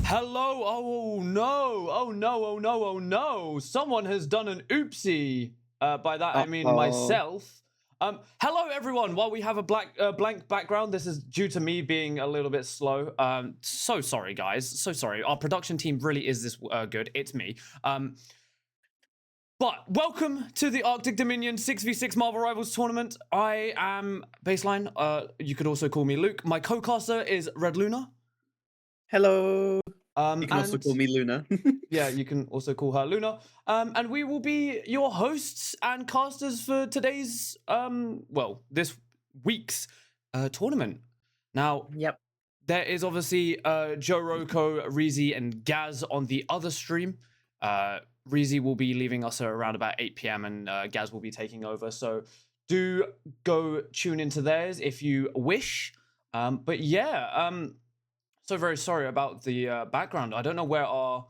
Hello. Oh no. Oh no. Oh no. Oh no. Someone has done an oopsie. By that I mean Uh-oh. myself. Hello everyone. While we have a blank background, this is due to me being a little bit slow. So sorry, guys. So sorry. Our production team really is this good. It's me. But welcome to the Arctic Dominion 6v6 Marvel Rivals tournament. I am Baseline. You could also call me Luke. My co-caster is Red Luna. Hello. You can also And call me Luna. yeah, you can also call her Luna. And we will be your hosts and casters for today's, this week's tournament. Now, Yep. there is obviously Joe Roko, Reezy, and Gaz on the other stream. Reezy will be leaving us around about 8 p.m. and Gaz will be taking over. So do go tune into theirs if you wish. But yeah, so very sorry about the background. I don't know where our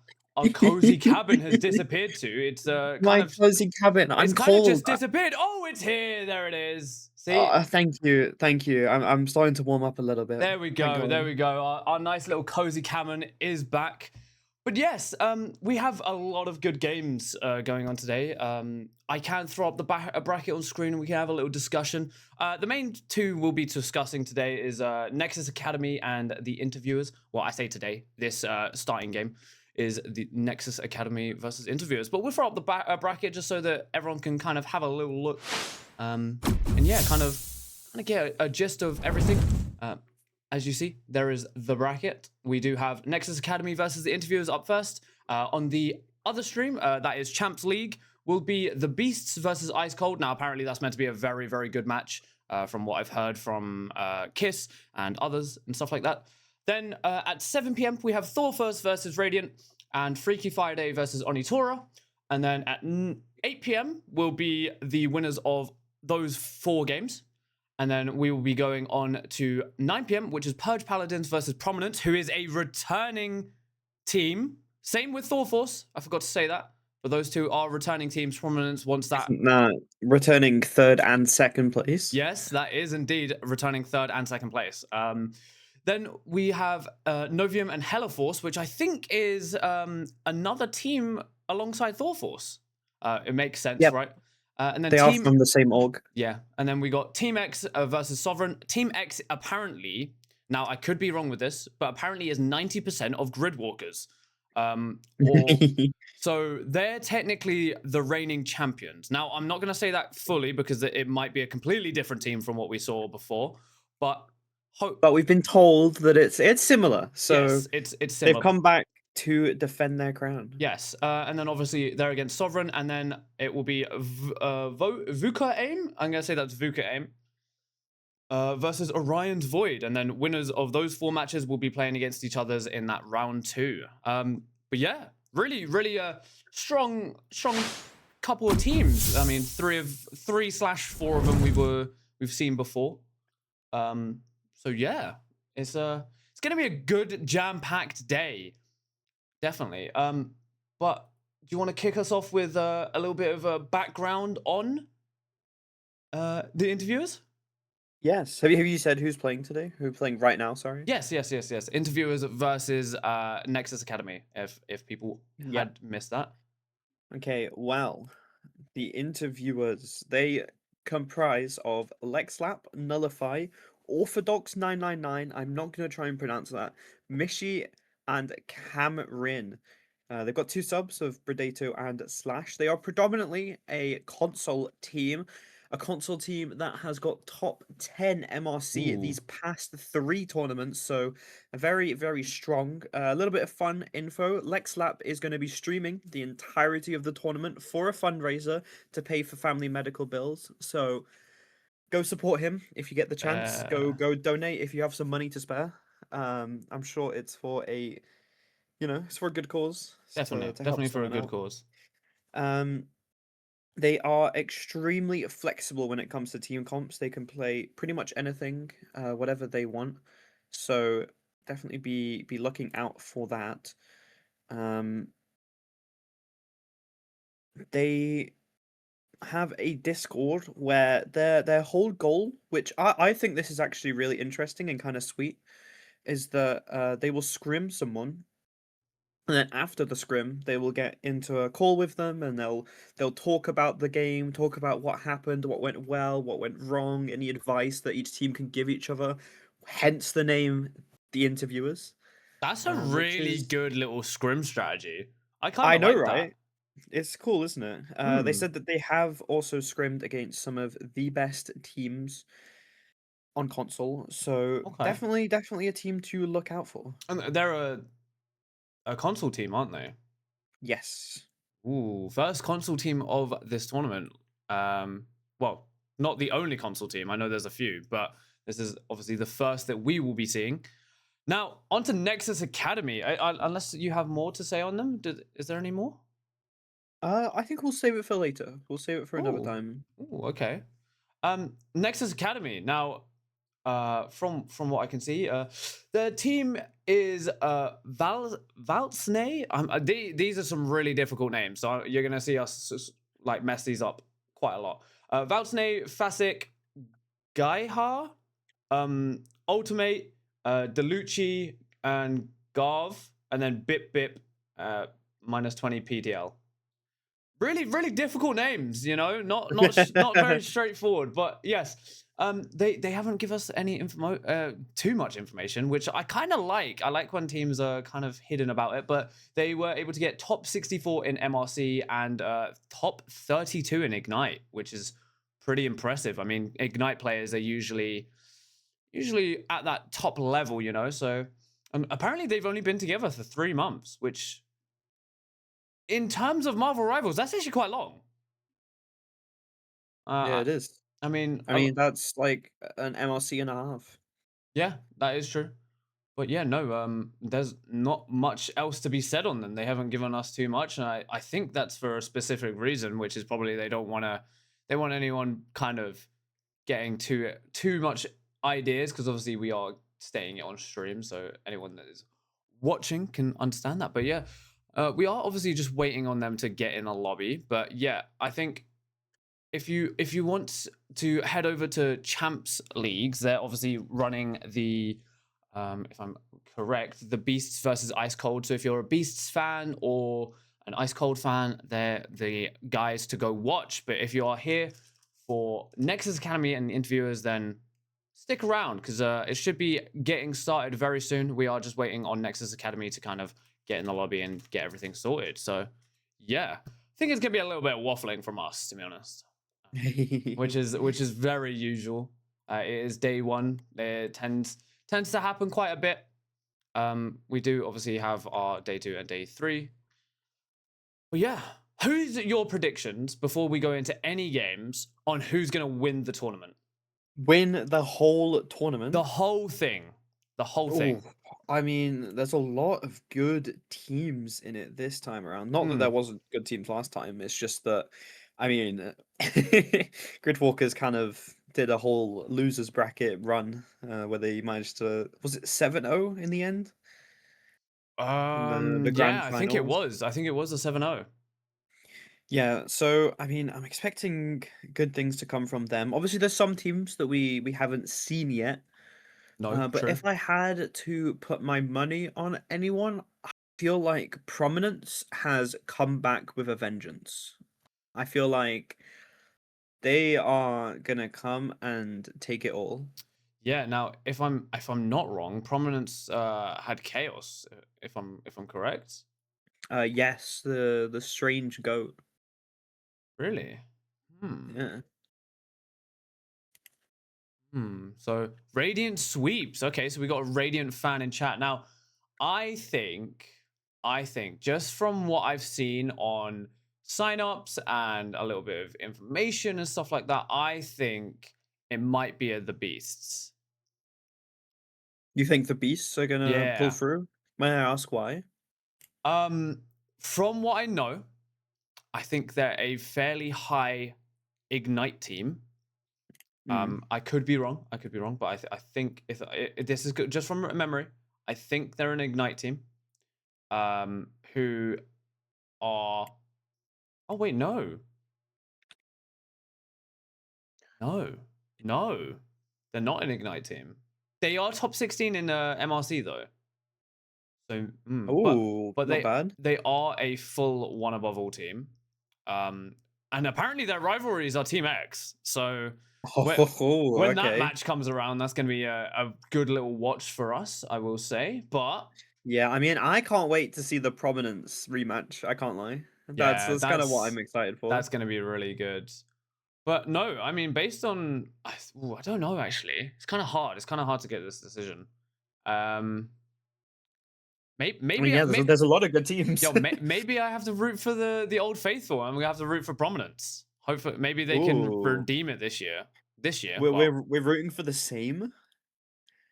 cozy cabin has disappeared to. It's My cozy cabin. it's I'm kind of cold. just disappeared. Oh, it's here. There it is. See, Thank you. Thank you. I'm starting to warm up a little bit. there we Thank go. There God. we go. Our nice little cozy cabin is back. But yes, we have a lot of good games going on today. I can throw up a bracket on screen and we can have a little discussion. The main two we'll be discussing today is Nexus Academy and the Interviewers. Well, I say today, this starting game is the Nexus Academy versus Interviewers. But we'll throw up the bracket just so that everyone can kind of have a little look. And yeah, kind of get a gist of everything. As you see, there is the bracket. We do have Nexus Academy versus the Interviewers up first. On the other stream, that is Champs League, will be the Beasts versus Ice Cold. Now, apparently, that's meant to be a very, very good match from what I've heard from Kiss and others and stuff like that. Then at 7 p.m., we have Thor First versus Radiant and Freaky Friday versus Onitora. And then at 8 p.m. will be the winners of those 4 games. And then we will be going on to 9 p.m., which is Purge Paladins versus Prominence, who is a returning team. Same with Thor Force. I forgot to say that. But those two are returning teams. Prominence wants that. Returning third and second place. Yes, that is indeed returning third and second place. Then we have Novium and Hella Force, which I think is another team alongside Thor Force. It makes sense, Yep. right? And then They are from the same org. Yeah, and then we got Team X versus Sovereign. Team X apparently, now I could be wrong with this, but apparently is 90% of Gridwalkers. So they're technically the reigning champions. Now, I'm not going to say that fully because it might be a completely different team from what we saw before, but But we've been told that it's similar. So yes, it's they've similar. come back to defend their crown. Yes, and then obviously they're against Sovereign, and then it will be VUCA Aim. I'm going to say that's VUCA Aim. Versus Orion's Void, and then winners of those 4 matches will be playing against each other's in that round 2. But yeah, really strong couple of teams. I mean, 3/4 of them we've seen before. So yeah, it's gonna be a good jam-packed day, definitely. But do you want to kick us off with a little bit of a background on the interviewers? Yes. Have you said who's playing today? Who's playing right now? Sorry. Yes. Interviewers versus Nexus Academy. If people had missed that. Okay. Well, the interviewers, they comprise of Lexlap, Nullify, Orthodox 999. I'm not going to try and pronounce that. Mishi and Camrin. They've got 2 subs of Predato and Slash. They are predominantly a console team. A console team that has got top 10 MRC Ooh. these past 3 tournaments, so very, very strong. A little bit of fun info. Lexlap is going to be streaming the entirety of the tournament for a fundraiser to pay for family medical bills. So go support him if you get the chance. Go donate if you have some money to spare. I'm sure it's for it's for a good cause. Definitely for a good cause. They are extremely flexible when it comes to team comps. They can play pretty much anything, whatever they want. So definitely be looking out for that. They have a Discord where their whole goal, which I think this is actually really interesting and kind of sweet, is that they will scrim someone And then after the scrim, they will get into a call with them, and they'll talk about the game, talk about what happened, what went well, what went wrong, any advice that each team can give each other. Hence the name, the interviewers, That's a which really is good little scrim strategy. I kind I of know, like that. right? It's cool, isn't it? They Hmm. said that they have also scrimmed against some of the best teams on console, so Okay. definitely a team to look out for. And they're a console team, aren't they? Yes. Ooh, first console team of this tournament. Well, not the only console team. I know there's a few, but this is obviously the first that we will be seeing. Now, on to Nexus Academy. Unless you have more to say on them, is there any more? I think we'll save it for later. We'll save it for another Oh, time. okay. Nexus Academy. Now, from what I can see, the team is Valsney. These are some really difficult names, so you're gonna see us like mess these up quite a lot. Valsney, Fasik, Gaihar, Ultimate, Delucci, and Garv, and then Bip Bip, minus 20 PTL. Really difficult names, you know, not very straightforward. But yes, they haven't give us any too much information, which I kind of like. I like when teams are kind of hidden about it. But they were able to get top 64 in MRC and top 32 in Ignite, which is pretty impressive. I mean, Ignite players are usually at that top level, you know. So apparently they've only been together for 3 months, which in terms of Marvel Rivals, that's actually quite long. Yeah, Uh, it is. I mean, I mean, that's like an MLC and a half. yeah, that is true. But yeah, no, there's not much else to be said on them. They haven't given us too much, and I think that's for a specific reason, which is probably they don't want to, they want anyone kind of getting too much ideas because obviously we are staying it on stream, so anyone that is watching can understand that. But yeah, we are obviously just waiting on them to get in a lobby. But yeah, I think if you want to head over to Champs Leagues, they're obviously running the if I'm correct, the Beasts versus Ice Cold. So if you're a Beasts fan or an Ice Cold fan, they're the guys to go watch. But if you are here for Nexus Academy and interviewers, then stick around because it should be getting started very soon. We are just waiting on Nexus Academy to kind of get in the lobby and get everything sorted. So yeah, I think it's gonna be a little bit of waffling from us, to be honest, which is very usual. It is day one. It tends to happen quite a bit. We do obviously have our day 2 and day 3. But yeah, who's your predictions before we go into any games on who's gonna win the tournament? Win the whole The tournament. whole thing. The whole Oh, thing. I mean, there's a lot of good teams in it this time around. Not that there Mm. wasn't good teams last time. It's just that, I mean, Gridwalkers kind of did a whole losers bracket run where they managed to, was it 7-0 in the end in the Yeah, grand I think it finals? was. I think it was a 7-0. Yeah, so I mean, I'm expecting good things to come from them. Obviously, there's some teams that we haven't seen yet. No, But true. if I had to put my money on anyone, I feel like Prominence has come back with a vengeance. I feel like they are gonna come and take it all. Yeah, now if I'm not wrong, Prominence had Chaos, if I'm correct. Yes, the strange goat. Really? Hmm. Yeah. So Radiant sweeps. Okay, so we got a Radiant fan in chat. Now, I think, I think just from what I've seen on signups and a little bit of information and stuff like that, I think it might be the Beasts. You think the beasts are gonna pull Yeah. through? May I ask why? Um, from what I know, I think they're a fairly high Ignite team. Mm. I could be wrong. I could be wrong, but I think if this is good, just from memory, I think they're an Ignite team. Who are? Oh wait, no, no, no, they're not an Ignite team. They are top 16 in MRC though. So, Oh, but not bad. they are a full one above all team. And apparently their rivalries are Team X. So Oh, when that okay. match comes around, that's going to be a good little watch for us, I will say. But Yeah, I mean, I can't wait to see the Prominence rematch. I can't lie. yeah, That's kind of what I'm excited for. that's going to be really good. But no, I mean, based on, I don't know actually. It's kind of hard. It's kind of hard to get this decision. Um, maybe, I mean, maybe, yeah, maybe, there's a lot of good teams. maybe I have to root for the old faithful, and we have to root for Prominence. Hopefully, maybe they can Ooh, redeem it this year. This year, we're well, we're we're rooting for the same.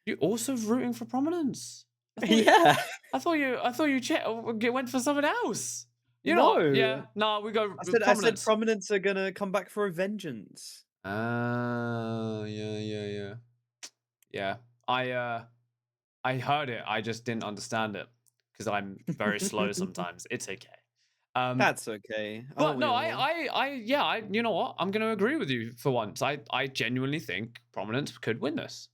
you also rooting for Prominence. I thought, Yeah, I thought you went for something else. You know what? no, Yeah, no, we go with I said Prominence. Prominence are gonna come back for a vengeance. Yeah, yeah, yeah, yeah. I heard it. I just didn't understand it because I'm very slow sometimes. It's okay. That's okay. But Aren't we no, all? yeah, you know what? I'm going to agree with you for once. I genuinely think Prominence could win this.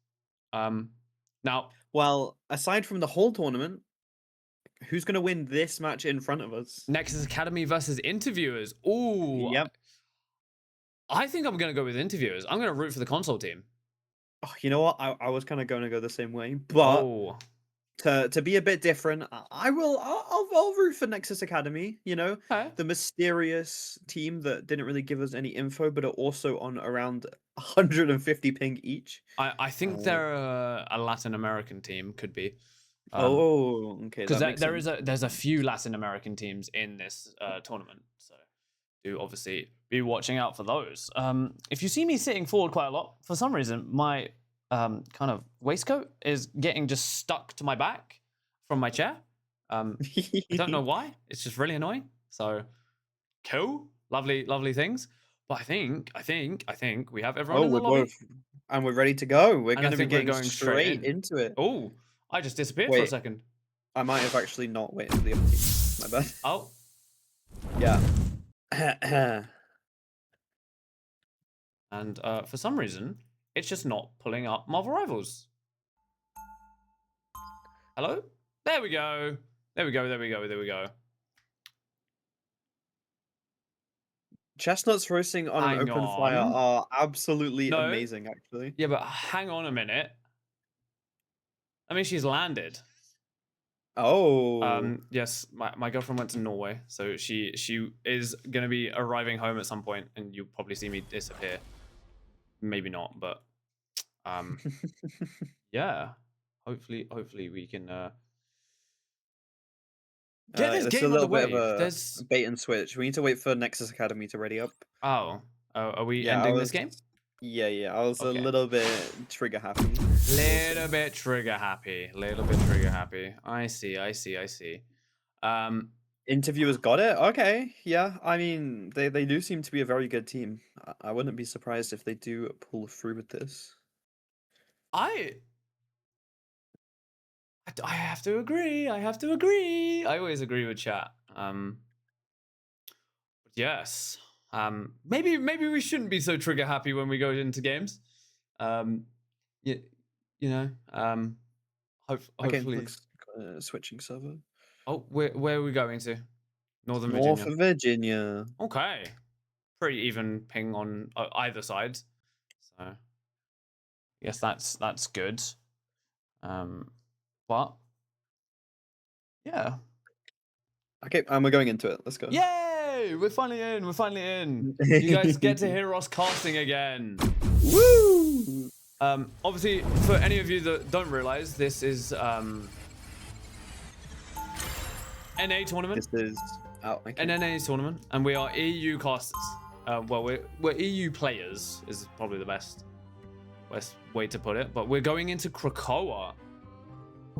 Now, Well, aside from the whole tournament, who's gonna win this match in front of us? Nexus Academy versus Interviewers. Ooh, Yep. I think I'm going to go with Interviewers. I'm going to root for the console team. Oh, you know what? I was kind of going to go the same way, but Oh, to be a bit different, I will. I'll root for Nexus Academy. You know, okay. the mysterious team that didn't really give us any info, but are also on around 150 ping each. I think Uh, they're a Latin American team, could be. okay, Because that makes sense. there's a few Latin American teams in this tournament, so do obviously be watching out for those. If you see me sitting forward quite a lot, for some reason my kind of waistcoat is getting just stuck to my back from my chair. I don't know why. It's just really annoying. So cool, lovely things. But I think we have everyone Oh, in the we're lobby, both, and we're ready to go. We're and I going to be think we're getting going straight straight in. into it. Oh, I just disappeared for a Wait, second. I might have actually not waited for the other team. My bad. Oh, Yeah. and for some reason, it's just not pulling up Marvel Rivals. Hello? There we go. There we go. There we go. There we go. Chestnuts roasting on an Hang open fire on. are absolutely No. amazing, actually. Yeah, but hang on a minute. I mean, she's landed. Oh. Yes, my girlfriend went to Norway, so she is gonna be arriving home at some point, and you'll probably see me disappear. Maybe not, but yeah. Hopefully we can get this It's a game little bit of underway. a There's bait and switch. We need to wait for Nexus Academy to ready up. are we Yeah, I ending this was. game? Yeah. I was a Okay. little bit trigger happy. Little bit trigger happy. Little bit trigger happy. I see. Interviewers got it. Okay, yeah. I mean, they do seem to be a very good team. I wouldn't be surprised if they do pull through with this. I I have to agree. I have to agree. I always agree with chat. Yes. Maybe we shouldn't be so trigger happy when we go into games. You, you know. Okay, Hopefully. looks switching server. Oh, where are we going to? Northern North Virginia. Virginia. Okay. Pretty even ping on either side. So, yes, that's good. But yeah. Okay, and we're going into it. Let's go. Yay! We're finally in. We're finally in. You guys get to hear us casting again. Woo! Obviously, for any of you that don't realize, this is NA tournament. This is okay. An NA tournament, and we are EU casters. Well, we're EU players is probably the best way to put it. But we're going into Krakoa.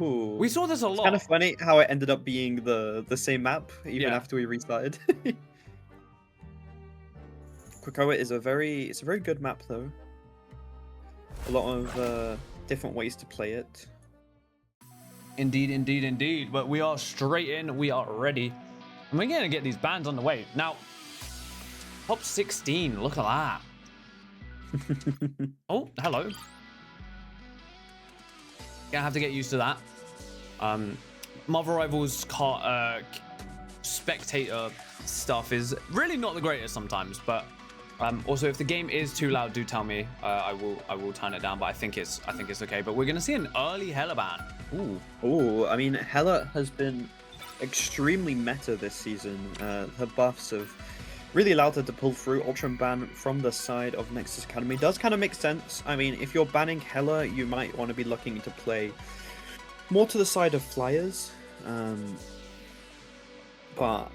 Ooh. We saw this a lot. Kind of funny how it ended up being the same map even Yeah. after we restarted. Krakoa is a very good map though. A lot of different ways to play it. Indeed. But we are straight in. We are ready, and we're gonna get these bands on the way now. Top 16. Look at that. Oh, hello. Gonna have to get used to that. Marvel Rivals spectator stuff is really not the greatest sometimes, but also if the game is too loud, do tell me. I will turn it down, but I think it's okay. But we're gonna see an early Hela ban. Ooh, I mean, Hela has been extremely meta this season. Her buffs have really allowed her to pull through. Ultron ban from the side of Nexus Academy does kind of make sense. I mean, if you're banning Hela, you might want to be looking to play more to the side of Flyers. But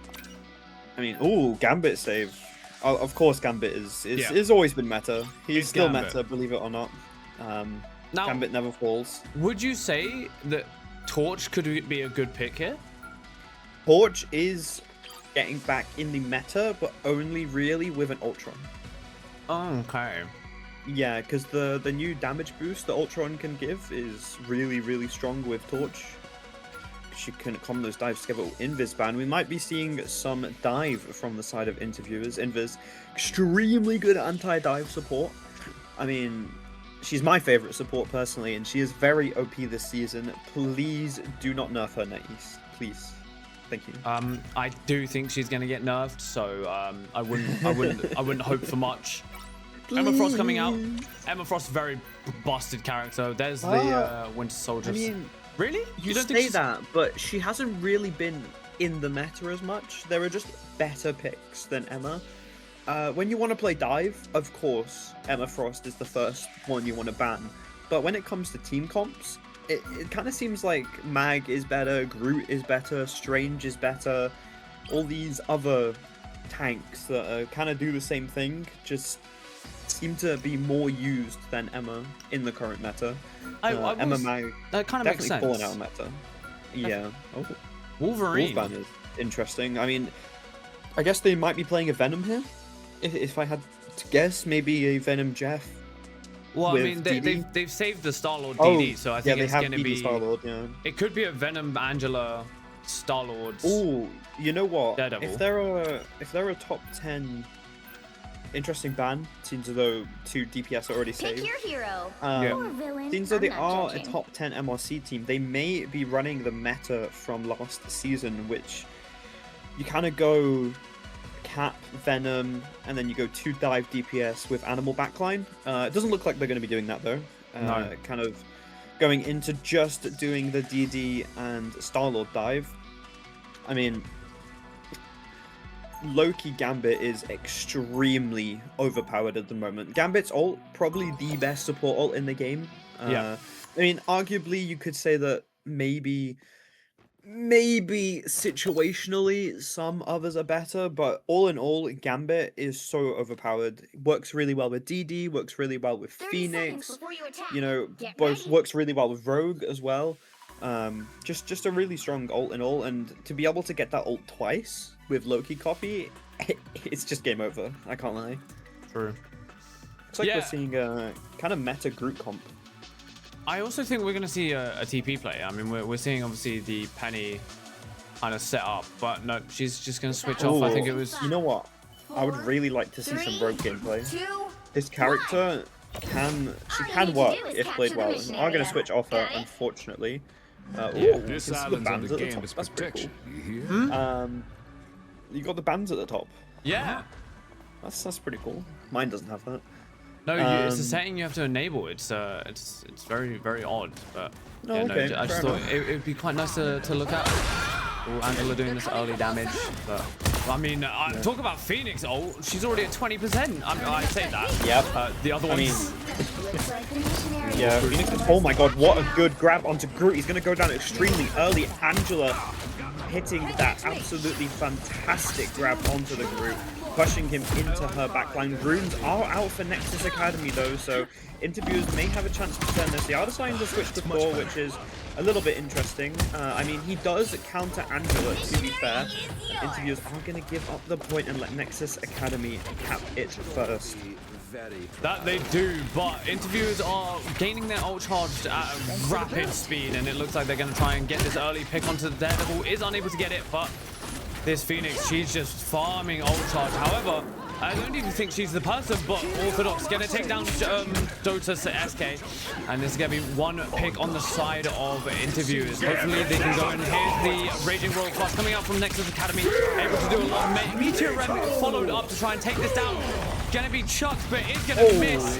I mean, ooh, Gambit save. Of course, Gambit is always been meta. He's still Gambit. meta, believe it or not. Now, Gambit never falls. would you say that Torch could be a good pick here? Torch is getting back in the meta, but only really with an Ultron. Okay. Yeah, because the new damage boost that Ultron can give is really, really strong with Torch. She can combo those dives together with Invis ban. We might be seeing some dive from the side of interviewers. Invis, extremely good at anti-dive support. I mean, she's my favorite support personally, and she is very OP this season. Please do not nerf her, NetEast. Please. Thank you. I do think she's gonna get nerfed, so I wouldn't hope for much. Emma Frost coming out. Emma Frost, very busted character. There's the Winter Soldier. I mean, really? you don't say she's- that, but she hasn't really been in the meta as much. There are just better picks than Emma. When you want to play dive, of course, Emma Frost is the first one you want to ban. But when it comes to team comps, it kind of seems like Mag is better, Groot is better, Strange is better. All these other tanks that kind of do the same thing just seem to be more used than Emma in the current meta. Emma Mag That kind of makes definitely sense. fallen out of meta. Yeah. Oh. Wolverine. Wolfman is interesting. I mean, I guess they might be playing a Venom here. If I had to guess, maybe a Venom Jeff. Well, I with mean, DD. they've saved the Star-Lord DD, so I think yeah, it's they have gonna DD be. Star-Lord, yeah. It could be a Venom, Angela, Star-Lord. Oh, you know what? Daredevil. If there are top 10 interesting ban, seems as though 2 DPS are already Pick saved. your hero. Yeah. Or villain. Seems though I'm they not are judging. a top 10 MRC team, they may be running the meta from last season, which you kind of go Cap, Venom, and then you go 2 dive DPS with Animal backline. It doesn't look like they're going to be doing that though. No. Kind of going into just doing the DD and Star-Lord dive. I mean, Loki Gambit is extremely overpowered at the moment. Gambit's ult, probably the best support ult in the game. Yeah. I mean, arguably you could say that maybe situationally some others are better, but all in all, Gambit is so overpowered. Works really well with DD, works really well with 30 seconds Phoenix, before you attack. you know, Get both ready. works really well with Rogue as well. Just a really strong ult in all, and to be able to get that ult twice with Loki copy, it's just game over. I can't lie. True. Looks like Yeah. we're seeing a kind of meta Groot comp. I also think we're going to see a TP play. I mean, we're seeing obviously the Penny kind of set up, but no, she's just going to switch off. I think it was. You know what? I would really like to see some Rogue gameplay. This character can work if played well. I'm going to switch off her, unfortunately. Ooh, This you can see the island's bands under at the top. Gambit's That's pretty protection. You hear? cool. You got the bands at the top. Yeah. That's pretty cool. Mine doesn't have that. No, it's a Um, setting you have to enable. It's very very odd, but Oh, yeah, okay, no, I just fair thought it would be quite nice to look at. Oh, Angela doing this early damage, but I mean, talk about Phoenix. Oh, she's already at 20%. I say that. Yep. The other I ones. mean, Looks like the missionary. yeah, Phoenix is, oh my god, what a good grab onto Groot. He's going to go down extremely early. Angela hitting that absolutely fantastic grab onto the Groot, pushing him into her backline. Runes are out for Nexus Academy though, so interviewers may have a chance to turn this. They are deciding to switch to Thor, which is a little bit interesting. I mean, he does counter Angela, to be fair. Interviewers are going to give up the point and let Nexus Academy cap it first. That they do, but interviewers are gaining their ult charged at a rapid speed, and it looks like they're going to try and get this early pick onto the Daredevil. Is unable to get it, but this Phoenix, she's just farming ult charge. However, I don't even think she's the person, but Orthodox gonna take down Dota SK, and this is gonna be one pick on the side of interviewers. Hopefully they can go in. Here's the Raging Royal Flush coming out from Nexus Academy, able to do a lot. Meteor Rem followed up to try and take this down. Gonna be chucked, but is gonna miss.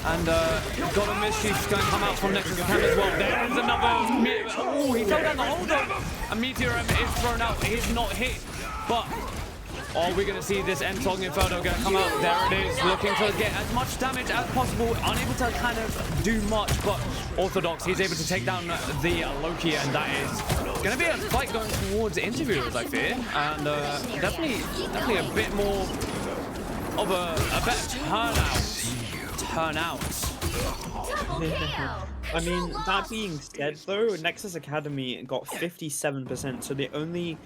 And got a miss. She's going to come out from Nexus Academy as well. There is another. Oh, he fell down the hole though. A Meteor Rem is thrown out. He's not hit, but. Are we going to see this End Song Inferno going to come out? There it is, looking to get as much damage as possible. Unable to kind of do much, but Orthodox, he's able to take down the Loki, and that is going to be a fight going towards interviewers, I fear. And definitely a bit more of a better turnout. I mean, that being said, though, Nexus Academy got 57%, so they only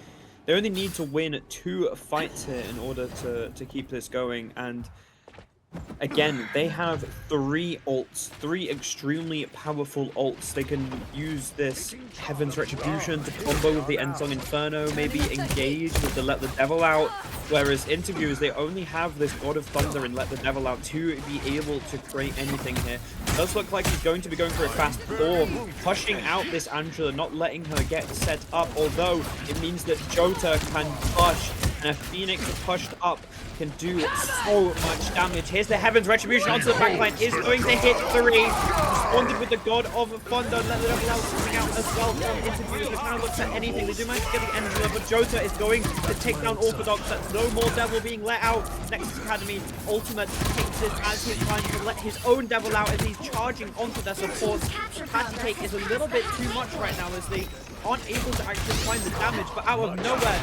need to win 2 fights here in order to keep this going. And again, they have 3 ults, 3 extremely powerful ults. They can use this Heaven's Retribution to combo with the End Song Inferno, maybe engage with the Let the Devil Out. Whereas interviewers, they only have this God of Thunder and Let the Devil Out to be able to create anything here. It does look like he's going to be going for a fast Thor, pushing out this Angela, not letting her get set up, although it means that Jota can push, and a Phoenix pushed up can do so much damage. Here's the Heaven's Retribution onto the backline, is going to hit 3. Responded with the God of Thunder, Let the Devil Out coming out as well from interviewers. They kind of looks at anything. They do manage to get the Angela, but Jota is going to take down Orthodox. That's no more Devil being let out. Nexus Academy Ultimate takes it as he's trying to let his own Devil out as he's charging onto their supports. The patty cake is a little bit too much right now as they aren't able to actually find the damage, but out of nowhere,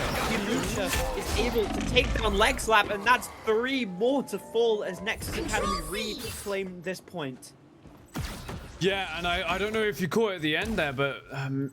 Lucha is able to take down Leg Slap, and that's 3 more to fall as Nexus Academy reclaim this point. Yeah, and I don't know if you caught it at the end there, but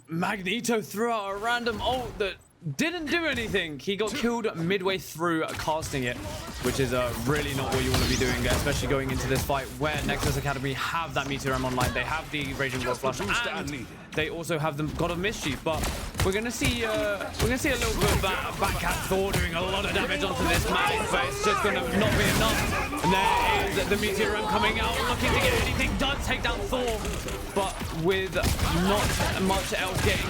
Magneto threw out a random ult that didn't do anything. He got killed midway through casting it, which is really not what you want to be doing, especially going into this fight where Nexus Academy have that Meteor Rem online. They have the Raging Royal Flush, and they also have the God of Mischief. But we're gonna see a little bit of Backcat Thor doing a lot of damage onto this map, but it's just gonna not be enough. And there is the Meteor Rem coming out, looking to get anything done, take down Thor, but with not much else getting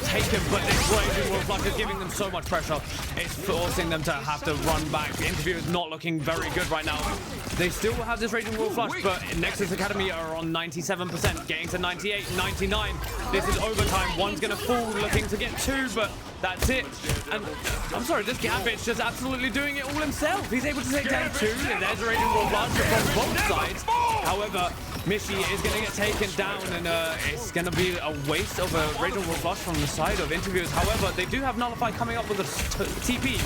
taken, but this Raging Royal Flush is giving them so much pressure. It's forcing them to have to run back. The interview is not looking very good right now. They still have this Raging Royal Flush, but Nexus Academy are on 97%, getting to 98, 99. This is overtime. One's gonna fall, looking to get 2, but that's it. And I'm sorry, this Gambit's just absolutely doing it all himself. He's able to take down 2, and there's a Raging Royal Flush from both sides. However, Mishi is going to get taken down, and it's going to be a waste of a Raging Royal Flush from the side of interviewers. However, they do have Nullify coming up with a TP,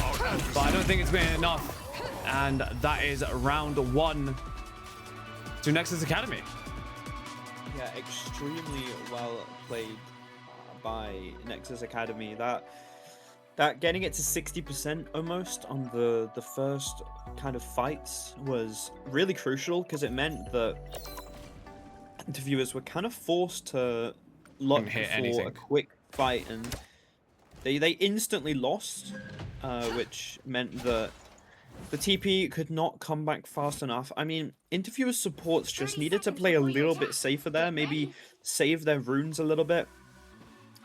but I don't think it's been enough. And that is round 1 to Nexus Academy. Yeah, extremely well played by Nexus Academy. That getting it to 60% almost on the first kind of fights was really crucial, because it meant that interviewers were kind of forced to look for a quick fight, and they instantly lost, which meant that the TP could not come back fast enough. I mean, interviewers' supports just needed to play a little bit safer there, maybe save their runes a little bit.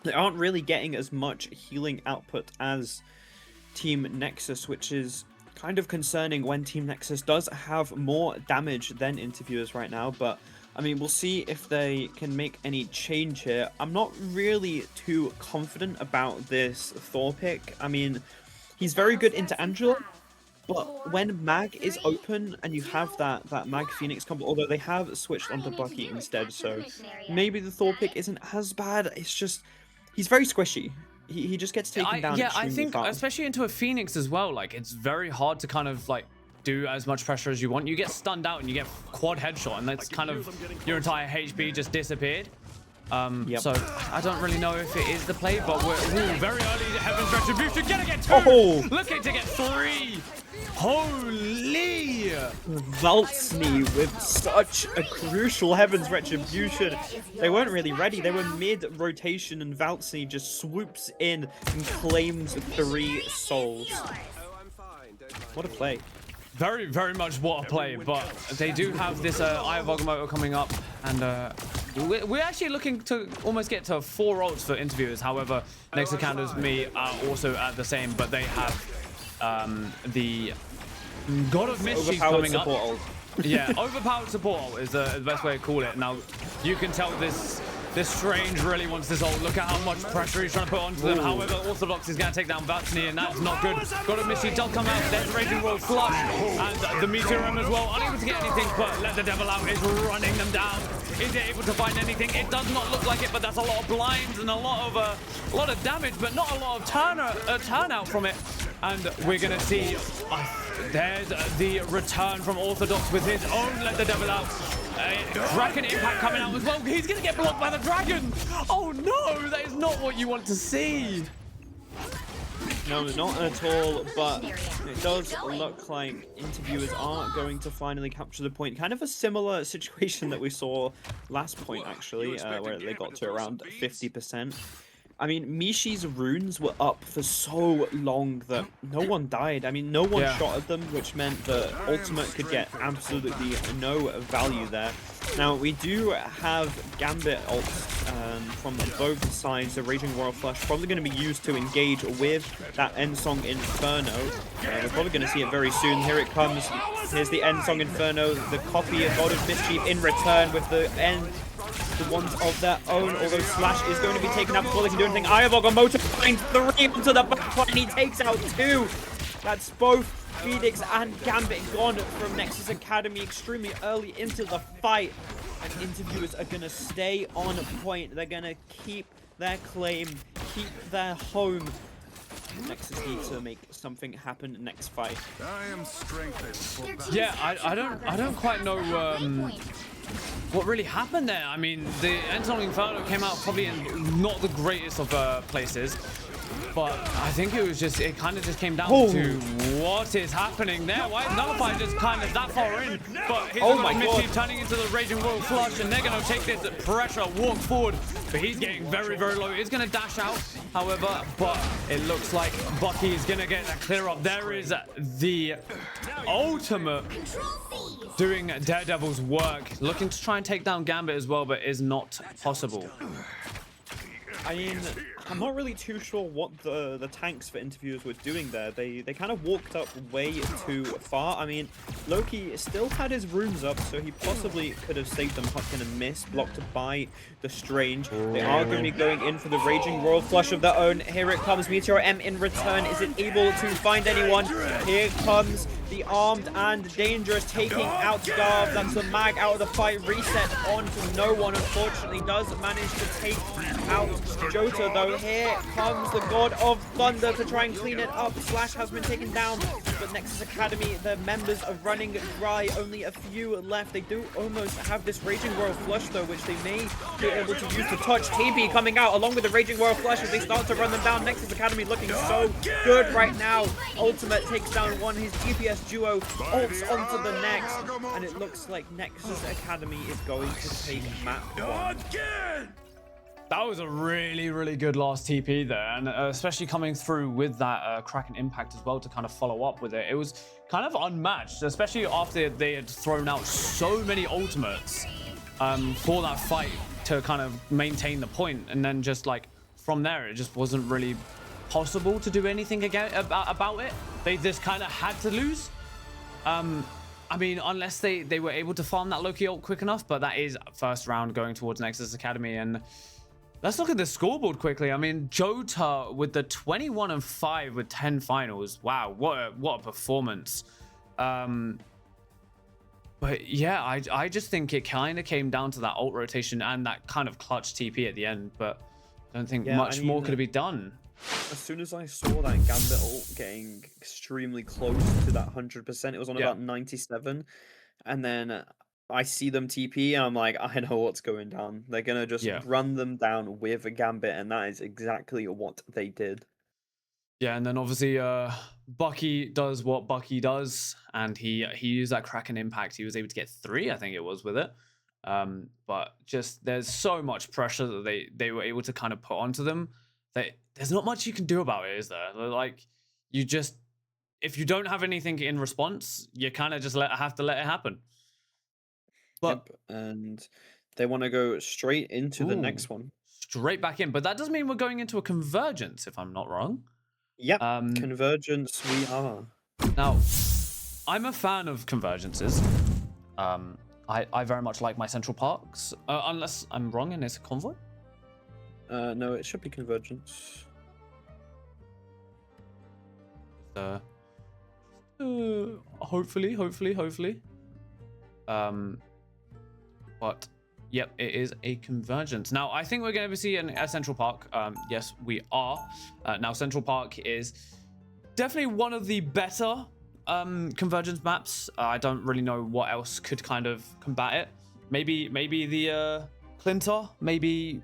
They aren't really getting as much healing output as Team Nexus, which is kind of concerning when Team Nexus does have more damage than interviewers right now. But I mean, we'll see if they can make any change here. I'm not really too confident about this Thor pick. I mean, he's very good into Angela, but when Mag is open and you have that Mag Phoenix combo, although they have switched onto Bucky instead, so maybe the Thor pick isn't as bad. It's just, he's very squishy. He just gets taken down. Yeah, I think fast. especially into a Phoenix as well, like it's very hard to kind of like do as much pressure as you want. You get stunned out and you get quad headshot, and that's kind of your entire HP just disappeared. So I don't really know if it is the play, but we're very early. Heaven's Retribution gonna get 2. Oh. Looking to get 3. Holy! Valsny with such a crucial Heaven's Retribution. They weren't really ready. They were mid-rotation, and Valsny just swoops in and claims 3 souls. What a play. very, very much what a play, but they do have this Eye of Agamotto coming up, and we're actually looking to almost get to 4 ults for interviewers. However, next to Candace, me are also at the same, but they have the God of Mischief coming up. Ult. Yeah, overpowered support ult is the best way to call it. Now, you can tell this Strange really wants this ult. Look at how much pressure he's trying to put onto them. However, Orthodox is going to take down Vatsny, and that's not good. Got a Misty does come out. There's Raging Roll Flush, and the Meteorum as well. Unable to get anything, but Let the Devil Out is running them down. Is it able to find anything? It does not look like it, but that's a lot of blinds and a lot of damage, but not a lot of turnout from it. And we're going to see there's the return from Orthodox with his own Let the Devil Out. Dragon Impact coming out as well. He's going to get blocked by the dragon. Oh no, that is not what you want to see. No, not at all, but it does look like interviewers are going to finally capture the point. Kind of a similar situation that we saw last point, actually, where they got to around 50%. I mean, Mishi's runes were up for so long that no one died. I mean, no one shot at them, which meant that Ultimate could get absolutely no value there. Now, we do have Gambit ults from both sides. The Raging Royal Flush probably going to be used to engage with that Endsong Inferno. We're probably going to see it very soon. Here it comes. Here's the Endsong Inferno. The copy of God of Mischief in return with the ones of their own, although Slash is going to be taken out before they can do anything. Eye of Agamotto finds 3 onto the backline, and he takes out 2. That's both Phoenix and Gambit gone from Nexus Academy extremely early into the fight. And interviewers are going to stay on point. They're going to keep their claim, keep their home. Nexus needs to make something happen next fight. I am strengthened. Yeah, I don't quite know what really happened there. I mean, the Endsong Inferno came out probably in not the greatest of places, but I think it kind of just came down to what is happening there. Why is Nullify just kind of that far in? But here's Mischief turning into the Raging Royal Flush, and they're going to take this pressure, walk forward, but he's getting very, very low. He's going to dash out, however, but it looks like Bucky is going to get that clear up. There is the ultimate doing Daredevil's work, looking to try and take down Gambit as well, but is not possible. I mean, I'm not really too sure what the tanks for interviewers were doing there. They kind of walked up way too far. I mean, Loki still had his runes up, so he possibly could have saved them. Hutkin and Miss blocked by the Strange. They are going to be going in for the Raging Royal Flush of their own. Here it comes. Meteor M in return. Is it able to find anyone? Here comes the Armed and Dangerous taking out Garv. That's the mag out of the fight. Reset on to no one. Unfortunately, does manage to take out Jota, though. Here comes the God of Thunder to try and clean it up. Slash has been taken down, but Nexus Academy, the members are running dry. Only a few left. They do almost have this Raging Royal Flush, though, which they may be able to use to touch. TP coming out along with the Raging Royal Flush as they start to run them down. Nexus Academy looking so good right now. Ultimate takes down one. His GPS duo ults onto the next, and it looks like Nexus Academy is going to take map 1. That was a really, really good last TP there, and especially coming through with that Kraken Impact as well to kind of follow up with it. It was kind of unmatched, especially after they had thrown out so many ultimates for that fight to kind of maintain the point, and then just like from there, it just wasn't really possible to do anything about it. They just kind of had to lose. I mean, unless they were able to farm that Loki ult quick enough, but that is first round going towards Nexus Academy. And let's look at the scoreboard quickly. I mean, Jota with the 21-5 with 10 finals. Wow, what a performance. But yeah, I just think it kind of came down to that ult rotation and that kind of clutch TP at the end, but I don't think much more could be done. As soon as I saw that Gambit ult getting extremely close to that 100%, it was on about 97, and then I see them TP, and I'm like, I know what's going down. They're going to just run them down with a Gambit, and that is exactly what they did. Yeah, and then obviously Bucky does what Bucky does, and he used that Kraken Impact. He was able to get 3, I think it was, with it. But just there's so much pressure that they were able to kind of put onto them that there's not much you can do about it, is there? Like, you just if you don't have anything in response, you kind of just have to let it happen. But Yep, and they want to go straight into the next Ooh. one. straight back in. But that does mean we're going into a convergence, if I'm not wrong. Yep, Um, convergence we are. Now, I'm a fan of convergences. I very much like my Central Parks, unless I'm wrong and it's a convoy. No, it should be convergence. Hopefully. But yep, it is a convergence. Now, I think we're going to see a Central Park. Yes, we are. Now, Central Park is definitely one of the better convergence maps. I don't really know what else could kind of combat it. Maybe the Clintar. Maybe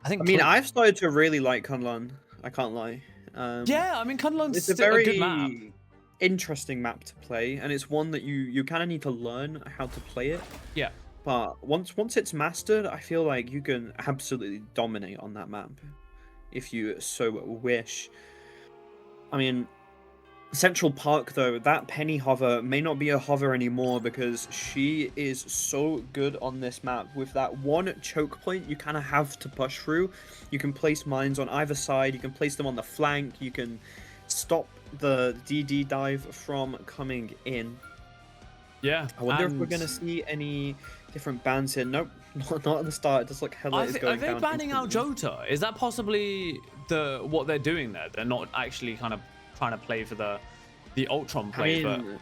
I think. I mean, I've started to really like Kunlun. I can't lie. Yeah, I mean, Kunlun's It's a still very a good map. interesting map to play, and it's one that you kind of need to learn how to play it. Yeah. But once it's mastered, I feel like you can absolutely dominate on that map, if you so wish. I mean, Central Park though, that Penny hover may not be a hover anymore because she is so good on this map. With that one choke point, you kind of have to push through. You can place mines on either side. You can place them on the flank. You can stop the DD dive from coming in. Yeah. I wonder if we're gonna see any different bans here. Nope, not at the start. It does look hella is Are going they down. banning out instantly. Jota? Is that possibly what they're doing there? They're not actually kind of trying to play for the Ultron play, I mean,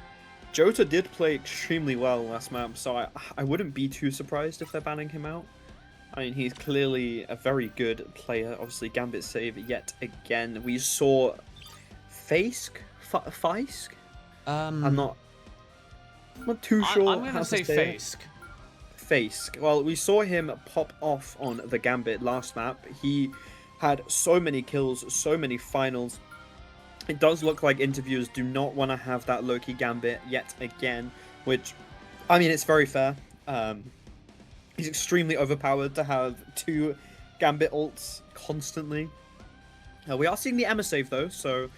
Jota did play extremely well last map, so I wouldn't be too surprised if they're banning him out. I mean, he's clearly a very good player. Obviously, Gambit save yet again. We saw Faisk? I'm not too sure. I'm gonna say Faisk. Faisk. Well, we saw him pop off on the Gambit last map. He had so many kills, so many finals. It does look like interviewers do not want to have that Loki Gambit yet again, which, I mean, it's very fair. He's extremely overpowered to have 2 Gambit ults constantly. We are seeing the Emma save though, so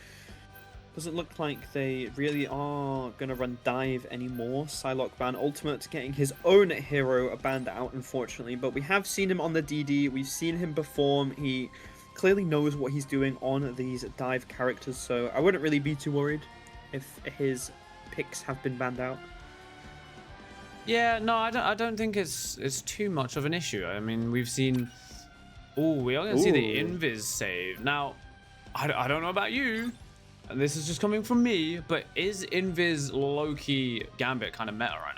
doesn't look like they really are going to run dive anymore. Psylocke ban ultimate getting his own hero banned out, unfortunately, but we have seen him on the DD. We've seen him perform. He clearly knows what he's doing on these dive characters, so I wouldn't really be too worried if his picks have been banned out. Yeah, no, I don't think it's too much of an issue. I mean, we've seen. Oh, we are gonna see the Ooh. Invis save now. I don't know about you, and this is just coming from me, but is Invis Loki Gambit kind of meta right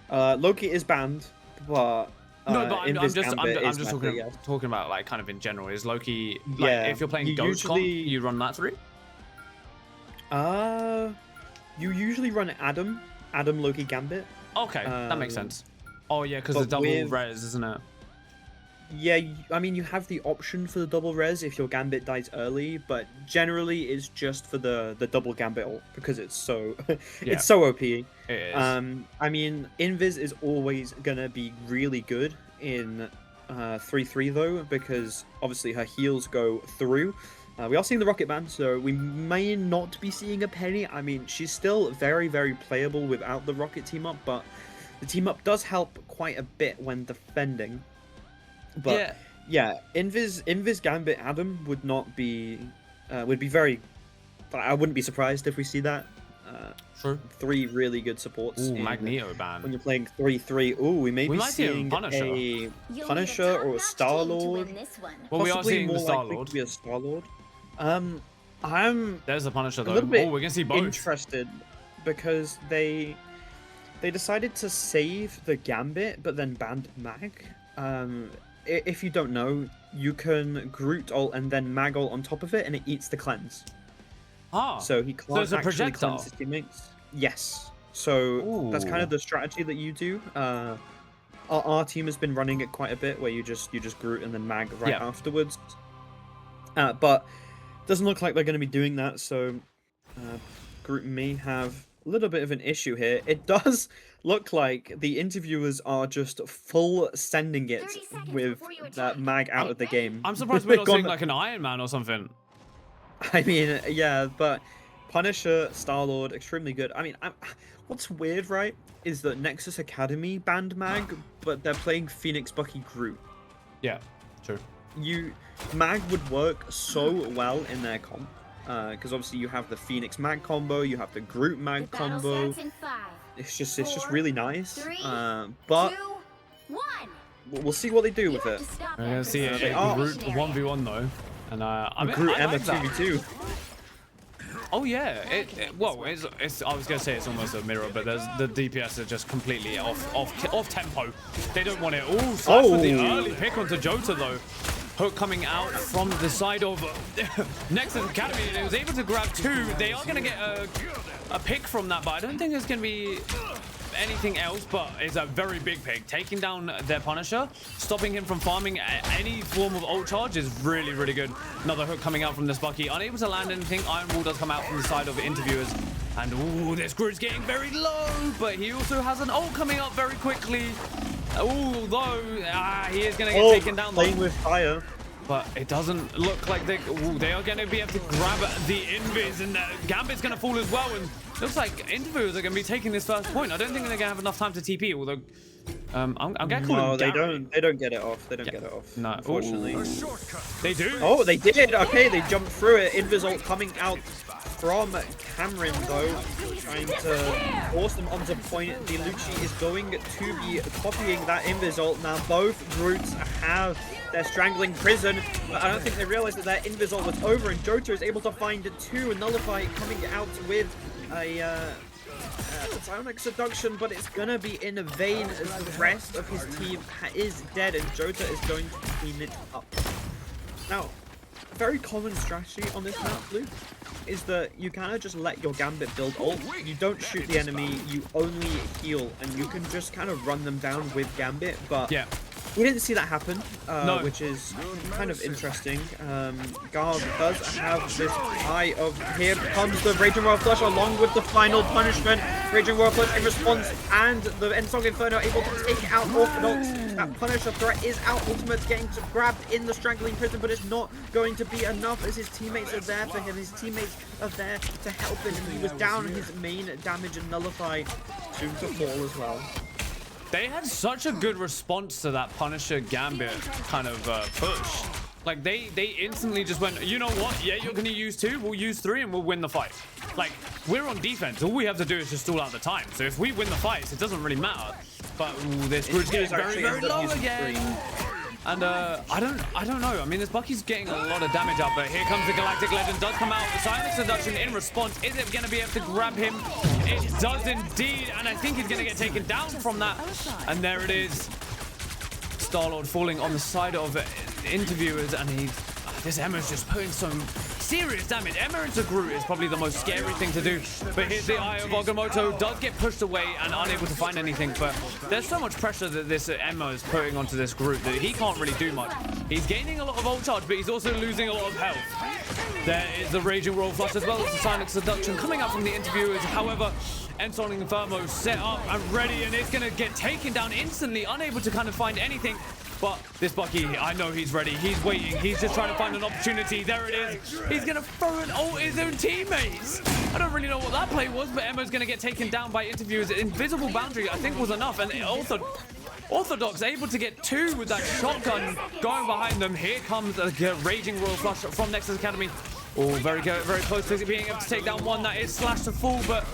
now? Loki is banned, but No, but I'm Invis just Gambit is talking, meta, yes. talking about like kind of in general. Is Loki like Yeah, if you're playing you Ghost Comp, usually- you run that through? You usually run Adam Loki Gambit. Okay, that makes Um, sense. Oh yeah, because the but double with- res, isn't it? Yeah, I mean, you have the option for the double res if your Gambit dies early, but generally it's just for the double Gambit ult because it's so Yeah. it's so OP. It is. I mean, Invis is always gonna be really good in 3-3 though, because obviously her heals go through. We are seeing the Rocket ban, so we may not be seeing a Penny. I mean, she's still very, very playable without the Rocket team up, but the team up does help quite a bit when defending. But yeah, Invis Gambit Adam would not be would be very. I wouldn't be surprised if we see that. True. 3 really good supports. Ooh, in- Magneto When ban. you're playing 3-3, ooh, we may We be might see a seeing Punisher. a You'll need a Punisher or a top-notch team to Star-Lord. win this one. Well, we are Possibly seeing the more Star likely Lord. to be a Star-Lord. I'm There's the Punisher a though. little bit Oh, we can see both. interested because they decided to save the Gambit but then banned Mag. If you don't know, you can Groot ult and then Mag ult on top of it, and it eats the cleanse. Ah, So he can't it's a actually projectile. cleanse his teammates. Yes. So that's kind of Ooh. the strategy that you do. Our team has been running it quite a bit, where you just Groot and then Mag right Yeah. afterwards. But doesn't look like they're going to be doing that. So Groot may have a little bit of an issue here. It does look like the interviewers are just full sending it 30 seconds with before you that attack. Mag out of the game. I'm surprised we're not Gone- seeing like an Iron Man or something. I mean, yeah, but Punisher, Star-Lord, extremely good. I mean, what's weird, right, is that Nexus Academy banned Mag, but they're playing Phoenix, Bucky, Groot. Yeah, true. Mag would work so well in their comp, because obviously you have the Phoenix Mag combo, you have the Groot Mag The battle combo. starts in 5, It's just 4, really nice. 3, But 2, 1. we'll see what they do You with have it. to stop We're that gonna see precision a are. Groot execution area. 1v1 though, and I mean, Groot I Emma like that. 2v2. Oh yeah, well, it's. I was gonna say it's almost a mirror, but there's the DPS are just completely off tempo. They don't want it. Ooh, Slash with the Oh. early pick onto Jota though. Hook coming out from the side of Nexus Academy, and it was able to grab 2. They are gonna get a pick from that, but I don't think it's gonna be anything else. But it's a very big pick, taking down their Punisher, stopping him from farming any form of ult charge is really, really good. Another hook coming out from this Bucky, unable to land anything. Iron Wall does come out from the side of Interviewers, and ooh, this Groot's getting very low, but he also has an ult coming up very quickly. Although he is gonna get taken down. Playing with fire. But it doesn't look like they are going to be able to grab the Invis, and Gambit's going to fall as well. And looks like Interviewers are going to be taking this first point. I don't think they're going to have enough time to TP. Although I'm going to call No, them they Gary. don't. They don't get it off. They don't get it off. No. Unfortunately. A shortcut. They do. Oh, they did. Okay, they jumped through it. Invis ult coming out from Cameron though, trying to force them onto point. The Lucci is going to be copying that Invis ult. Now both Groots have their strangling prison, but I don't think they realized that their Invis ult was over, and Jota is able to find 2. Nullify coming out with a Psionic Seduction, but it's gonna be in vain as the rest of his team is dead, and Jota is going to clean it up. Now, a very common strategy on this map, Luke, is that you kind of just let your Gambit build ult. You don't shoot the enemy, you only heal, and you can just kind of run them down with Gambit, but Yeah. we didn't see that happen, No. which is kind of interesting. Guard does have this eye of, here comes the Raging Royal Flush along with the final punishment. Raging Royal Flush in response, and the Endsong Inferno able to take out Orthodox. That Punisher threat is out. Ultimate getting grabbed in the Strangling Prison, but it's not going to be enough as his teammates are there for him. His teammates are there to help him. He was down his main damage and Nullify, soon to fall as well. They had such a good response to that Punisher Gambit kind of push. Like they instantly just went, you know what? Yeah, you're gonna use 2, we'll use 3, and we'll win the fight. Like, we're on defense. All we have to do is just stall out the time. So if we win the fights, it doesn't really matter. But ooh, this Groot's getting very, very low again. And I don't know. I mean, this Bucky's getting a lot of damage out, but here comes the Galactic Legend. Does come out. The Silent Seduction in response. Is it going to be able to grab him? It does indeed, and I think he's going to get taken down from that. And there it is. Star-Lord falling on the side of Interviewers, and this Emma's just putting some serious damage. Emma into Groot is probably the most scary thing to do. But here's the Eye of Agamotto, does get pushed away and unable to find anything. But there's so much pressure that this Emma is putting onto this Groot that he can't really do much. He's gaining a lot of ult charge, but he's also losing a lot of health. There is the Raging Royal Flush as well as the Silent Seduction coming out from the Interviewers. However, Endsong Inferno set up and ready, and it's going to get taken down instantly, unable to kind of find anything. But this Bucky, I know he's ready. He's waiting. He's just trying to find an opportunity. There it is. He's going to throw an ult at his own teammates. I don't really know what that play was, but Emma's going to get taken down by Interviewers. Invisible Boundary, I think, was enough. And also, Orthodox able to get 2 with that shotgun going behind them. Here comes the Raging Royal Flush from Nexus Academy. Oh, very close to being able to take down one. That is Slash to fall, but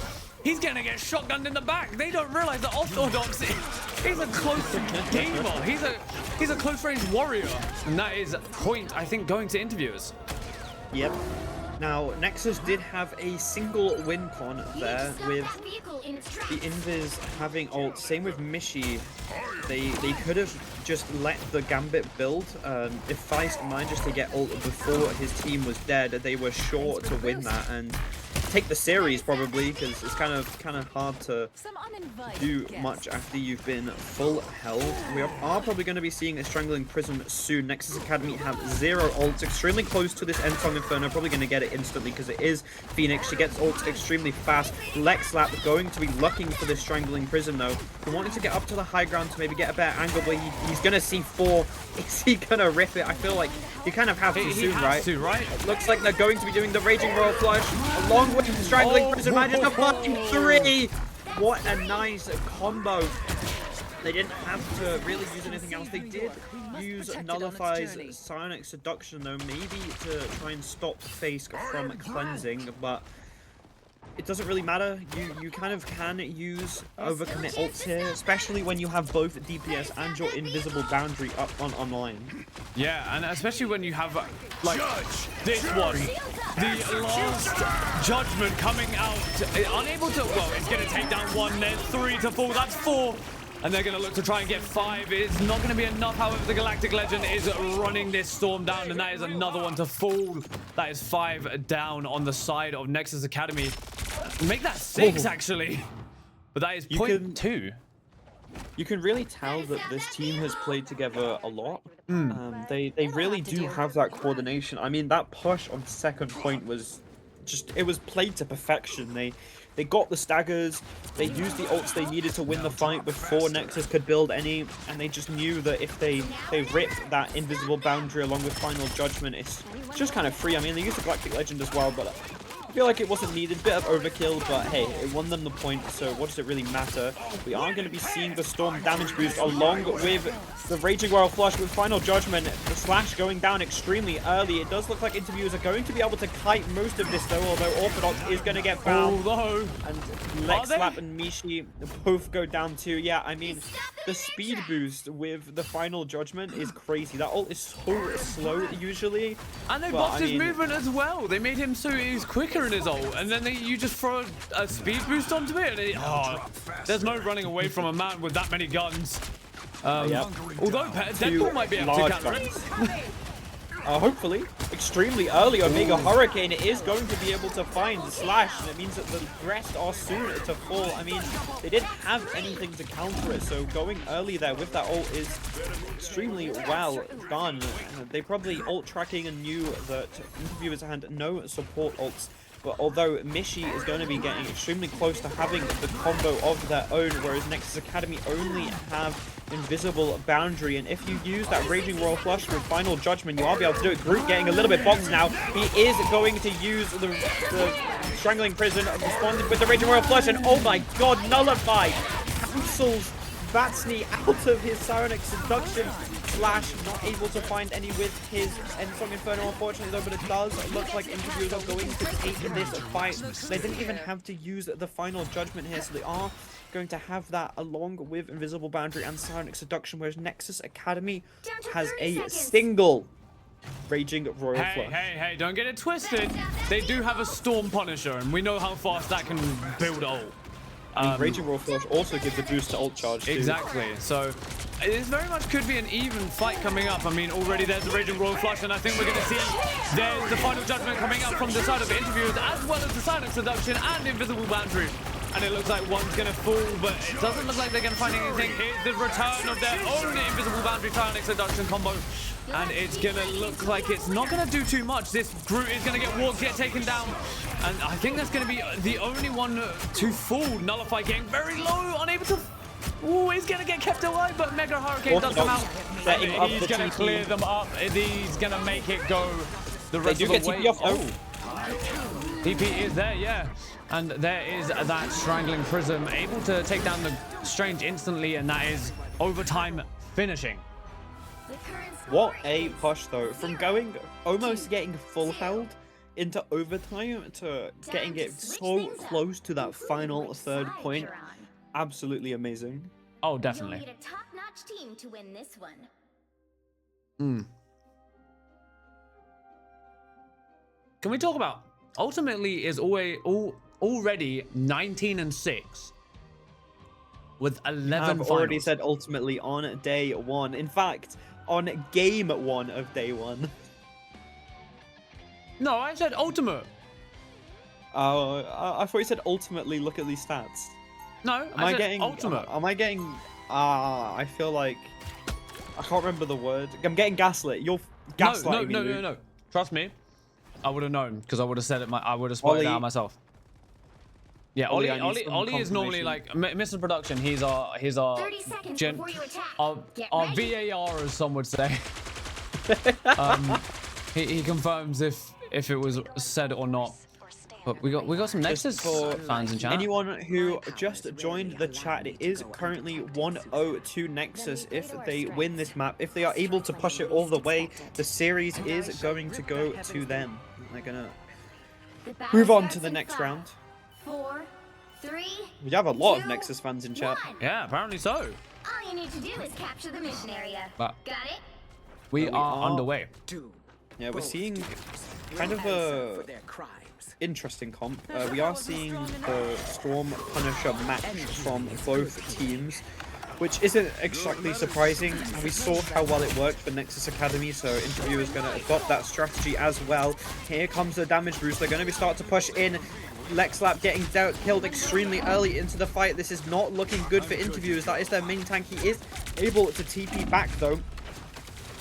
he's gonna get shotgunned in the back. They don't realize that Orthodox, he's a close gamer. He's a close range warrior. And that is point, I think, going to Interviewers. Yep. Now, Nexus did have a single win con there with the Invis having ult. Same with Mishi. They could have just let the Gambit build. If Feist managed to get ult before his team was dead, they were sure to win that and take the series probably, because it's kind of hard to do much after you've been full health. We are probably going to be seeing a Strangling Prism soon. Nexus Academy have 0 ults, extremely close to this Endsong Inferno, probably going to get it instantly because it is Phoenix. She gets ults extremely fast. Lexlap going to be looking for this Strangling Prism though. He wanted to get up to the high ground to maybe get a better angle, but he's going to see 4. Is he going to rip it? I feel like you kind of have to soon, right? Right? It looks like they're going to be doing the Raging Royal Flush along with the strangling Oh, prison manages the fucking 3. What a nice combo. They didn't have to really use anything else. They did use Nullify's Psionic Seduction though, maybe to try and stop Face from cleansing, but it doesn't really matter. You kind of can use overcommit ults here, especially when you have both DPS and your invisible boundary up on online. Yeah, and especially when you have like this one, the last judgment coming out, unable to. Well, it's gonna take down 1, then 3 to fall. That's 4. And they're going to look to try and get 5. It's not going to be enough. However, the Galactic Legend is running this storm down, and that is another one to fall. That is 5 down on the side of Nexus Academy. Make that 6, actually. But that is point 2. You can really tell that this team has played together a lot. They really do have that coordination. I mean, that push on second point was just, it was played to perfection. They got the staggers, they used the ults they needed to win the fight before Nexus could build any, and they just knew that if they ripped that invisible boundary along with Final Judgment, it's just kind of free. I mean, they used the Galactic Legend as well, but I feel like it wasn't needed. Bit of overkill, but hey, it won them the point, so what does it really matter? We are going to be seeing the Storm damage boost along with the Raging Royal Flush with Final Judgment. The Slash going down extremely early. It does look like interviewers are going to be able to kite most of this though, although Orthodox is going to get found. And Lex Slap and Mishi both go down too. Yeah, I mean, the speed boost with the Final Judgment is crazy. That ult is so slow usually. And they buffed his movement as well. They made him so he's quicker in his ult, and then you just throw a speed boost onto it, and there's no running away from a man with that many guns. Although Deadpool might be able to counter it. Hopefully, extremely early Omega Hurricane is going to be able to find the Slash, and it means that the rest are soon to fall. I mean, they didn't have anything to counter it, so going early there with that ult is extremely well done. They probably ult tracking and knew that interviewers had no support ults. But although Mishi is going to be getting extremely close to having the combo of their own, whereas Nexus Academy only have invisible boundary, and if you use that Raging Royal Flush with Final Judgment, you are be able to do it. Groot getting a little bit boxed now. He is going to use the Strangling Prison, responded with the Raging Royal Flush, and oh my god, Nullify cancels Vatsny out of his Psionic Seduction. Slash not able to find any with his Endsong Inferno, unfortunately though, but it does look like interviewers are going to take this fight. They didn't even have to use the Final Judgment here, so they are going to have that along with Invisible Boundary and Psionic Seduction, whereas Nexus Academy has a single Raging Royal Flush. Hey, don't get it twisted. They do have a Storm Punisher, and we know how fast that can build ult. Raging Royal Flush also gives a boost to ult charge too. Exactly, so it very much could be an even fight coming up. I mean, already there's the Raging Royal Flush, and I think we're going to see there's the Final Judgment coming up from the side of the interviewers, as well as the Silent Seduction and Invisible Boundary. And it looks like one's going to fall, but it doesn't look like they're going to find anything. Here's the return of their own Invisible Boundary Silent Seduction combo. And it's going to look like it's not going to do too much. This Groot is going to get walked, get taken down. And I think that's going to be the only one to fall. Nullify getting very low, unable to... Ooh, he's going to get kept alive, but Mega Hurricane does come out. And he's going to clear them up. He's going to make it go the rest of the way. TP off. TP is there, yeah. And there is that Strangling Prism, able to take down the Strange instantly, and that is overtime finishing. What a push though, from going almost getting full held into overtime to getting it so close to that final third point. Absolutely amazing. Oh, definitely. You'll need a top-notch team to win this one. Can we talk about ultimately is already 19-6 with 11 I've already finals. said ultimately on day one. In fact, on game one of day one. No, I said ultimate. I thought you said ultimately. Look at these stats. No, I said ultimate. Am I getting? I feel like I can't remember the word. I'm getting gaslit. You're gaslighting me. No. Trust me, I would have known because I would have said it. I would have spotted it out myself. Yeah, Ollie is normally like Mr. Production. He's our 30 seconds before you attack. Our VAR, as some would say. He confirms if it was said or not. But we got some Nexus for fans in chat. Anyone who just joined the chat, it is currently 1-0 to Nexus. If they win this map, if they are able to push it all the way, the series is going to go to them. They're gonna move on to the next round. 4, 3, We have a lot of 2, Nexus fans in chat. 1. Yeah, apparently so. All you need to do is capture the mission area. But Got it? we we are are- underway. Yeah, we're seeing kind of a interesting comp. We are seeing the Storm Punisher match from both teams, which isn't exactly surprising. We saw how well it worked for Nexus Academy, so Interview is going to adopt that strategy as well. Here comes the damage boost. They're going to be start to push in. Lexlap getting killed extremely early into the fight. This is not looking good for Interviewers. That is their main tank. He is able to TP back though.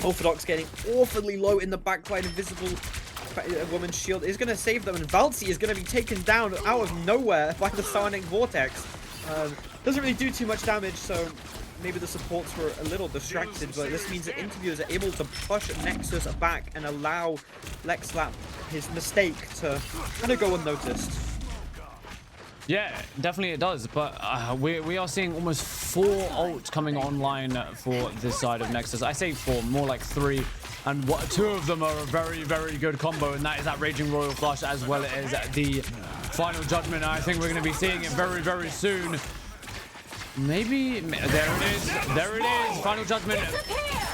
Orthodox getting awfully low in the backline. Invisible Woman's shield is going to save them, and Valtzy is going to be taken down out of nowhere by the Sonic Vortex. Doesn't really do too much damage, so maybe the supports were a little distracted, but this means that Interviewers are able to push Nexus back and allow Lexlap his mistake to kind of go unnoticed. Yeah, definitely it does. But we are seeing almost 4 ults coming online for this side of Nexus. I say 4, more like 3. And 2 of them are a very, very good combo, and that is that Raging Royal Flush as well as the Final Judgment. I think we're going to be seeing it very, very soon. Maybe there it is. There it is. Final Judgment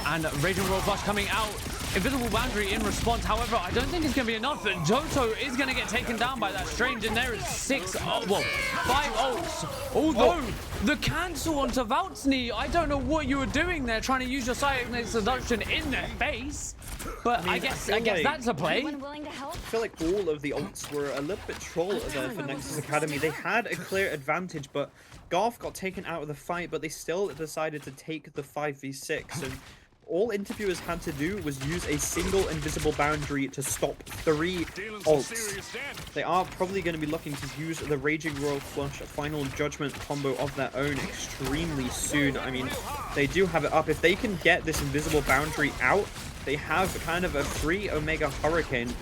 and Raging Royal Flush coming out. Invisible Boundary in response. However, I don't think it's going to be enough. But Johto is going to get taken down by that Strange, and there is 5 ults. Although the cancel onto Valtzny, I don't know what you were doing there, trying to use your Psychic Seduction in their face. But I guess that's a play. Anyone willing to help? I feel like all of the ults were a little bit troll there for Nexus Academy. They had a clear advantage, but Garth got taken out of the fight, but they still decided to take the 5v6. And all Interviewers had to do was use a single invisible boundary to stop 3 ults. They are probably going to be looking to use the Raging Royal Flush Final Judgment combo of their own extremely soon. I mean, they do have it up. If they can get this invisible boundary out, they have kind of a free Omega Hurricane.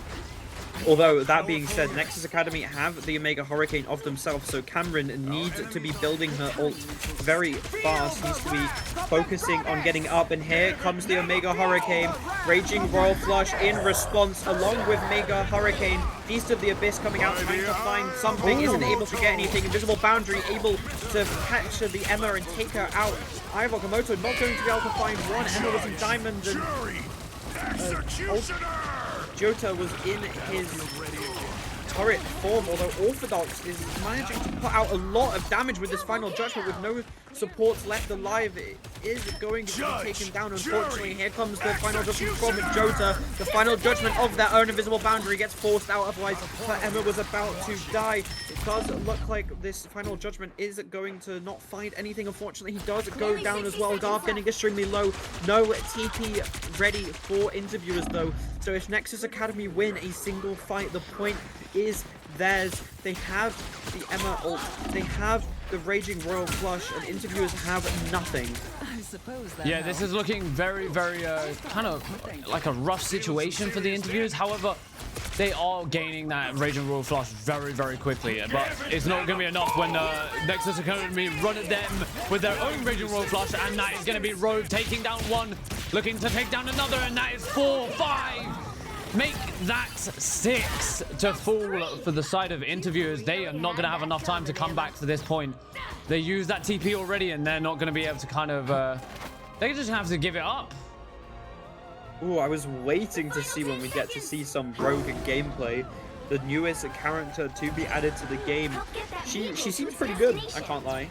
Although, that being said, Nexus Academy have the Omega Hurricane of themselves, so Cameron needs to be building her ult very fast, needs to be focusing on getting up, and here comes the Omega Hurricane. Raging Royal Flush in response, along with Mega Hurricane. Beast of the Abyss coming out, trying to find something, isn't able to get anything. Invisible Boundary able to catch the Emma and take her out. Eye of Okamoto not going to be able to find one. Emma was in diamond, and Jota was in his turret form, although Orthodox is managing to put out a lot of damage with this Final Judgment with no supports left alive. It is going to be taken down, unfortunately. Here comes the Final Judgment from Jota. The Final Judgment of their own invisible boundary gets forced out, otherwise Emma was about to die. It does look like this Final Judgment is going to not find anything, unfortunately. He does go down as well. Garth getting extremely low. No TP ready for Interviewers though. So if Nexus Academy win a single fight, the point is theirs. They have the Emma ult. They have the Raging Royal Flush, and Interviewers have nothing. I suppose that Yeah, this is looking very, very kind of like a rough situation for the Interviewers. However, they are gaining that Raging Royal Flush very, very quickly. But it's not going to be enough when Nexus Academy run at them with their own Raging Royal Flush, and that is going to be Rogue taking down 1, looking to take down another, and that is 4, 5. Make that 6 to fall for the side of Interviewers. They are not going to have enough time to come back for this point. They used that TP already, and they're not going to be able to kind of... they just have to give it up. Ooh, I was waiting to see when we get to see some Rogue gameplay. The newest character to be added to the game. She seems pretty good, I can't lie.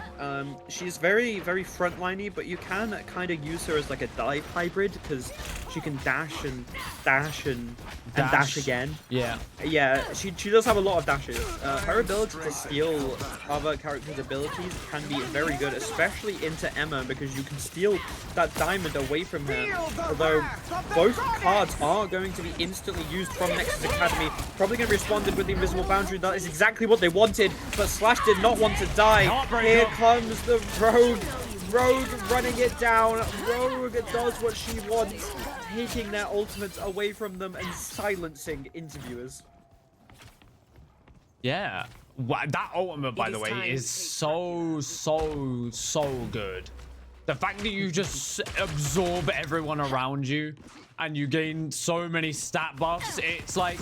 She's very, very frontliney, but you can kind of use her as like a dive hybrid because she can dash and dash and dash again. Yeah. Yeah, she does have a lot of dashes. Her ability to steal other characters' abilities can be very good, especially into Emma, because you can steal that diamond away from her. Although both cards are going to be instantly used from Nexus Academy. Probably going to be responded with the invisible boundary. That is exactly what they wanted, but Slash did not want to die. Here comes the Rogue. Rogue running it down. Rogue does what she wants, taking their ultimates away from them and silencing Interviewers. Yeah. Wow, that ultimate, by It the is way, time is to take so good. The fact that you just absorb everyone around you and you gain so many stat buffs, it's like...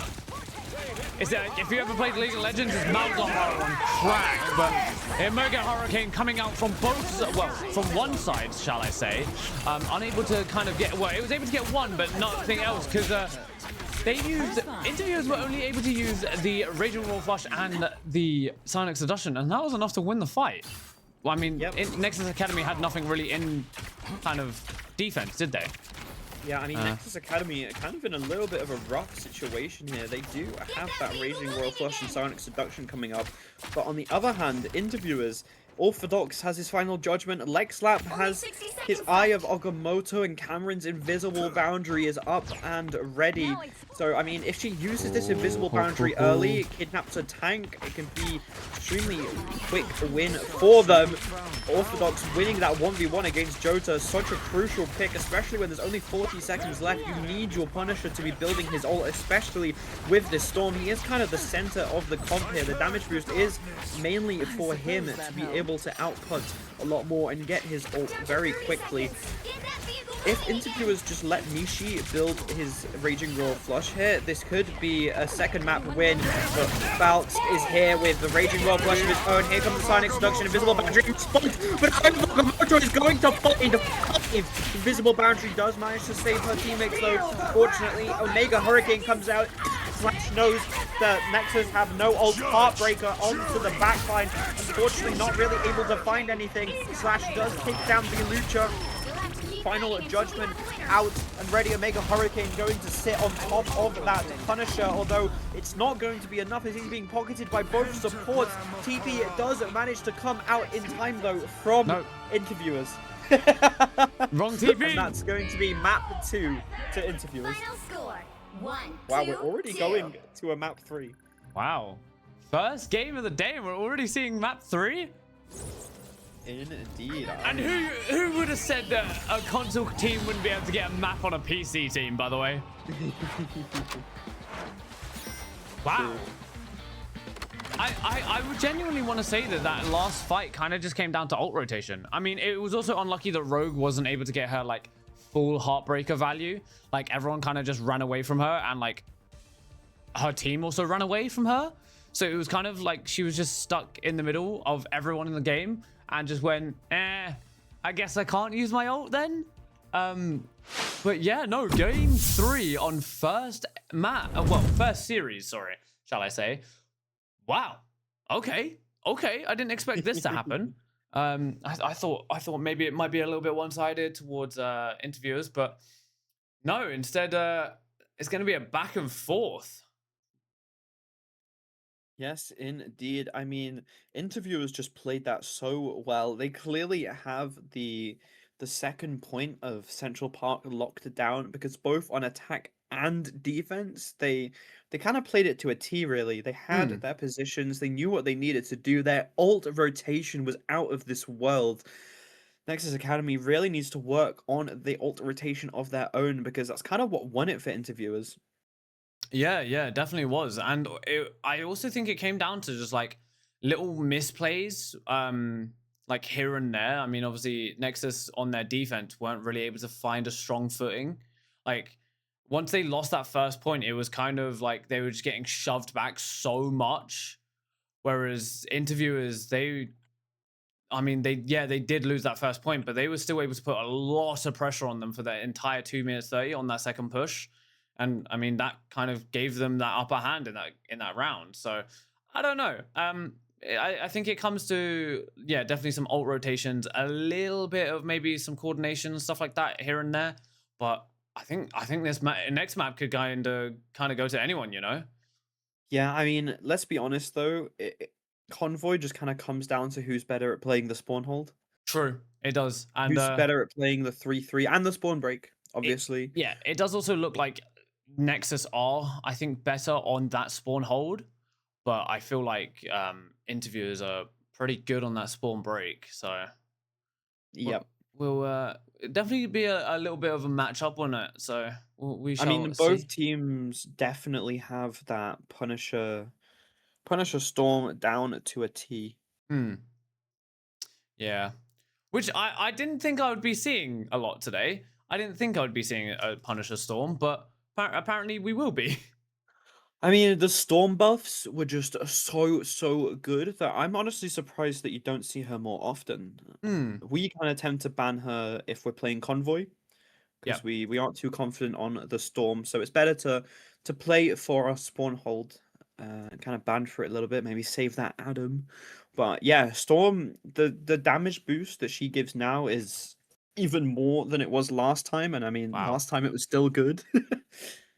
if you ever played League of Legends, it's Malzahar on crack, but Omega Hurricane coming out from both, well, from one side, shall I say, unable to kind of get, well, it was able to get one, but nothing else, because they used, interviewers were only able to use the Raging Roar Flush and the Sonic Seduction, and that was enough to win the fight. Well, I mean, Nexus Academy had nothing really in kind of defense, did they? Yeah, I mean, Nexus Academy are kind of in a little bit of a rough situation here. They do have that Raging Royal Flush and Sonic Seduction coming up. But on the other hand, interviewers, Orthodox has his final judgment. Lexlap has his Eye of Agamotto, and Cameron's invisible boundary is up and ready. So, I mean, if she uses this invisible boundary early, kidnaps a tank, it can be extremely quick win for them. Orthodox winning that 1v1 against Jota, such a crucial pick, especially when there's only 40 seconds left. You need your Punisher to be building his ult, especially with this Storm. He is kind of the center of the comp here. The damage boost is mainly for him to be able to output a lot more and get his ult very quickly. If interviewers just let Nishi build his Raging Roar Flush here, this could be a second map win. But Falx is here with the Raging Roar Flush of his own. Here comes the Sonic Seduction, Invisible Boundary spot, but Agamotto is going to find 5. Invisible Boundary does manage to save her teammates though. Fortunately, Omega Hurricane comes out. Slash knows that Nexus have no ult. Heartbreaker onto the backline. Unfortunately, not really able to find anything. Slash does take down the Lucha. Final judgment out and ready. Omega Hurricane going to sit on top of that Punisher, although it's not going to be enough as he's being pocketed by both supports. TP does manage to come out in time though from interviewers. Wrong TP. And that's going to be map 2 to interviewers. Final score. 1, Wow, 2, we're already 2. going to a map 3. Wow. First game of the day, and we're already seeing map 3? Indeed. And who would have said that a console team wouldn't be able to get a map on a PC team, by the way? Wow. I would genuinely want to say that that last fight kind of just came down to ult rotation. I mean, it was also unlucky that Rogue wasn't able to get her, like, full Heartbreaker value. Like, everyone kind of just ran away from her, and, like, her team also ran away from her. So it was kind of like she was just stuck in the middle of everyone in the game and just went, I guess I can't use my ult then. But yeah, no, game 3 on first series, sorry, shall I say. Wow. Okay. I didn't expect this to happen. I thought maybe it might be a little bit one-sided towards interviewers, but no, instead it's going to be a back and forth. Yes, indeed. I mean, interviewers just played that so well. They clearly have the second point of Central Park locked down because both on attack and defense, they kind of played it to a T, really. They had their positions, they knew what they needed to do. Their ult rotation was out of this world. Nexus Academy really needs to work on the ult rotation of their own because that's kind of what won it for interviewers. Yeah, definitely was. And I also think it came down to just like little misplays, like here and there. I mean, obviously Nexus on their defense weren't really able to find a strong footing. Like once they lost that first point, it was kind of like they were just getting shoved back so much. Whereas interviewers, they did lose that first point, but they were still able to put a lot of pressure on them for the entire 2 minutes 30 on that second push. And I mean, that kind of gave them that upper hand in that round. So I don't know. I think it comes to, definitely some ult rotations, a little bit of maybe some coordination and stuff like that here and there. But I think this next map could kind of go to anyone, you know? Yeah, I mean, let's be honest though. Convoy just kind of comes down to who's better at playing the spawn hold. True, it does. And who's better at playing the 3-3 and the spawn break, obviously. It does also look like Nexus are, I think, better on that spawn hold, but I feel like interviewers are pretty good on that spawn break. So yep, we'll definitely be a little bit of a matchup on it. So we shall. I mean, both teams definitely have that Punisher Punisher Storm down to a T. Hmm. Yeah. Which I didn't think I would be seeing a lot today. I didn't think I would be seeing a Punisher Storm, but apparently we will be. I mean, the Storm buffs were just so good that I'm honestly surprised that you don't see her more often. Hmm. We kind of tend to ban her if we're playing Convoy, because Yep. we aren't too confident on the Storm. So it's better to play for our spawn hold, and kind of ban for it a little bit. Maybe save that Adam. But yeah, Storm, the damage boost that she gives now is even more than it was last time. And I mean, Wow. last time it was still good.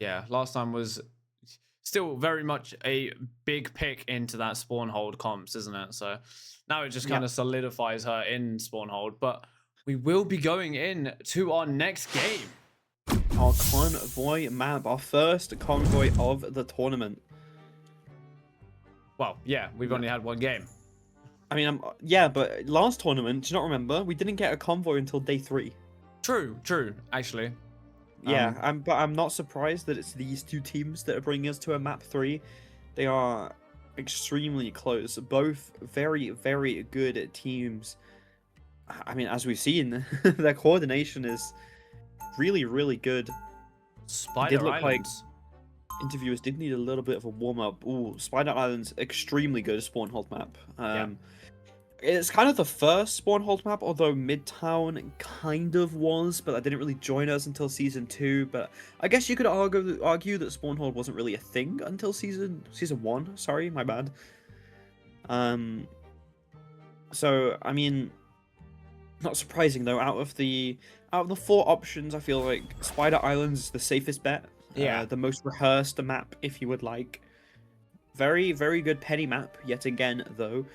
Yeah, last time was still very much a big pick into that spawn hold comps, isn't it? So now it just kind of solidifies her in spawn hold. But we will be going in to our next game. Our Convoy map, our first Convoy of the tournament. Well, yeah, we've only had one game. I mean, yeah, but last tournament, do you not remember? We didn't get a Convoy until day 3. True, actually. Yeah, but I'm not surprised that it's these two teams that are bringing us to a map 3. They are extremely close. Both very, very good teams. I mean, as we've seen, their coordination is really, really good. Spider look like- Islands. Interviewers did need a little bit of a warm-up. Ooh, Spider Island's extremely good spawn hold map. It's kind of the first spawn hold map, although Midtown kind of was, but that didn't really join us until Season 2. But I guess you could argue that spawn hold wasn't really a thing until Season 1. Sorry, my bad. So, I mean, not surprising though. Out of the 4 options, I feel like Spider Islands is the safest bet. Yeah. The most rehearsed map, if you would like. Very, very good penny map, yet again, though.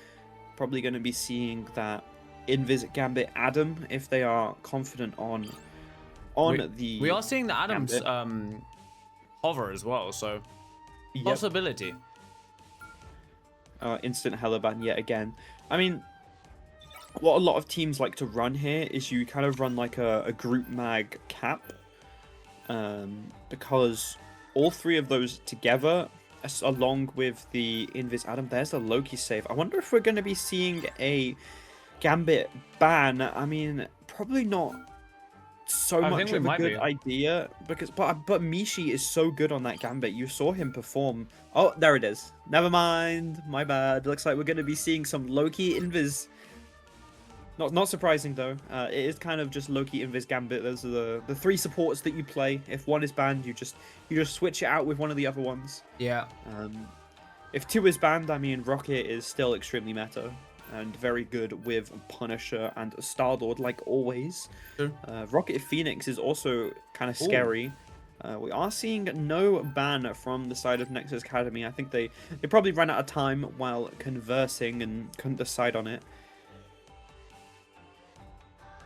Probably going to be seeing that Invis Gambit Adam, if they are confident on the... We are seeing the Adams Gambit. hover as well, so Yep. possibility. Instant Heliban yet again. I mean, what a lot of teams like to run here is you kind of run like a group mag cap. Because all 3 of those together, along with the Invis Adam, there's the Loki save. I wonder if we're going to be seeing a Gambit ban. I mean, probably not so much of a good idea, because but Mishi is so good on that Gambit. You saw him perform. Oh, there it is. Never mind. My bad. Looks like we're going to be seeing some Loki Invis. Not surprising though. It is kind of just Loki, Invis, Gambit. Those are the 3 supports that you play. If one is banned, you just switch it out with one of the other ones. Yeah. If 2 is banned, I mean Rocket is still extremely meta and very good with Punisher and Star-Lord, like always. True. Rocket Phoenix is also kind of scary. We are seeing no ban from the side of Nexus Academy. I think they probably ran out of time while conversing and couldn't decide on it.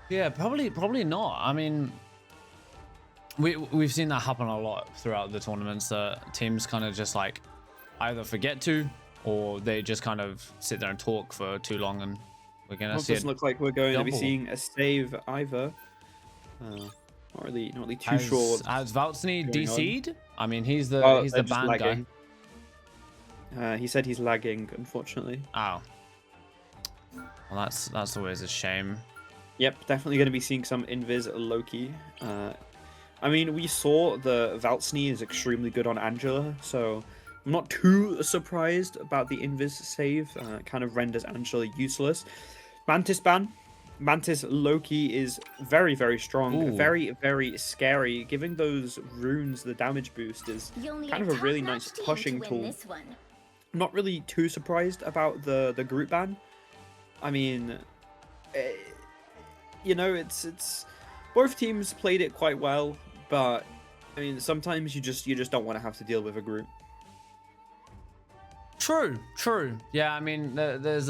Yeah, probably not. I mean, we've seen that happen a lot throughout the tournaments. That teams kind of just like either forget to, or they just kind of sit there and talk for too long, and we're gonna see. It doesn't look like we're going to be double. seeing a save either. Not really too sure. Has Valtsny DC'd? I mean, he's the Oh, he's they're the just band guy. lagging. He said he's lagging, unfortunately. Oh. Well, that's always a shame. Yep, definitely going to be seeing some Invis Loki. I mean, we saw the Valtsny is extremely good on Angela, so I'm not too surprised about the Invis save. It kind of renders Angela useless. Mantis ban. Mantis Loki is very, very strong. Ooh. Very, very scary. Giving those runes the damage boost is You'll need kind of a really top-notch nice team pushing to tool. win this one. Not really too surprised about the group ban. I mean, you know, it's both teams played it quite well, but I mean, sometimes you just don't want to have to deal with a group. True. Yeah, I mean, there's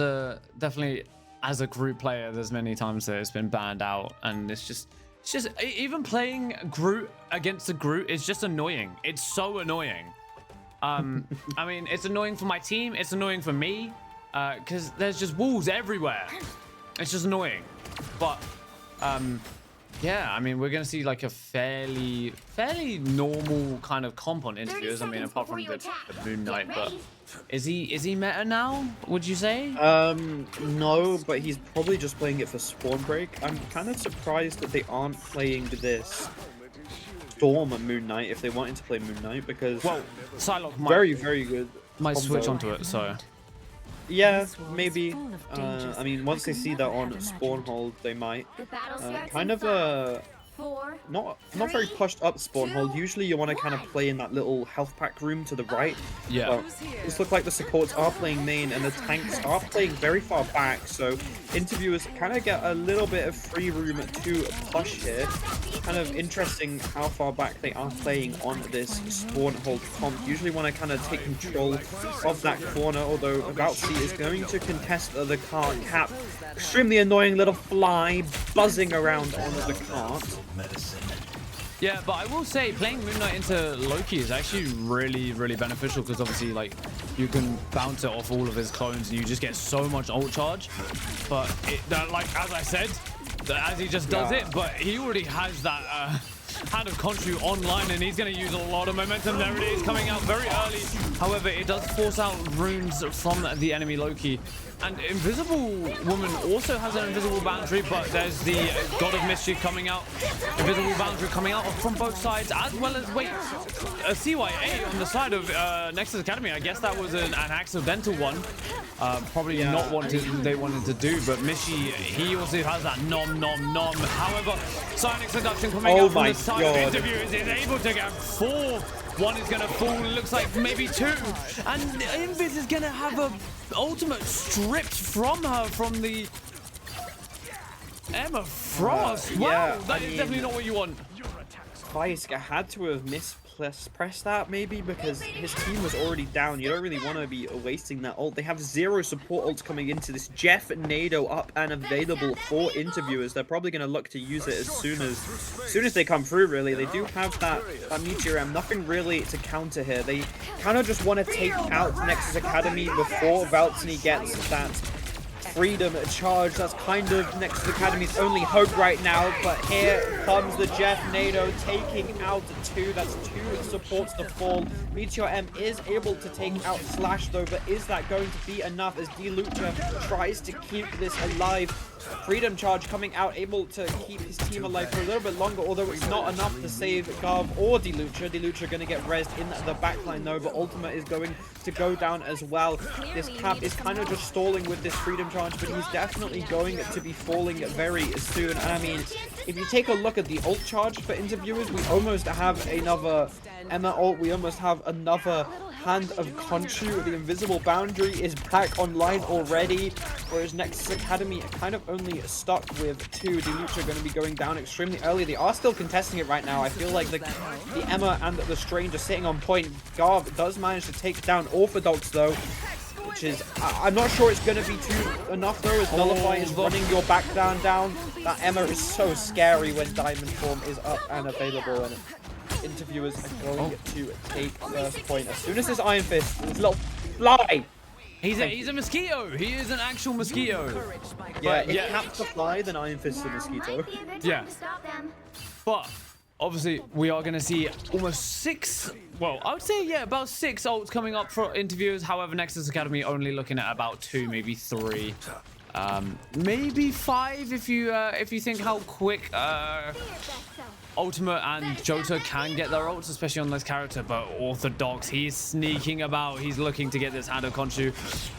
definitely as a group player, there's many times that it's been banned out, and it's just even playing Groot against a Groot is just annoying. It's so annoying. I mean, it's annoying for my team. It's annoying for me, because there's just walls everywhere. It's just annoying. But Yeah, I mean, we're gonna see like a fairly normal kind of comp on interviews. I mean, seconds apart from before the, you attack. the Moon Knight, Get but ready. is he meta now? Would you say? No, but he's probably just playing it for spawn break. I'm kind of surprised that they aren't playing this Storm and Moon Knight if they wanted to play Moon Knight because Well, Psylocke might very good. might switch combo. onto it. So Yeah, maybe. I mean, once they see that on spawn hold, they might. The battle starts Kind in of a 4. not very pushed up spawn hold. Usually you want to kind of play in that little health pack room to the right. yeah. But this looks like the supports are playing main and the tanks are playing very far back, so interviewers kind of get a little bit of free room to push here. Kind of interesting how far back they are playing on this spawn hold comp. Usually want to kind of take control of that corner, although Valtzy is going to contest the cart cap. Extremely annoying little fly buzzing around on the cart. Yeah, but I will say playing Moon Knight into Loki is actually really beneficial because obviously like you can bounce it off all of his clones and you just get so much ult charge. But like as I said, as he just does it, but he already has that Hand of Khonshu online and he's going to use a lot of momentum. There it is, coming out very early. However, it does force out runes from the enemy Loki. And Invisible Woman also has an invisible boundary, but there's the God of Mischief coming out. Invisible boundary coming out from both sides, as well as, wait, a CYA on the side of Nexus Academy. I guess that was an accidental one. Probably not what they wanted to do, but Mishi, he also has that nom nom nom. However, Sonic Seduction coming out from the side of interviewers is able to get 4. One is going to fall, looks like maybe 2. And Invis is going to have a ultimate stripped from her from the Emma Frost. Wow, yeah, that is definitely not what you want. Vice had to have mispressed that maybe because his team was already down. You don't really want to be wasting that ult. They have 0 support ults coming into this. Jeff Nado up and available for interviewers. They're probably going to look to use it as soon as they come through, really. They do have that Meteor M. Nothing really to counter here. They kind of just want to take out Nexus Academy before Valtzy gets that freedom charge. That's kind of Nexus Academy's only hope right now, but here comes the Jeff Nado taking out 2. That's 2 supports the fall. Meteor M is able to take out Slash though, but is that going to be enough as DLucha tries to keep this alive? Freedom charge coming out, able to keep his team alive for a little bit longer, although it's not enough to save Garv or DLucha. DLucha going to get rezzed in the backline though, but Ultima is going to go down as well. This Cap is kind of just stalling with this freedom charge, but he's definitely going to be falling very soon. And I mean, if you take a look at the ult charge for interviewers, we almost have another Emma ult, we almost have another Hand of Khonshu. The invisible boundary is back online already, whereas Nexus Academy are kind of only stuck with 2. DLucha going to be going down extremely early. They are still contesting it right now. I feel like the Emma and the Strange are sitting on point. Garv does manage to take down Orthodox though, which is, I'm not sure it's going to be enough though, as Nullify is running your back down. That Emma is so scary when Diamond Form is up and available, and interviewers are going to take first point as soon as this Iron Fist, this little fly. He's a mosquito. He is an actual mosquito. Yeah, But, if Cap's a fly, then Iron Fist is a mosquito. Might be a good time Yeah. to stop them. But obviously, we are going to see almost 6. Well, I would say about 6 ults coming up for interviewers. However, Nexus Academy only looking at about 2, maybe 3, maybe 5 if you think how quick Ultimate and Jota can get their ults, especially on this character. But Orthodox, he's sneaking about. He's looking to get this Hand of Khonshu,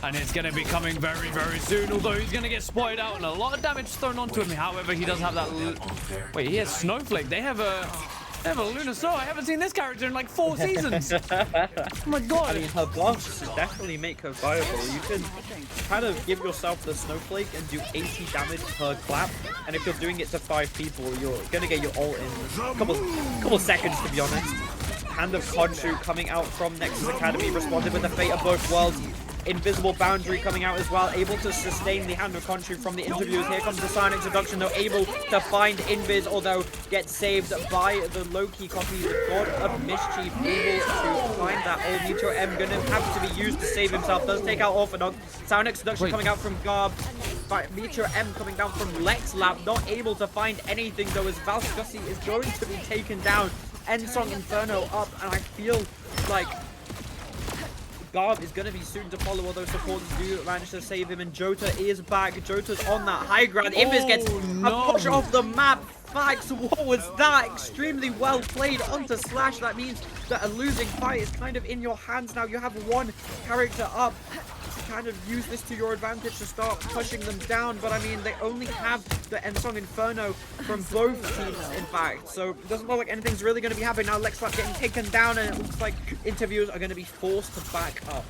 and it's going to be coming very soon. Although he's going to get spotted out and a lot of damage thrown onto him. However, he does have that. Wait, he has Snowflake. They have a Lunasaur. I haven't seen this character in like 4 seasons. Oh my god. I mean, her blasts definitely make her viable. You can kind of give yourself the Snowflake and do 80 damage per clap, and if you're doing it to 5 people, you're gonna get your ult in a couple seconds, to be honest. Hand of Khonshu coming out from Nexus Academy, responded with the Fate of Both Worlds. Invisible boundary coming out as well, able to sustain the Hand of Khonshu from the interviewers. Here comes the Sonic Seduction, though, able to find Invis, although gets saved by the Loki copy. The God of Mischief able to find that old Meteor M, gonna have to be used to save himself. Does take out Orthodox. Sonic Seduction coming out from Garb. Meteor M coming down from Lex Lab, not able to find anything though, as Valscussi is going to be taken down. Ensong Inferno up, and I feel like Garv is going to be soon to follow, although supporters do manage to save him, and Jota is back. Jota's on that high ground. Invis gets a push off the map. Fags, what was that? Extremely well played onto Slash. That means that a losing fight is kind of in your hands now. You have one character up. Kind of use this to your advantage to start pushing them down, but I mean they only have the Ensong Inferno from both teams in fact, so it doesn't look like anything's really going to be happening now. Lex Lab getting taken down, and it looks like interviewers are going to be forced to back up.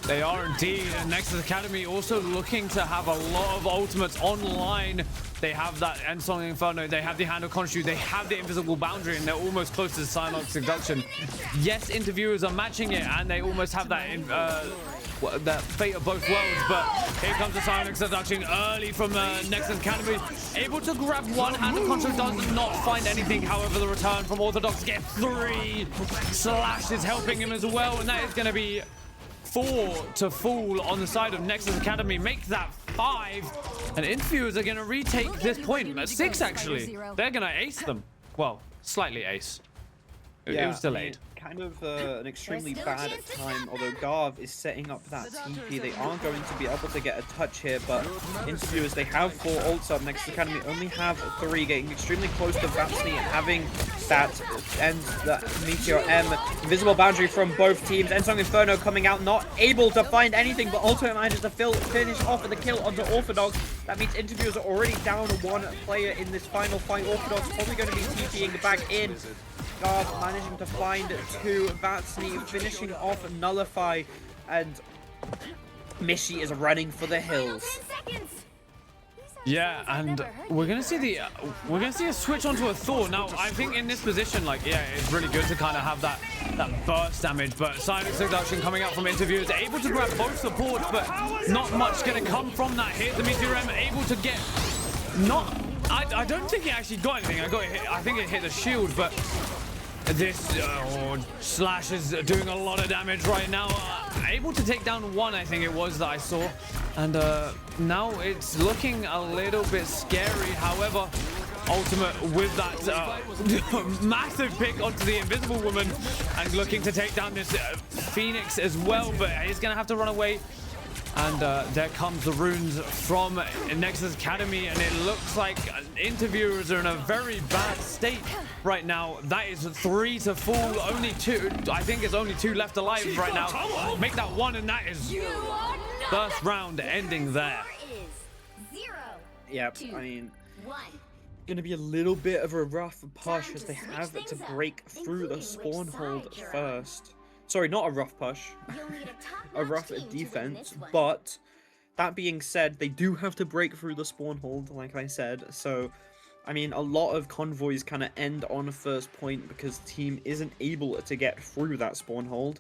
They are indeed, and Nexus Academy also looking to have a lot of ultimates online. They have that Ensong Inferno, they have the Hand of Khonshu, they have the Invisible Boundary, and they're almost close to the Psylocke Seduction. Yes, interviewers are matching it, and they almost have that that fate of both worlds, but here comes the Psylocke Seduction early from Nexus Academy. Able to grab one, Hand of Khonshu does not find anything, however the return from Orthodox gets 3. Slash is helping him as well, and that is going to be 4 to fall on the side of Nexus Academy. Make that 5, and interviewers are going to retake this point. 6 actually. They're going to ace them. Well, slightly ace. It was delayed. Kind of an extremely bad time, although Garv is setting up that TP. They are going to be able to get a touch here, but interviewers, they have 4 ults up. Nexus Academy only have 3, getting extremely close to Vapsney, having that and that Meteor M. Invisible Boundary from both teams. Ensong Inferno coming out, not able to find anything, but also manages to finish off with the kill onto Orthodox. That means interviewers are already down 1 player in this final fight. Orthodox probably going to be TPing back in. Garv managing to find 2, Vapsney finishing off Nullify, and Mishi is running for the hills. Yeah, and we're gonna see a switch onto a Thor. Now, I think in this position, like, yeah, it's really good to kind of have that burst damage, but Psylocke Seduction coming out from interviewers, able to grab both supports, but not much gonna come from that hit. The Meteor M able to get I don't think it actually got anything. I think it hit the shield, but this Slash is doing a lot of damage right now. Able to take down 1, I think it was, that I saw. And now it's looking a little bit scary. However, Ultimate with that massive pick onto the Invisible Woman, and looking to take down this Phoenix as well, but he's going to have to run away. And there comes the runes from Nexus Academy, and it looks like interviewers are in a very bad state right now. That is 3 to fall, only 2. I think it's only 2 left alive right now. Make that 1, and that is first round ending there. Yep, I mean, gonna be a little bit of a rough push as they have to break through the spawn hold first. Sorry, not a rough push, a rough defense, but that being said, they do have to break through the spawn hold, like I said, so, I mean, a lot of convoys kind of end on first point because team isn't able to get through that spawn hold.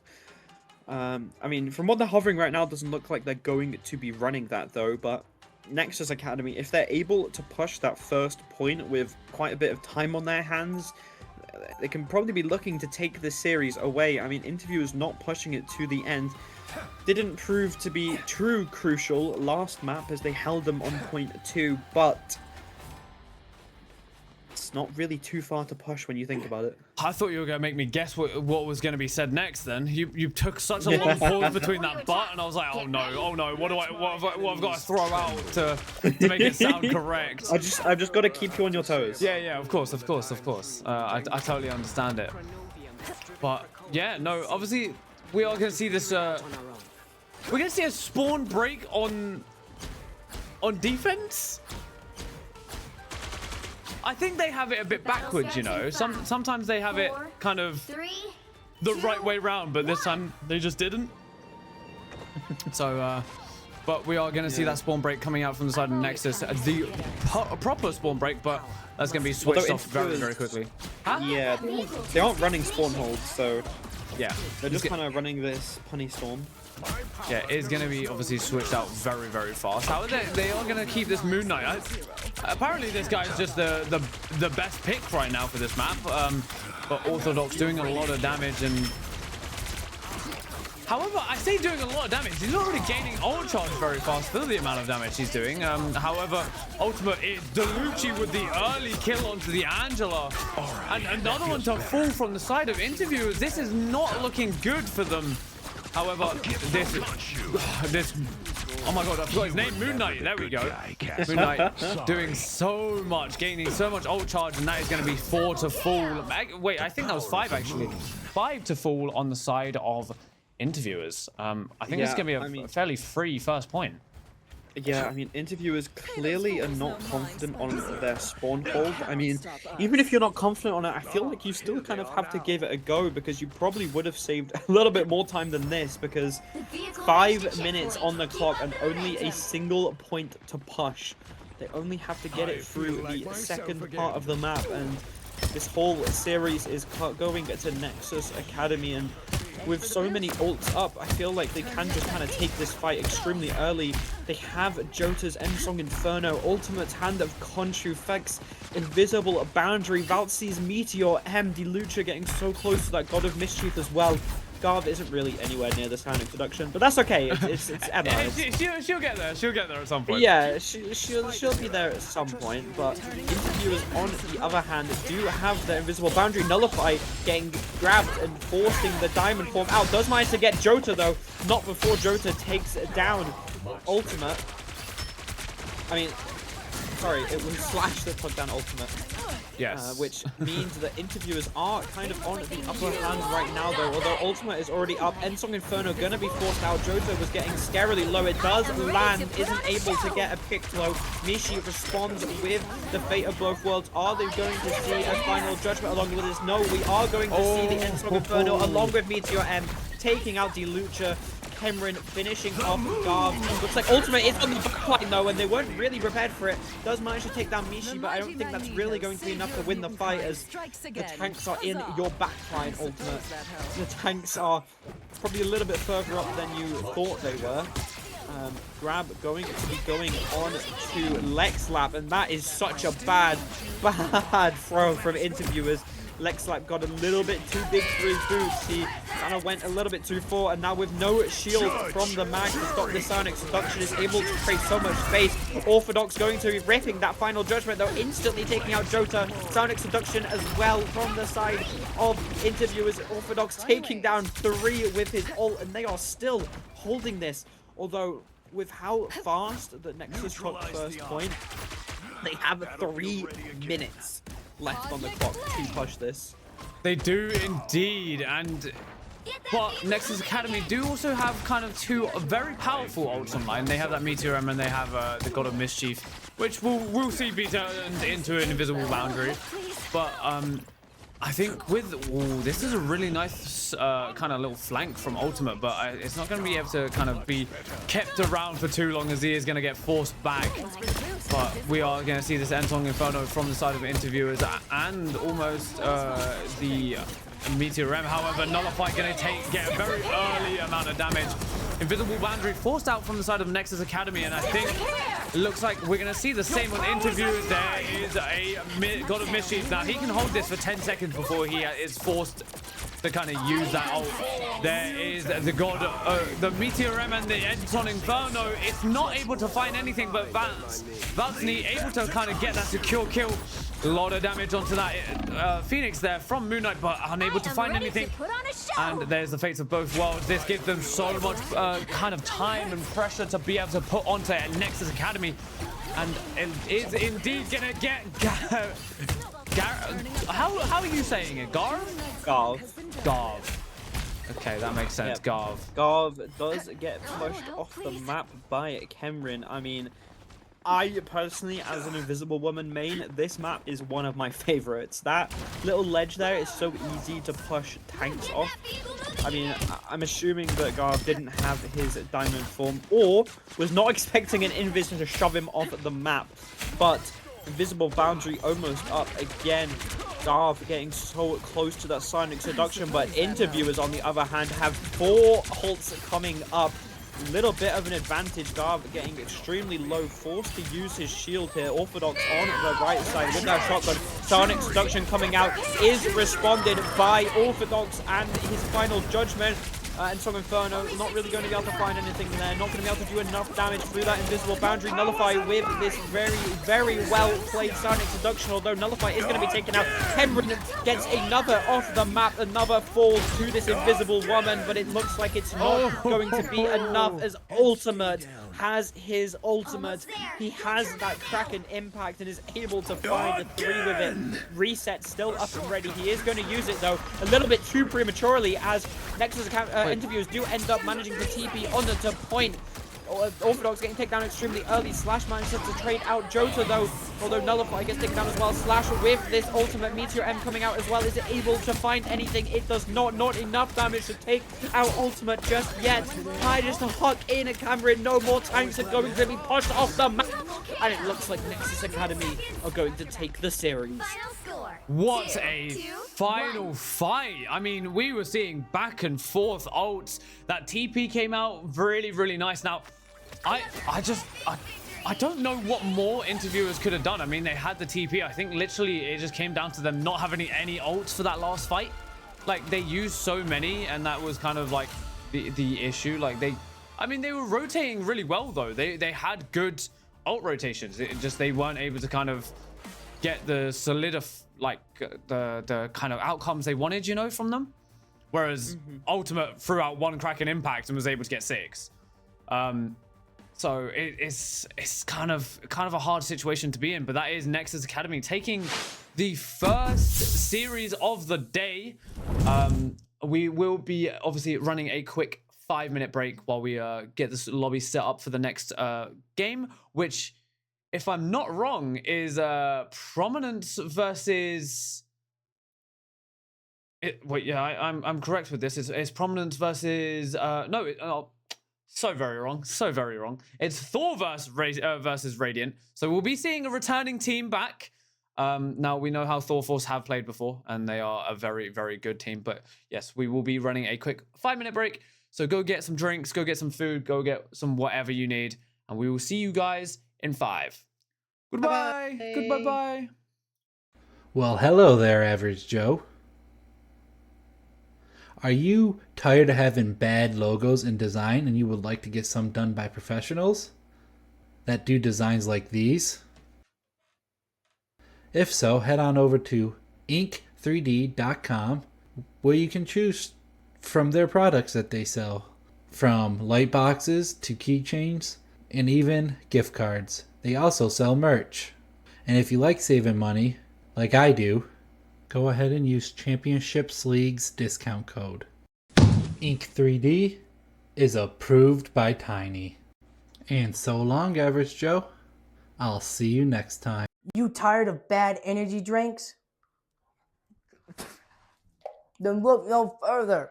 I mean, from what they're hovering right now, it doesn't look like they're going to be running that, though, but Nexus Academy, if they're able to push that first point with quite a bit of time on their hands, they can probably be looking to take this series away. I mean, interviewers not pushing it to the end didn't prove to be too crucial last map as they held them on point 2, but it's not really too far to push when you think about it. I thought you were going to make me guess what was going to be said next then. You took such a long pause between that but, and I was like, oh no, what have I got to throw out to make it sound correct? I've just got to keep you on your toes. Yeah, of course. I totally understand it. But yeah, no, obviously we are going to see this, we're going to see a spawn break on defense. I think they have it a bit backwards, you know. Sometimes they have it kind of the right way round, but this time they just didn't. So, but we are going to see that spawn break coming out from the side of Nexus. The proper spawn break, but that's going to be switched off very, very quickly. Huh? Yeah, they aren't running spawn holds, so yeah, they're just kind of running this punny storm. Yeah, it's going to be obviously switched out very, very fast. How are they are going to keep this Moon Knight. Apparently, this guy is just the best pick right now for this map. But Orthodox doing a lot of damage, and However, I say doing a lot of damage. He's not really gaining ult charge very fast for the amount of damage he's doing. However, Ultimate is Delucci with the early kill onto the Angela. And another one to fall from the side of Interviewers. This is not looking good for them. However, this, oh my god, I forgot his name, Moon Knight, there we go. Moon Knight doing so much, gaining so much ult charge, and that is going to be 4 to fall. Wait, I think that was 5 actually. 5 to fall on the side of Interviewers. I think it's going to be a fairly free first point. Yeah, I mean, Interviewers clearly are not confident on their spawn hold. I mean, even if you're not confident on it, I feel like you still kind of have to give it a go, because you probably would have saved a little bit more time than this, because 5 minutes on the clock and only a single point to push. They only have to get it through the second part of the map, and this whole series is going to Nexus Academy, and with so many ults up, I feel like they can just kind of take this fight extremely early. They have Jota's Endsong Inferno, Ultimate Hand of Khonshu, Fex, Invisible Boundary, Valtzi's Meteor, M, Delucha getting so close to that God of Mischief as well. Garv isn't really anywhere near the sound introduction, but that's okay. It's Emma. She'll get there. She'll get there at some point. Yeah, she'll be there at some point. But Interviewers, on the other hand, do have the Invisible Boundary Nullify getting grabbed and forcing the Diamond form out. Does manage to get Jota though, not before Jota takes down Ultimate. I mean, sorry, it was Slash that took down Ultimate. Yes. Which means that Interviewers are kind of on the upper hand right now, though. Although Ultimate is already up, Endsong Inferno gonna be forced out. Jota was getting scarily low. It does land, isn't able to get a pick low. Mishi responds with the fate of both worlds. Are they going to see a final judgment along with this? No, we are going to see the Endsong Inferno along with Meteor M taking out Delucha. Cameron finishing off Garv. Looks like Ultimate is on the backline though, and they weren't really prepared for it. Does manage to take down Mishi, but I don't think that's really going to be enough to win the fight, as the tanks are in your backline, Ultimate. The tanks are probably a little bit further up than you thought they were. Grab going to be going on to Lexlap, and that is such a bad throw from Interviewers. Lexlap got a little bit too big for his boots. He kind of went a little bit too far, and now with no shield from the mag to stop the Psionic Seduction, is able to create so much space. Orthodox going to be ripping that final judgment, though, instantly taking out Jota. Psionic Seduction as well from the side of Interviewers. Orthodox taking down 3 with his ult, and they are still holding this. Although, with how fast the Nexus took first point, they have 3 minutes left on the clock to push this. They do indeed, but Nexus Academy do also have kind of 2 very powerful ults online. They have that Meteor M and they have the God of Mischief, which we'll see be turned into an Invisible Boundary. But I think with this is a really nice kind of little flank from Ultimate, but it's not going to be able to kind of be kept around for too long, as he is going to get forced back. But we are going to see this Endsong Inferno from the side of Interviewers and almost the Meteor M. However, Nullify going to get a very early amount of damage. Invisible Boundary forced out from the side of Nexus Academy, and I think it looks like we're going to see the same on Interviewers. There is a God of Mischief. Now, he can hold this for 10 seconds before he is forced to kind of use that ult. There is the God, the Meteor M and the Endsong Inferno. It's not able to find anything but Valtzni able to kind of get that secure kill. A lot of damage onto that Phoenix there from Moon Knight, but unable to find anything. And there's the fates of both worlds. This gives them so much kind of time and pressure to be able to put onto Nexus Academy. And it is indeed gonna get how are you saying it? Garv? Garv. Okay, that makes sense. Yep. Garv does get pushed off the map by Cameron. I mean, I personally, as an Invisible Woman main, this map is one of my favorites. That little ledge there is so easy to push tanks off. I mean, I'm assuming that Garv didn't have his diamond form or was not expecting an Invis to shove him off the map. But Invisible Boundary almost up again. Garv getting so close to that Psionic Seduction, but Interviewers, on the other hand, have 4 ults coming up. Little bit of an advantage. Garv getting extremely low, forced to use his shield here. Orthodox on the right side with that shotgun. Psionic Seduction coming out is responded by Orthodox, and his final judgment and some Inferno. Not really going to be able to find anything there. Not going to be able to do enough damage through that invisible boundary. Nullify with this very, very well played sound introduction, although Nullify is going to be taken out. Cameron gets another off the map, another fall to this invisible woman, but it looks like it's not going to be enough as Ultimate has his ultimate. He has that Kraken impact and is able to find a 3 with it. Reset still up and ready. He is going to use it though a little bit too prematurely, as Nexus interviewers do end up managing to TP on the point. Orthodox getting taken down extremely early. Slash manages to trade out Jota though, although Nullify gets taken down as well. Slash with this ultimate Meteor M coming out as well. Is it able to find anything? It does not. Not enough damage to take out ultimate just yet. Manages to hook in a Cameron. No more tanks are going to be pushed off the map. And it looks like Nexus Academy are going to take the series. Final score. What 2, a 2, final 1. fight. I mean, we were seeing back and forth ults. That TP came out really, really nice. Now, I don't know what more interviewers could have done. I mean, they had the TP. I think literally it just came down to them not having any ults for that last fight. Like, they used so many, and that was kind of like the issue. Like, they were rotating really well though. They had good ult rotations. It just, they weren't able to kind of get the the kind of outcomes they wanted, you know, from them. Whereas Ultimate threw out 1 Kraken impact and was able to get 6. So it's kind of a hard situation to be in, but that is Nexus Academy taking the first series of the day. We will be obviously running a quick 5-minute break while we get this lobby set up for the next game, which, if I'm not wrong, is Prominence versus. I'm correct with this. It's Prominence versus so very wrong. It's Thor versus Radiant. So we'll be seeing a returning team back. Now we know how Thor Force have played before, and they are a very, very good team. But yes, we will be running a quick 5-minute break. So go get some drinks, go get some food, go get some whatever you need, and we will see you guys in 5. Goodbye. Bye. Goodbye. Bye. Well, hello there, Average Joe. Are you tired of having bad logos in design and you would like to get some done by professionals that do designs like these? If so, head on over to ink3d.com, where you can choose from their products that they sell, from light boxes to keychains and even gift cards. They also sell merch. And if you like saving money, like I do, go ahead and use Championships League's discount code. Ink3D is approved by Tiny. And so long, Average Joe. I'll see you next time. You tired of bad energy drinks? Then look no further.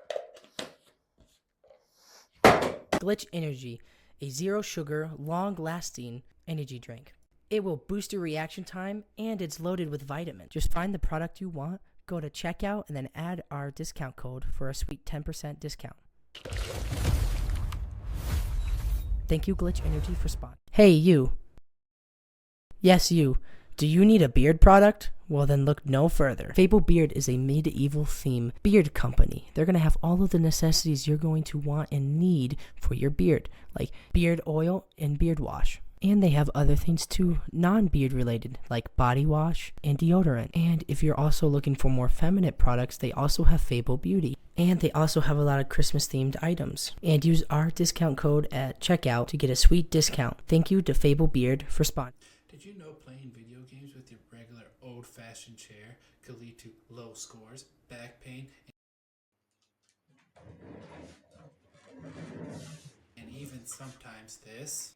Glitch Energy, a zero sugar, long-lasting energy drink. It will boost your reaction time, and it's loaded with vitamins. Just find the product you want, go to checkout, and then add our discount code for a sweet 10% discount. Thank you, Glitch Energy, for spot. Hey, you. Yes, you. Do you need a beard product? Well, then look no further. Fable Beard is a medieval theme beard company. They're going to have all of the necessities you're going to want and need for your beard, like beard oil and beard wash. And they have other things too, non-beard related, like body wash and deodorant. And if you're also looking for more feminine products, they also have Fable Beauty. And they also have a lot of Christmas themed items. And use our discount code at checkout to get a sweet discount. Thank you to Fable Beard for spot. Did you know playing video games with your regular old-fashioned chair could lead to low scores, back pain, and even sometimes this?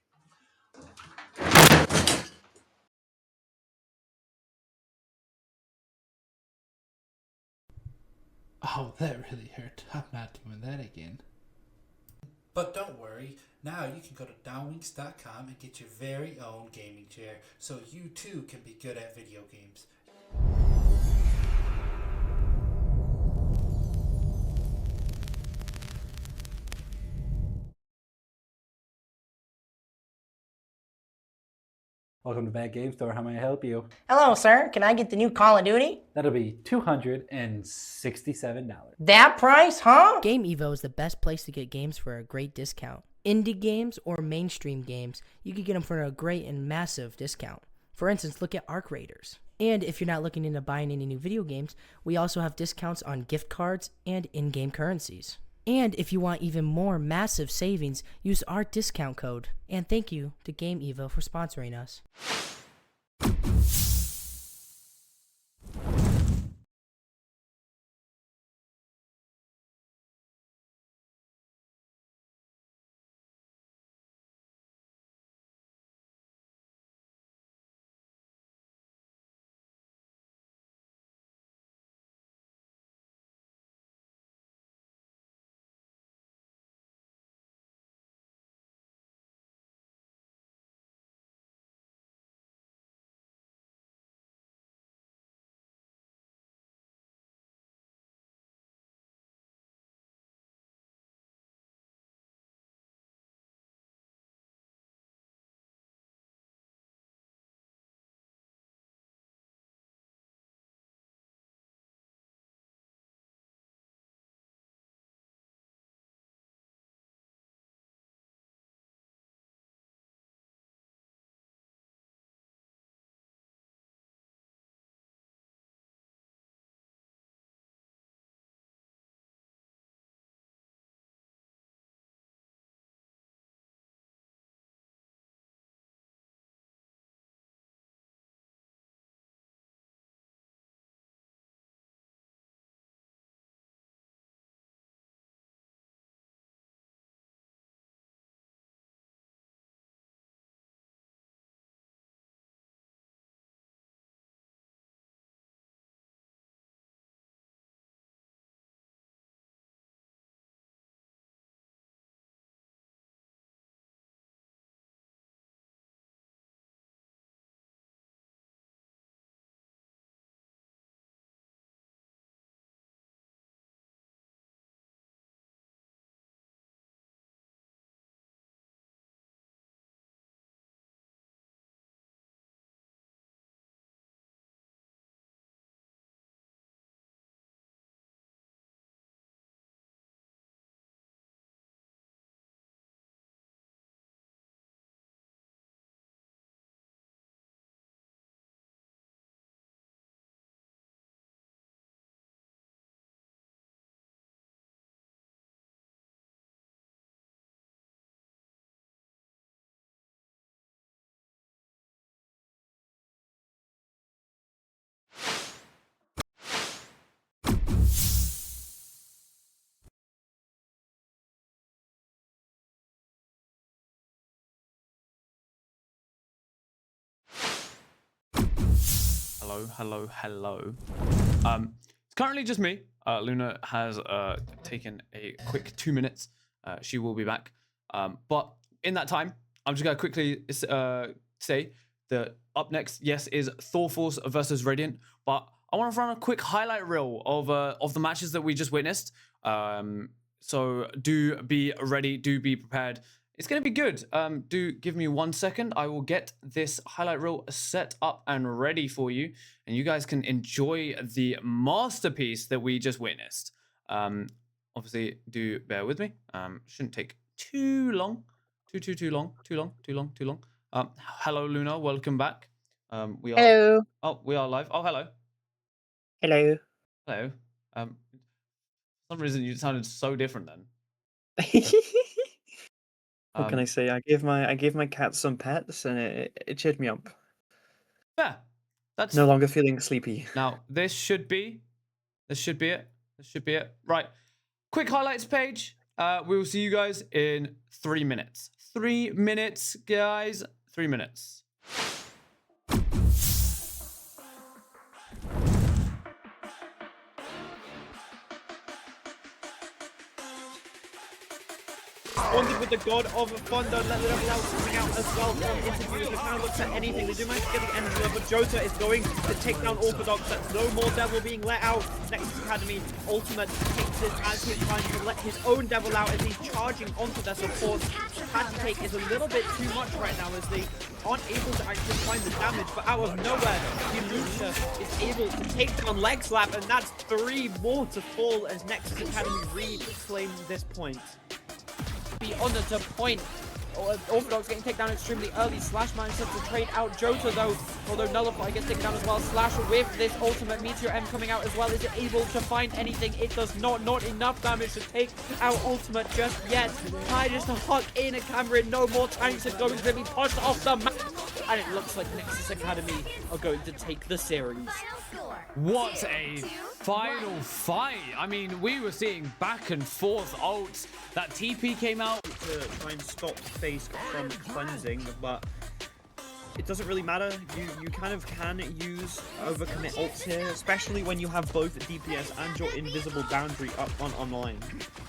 Oh, that really hurt. I'm not doing that again. But don't worry, now you can go to downwinks.com and get your very own gaming chair, so you too can be good at video games. Welcome to Bad Game Store. How may I help you? Hello, sir. Can I get the new Call of Duty? That'll be $267. That price, huh? Game Evo is the best place to get games for a great discount. Indie games or mainstream games, you can get them for a great and massive discount. For instance, look at Arc Raiders. And if you're not looking into buying any new video games, we also have discounts on gift cards and in-game currencies. And if you want even more massive savings, use our discount code. And thank you to Game Evo for sponsoring us. Hello. It's currently just me. Luna has taken a quick 2 minutes. She will be back. But in that time, I'm just gonna quickly say that up next, yes, is Thor Force versus Radiant. But I want to run a quick highlight reel of the matches that we just witnessed. So do be ready. Do be prepared. It's going to be good. Do give me 1 second. I will get this highlight reel set up and ready for you. And you guys can enjoy the masterpiece that we just witnessed. Obviously, do bear with me. Shouldn't take too long. Too long. Hello, Luna. Welcome back. We are. Hello. Oh, we are live. Oh, hello. Hello. Hello. For some reason, you sounded so different then. What can I say? I gave my cat some pets, and it cheered me up. Yeah, that's No longer feeling sleepy. now. This should be it. Right. Quick highlights page. We will see you guys in 3 minutes. 3 minutes, guys. 3 minutes. Bonded with the God of Thunder, let them out coming out as well from interviews. They kind of looks at anything. They do manage to get the energy level, but Jota is going to take down Orthodox. That's no more Devil being let out. Nexus Academy Ultimate takes it as he's trying to let his own Devil out as he's charging onto their support. The patch take is a little bit too much right now as they aren't able to actually find the damage, but out of nowhere, Lucha is able to take down Leg Slap, and that's 3 more to fall as Nexus Academy reclaim this point. Be honored to point. Orthodox getting taken down extremely early. Slash manages to trade out Jota though, although Nullify gets taken down as well. Slash with this ultimate Meteor M coming out as well. Is it able to find anything? It does not. Not enough damage to take out ultimate just yet. Tries to huck in a Cameron. No more tanks are going to be pushed off the map. And it looks like Nexus Academy are going to take the series. Final score. What a final fight. I mean, we were seeing back and forth ults. That TP came out. To try and stop Face from cleansing, but it doesn't really matter. You kind of can use overcommit ults here, especially when you have both DPS and your invisible boundary up on online.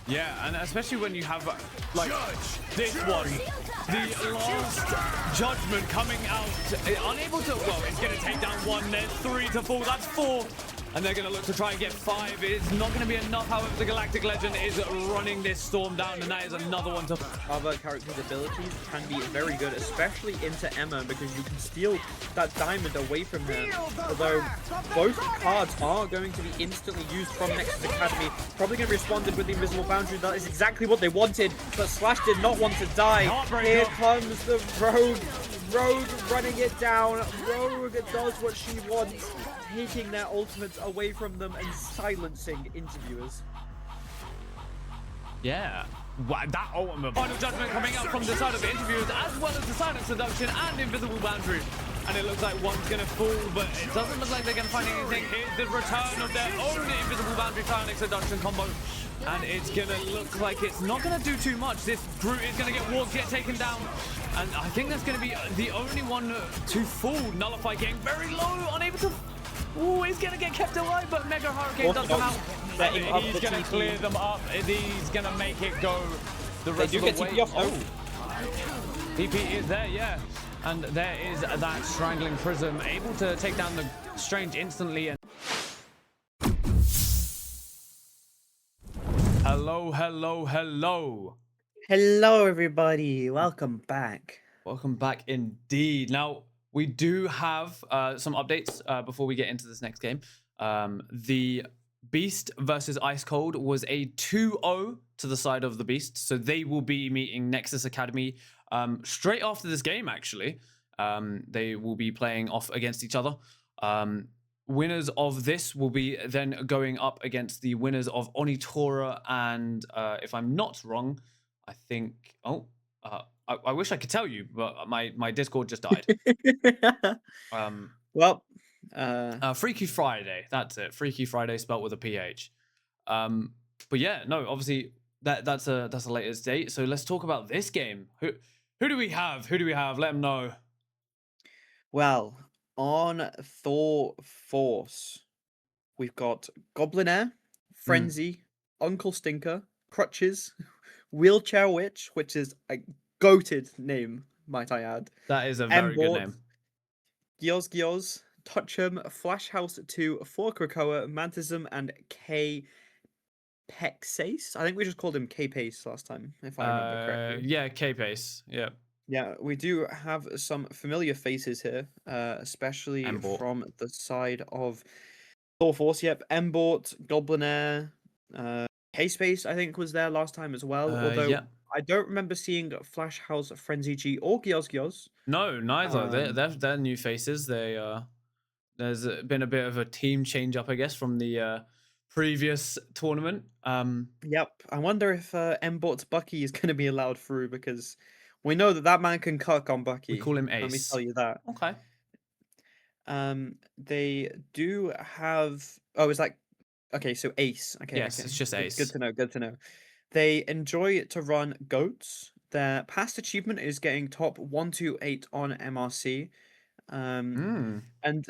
Yeah, and especially when you have like this one, the last judgment coming out, unable to, well, it's going to take down 1, there's 3 to fall, that's 4. And they're going to look to try and get 5. It's not going to be enough, however, the Galactic Legend is running this Storm down, and that is another one to... Other characters' abilities can be very good, especially into Emma, because you can steal that diamond away from her. Although both cards are going to be instantly used from Nexus Academy. Probably going to be responded with the Invisible Boundary. That is exactly what they wanted, but Slash did not want to die. Here comes the Rogue. Rogue running it down. Rogue does what she wants, taking their ultimates away from them and silencing interviewers. Yeah. Wow, that ultimate. Final judgment coming out from the side of the interviewers, as well as the silence seduction and invisible boundary. And it looks like one's going to fall, but it doesn't look like they're going to find anything. Here's the return of their own invisible boundary silence seduction combo. And it's going to look like it's not going to do too much. This Brute is going to get walked, get taken down. And I think that's going to be the only one to fall. Nullify getting very low, unable to... Ooh, he's going to get kept alive, but Mega Hurricane does come out. He's going to clear them up. He's going to make it go the rest of the way. They do get TP off though. TP is there, yeah. And there is that Strangling Prism, able to take down the Strange instantly. And hello, hello, hello. Hello, everybody. Welcome back. Welcome back indeed. Now, we do have some updates before we get into this next game. The Beast versus Ice Cold was a 2-0 to the side of the Beast. So they will be meeting Nexus Academy straight after this game, actually. They will be playing off against each other. Winners of this will be then going up against the winners of Onitora and, if I'm not wrong, I think... Oh, I wish I could tell you, but my Discord just died. Freaky Friday. That's it. Freaky Friday spelt with a PH. But yeah, no, obviously that's a latest date. So let's talk about this game. Who do we have? Who do we have? Let them know. Well, on Thor Force, we've got Goblinair, Frenzy, Uncle Stinker, Crutches, Wheelchair Witch, which is a goated name, might I add. That is a very good name. Gios, Touchum, Flash House 2, For Krakoa, Mantism, and K Pexace. I think we just called him K Pace last time, if I remember correctly. Yeah, K Pace. Yeah. Yeah, we do have some familiar faces here, especially from the side of Thor Force. Yep, Embort, Goblinair, K-Space, I think, was there last time as well. Although yeah. I don't remember seeing Flash House, Frenzy G, or Gios. No, neither. They're new faces. There's been a bit of a team change up, I guess, from the previous tournament. Yep, I wonder if Embort's Bucky is going to be allowed through, because we know that man can cuck on Bucky. We call him Ace. Let me tell you that. Okay. They do have... Oh, is that... Okay, so Ace. Okay, yes, okay. It's just Ace. Good to know, good to know. They enjoy to run goats. Their past achievement is getting top 128 on MRC. And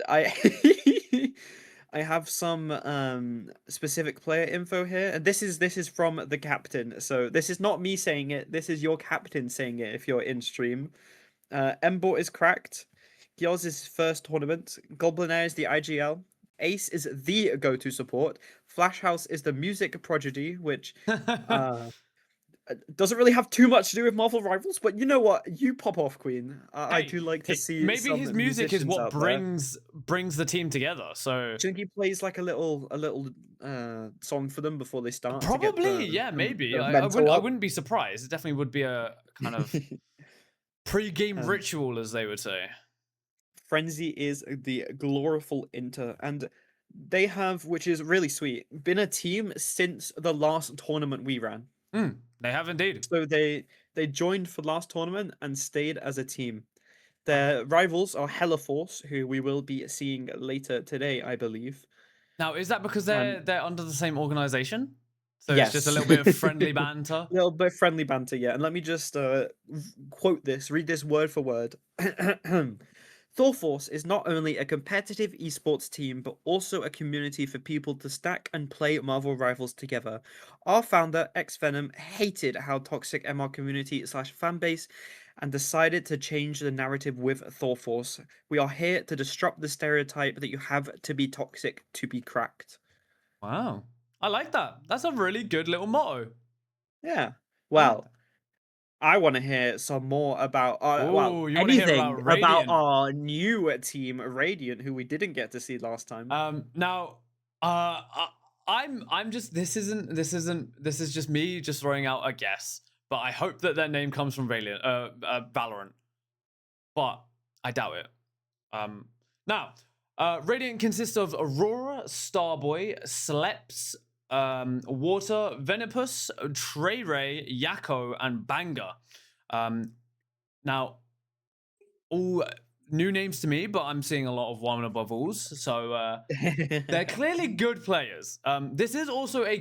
I I have some specific player info here. And this is from the captain. So this is not me saying it. This is your captain saying it if you're in stream. Embort is cracked. Gios is first tournament. Goblinair is the IGL. Ace is the go-to support. Flash House is the music prodigy, which doesn't really have too much to do with Marvel Rivals, but you know what? You pop off, Queen. I Hey, do like to see. maybe some his music is musicians what out there. brings the team together. So Do you think he plays like a little song for them before they start? to get probably, the- yeah, the- maybe. the I mental up? wouldn't be surprised. It definitely would be a kind of pre-game Um, ritual, as they would say. Frenzy is the gloriful Inter, and they have, which is really sweet, been a team since the last tournament we ran. They have indeed. So they joined for last tournament and stayed as a team. Their rivals are Hella Force, who we will be seeing later today, I believe. Now, is that because they're under the same organization? So Yes. it's just a little bit of friendly banter. A little bit of friendly banter, yeah. And let me just quote this, read this word for word. Thorforce is not only a competitive esports team, but also a community for people to stack and play Marvel Rivals together. Our founder, X-Venom, hated how toxic MR community / fanbase and decided to change the narrative with Thorforce. We are here to disrupt the stereotype that you have to be toxic to be cracked. Wow. I like that. That's a really good little motto. Yeah. Well, I want to hear some more about Ooh, well, you wanna hear anything about about Radiant. our new team, Radiant, who we didn't get to see last time. Now, I'm just this is just me just throwing out a guess, but I hope that their name comes from Valorant, but I doubt it. Now, Radiant consists of Aurora, Starboy, Sleps, Water, Venipus, Trey Ray, Yakko, and Banger. Now, all new names to me, but I'm seeing a lot of one above alls, so they're clearly good players. This is also a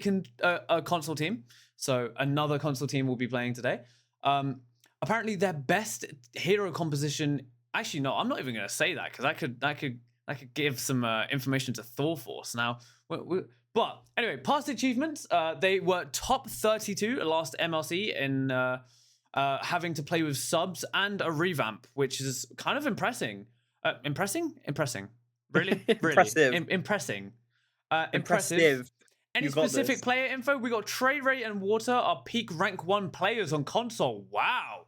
console team, so another console team will be playing today. Apparently, their best hero composition. Actually, no, I'm not even going to say that because that could give some information to Thorforce. Now, but anyway, past achievements. They were top 32 at last MLC in having to play with subs and a revamp, which is kind of impressing. Impressing. Really, Impressive. really impressing. Impressive. Any You got specific this. player info? We got Trey Ray and Water are peak rank 1 players on console. Wow.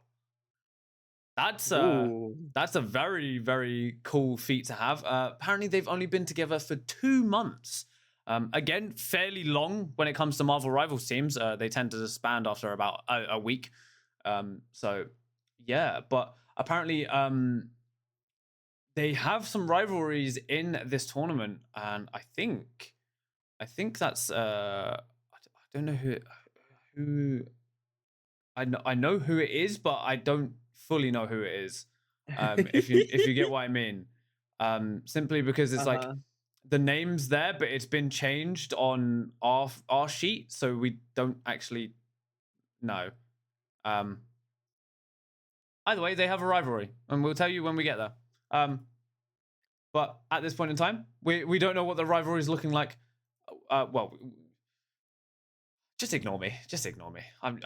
That's Ooh. a very, very cool feat to have. Apparently, they've only been together for 2 months. Again, fairly long when it comes to Marvel Rivals teams. They tend to disband after about a week. So, yeah. But apparently, they have some rivalries in this tournament. And I think that's... I don't know who... I know who it is, but I don't fully know who it is. If you get what I mean. Simply because it's like the name's there, but it's been changed on our sheet, so we don't actually know. Either way, they have a rivalry, and we'll tell you when we get there. But at this point in time, we don't know what the rivalry is looking like. Well, just ignore me. Just ignore me. I'm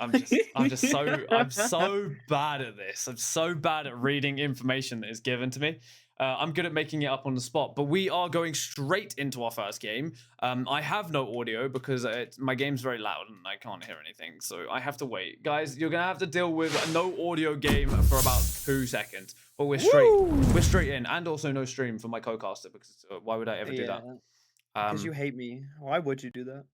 so bad at this. I'm so bad at reading information that is given to me. I'm good at making it up on the spot, but we are going straight into our first game. I have no audio because my game's very loud and I can't hear anything, so I have to wait. Guys, you're gonna have to deal with a no audio game for about 2 seconds, but we're straight in, and also no stream for my co-caster because why would I ever do that? Because you hate me. Why would you do that?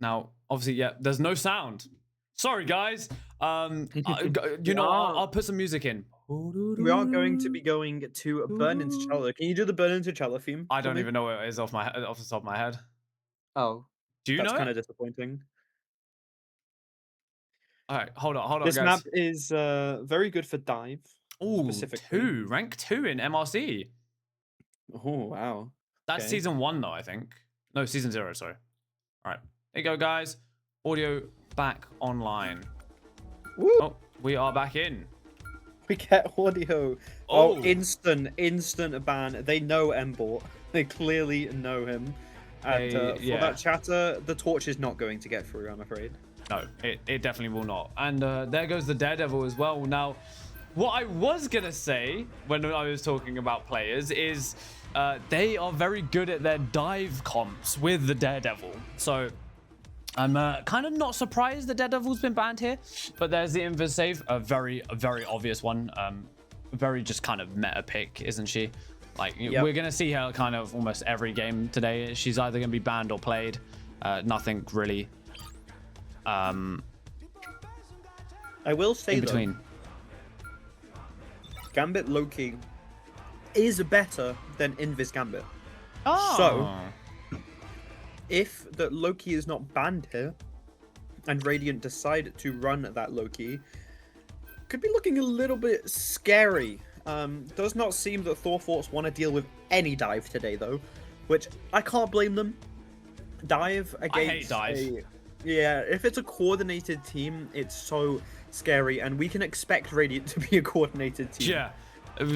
Now, obviously, yeah, there's no sound. Sorry, guys. I'll put some music in. We are going to be going to Burn T'Challa. Can you do the Burn T'Challa theme? I for don't me? even know what it is off the top of my head. Oh, Do you that's know? kind It? of disappointing. All right, hold on, This guys. map is very good for dive. Ooh, specifically. rank 2 in MRC. Oh wow. That's Okay. season 1 though, I think. No, season 0. Sorry. All right, there you go, guys. Audio back online. Woo! Oh, we are back in. We get audio. Oh. Oh, instant ban. They know Mbort. They clearly know him. And for yeah. that chatter, the torch is not going to get through, I'm afraid. No, it definitely will not. And there goes the Daredevil as well. Now, what I was going to say when I was talking about players is they are very good at their dive comps with the Daredevil. So I'm kind of not surprised the Daredevil's been banned here, but there's the Invis save, a very obvious one. Very just kind of meta pick, isn't she? Like, we're going to see her kind of almost every game today. She's either going to be banned or played. Nothing really I will say, in between. Gambit Loki is better than Invis Gambit. Oh. So, if the Loki is not banned here, and Radiant decide to run that Loki, could be looking a little bit scary. Does not seem that Thorforce want to deal with any dive today, though, which I can't blame them. Dive against I hate dive. Yeah, if it's a coordinated team, it's so scary, and we can expect Radiant to be a coordinated team. Yeah,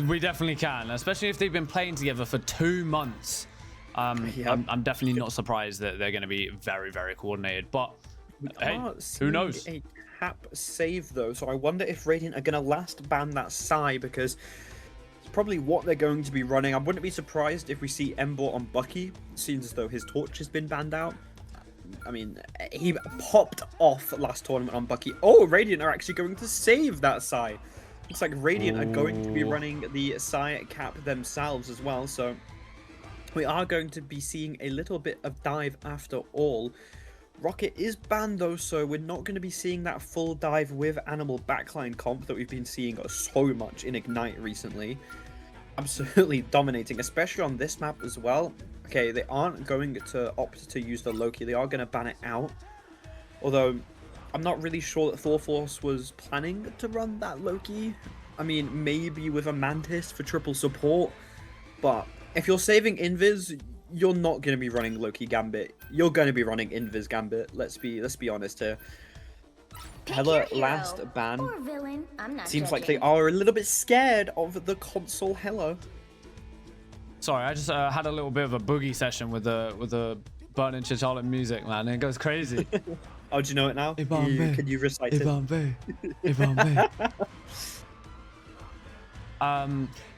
we definitely can, especially if they've been playing together for 2 months. I'm definitely not surprised that they're going to be very coordinated, but hey, who knows? A cap save though, so I wonder if Radiant are going to last ban that Psy, because it's probably what they're going to be running. I wouldn't be surprised if we see Embor on Bucky, seems as though his torch has been banned out. I mean, he popped off last tournament on Bucky. Oh, Radiant are actually going to save that Psy. Looks like Radiant are going to be running the Psy cap themselves as well, so we are going to be seeing a little bit of dive after all. Rocket is banned though, so we're not going to be seeing that full dive with Animal backline comp that we've been seeing so much in Ignite recently. Absolutely dominating, especially on this map as well. Okay, they aren't going to opt to use the Loki. They are going to ban it out. Although, I'm not really sure that Thorforce was planning to run that Loki. I mean, maybe with a Mantis for triple support. But if you're saving Invis, you're not going to be running Loki Gambit. You're going to be running Invis Gambit. Let's be honest here. Hela last ban. Or villain. I'm not Seems like judging. they are a little bit scared of the console Hela. Sorry, I just had a little bit of a boogie session with the Burning Charlotte music, man. It goes crazy. Oh, do you know it now? Can you recite it?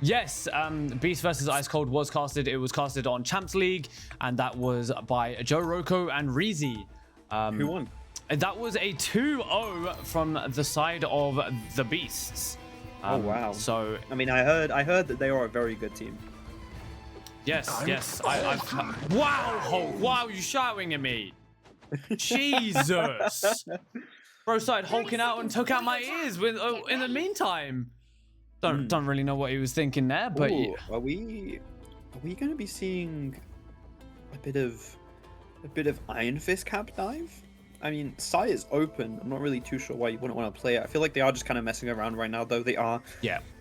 Yes, Beast versus Ice Cold was casted. It was casted on Champs League, and that was by Joe Rocco and Reezy. Who won? That was a 2-0 from the side of the Beasts. Oh wow! So I mean, I heard that they are a very good team. yes. Wow, Hulk! Wow, you shouting at me? Jesus! Bro started hulking out and took out my ears. In the meantime, don't really know what he was thinking there, but Ooh, are we going to be seeing a bit of Iron Fist cap dive? I mean, Psy is open. I'm not really too sure why you wouldn't want to play it. I feel like they are just kind of messing around right now, though. They are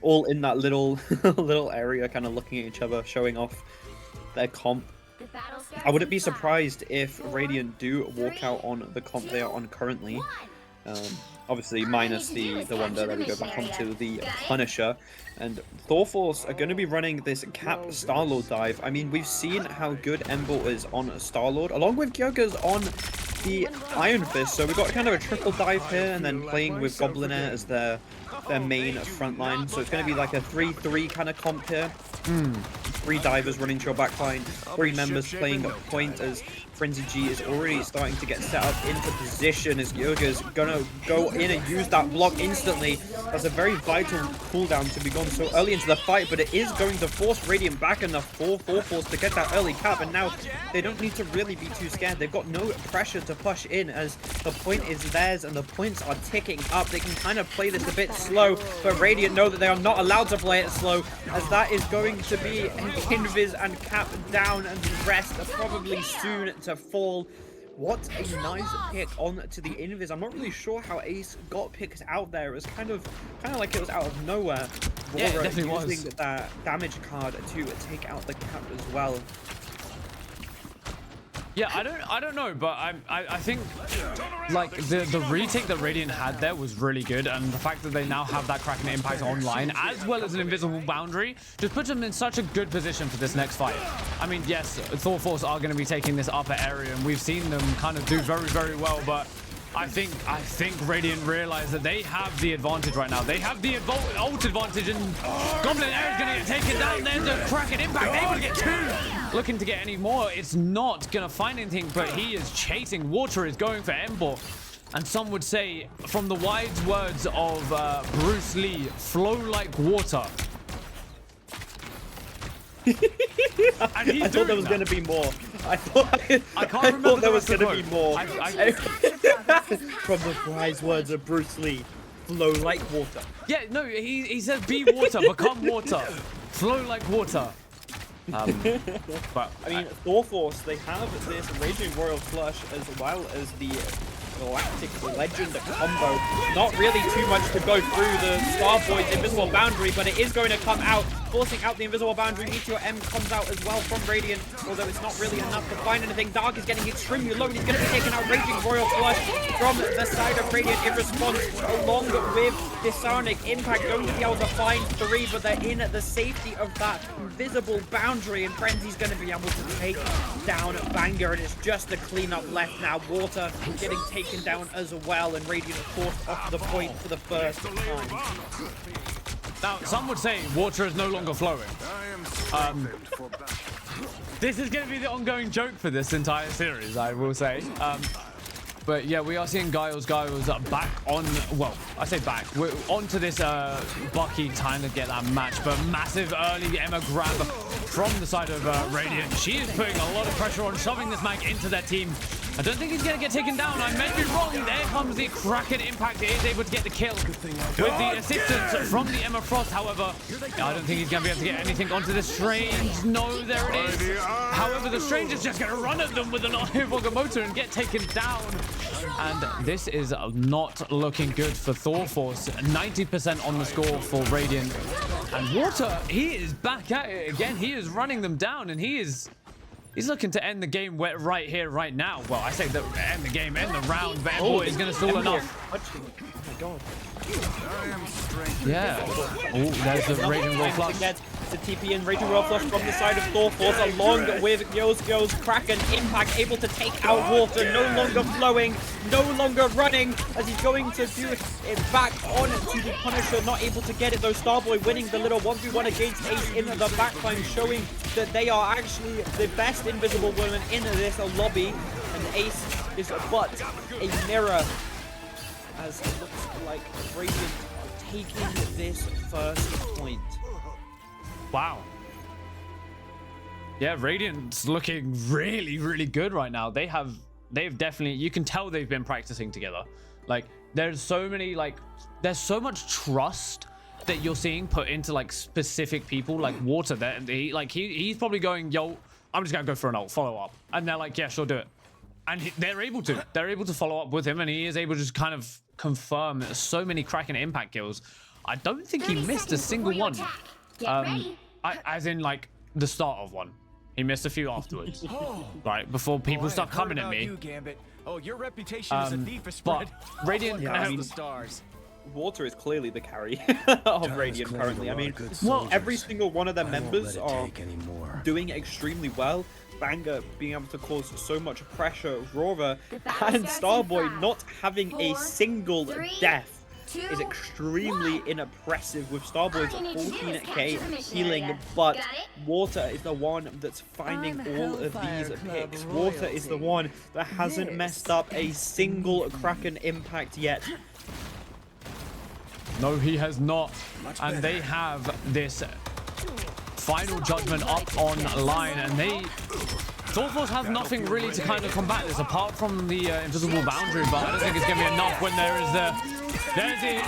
all in that little area, kind of looking at each other, showing off their comp. I wouldn't be surprised if Radiant do walk out on the comp they are on currently. Obviously, minus the Wonder. There we go, back onto the Punisher. And Thorforce are going to be running this Cap Starlord dive. I mean, we've seen how good Embor is on Starlord, along with Gyögers on the Iron Fist. So we've got kind of a triple dive here, and then playing with Goblinair as their main front line. So it's going to be like a 3-3 kind of comp here. 3 divers running to your backline, 3 members playing point as Frenzy G is already starting to get set up into position as Gyögers gonna go in and use that block instantly. That's a very vital cooldown to be gone so early into the fight, but it is going to force Radiant back enough for Thorforce to get that early cap, and now they don't need to really be too scared. They've got no pressure to push in as the point is theirs and the points are ticking up. They can kind of play this a bit slow, but Radiant know that they are not allowed to play it slow, as that is going to be an Invis and cap down, and the rest are probably soon to fall. What a nice pick on to the Invis. I'm not really sure how Ace got picked out there. It was kind of like it was out of nowhere. Yeah, it definitely using was. that damage card to take out the cap as well. Yeah, I don't know, but I think like the retake that Radiant had there was really good, and the fact that they now have that Kraken impact online as well as an invisible boundary just puts them in such a good position for this next fight. I mean, yes, Thorforce are going to be taking this upper area, and we've seen them kind of do very well, but I think Radiant realize that they have the advantage right now. They have the ult advantage, and Goblinair is going to get taken down. There's a Kraken impact, able to get 2. looking to get any more. It's not gonna find anything, but he is chasing. Water is going for Ember. And some would say, from the wise words of Bruce Lee, flow like water. And I thought there was going to be more. I can't remember there the was rest of going the to be quote. more. From the wise words of Bruce Lee, flow like water. Yeah, no, he says be water, become water. Flow like water. But I mean, Thor Force, they have this Raging Royal Flush as well as the Galactic Legend combo. Not really too much to go through the Starboy's Invisible Boundary, but it is going to come out, forcing out the Invisible Boundary. Meteor M comes out as well from Radiant, although it's not really enough to find anything. Dark is getting extremely low, and he's going to be taking out Raging Royal Flush from the side of Radiant in response, along with Disarnic. Impact going to be able to find 3, but they're in the safety of that Invisible Boundary, and Frenzy's going to be able to take down Banger, and it's just the cleanup left now. Water getting taken down as well, and Radiant of course off the point for the first time. now, some would say water is no longer flowing. This is going to be the ongoing joke for this entire series, I will say. But yeah, we are seeing Giles back on, well, I say back, we're onto this Bucky trying to get that match, but massive early Emma grab from the side of Radiant. She is putting a lot of pressure on, shoving this mag into their team. I don't think he's going to get taken down. I mentioned wrong. There comes the Kraken Impact. He is able to get the kill with the assistance from the Emma Frost. However, I don't think he's going to be able to get anything onto the Strange. No, there it is. However, the Strange is just going to run at them with an Ivogamoto and get taken down. And this is not looking good for Thor Force. 90% on the score for Radiant. And Water, he is back at it again. He is running them down, and he's looking to end the game right here, right now. Well, I say that end the game, end the round, but Ember is going to stall enough. Oh my god. Yeah. Oh, there's the Raging Royal Flush. The TP and Raging Royal Flush from the side of Thor Force, along with Yo's Kraken. Impact able to take out Water, no longer flowing, no longer running, as he's going to do it back on to the Punisher, not able to get it though. Starboy winning the little 1v1 against Ace in the backline, showing that they are actually the best Invisible Woman in this lobby, and Ace is but a mirror, as it looks like Radiant are taking this first point. Wow. Yeah, Radiant's looking really, really good right now. They've definitely, you can tell they've been practicing together. Like, there's so much trust that you're seeing put into like specific people, like Water. That he's probably going, yo, I'm just gonna go for an ult, follow up, and they're like, yeah, sure, do it. And they're able to follow up with him, and he is able to just kind of confirm so many Kraken Impact kills. I don't think he missed a single one. As in like the start of one. He missed a few afterwards. Right, before people start coming at me. Oh, your reputation as a thief is But spread. Radiant, I mean, the stars. Water is clearly the carry of Radiant currently. I mean, every single one of their members are doing extremely well. Banger being able to cause so much pressure, Aurora and Starboy not having a single death is extremely impressive, with Starboy's 14k healing, but Water is the one that's finding all of these picks. Water is the one that hasn't messed up a single Kraken Impact yet. no, he has not. And they have this Final Judgment up online, and Thor Force has nothing really to kind of combat this apart from the Invisible Boundary, but I don't think it's going to be enough when there's the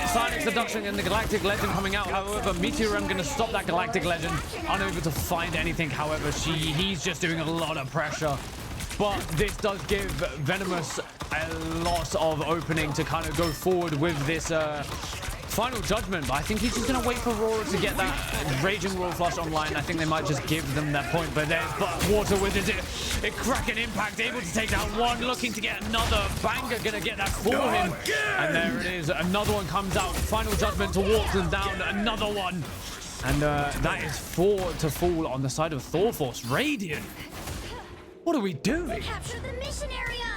Sonic Seduction and the Galactic Legend coming out. However, Meteor M going to stop that Galactic Legend, unable to find anything. However, he's just doing a lot of pressure. But this does give Venomous a lot of opening to kind of go forward with this Final Judgment, but I think he's just going to wait for Aurora to get that Raging Royal Flush online. I think they might just give them that point, but there's Water with it. Kraken Impact, able to take down one, looking to get another. Banger going to get that for him. And there it is. Another one comes out. Final Judgment to walk them down. Another one. And that is 4 to fall on the side of Thor Force. Radiant. What are we doing? Capture the mission area.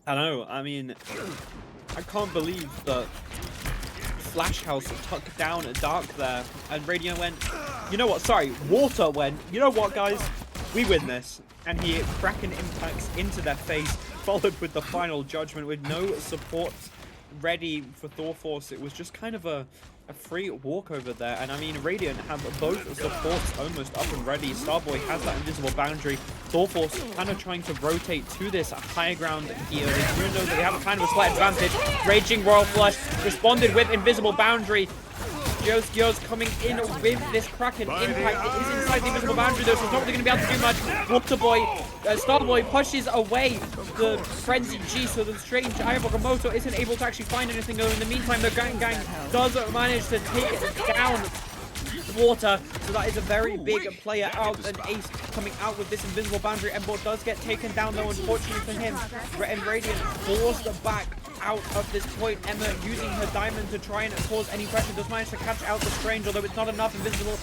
I know, I mean, I can't believe that Flash House took down a Dark there, and Radiant went, you know what, sorry, Water went, you know what, guys, we win this. And he Kraken impacts into their face, followed with the final judgment with no support ready for Thorforce. It was just kind of a free walkover there. And I mean, Radiant have both supports almost up and ready. Starboy has that invisible boundary. Thorforce kind of trying to rotate to this high ground here. They do know that they have a kind of a slight advantage. Raging Royal Flush responded with invisible boundary. Geos coming in with this Kraken impact. It is inside the invisible boundary though, so it's not really going to be able to do much. Starboy pushes away the Frenzy G, so the strange Ayabokamoto isn't able to actually find anything though. In the meantime, the Gang does manage to take down Water, so that is a very big player out, and Ace coming out with this invisible boundary. Embor does get taken down though, unfortunately for him. And Radiant forced back out of this point. Emma using her diamond to try and cause any pressure, does manage to catch out the Strange, although it's not enough. Invisible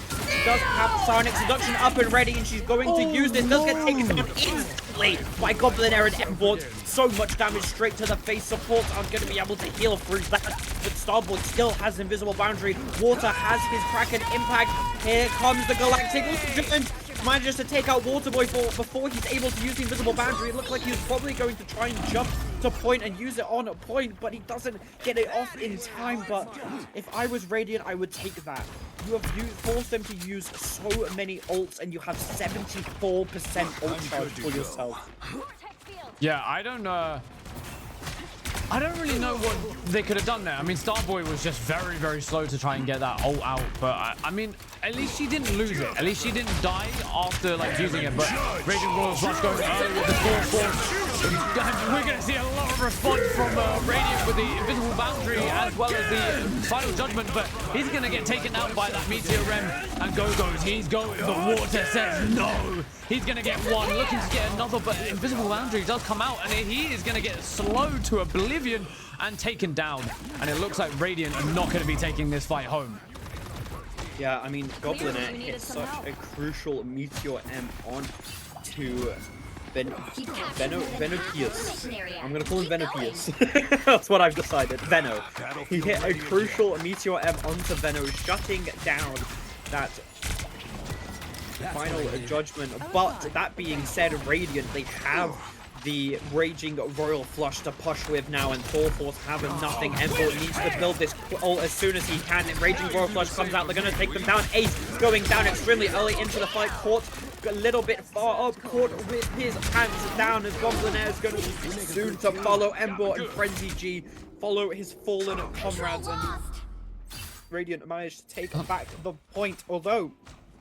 does have Sarnic Seduction up and ready, and she's going to use this. Does get taken down instantly by Goblinaire and Embor. So much damage straight to the face. Supports aren't going to be able to heal through that, but Starboy still has invisible boundary. Water has his Kraken impact. Here comes the Galactic Legend. Manages to take out Waterboy before he's able to use the invisible boundary. It looked like he was probably going to try and jump to point and use it on a point, but he doesn't get it off in time. But if I was Radiant, I would take that. You have forced them to use so many ults, and you have 74% ult charge for yourself. Yeah, I don't really know what they could have done there. I mean, Starboy was just very, very slow to try and get that ult out. But I mean, at least she didn't lose it. At least she didn't die after like using it. But Raging Royal Flush going early with the 4-4. We're going to see a lot of response from Radiant with the invisible boundary as well as the final judgment. But he's going to get taken out by that Meteor Rem. And Go-Go's, he's going. The Water says no. He's going to get one, looking to get another, but invisible boundary does come out, and he is going to get slowed to oblivion and taken down. And it looks like Radiant are not going to be taking this fight home. Yeah, I mean, Goblinaire hit such a crucial Meteor M on to Venopius. I'm going to call him Venopius. That's what I've decided. Veno. He hit a crucial Meteor M onto Veno, shutting down that final judgment. But that being said, Radiant, they have the Raging Royal Flush to push with now, and Thorforce have nothing. Embor needs to build this ult as soon as he can. And Raging Royal Flush comes out, they're going to take them down. Ace going down extremely early into the fight, caught a little bit far up, caught with his hands down, as Goblinaire is going to be soon to follow. Embor and Frenzy G follow his fallen comrades, and Radiant managed to take back the point, although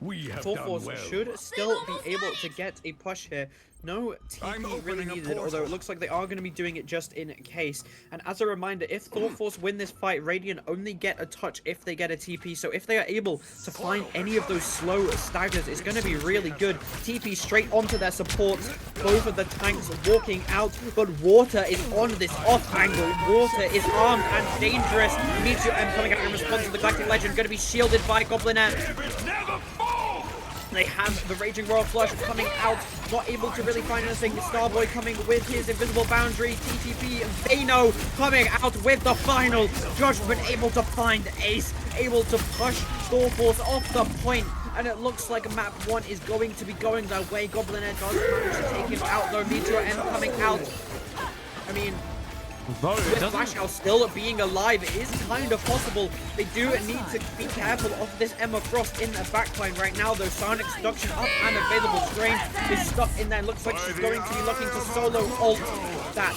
Thorforce should still be able to get a push here. No TP really needed, although it looks like they are going to be doing it just in case. And as a reminder, if Thorforce win this fight, Radiant only get a touch if they get a TP. So if they are able to find any of those slow staggers, it's going to be really good. TP straight onto their supports. Both of the tanks walking out, but Water is on this off angle. Water is armed and dangerous. Meteor M coming out in response to the Galactic Legend, going to be shielded by Goblinaire. They have the Raging Royal Flush coming out, not able to really find anything. Starboy coming with his invisible boundary. TTP, Veno coming out with the final judgment, able to find Ace, able to push Thorforce off the point. And it looks like map 1 is going to be going their way. Goblinaire does manage to take him out though. Meteor M coming out. I mean, with Flash House still being alive, it is kind of possible. They do need to be careful of this Emma Frost in their backline right now, though. Sarnic Seduction up and available. Strange is stuck in there. Looks like she's going to be looking to solo ult that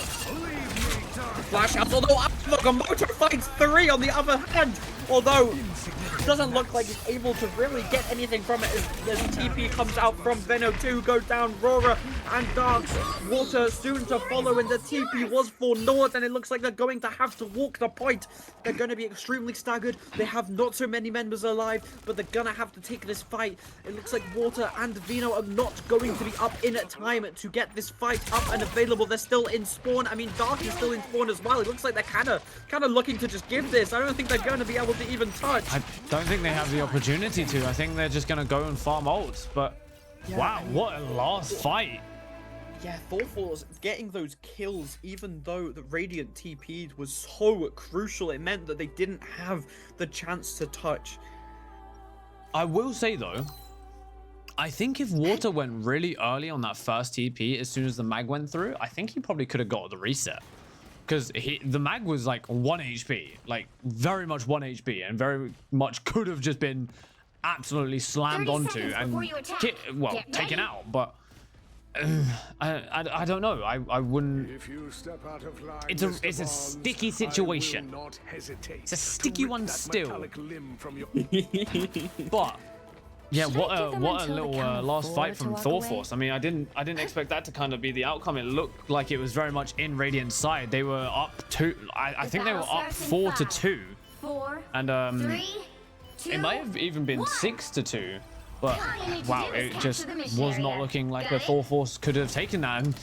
Flash House, although Ayabokamoto finds 3 on the other hand. Although it doesn't look like he's able to really get anything from it as TP comes out from Veno. 2 go down. Rora and Dark Water soon to follow, and the TP was for naught, and it looks like they're going to have to walk the point. They're going to be extremely staggered. They have not so many members alive, but they're going to have to take this fight. It looks like Water and Veno are not going to be up in time to get this fight up and available. They're still in spawn. I mean, Dark is still in spawn as well. It looks like they're kind of looking to just give this. I don't think they're going to be able to even touch. I don't think they have the opportunity to. I think they're just going to go and farm ults. But yeah, wow, what a last fight. Yeah, Thorforce getting those kills, even though the Radiant TP'd, was so crucial. It meant that they didn't have the chance to touch. I will say though, I think if Water went really early on that first TP, as soon as the mag went through, I think he probably could have got the reset. Because the mag was like 1 HP, like very much 1 HP, and very much could have just been absolutely slammed 30 onto seconds and before you attack. taken ready. out. But I don't know. I wouldn't. If you step out of line, It's a Mr. sticky Barnes, I will situation. not hesitate It's a to sticky rip one that still. metallic limb from your- But yeah, Should what I a give them what a until the little count of last 4 fight to from walk Thor away? Force. I mean, I didn't expect that to kind of be the outcome. It looked like it was very much in Radiant's side. They were up two. I think they were battle up starts in 4 to 5, 2, 4, and 3, 2, it might have even been 1. 6 to 2. But All you need to wow, do is it capture just the mission was not area. looking like Got the it? Thor Force could have taken that. And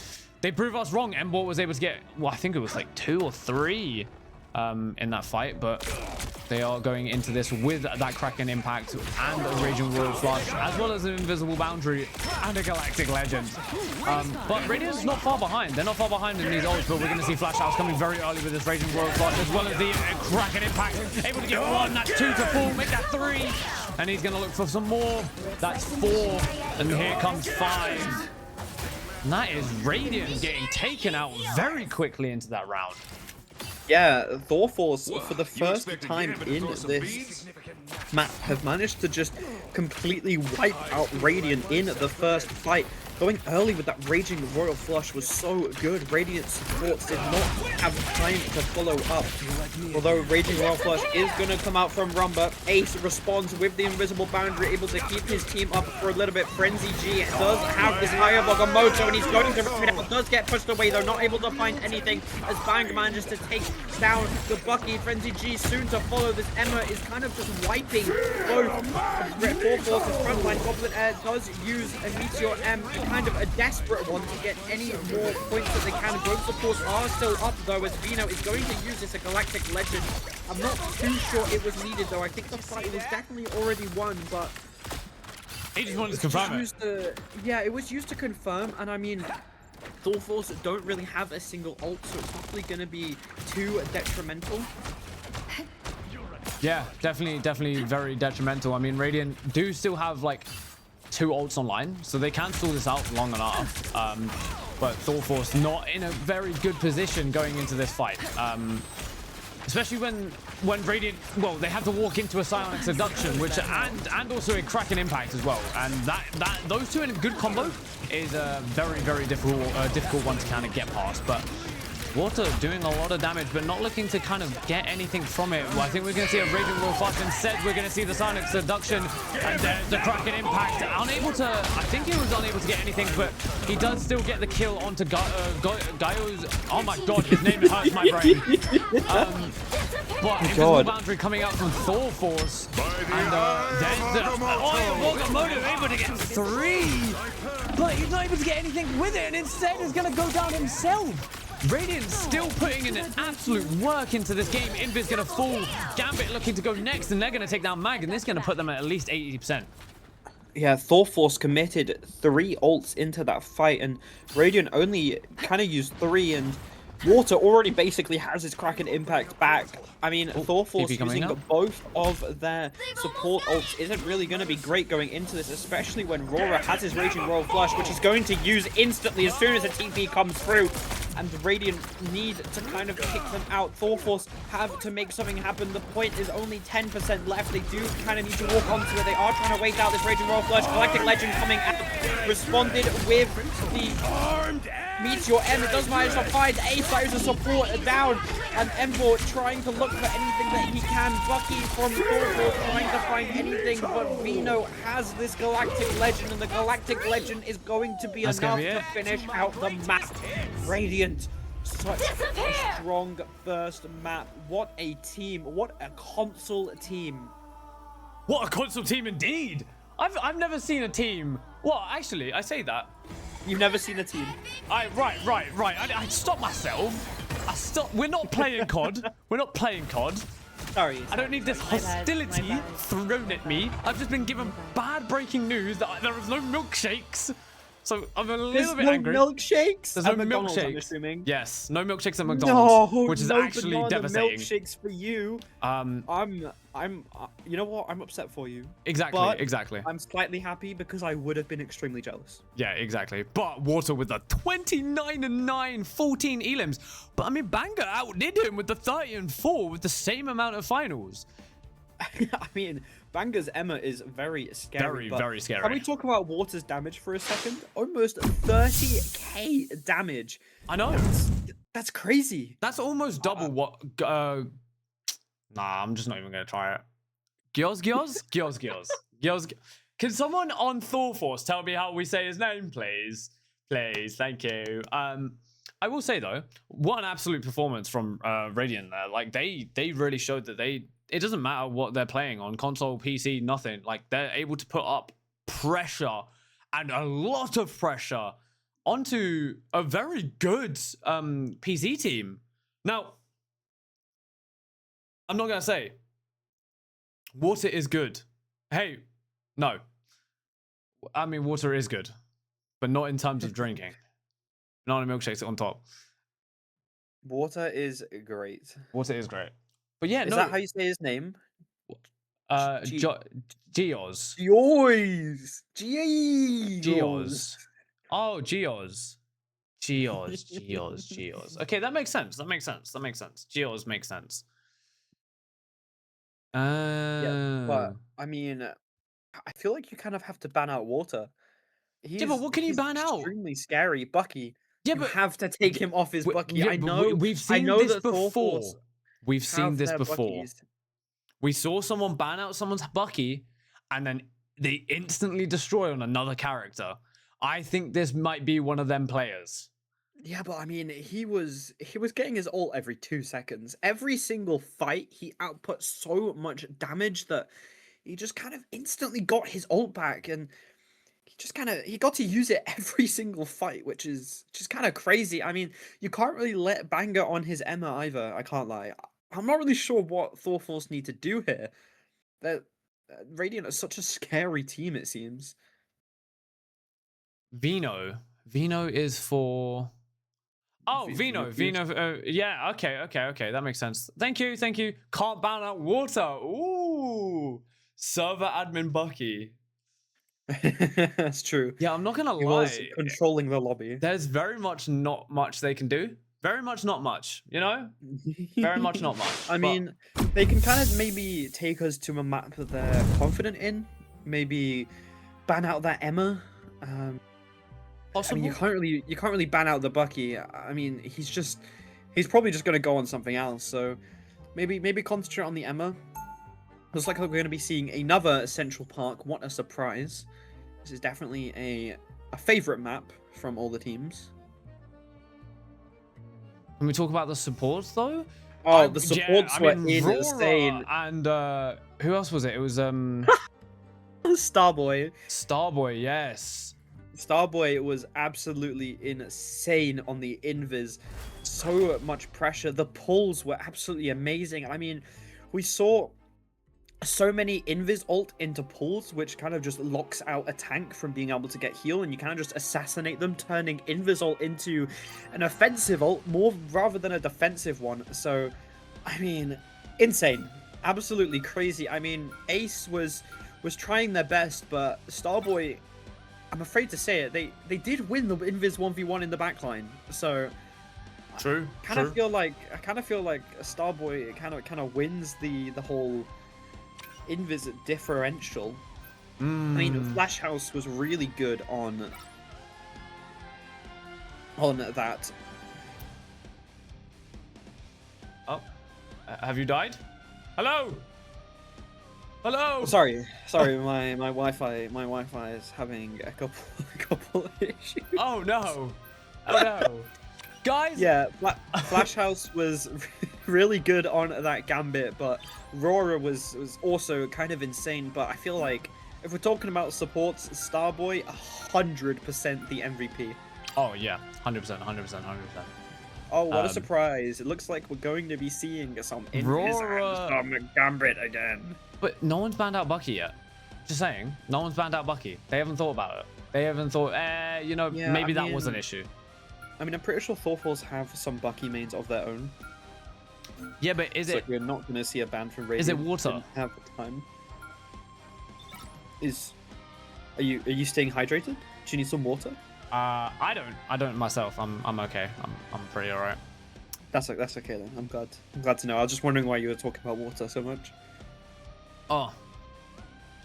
they proved us wrong. Embort was able to get, well, I think it was like 2 or 3 in that fight, but they are going into this with that Kraken Impact and a Raging Royal Flush, as well as an Invisible Boundary and a Galactic Legend. But Radiant's not far behind. They're not far behind in these ults, but we're going to see Flash Outs coming very early with this Raging Royal Flush, as well as the Kraken Impact. Able to get 1, that's 2 to 4, make that 3. And he's going to look for some more. That's 4, and here comes 5. And that is Radiant getting taken out very quickly into that round. Yeah, Thor Force for the You first expect to time get him in across a this beat? map have managed to just completely wipe out Radiant in the first fight. Going early with that Raging Royal Flush was so good. Radiant supports did not have time to follow up. Although Raging Royal Flush is going to come out from Rumba, Ace responds with the Invisible Boundary, able to keep his team up for a little bit. Frenzy G does have this Firebug on Moto, and he's going to rip it out. Does get pushed away, though, not able to find anything as Bang manages to take down the Bucky. Frenzy G soon to follow. This Emma is kind of just wiping both Thor Force's frontline. Goblin Air does use a Meteor M, kind of a desperate one to get any more points that they can. Both supports are still up, though, as Vino is going to use this a Galactic Legend. I'm not too sure it was needed, though. I think the fight was definitely already won, but He just wanted to confirm it. yeah, it was used to confirm, and I mean, Thor Force don't really have a single ult, so it's probably going to be too detrimental. Yeah, definitely very detrimental. I mean, Radiant do still have like 2 ults online, so they can stall this out long enough. But Thor Force not in a very good position going into this fight. Especially when Radiant, well, they have to walk into a Psionic Seduction, which and also a Kraken Impact as well, and that those two in a good combo is a very difficult one to kind of get past. But Water doing a lot of damage, but not looking to kind of get anything from it. Well, I think we're going to see a Raging Royal Flush. Instead, we're going to see the Psionic Seduction, and there's the Kraken Impact. Unable to, I think he was unable to get anything, but he does still get the kill onto Gaio's. Oh my god, his name hurts my brain. But Invisible Boundary coming out from Thor Force, and there's the Moto able to get 3, but he's not able to get anything with it, and instead is going to go down himself. Radiant still putting in an absolute work into this game. Invis going to fall. Gambit looking to go next, and they're going to take down Mag, and this is going to put them at least 80%. Yeah, Thor Force committed 3 ults into that fight, and Radiant only kind of used 3, and Water already basically has his Kraken Impact back. I mean, Thor Force using both of their support ults isn't really going to be great going into this, especially when Rora has his Raging Royal Flush, which he's going to use instantly as soon as the TP comes through. And Radiant need to kind of kick them out. Thor Force have to make something happen. The point is only 10% left. They do kind of need to walk onto it. They are trying to wait out this Raging Royal Flush. Galactic Legend coming out. Responded with the Meteor M. It does manage to find Ace as a support down. And Embor trying to look for anything that he can. Bucky from Thor Force trying to find anything. But Vino has this Galactic Legend. And the Galactic Legend is going to be enough to finish out the map. Radiant, such a strong first map. What a team. What a console team. What a console team indeed. I've never seen a team. Well, actually, I say that. You've never seen a team. Right. I stopped myself. We're not playing COD. We're not playing COD. Sorry. I don't need this hostility thrown at me. I've just been given bad breaking news that there is no milkshakes. So I'm a There's little bit no angry. milkshakes. There's at no McDonald's, I'm milkshakes. assuming. Yes, no milkshakes at McDonald's, No, which is no actually banana devastating. milkshakes for you. You know what? I'm upset for you. Exactly, But exactly. I'm slightly happy because I would have been extremely jealous. Yeah, exactly. But Water with the 29-9, 14 elims. But I mean, Banger outdid him with the 30-4 with the same amount of finals. I mean, Banger's Emma is very scary. but very scary. Can we talk about Water's damage for a second? Almost 30k damage. I know. That's crazy. That's almost double what. Nah, I'm just not even gonna try it. Gios. Can someone on Thor Force tell me how we say his name, please? Please, thank you. I will say though, what an absolute performance from Radiant there. Like they really showed that it doesn't matter what they're playing on console, PC, nothing. Like they're able to put up pressure and a lot of pressure onto a very good PC team. Now, I'm not gonna say Water is good. Hey, no. I mean, Water is good, but not in terms of drinking. Banana milkshakes on top. Water is great. Water is great. But yeah, Is no. that how you say his name? Geos. Geos. Geos. Oh, Geos. Okay, that makes sense. Geos makes sense. Yeah, but I mean, I feel like you kind of have to ban out Water. But what can you he's ban out? Extremely scary, Bucky. Yeah, you but have to take him off his Bucky. yeah, I but know. we've seen I know this that Thor before. Force We've seen have this their before. Buckies. We saw someone ban out someone's Bucky, and then they instantly destroy on another character. I think this might be one of them players. Yeah, but I mean, he was getting his ult every 2 seconds. Every single fight, he output so much damage that he just kind of instantly got his ult back, and he got to use it every single fight, which is just kind of crazy. I mean, you can't really let Banger on his Emma either. I can't lie. I'm not really sure what Thor Force need to do here. That Radiant is such a scary team, it seems. Vino is for. Oh, Vino. Yeah, okay. That makes sense. Thank you. Can't ban out Water. Ooh. Server admin Bucky. That's true. Yeah, I'm not gonna He lie. was controlling the lobby. There's very much not much they can do. Very much not much, you know? Very much not much. I mean, they can kind of maybe take us to a map that they're confident in. Maybe ban out that Emma. Possible? I mean, you can't really ban out the Bucky. I mean, he's probably just gonna go on something else. So maybe concentrate on the Emma. Looks like we're going to be seeing another Central Park. What a surprise! This is definitely a favorite map from all the teams. Can we talk about the supports though? Oh, the supports were Rora insane. And who else was it? It was Starboy. Starboy, yes. Starboy was absolutely insane on the invis. So much pressure. The pulls were absolutely amazing. I mean, we saw so many invis ult into pulls, which kind of just locks out a tank from being able to get heal, and you kind of just assassinate them, turning invis ult into an offensive ult more rather than a defensive one. So, I mean, insane. Absolutely crazy. I mean, Ace was trying their best, but Starboy, I'm afraid to say it, they did win the invis 1v1 in the backline. So True. I kind of feel like Starboy kind of wins the whole invis differential. I mean, Flash House was really good on that. Oh, have you died? Hello. Sorry, my Wi-Fi is having a couple issues. Oh no. Guys. Yeah, Flash House was really good on that Gambit, but Rora was also kind of insane. But I feel like if we're talking about supports, Starboy 100% the MVP. Oh yeah, 100%. Oh, what a surprise! It looks like we're going to be seeing some Rora and some Gambit again. But no one's banned out Bucky yet. Just saying, no one's banned out Bucky. They haven't thought about it. They haven't thought, you know, Yeah, maybe I that was an mean- issue. I mean, I'm pretty sure Thorforce have some Bucky mains of their own. Yeah, but is So it? we're not going to see a ban from Radiant. Is it water? Didn't have the time. Are you staying hydrated? Do you need some water? I don't myself. I'm okay. I'm pretty alright. That's okay then. I'm glad to know. I was just wondering why you were talking about water so much. Oh,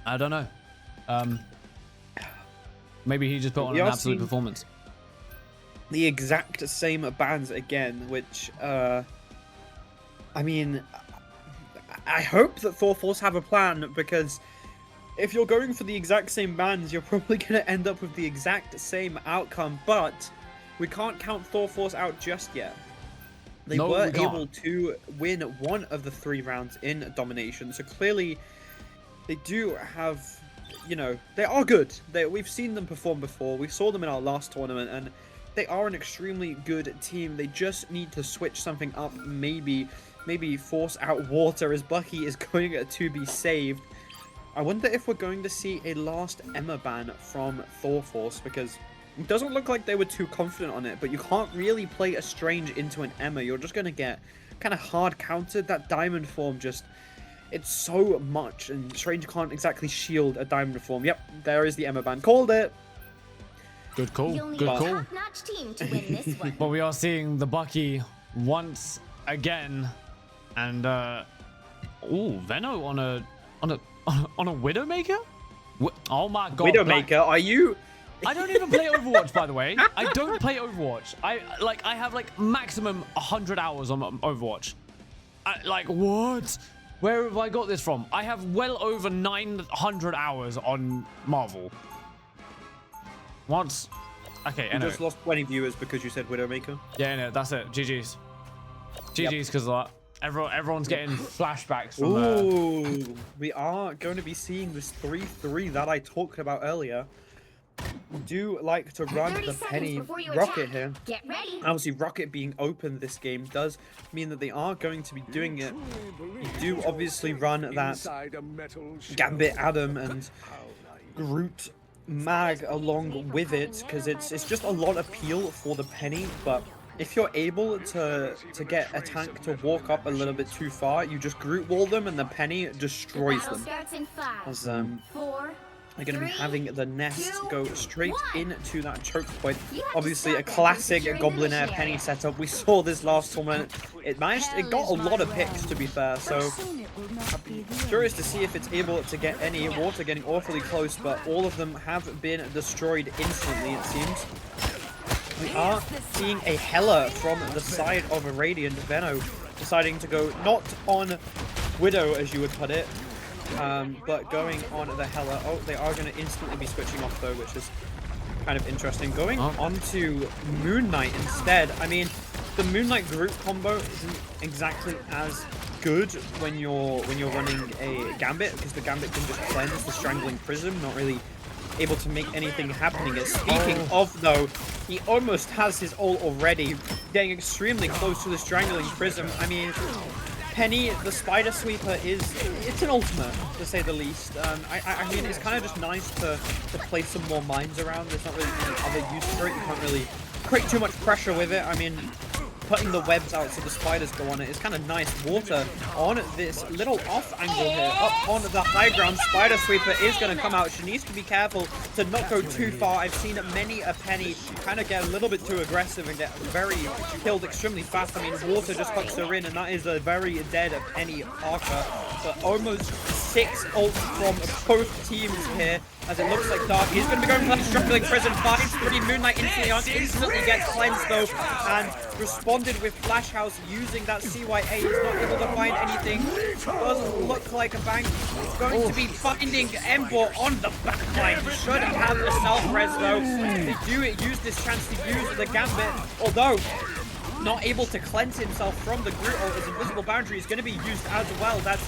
I don't know. Maybe he just put on We an are absolute seeing- performance. The exact same bans again, which I mean, I hope that Thorforce have a plan, because if you're going for the exact same bans, you're probably going to end up with the exact same outcome. But we can't count Thorforce out just yet. They No, were we can't. able to win one of the 3 rounds in domination, so clearly they do have, you know, they are good. We've seen them perform before. We saw them in our last tournament, and they are an extremely good team. They just need to switch something up, maybe force out water, as Bucky is going to be saved. I wonder if we're going to see a last Emma ban from Thorforce, because it doesn't look like they were too confident on it, but you can't really play a Strange into an Emma. You're just going to get kind of hard countered. That diamond form just, it's so much, and Strange can't exactly shield a diamond form. Yep, there is the Emma ban. Called it! Good call. You'll need Good a call. top-notch team to win this one. But we are seeing the Bucky once again, and ooh, Veno on a Widowmaker. Oh my god! Widowmaker, are you... I don't even play Overwatch, by the way. I don't play Overwatch. I have like maximum 100 hours on Overwatch. Like what? Where have I got this from? I have well over 900 hours on Marvel. What? Okay, You anyway. just lost 20 viewers because you said Widowmaker. Yeah, no, that's it. GG's. GG's because of that. Everyone's getting flashbacks from Ooh, we are going to be seeing this 3-3 that I talked about earlier. We do like to run 30 the seconds Penny before you Rocket attack. here. Get ready. Obviously, Rocket being open this game does mean that they are going to be doing it. You do obviously run that Gambit Adam and Groot Mag along with it, because it's just a lot of peel for the Penny. But if you're able to get a tank to walk up a little bit too far, you just Groot wall them and the Penny destroys Battle them. starts in 5, As 4, they're going to be 3, having the nest 2, go straight 1. into that choke point. You have to Obviously, a stop them classic during the Goblin Air mission Penny area. setup. We saw this last tournament. It got a lot of picks, to be fair. So curious to see if it's able to get any. Water getting awfully close, but all of them have been destroyed instantly, it seems. We are seeing a Hela from the side of a Radiant. Veno deciding to go not on Widow, as you would put it, but going on the Hela. Oh, they are going to instantly be switching off though, which is kind of interesting. Going on to Moon Knight instead. I mean, the Moon Knight Groot combo isn't exactly as good when you're running a Gambit, because the Gambit can just cleanse the Strangling Prism, not really able to make anything happening. Speaking of though, he almost has his ult already, getting extremely close to the Strangling Prism. I mean, Penny, the Spider Sweeper it's an ultimate, to say the least. I mean, it's kind of just nice to place some more mines around. There's not really any other use for it. You can't really create too much pressure with it. I mean, putting the webs out so the spiders go on it is kind of nice. Water on this little off angle here, up on the high ground. Spider Sweeper is going to come out. She needs to be careful to not go too far. I've seen many a Penny kind of get a little bit too aggressive and get very killed extremely fast. I mean, Water just hooks her in, and that is a very dead Penny Parker. But almost 6 ults from both teams here, as it looks like Dark is going to be going for that Struggling Prison. Finds pretty Moon Knight instantly gets cleansed though, and responded with Flash House using that CYA. He's not able to find anything. Doesn't look like a bank. He's going to be finding Ember on the backline. He should have the self-res though. They do use this chance to use the Gambit, although not able to cleanse himself from the Groot ult. His Invisible Boundary is going to be used as well. That's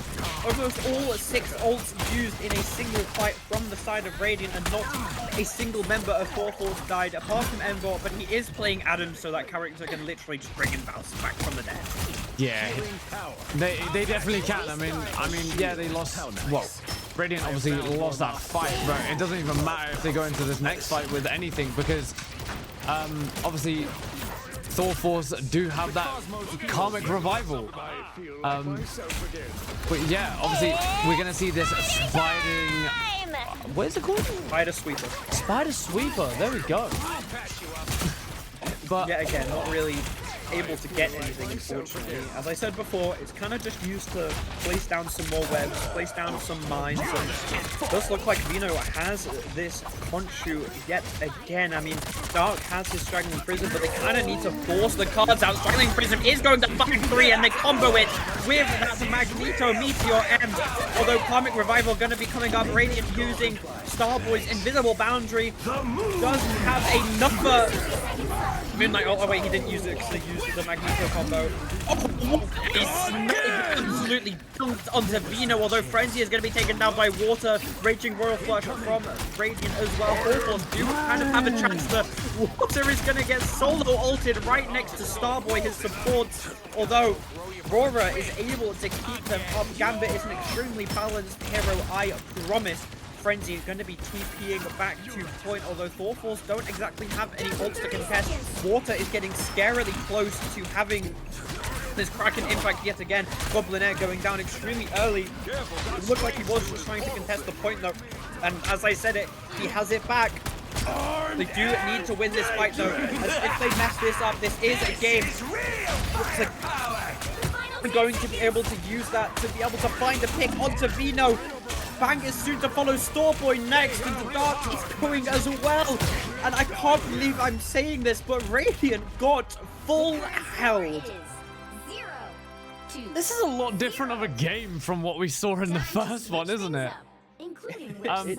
almost all 6 ults used in a single fight from the side of Radiant, and not a single member of Thorforce died apart from Ember, but he is playing Adam, so that character can literally just bring and bounce back from the dead. Yeah, they definitely can. I mean, yeah, they lost. Well, Radiant obviously lost that fight, but it doesn't even matter if they go into this next fight with anything because obviously Thor Force do have that karmic revival. But yeah, obviously we're gonna see this spiding. What is it called? Spider Sweeper. Spider Sweeper. There we go. But Yet again, not really able to get anything, unfortunately. As I said before, it's kind of just used to place down some more webs, place down some mines, and it does look like Vino has this Khonshu yet again. I mean, Dark has his Straggling Prism, but they kind of need to force the cards out. Straggling Prism is going to find 3, and they combo it with that Magneto Meteor M. Although Karmic Revival going to be coming up, Radiant using Starboy's Invisible Boundary doesn't have enough. Moonlight, oh wait, he didn't use it because they used the Magneto combo. Oh, he absolutely dunked onto Vino, although Frenzy is going to be taken down by Water. Raging Royal Flush from Radiant as well. Force do kind of have a chance to. Water is going to get solo ulted right next to Starboy, his support, although Aurora is able to keep them up. Gambit is an extremely balanced hero, I promise. Frenzy is going to be TPing back to point, although Thor Force don't exactly have any ults to contest. Water is getting scarily close to having this Kraken impact yet again. Goblinaire going down extremely early. It looked like he was just trying to contest the point though, and as I said it, he has it back. They do need to win this fight though, as if they mess this up, this is a game. Looks like they're going to be able to use that to be able to find a pick onto Vino. Bang is soon to follow Starboy next, and the Dark is going as well. And I can't believe I'm saying this, but Radiant got full held. this is a lot different of a game from what we saw in the first one, isn't it? I mean,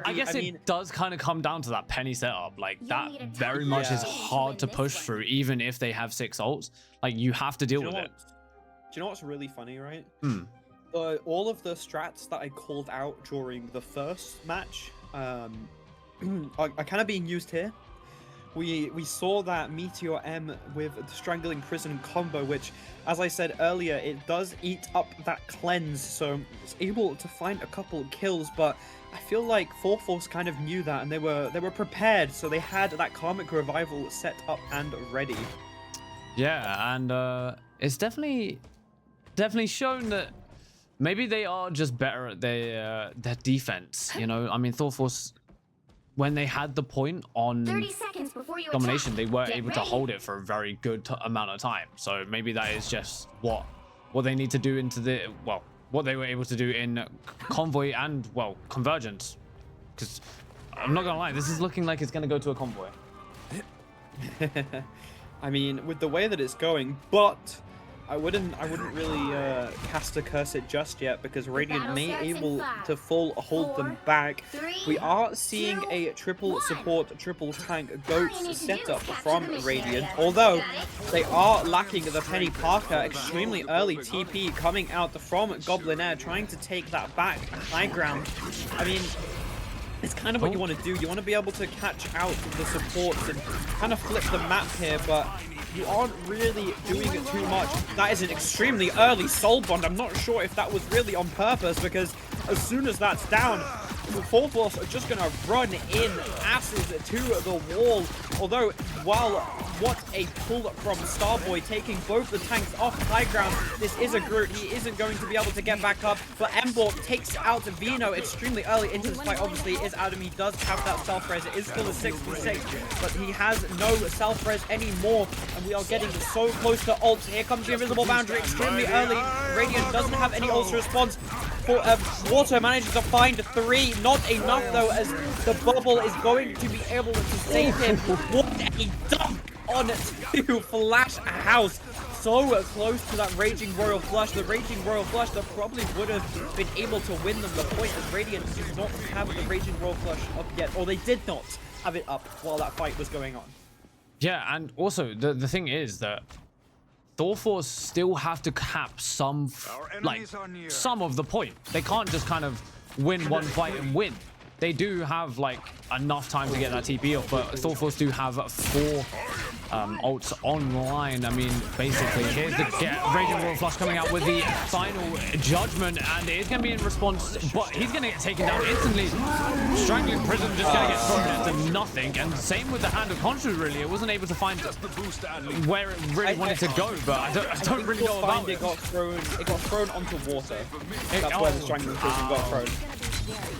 I guess it does kind of come down to that penny setup. Like that very much is hard to push through, even if they have 6 ults. Like you have to deal with it. Do you know what's really funny, right? All of the strats that I called out during the first match are kind of being used here. We saw that Meteor M with the Strangling Prison combo, which, as I said earlier, it does eat up that cleanse, so it's able to find a couple kills, but I feel like Thor Force kind of knew that, and they were prepared, so they had that Karmic Revival set up and ready. Yeah, and it's definitely shown that maybe they are just better at their defense, you know? I mean, Thor Force, when they had the point on 30 seconds before you domination, attack. they were able to hold it for a very good amount of time. So maybe that is just what they need to do into the, well, what they were able to do in Convoy and, well, Convergence. Because I'm not gonna lie, this is looking like it's gonna go to a Convoy. I mean, with the way that it's going, but I wouldn't really cast a curse it just yet, because Radiant may able to hold them back. We are seeing a triple support, triple tank goats setup from Radiant, although they are lacking the Penny Parker. Extremely early TP coming out from Goblinaire, trying to take that back high ground. I mean, it's kind of what you want to do. You want to be able to catch out the supports and kind of flip the map here, but you aren't really doing it too much. That is an extremely early soul bond. I'm not sure if that was really on purpose, because as soon as that's down, the Thor Force are just going to run in asses to the wall. Although, while what a pull from Starboy, taking both the tanks off high ground. This is a Groot. He isn't going to be able to get back up, but Emborg takes out Vino extremely early into this fight. Obviously, it is Adam. He does have that self-res. It is still a 6v6, but he has no self-res anymore, and we are getting so close to ults. Here comes the Invisible Boundary extremely early. Radiant doesn't have any ults response. Water manages to find 3. Not enough, though, as the bubble is going to be able to save him. What a dunk on to Flash House. So close to that Raging Royal Flush. The Raging Royal Flush that probably would have been able to win them the point, as Radiant does not have the Raging Royal Flush up yet. Or they did not have it up while that fight was going on. Yeah, and also the thing is that Thor Force still have to cap some of the point. They can't just kind of win one fight and win. They do have like enough time to get that TP off, but Thor Force do have 4 ults online. I mean, basically, here's the Raging Royal Flush coming out with the final judgment, and it is going to be in response, but he's going to get taken down instantly. Strangling Prism just going to get thrown into nothing, and same with the Hand of Khonshu, really. It wasn't able to find where it really wanted to go, but I don't really know about it. It got thrown onto water. That's where the Strangling Prism got thrown.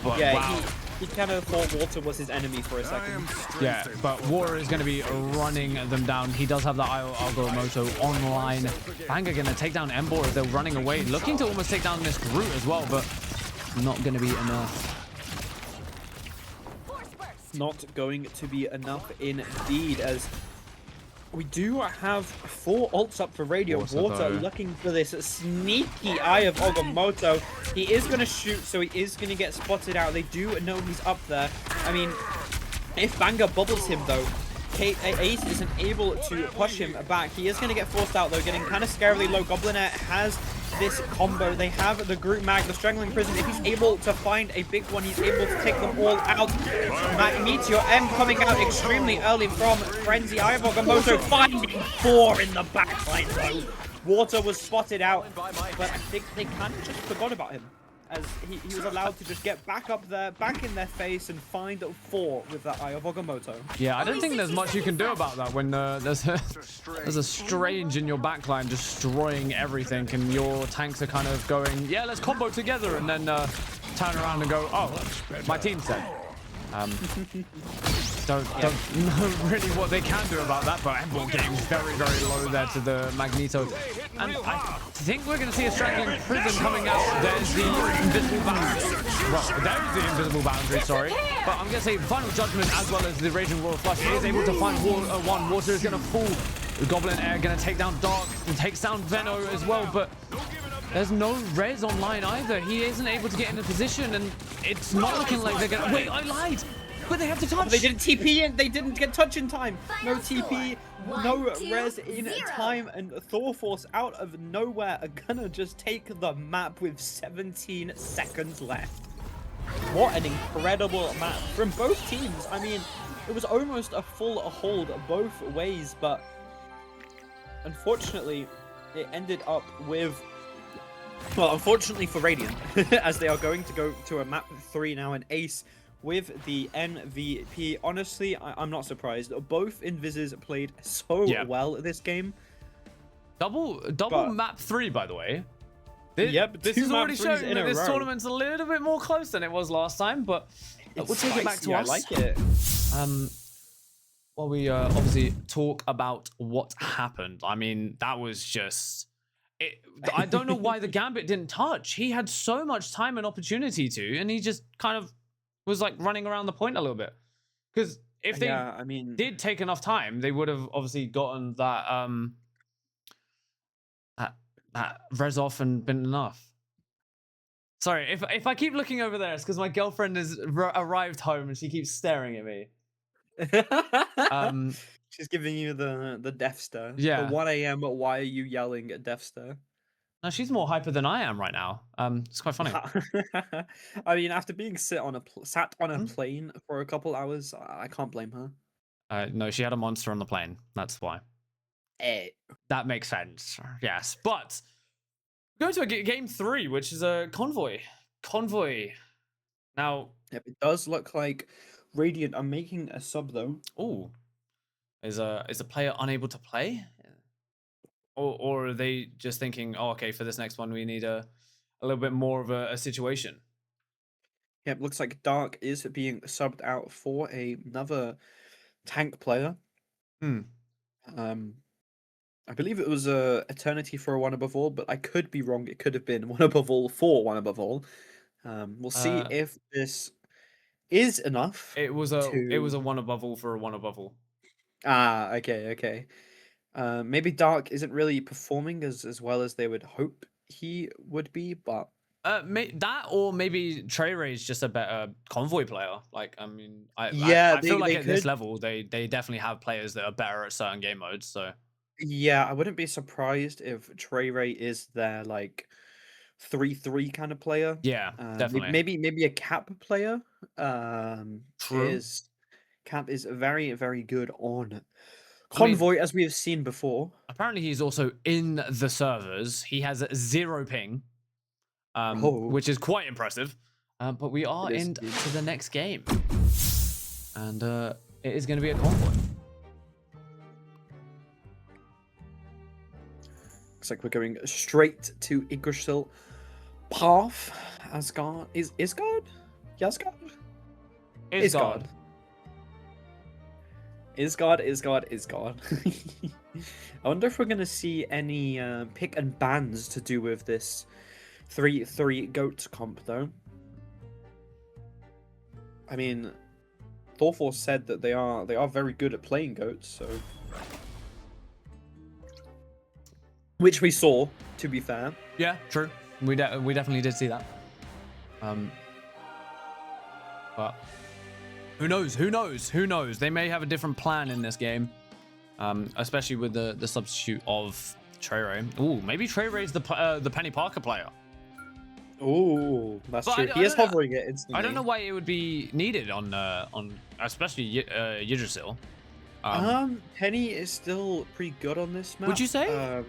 But, Yeah, wow. he kind of thought water was his enemy for a second. Yeah, but Water is going to be running them down. He does have the Agoramoto online. Banga going to take down Embor as they're running away, looking to almost take down this Groot as well, but not going to be enough. Not going to be enough indeed, as we do have 4 ults up for Radio Water, looking for this sneaky Eye of Agamotto. He is going to shoot, so he is going to get spotted out. They do know he's up there. I mean, if Banga bubbles him, though, Ace isn't able to push him back. He is going to get forced out, though, getting kind of scarily low. Goblinair has this combo. They have the Groot Mag, the Strangling Prison. If he's able to find a big one, he's able to take them all out. Meteor M coming out extremely early from Frenzy. Eye of Agamotto finding 4 in the backline, though. Water was spotted out, but I think they kind of just forgot about him, as he was allowed to just get back up there, back in their face, and find 4 with that Eye of Agamotto. Yeah, I don't think there's much you can do about that when there's a Strange in your backline destroying everything, and your tanks are kind of going, yeah, let's combo together, and then turn around and go, oh, my team's dead. Don't know really what they can do about that, but Embor getting very, very low there to the Magneto. And I think we're going to see a Strangling Prison coming out. There's the Invisible Boundary. Well, there's the Invisible Boundary, sorry. But I'm going to say Final Judgment as well as the Raging Royal Flush is able to find one. Water is going to fall. The Goblinair going to take down Dark and takes down Venno as well, but there's no res online either. He isn't able to get in a position, and it's not looking like they're going to... Wait, I lied! But they have to touch. They didn't TP in. They didn't get touch in time. No TP, no res in time, and Thor Force out of nowhere are gonna just take the map with 17 seconds left. What an incredible map from both teams. I mean, it was almost a full hold both ways, but unfortunately, it ended up with... Well, unfortunately for Radiant, as they are going to go to a map 3 now, and Ace with the MVP. Honestly, I'm not surprised. Both Invises played so well this game. Double map 3, by the way. This is 2 already map showing 3s in that a this row. tournament's a little bit more close than it was last time, but we'll take it back to us. I like it. While we obviously talk about what happened, I mean, that was just... I don't know why the Gambit didn't touch. He had so much time and opportunity to, and he just kind of was like running around the point a little bit. Because if they did take enough time, they would have obviously gotten that that res off and been enough. Sorry, if I keep looking over there, it's because my girlfriend has arrived home and she keeps staring at me. She's giving you the death stare. Yeah. At 1 a.m. Why are you yelling at death stare? No, she's more hyper than I am right now. It's quite funny. I mean, after being sat on a plane for a couple hours, I can't blame her. No, she had a monster on the plane. That's why. That makes sense. Yes, but go to game 3, which is a Convoy. Now, it does look like Radiant are making a sub though. Oh, is a player unable to play? Or are they just thinking, oh, okay, for this next one, we need a little bit more of a situation? Yeah, it looks like Dark is being subbed out for another tank player. I believe it was Eternity for a One Above All, but I could be wrong. It could have been One Above All for One Above All. We'll see if this is enough. It was a One Above All for a One Above All. Ah, okay. Maybe Dark isn't really performing as well as they would hope he would be, but that or maybe Trey Ray is just a better Convoy player. Like, I mean, I feel like at this level they definitely have players that are better at certain game modes. So yeah, I wouldn't be surprised if Trey Ray is their like 3-3 kind of player. Yeah, definitely. Maybe a Cap player. True. Cap is very, very good on Convoy, as we have seen before. Apparently, he's also in the servers. He has 0 ping, which is quite impressive. But we are It is into indeed. the next game. And it is going to be a convoy. Looks like we're going straight to Yggdrasil path. Asgard is Isgard? Yasgard? Isgard. Isgard. I wonder if we're gonna see any pick and bans to do with this 3-3 goat comp though. I mean, Thorforce said that they are very good at playing goats, so which we saw, to be fair. Yeah, true. We definitely did see that. But who knows? Who knows? Who knows? They may have a different plan in this game, especially with the substitute of Trey. Ooh, maybe Trey Ray's the Penny Parker player. Ooh, that's But true. I He is don't know- hovering it instantly. I don't know why it would be needed on especially Yggdrasil. Penny is still pretty good on this map. Would you say?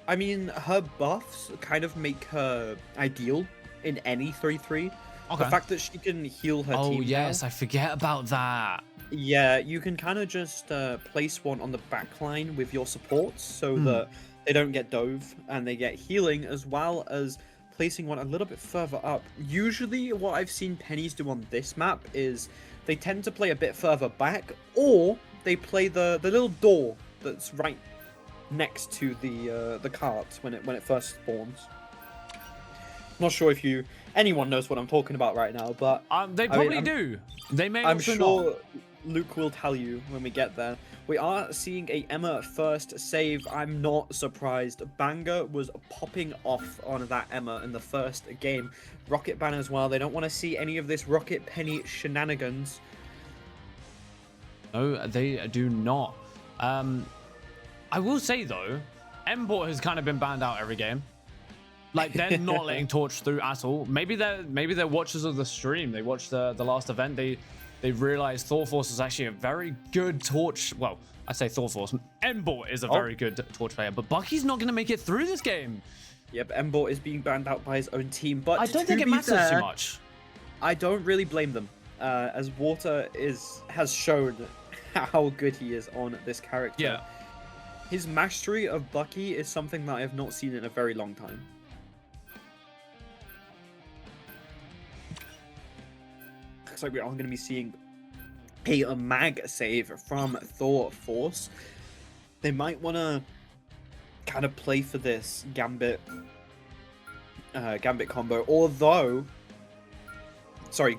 I mean, her buffs kind of make her ideal in any 3-3. Okay. The fact that she can heal her team. Oh yes, now, I forget about that. yeah, you can kind of just place one on the back line with your supports so Hmm. that they don't get dove and they get healing, as well as placing one a little bit further up. Usually what I've seen Pennies do on this map is they tend to play a bit further back, or they play the little door that's right next to the cart when it first spawns. Not sure if anyone knows what I'm talking about right now, but They probably do. They may I'm also sure not. Luke will tell you when we get there. We are seeing a Emma first save. I'm not surprised. Banger was popping off on that Emma in the first game. Rocket Ban as well. They don't want to see any of this Rocket Penny shenanigans. No, they do not. I will say though, Mbot has kind of been banned out every game. Like they're not letting Torch through at all. Maybe they're watchers of the stream. They watched the last event. They realized Thorforce is actually a very good Torch. Well, I say Thorforce. Mbot is a very good Torch player, but Bucky's not going to make it through this game. Yep, Mbot is being banned out by his own team, but I don't to think it be matters fair, too much. I don't really blame them, as Water has shown how good he is on this character. Yeah. His mastery of Bucky is something that I have not seen in a very long time. Looks like we are going to be seeing a mag save from Thorforce. They might want to kind of play for this Gambit combo,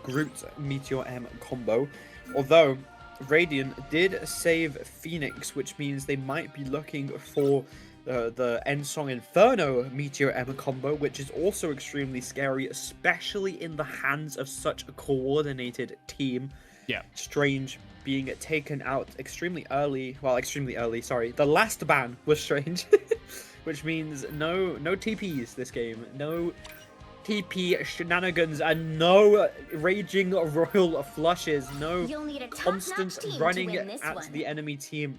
Groot Meteor M combo. Although Radiant did save Phoenix, which means they might be looking for the End Song Inferno Meteor M combo, which is also extremely scary, especially in the hands of such a coordinated team. Yeah. Strange being taken out extremely early. Well, sorry. The last ban was Strange, which means no TPs this game. No TP shenanigans and no raging royal flushes. No You'll need a top-notch constant team to running win this at one. the enemy team.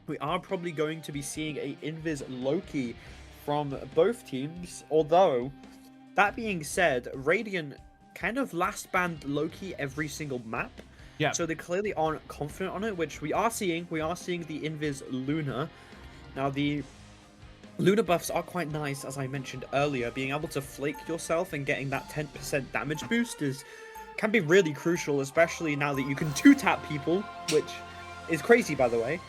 We are probably going to be seeing a Invis Loki from both teams. Although, that being said, Radiant kind of last banned Loki every single map. Yeah. So they clearly aren't confident on it, which we are seeing. We are seeing the Invis Luna. Now, the Luna buffs are quite nice, as I mentioned earlier. Being able to flake yourself and getting that 10% damage boost can be really crucial, especially now that you can 2-tap people, which is crazy, by the way.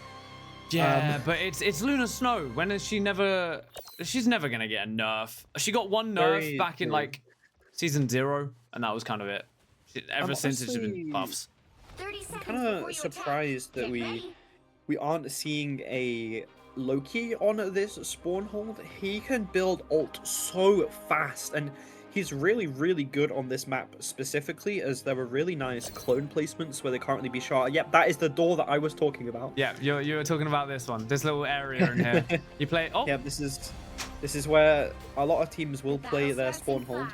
Yeah, but it's Luna Snow. When is she never? She's never gonna get a nerf. She got one nerf Very back in true. like season 0, and that was kind of it. Ever since it's been honestly- buffs. 30 seconds Kind before of you surprised attack. that Get ready. we aren't seeing a Loki on this spawn hold. He can build ult so fast, and he's really, really good on this map specifically, as there were really nice clone placements where they can't really be shot. Yep, that is the door that I was talking about. Yeah, you were talking about this one, this little area in here. You play. Oh, Yep, this is where a lot of teams will play Battle their starts spawn in hold.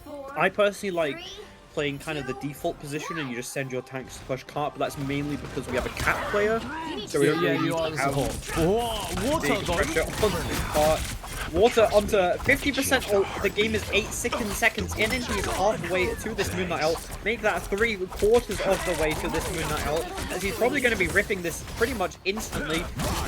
5, 4, I personally like 3, playing kind of the default position and you just send your tanks to push cart, but that's mainly because we have a cat player. So we don't really you are need the to have support. Whoa, water big though. pressure on the cart. Water onto 50% ult. The game is 8 seconds in, and he's halfway to this Moonlight ult. Make that 3/4 of the way to this Moonlight ult, as he's probably going to be ripping this pretty much instantly.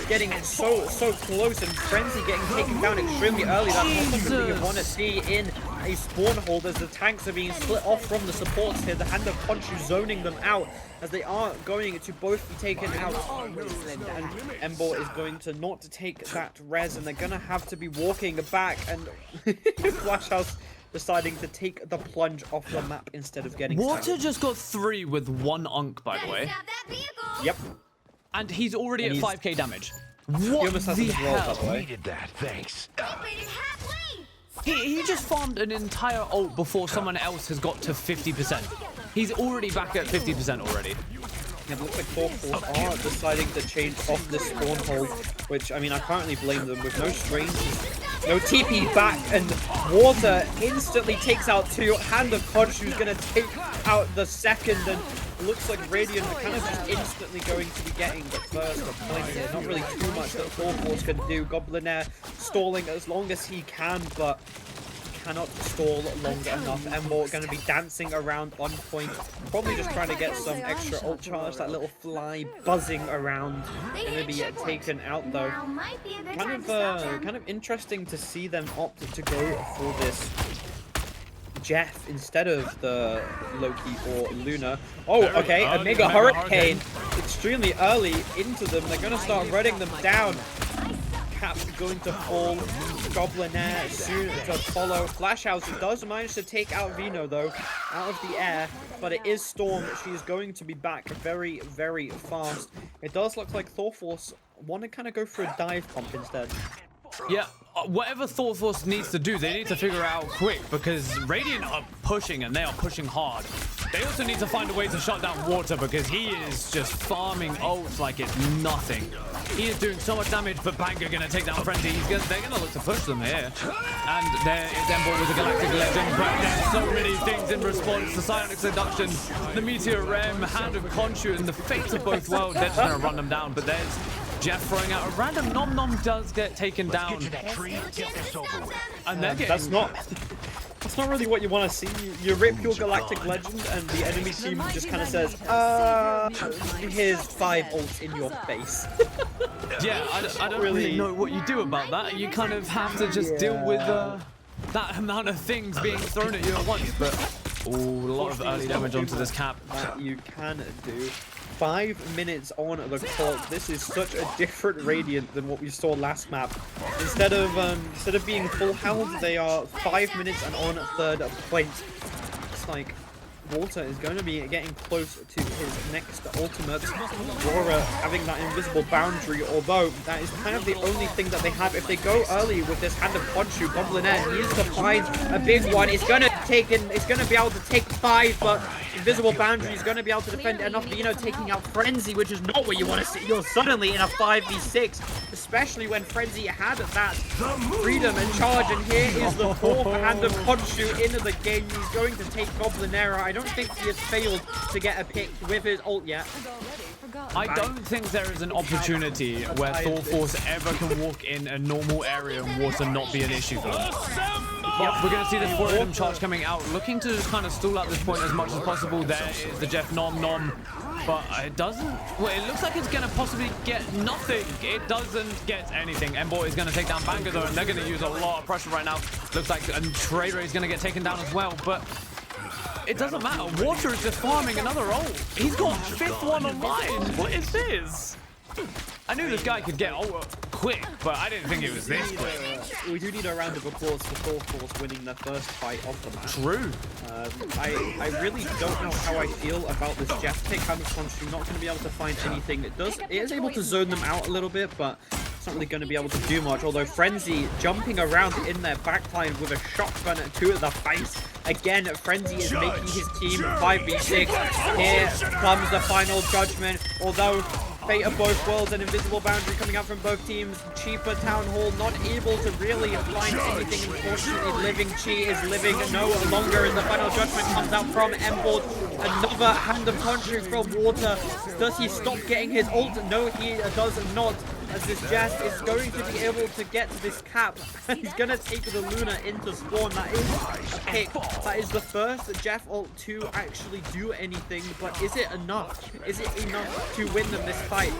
Getting so close, and Frenzy getting taken down extremely early. That's not something you want to see in a spawn hold, as the tanks are being split off from the supports here. The Hand of Khonshu zoning them out, as they are going to both be taken out. And Ember is going to not take that res, and they're going to have to be walking back, and Flash House deciding to take the plunge off the map instead of getting Water started. just got 3 with 1 unk, by the way. Yep. And he's already And at he's- 5k damage. He What almost has the his roll, by hell? the way. Needed that, thanks. He just farmed an entire ult before someone else has got to 50%. He's already back at 50% already. It looks like ThorForce are deciding to change off this spawn hold, which, I mean, I can't really blame them. With no strings, no TP back, and Water instantly takes out 2. Hand of Khonshu's going to take out the second, and it looks like Radiant are kind of just instantly going to be getting the first point here. Not really too much that ThorForce can do. Goblinaire stalling as long as he can, but cannot stall long enough. Ember going to be dancing around on point, probably just trying to get some extra ult charge. That little fly buzzing around, going to be taken out though. Kind of interesting to see them opt to go for this Jeff instead of the Loki or Luna. Oh, okay, a Mega Hurricane extremely early into them. They're going to start running them down. Cap going to fall. Goblinaire soon to follow. Flash House does manage to take out Vino though, out of the air, but it is Storm. She's going to be back very, very fast. It does look like ThorForce want to kind of go for a dive pump instead. Yeah, whatever ThorForce needs to do, they need to figure out quick, because Radiant are pushing, and they are pushing hard. They also need to find a way to shut down Water, because he is just farming ults like it's nothing. He is doing so much damage, but Banger gonna take down Frenzy. They're gonna look to push them here. And there is Ember with a Galactic Legend, but there's so many things in response. The Psionic Seduction, the Meteor Rem, Hand of Khonshu, and the Fates of both worlds. They're just gonna run them down, but there's Jeff throwing out a random Nom Nom does get taken down. And they're getting... That's not really what you want to see. You rip your Galactic Legend and the enemy team just kind of says, here's 5 ults in your face. Yeah, I don't really know what you do about that. You kind of have to just deal with that amount of things being thrown at you at once. But a lot of early damage onto this Cap. That you can do. 5 minutes on the clock. This is such a different Radiant than what we saw last map. Instead of being full health, they are 5 minutes and on 3rd place. It's like Water is going to be getting close to his next ultimate. Aurora having that invisible boundary, although that is kind of the only thing that they have. If they go early with this Hand of Khonshu, Goblinaire needs to find a big one. It's going to be able to take 5, but invisible boundary is going to be able to defend enough. Vino taking out Frenzy, which is not what you want to see. You're suddenly in a 5v6, especially when Frenzy had that freedom and charge. And here is the 4th Hand of Khonshu into the game. He's going to take Goblinaire. I don't think he has failed to get a pick with his ult yet. I don't think there is an opportunity where ThorForce ever can walk in a normal area and Water not be an issue for them. Yep, we're going to see this Rhythm charge coming out, looking to just kind of stall out this point as much as possible. There is the Jeff Nom Nom, but it doesn't, well, it looks like it's going to possibly get nothing. It doesn't get anything. Ember is going to take down Banger though, and they're going to use a lot of pressure right now. Looks like Trey Ray is going to get taken down as well, but it doesn't matter. Water is just farming another ult. He's got 5th one online. What is this? I knew this guy could get ult quick, but I didn't think it was this quick. We do need a round of applause for ThorForce winning their first fight of the match. True. I really don't know how I feel about this Jeff pick. Hand of Khonshu not going to be able to find anything. It is able to zone them out a little bit, but it's not really going to be able to do much. Although Frenzy jumping around in their backline with a shotgun to the face. Again, Frenzy is making his team 5v6. Here comes the final judgment. Although Fate of both worlds and Invisible Boundary coming out from both teams. Cheaper Town Hall not able to really find anything. Unfortunately, Living Chi is living no longer, and the final judgment comes out from Embord. Another hand of country from Water. Does he stop getting his ult? No, he does not. As this Jeff is going to be able to get this cap. He's going to take the Luna into spawn. That is a pick. That is the first Jeff ult to actually do anything. But is it enough? Is it enough to win them this fight?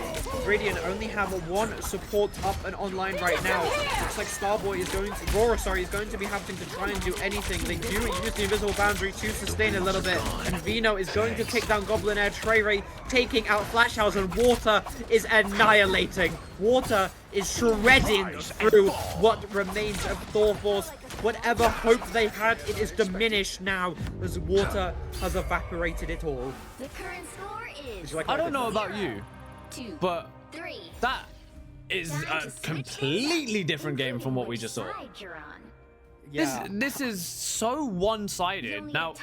Radiant only have one support up and online right now. Looks like Starboy is going to... Rora, sorry, is going to be having to try and do anything. They do use the Invisible Boundary to sustain a little bit. And Vino is going to take down Goblinair. Trey Ray taking out Flash House, and Water is annihilating. Water is shredding through what remains of Thor Force. Whatever hope they had, it is diminished now as Water has evaporated it all. The current score is I don't know about you, 2, but 3. that is a completely different game from what we just saw. Yeah. This is so one-sided. Now,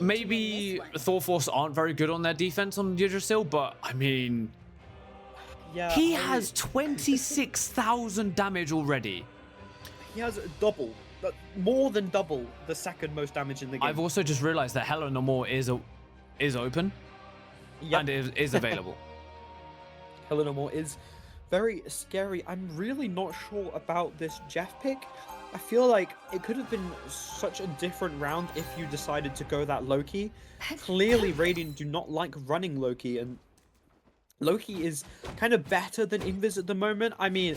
maybe Thor Force aren't very good on their defense on Yggdrasil, but I mean, Yeah, he has 26,000 damage already. He has double, more than double the second most damage in the game. I've also just realized that Hela No More is open and is available. Hela No More is very scary. I'm really not sure about this Jeff pick. I feel like it could have been such a different round if you decided to go that Loki. Clearly, Radiant do not like running Loki, and Loki is kind of better than Invis at the moment. I mean,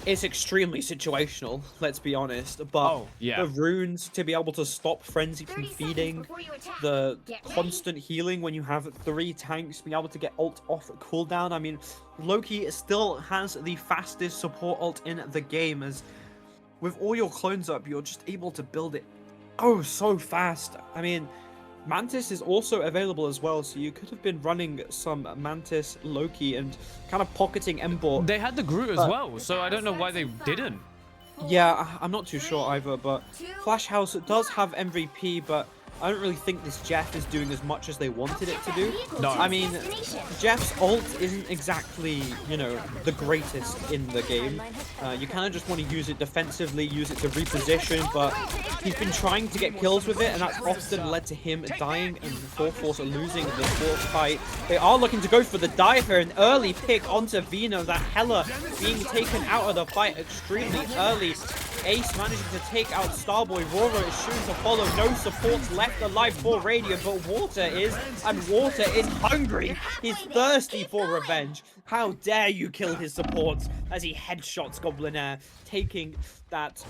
it's extremely situational, let's be honest. But the runes to be able to stop Frenzy from feeding, the constant healing when you have 3 tanks, being able to get ult off cooldown. I mean, Loki still has the fastest support ult in the game, as with all your clones up, you're just able to build it so fast. I mean, Mantis is also available as well, so you could have been running some Mantis, Loki, and kind of pocketing Embor. They had the Groot as well, so I don't know why they didn't. Yeah, I'm not too sure either, but Flash House does have MVP, but I don't really think this Jeff is doing as much as they wanted it to do. No. I mean, Jeff's ult isn't exactly, you know, the greatest in the game. You kind of just want to use it defensively, use it to reposition, but he's been trying to get kills with it, and that's often led to him dying and Thor Force losing the fourth fight. They are looking to go for the dive here, an early pick onto Vino, that Hela being taken out of the fight extremely early. Ace managing to take out Starboy. Rora is soon to follow. No supports left alive for Radiant, but Water is, and Water is hungry. He's thirsty for revenge. How dare you kill his supports as he headshots Goblinair, taking that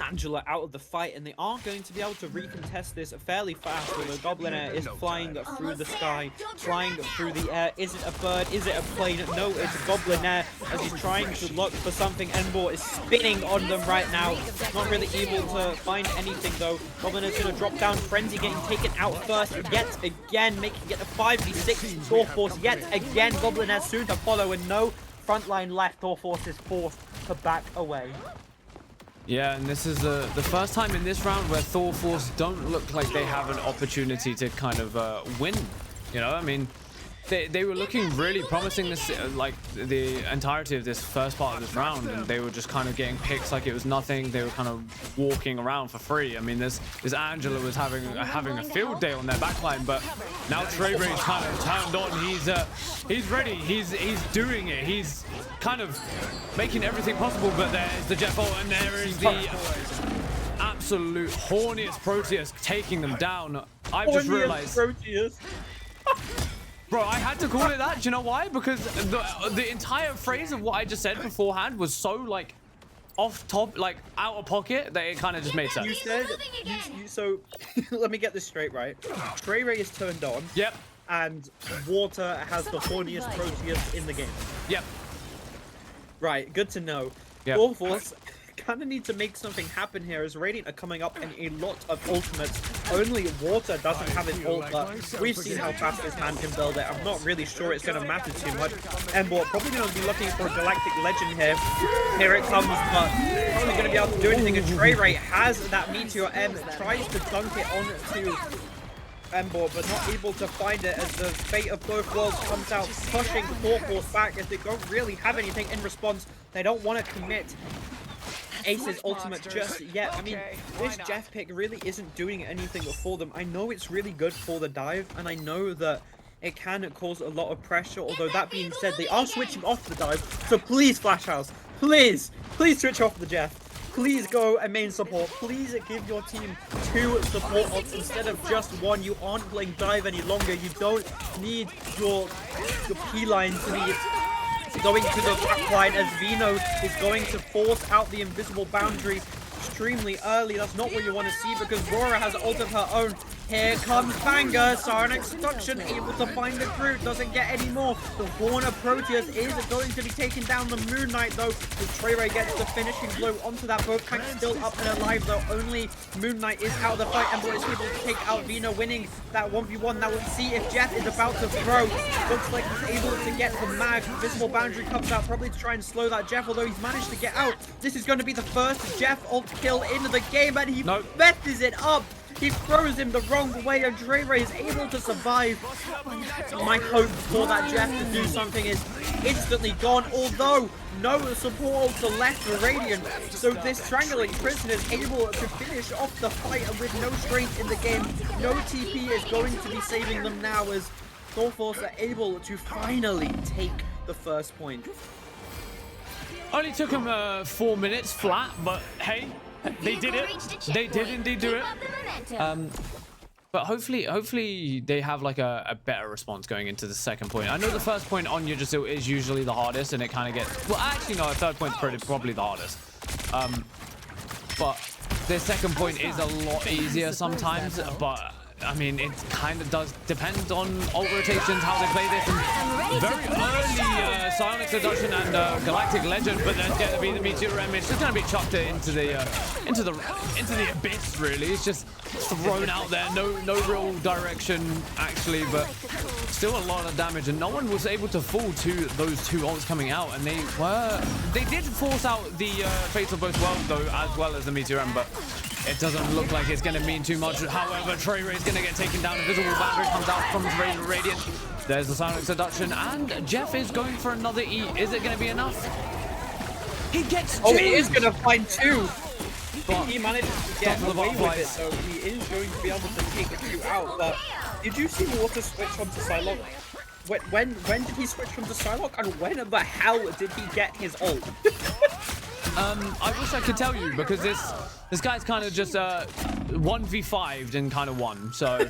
Angela out of the fight, and they are going to be able to recontest this fairly fast. Where the Goblinair is flying through the sky, flying through the air. Is it a bird? Is it a plane? No, it's Goblinair as he's trying to look for something. Embor is spinning on them right now. Not really able to find anything though. Goblinair's going to drop down. Frenzy getting taken out first yet again, making it a 5v6 Thor Force yet again. Goblinair soon to follow, and no frontline left. Thor Force is forced to back away. Yeah, and this is the first time in this round where Thor Force don't look like they have an opportunity to kind of win. You know, I mean, they were looking really promising this, like the entirety of this first part of this round, and they were just kind of getting picks like it was nothing. They were kind of walking around for free. I mean, this Angela was having a field day on their backline, but now Trey Ray's kind of turned on. He's ready. He's doing it. He's kind of making everything possible. But there's the Jeff ult, and there is the absolute horniest Proteus taking them down. I've just realized. Proteus. Bro, I had to call it that. Do you know why? Because the entire phrase of what I just said beforehand was so like off top, like out of pocket, that it kind of just made sense. You said so. Let me get this straight, right? Trey Ray is turned on. Yep. And Water has the horniest Proteus in the game. Yep. Right. Good to know. Yep. Thor Force kind of need to make something happen here, as Radiant are coming up in a lot of ultimates. Only Water doesn't have his ult, but we've seen how fast this man can build it. I'm not really sure it's going to matter too much. Embor probably going to be looking for a Galactic Legend here. Here it comes, but probably going to be able to do anything. And Trey Ray has that Meteor M, tries to dunk it onto Embor, but not able to find it as the fate of both worlds comes out, pushing Thor Force back as they don't really have anything in response. They don't want to commit Ace's ultimate just yet. I mean, this Jeff pick really isn't doing anything for them. I know it's really good for the dive, and I know that it can cause a lot of pressure, although that being said, they are switching off the dive, so please, Flash House, please switch off the Jeff. Please go and main support. Please give your team 2 support ults instead of just 1. You aren't playing dive any longer. You don't need your P-line to be going to the back line as Vino is going to force out the invisible boundary extremely early. That's not what you want to see because Rora has ult of her own. Here comes Banger, Sarnic Seduction, able to find the Groot, doesn't get any more. The Warner Proteus is going to be taking down the Moon Knight though, as Treyray gets the finishing blow onto that. Both tanks still up and alive though, only Moon Knight is out of the fight. Ember is able to take out Vino, winning that 1v1. Now we'll see if Jeff is about to throw. Looks like he's able to get the mag. Visible boundary comes out, probably to try and slow that Jeff, although he's managed to get out. This is going to be the first Jeff ult kill into the game, and he messes it up. He throws him the wrong way, and Treyray is able to survive. My hope for that Jeff to do something is instantly gone, although no support ults are left for Radiant. So this Strangling Prison is able to finish off the fight, and with no strength in the game, no TP is going to be saving them now as Thor Force are able to finally take the first point. Only took him 4 minutes flat, but hey, they did it. They did indeed do it. But hopefully they have like a better response going into the second point. I know the first point on Yggdrasil is usually the hardest, and it kind of gets, well, actually no, the third point's probably the hardest. But the second point is a lot easier sometimes, but I mean, it kind of does depend on ult rotations, how they play this, and very early Psionic Seduction and Galactic Legend, but there's going to be the Meteor M. It's just going to be chucked into the abyss. Really, it's just thrown out there. No real direction actually, but still a lot of damage, and no one was able to fall to those 2 ults coming out, and they did force out the Fates of Both Worlds though, as well as the Meteor M, but it doesn't look like it's going to mean too much. However, Treyray is going to get taken down. Invisible boundary comes out from Radiant. There's the Psionic Seduction, and Jeff is going for another E. Is it going to be enough? He gets 2. Oh, he is going to find 2. But he manages to get away with it, so he is going to be able to take the 2 out. But did you see Water switch onto Psylocke? When did he switch from to Psylocke, and when the hell did he get his ult? I wish I could tell you, because this guy's kind of just 1v5'd and kind of won, so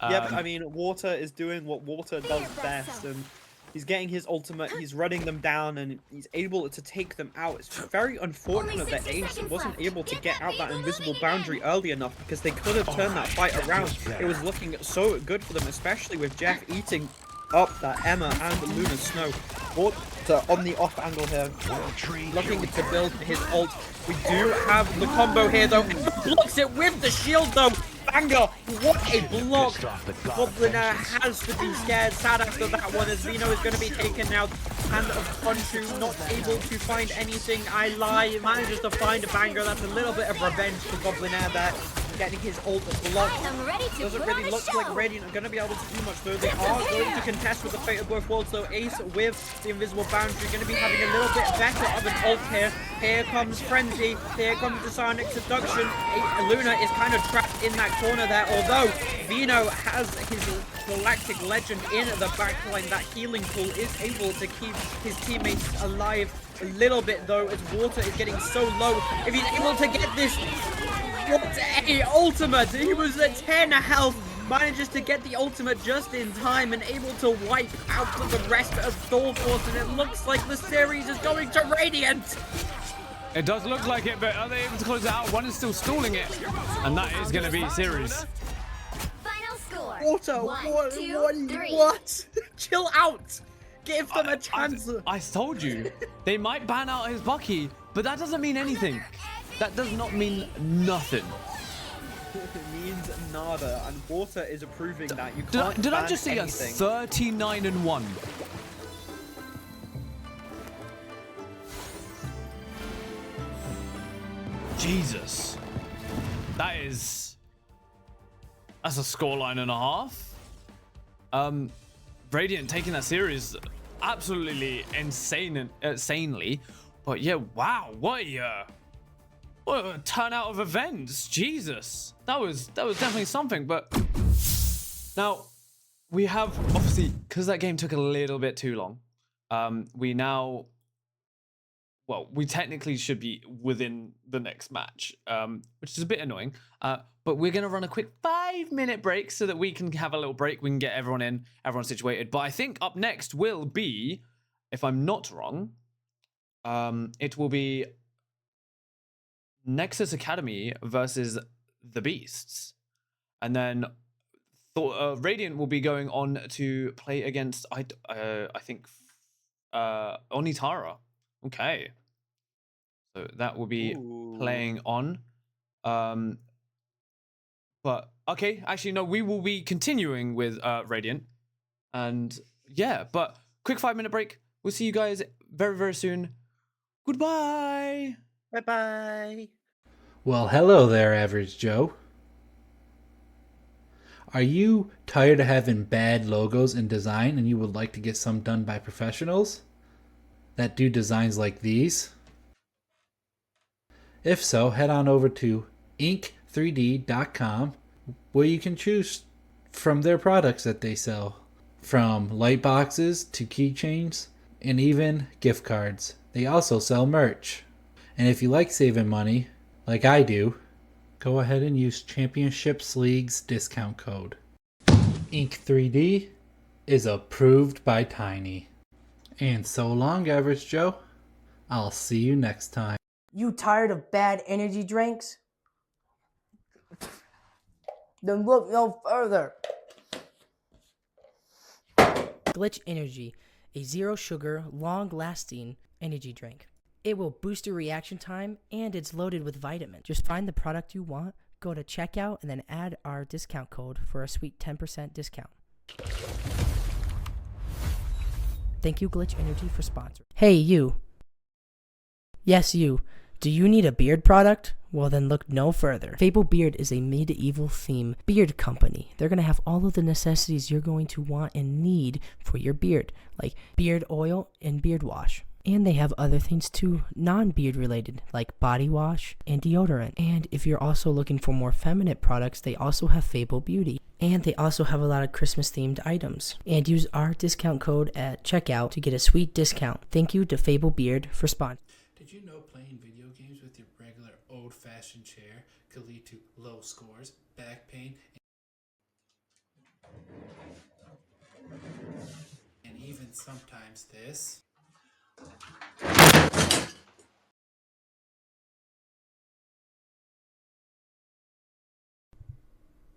yeah, but I mean, Water is doing what Water does best, and he's getting his ultimate, he's running them down, and he's able to take them out. It's very unfortunate that Ace wasn't able to get out that invisible boundary early enough, because they could have turned that fight around. It was looking so good for them, especially with Jeff eating up that Emma and Luna Snow. Water on the off angle here, looking to build his ult. We do have the combo here though. Blocks it with the shield though. Banger, what a block. Goblinaire has to be scared. Sad after that one, as Vino is going to be taken out. Hand of Khonshu, not able to find anything. I lie, manages to find a banger. That's a little bit of revenge for Goblinaire there. Getting his ult blocked. Doesn't really look like Radiant are going to be able to do much though. They are going to contest with the fate of both worlds though. Ace with the invisible boundary going to be having a little bit better of an ult here. Here comes Frenzy. Here comes the Psionic Seduction. Luna is kind of trapped in that corner there, although Vino has his Galactic Legend in the backline. That healing pool is able to keep his teammates alive a little bit though, as Water is getting so low. If he's able to get this, what a ultimate! He was at 10 health, manages to get the ultimate just in time and able to wipe out the rest of Thor Force, and it looks like the series is going to Radiant! It does look like it, but are they able to close it out? One is still stalling it, and that is going to be series. Final score. Water, what? Chill out! Give them a chance! I told you, they might ban out his Bucky, but that doesn't mean anything. That does not mean nothing. It means nada, and Water is approving that. You can't Did I ban just see anything. a 39-1? Jesus. That is That's a scoreline and a half. Radiant taking that series absolutely insane and insanely. But yeah, wow, what a turnout of events. Jesus. That was definitely something. But now we have, obviously, because that game took a little bit too long, we now, well, we technically should be within the next match, which is a bit annoying. But we're going to run a quick 5-minute break so that we can have a little break. We can get everyone in, everyone situated. But I think up next will be, if I'm not wrong, it will be Nexus Academy versus the Beasts. And then Radiant will be going on to play against, I think, Onitara. Okay. So that will be playing on. But, okay, actually, no, we will be continuing with Radiant. And, yeah, but quick 5-minute break. We'll see you guys very, very soon. Goodbye. Bye-bye. Well, hello there, Average Joe. Are you tired of having bad logos in design and you would like to get some done by professionals that do designs like these? If so, head on over to ink3d.com where you can choose from their products that they sell, from light boxes to keychains and even gift cards. They also sell merch. And if you like saving money, like I do, go ahead and use Championships League's discount code. Ink3D is approved by Tiny. And so long, Average Joe. I'll see you next time. You tired of bad energy drinks? Then look no further. Glitch Energy, a zero sugar, long lasting energy drink. It will boost your reaction time and it's loaded with vitamins. Just find the product you want, go to checkout, and then add our discount code for a sweet 10% discount. Thank you, Glitch Energy, for sponsoring. Hey, you. Yes, you. Do you need a beard product? Well, then look no further. Fable Beard is a medieval theme beard company. They're going to have all of the necessities you're going to want and need for your beard, like beard oil and beard wash. And they have other things too, non-beard related, like body wash and deodorant. And if you're also looking for more feminine products, they also have Fable Beauty. And they also have a lot of Christmas themed items. And use our discount code at checkout to get a sweet discount. Thank you to Fable Beard for sponsoring. Did you know playing video games with your regular old-fashioned chair could lead to low scores, back pain, and even sometimes this?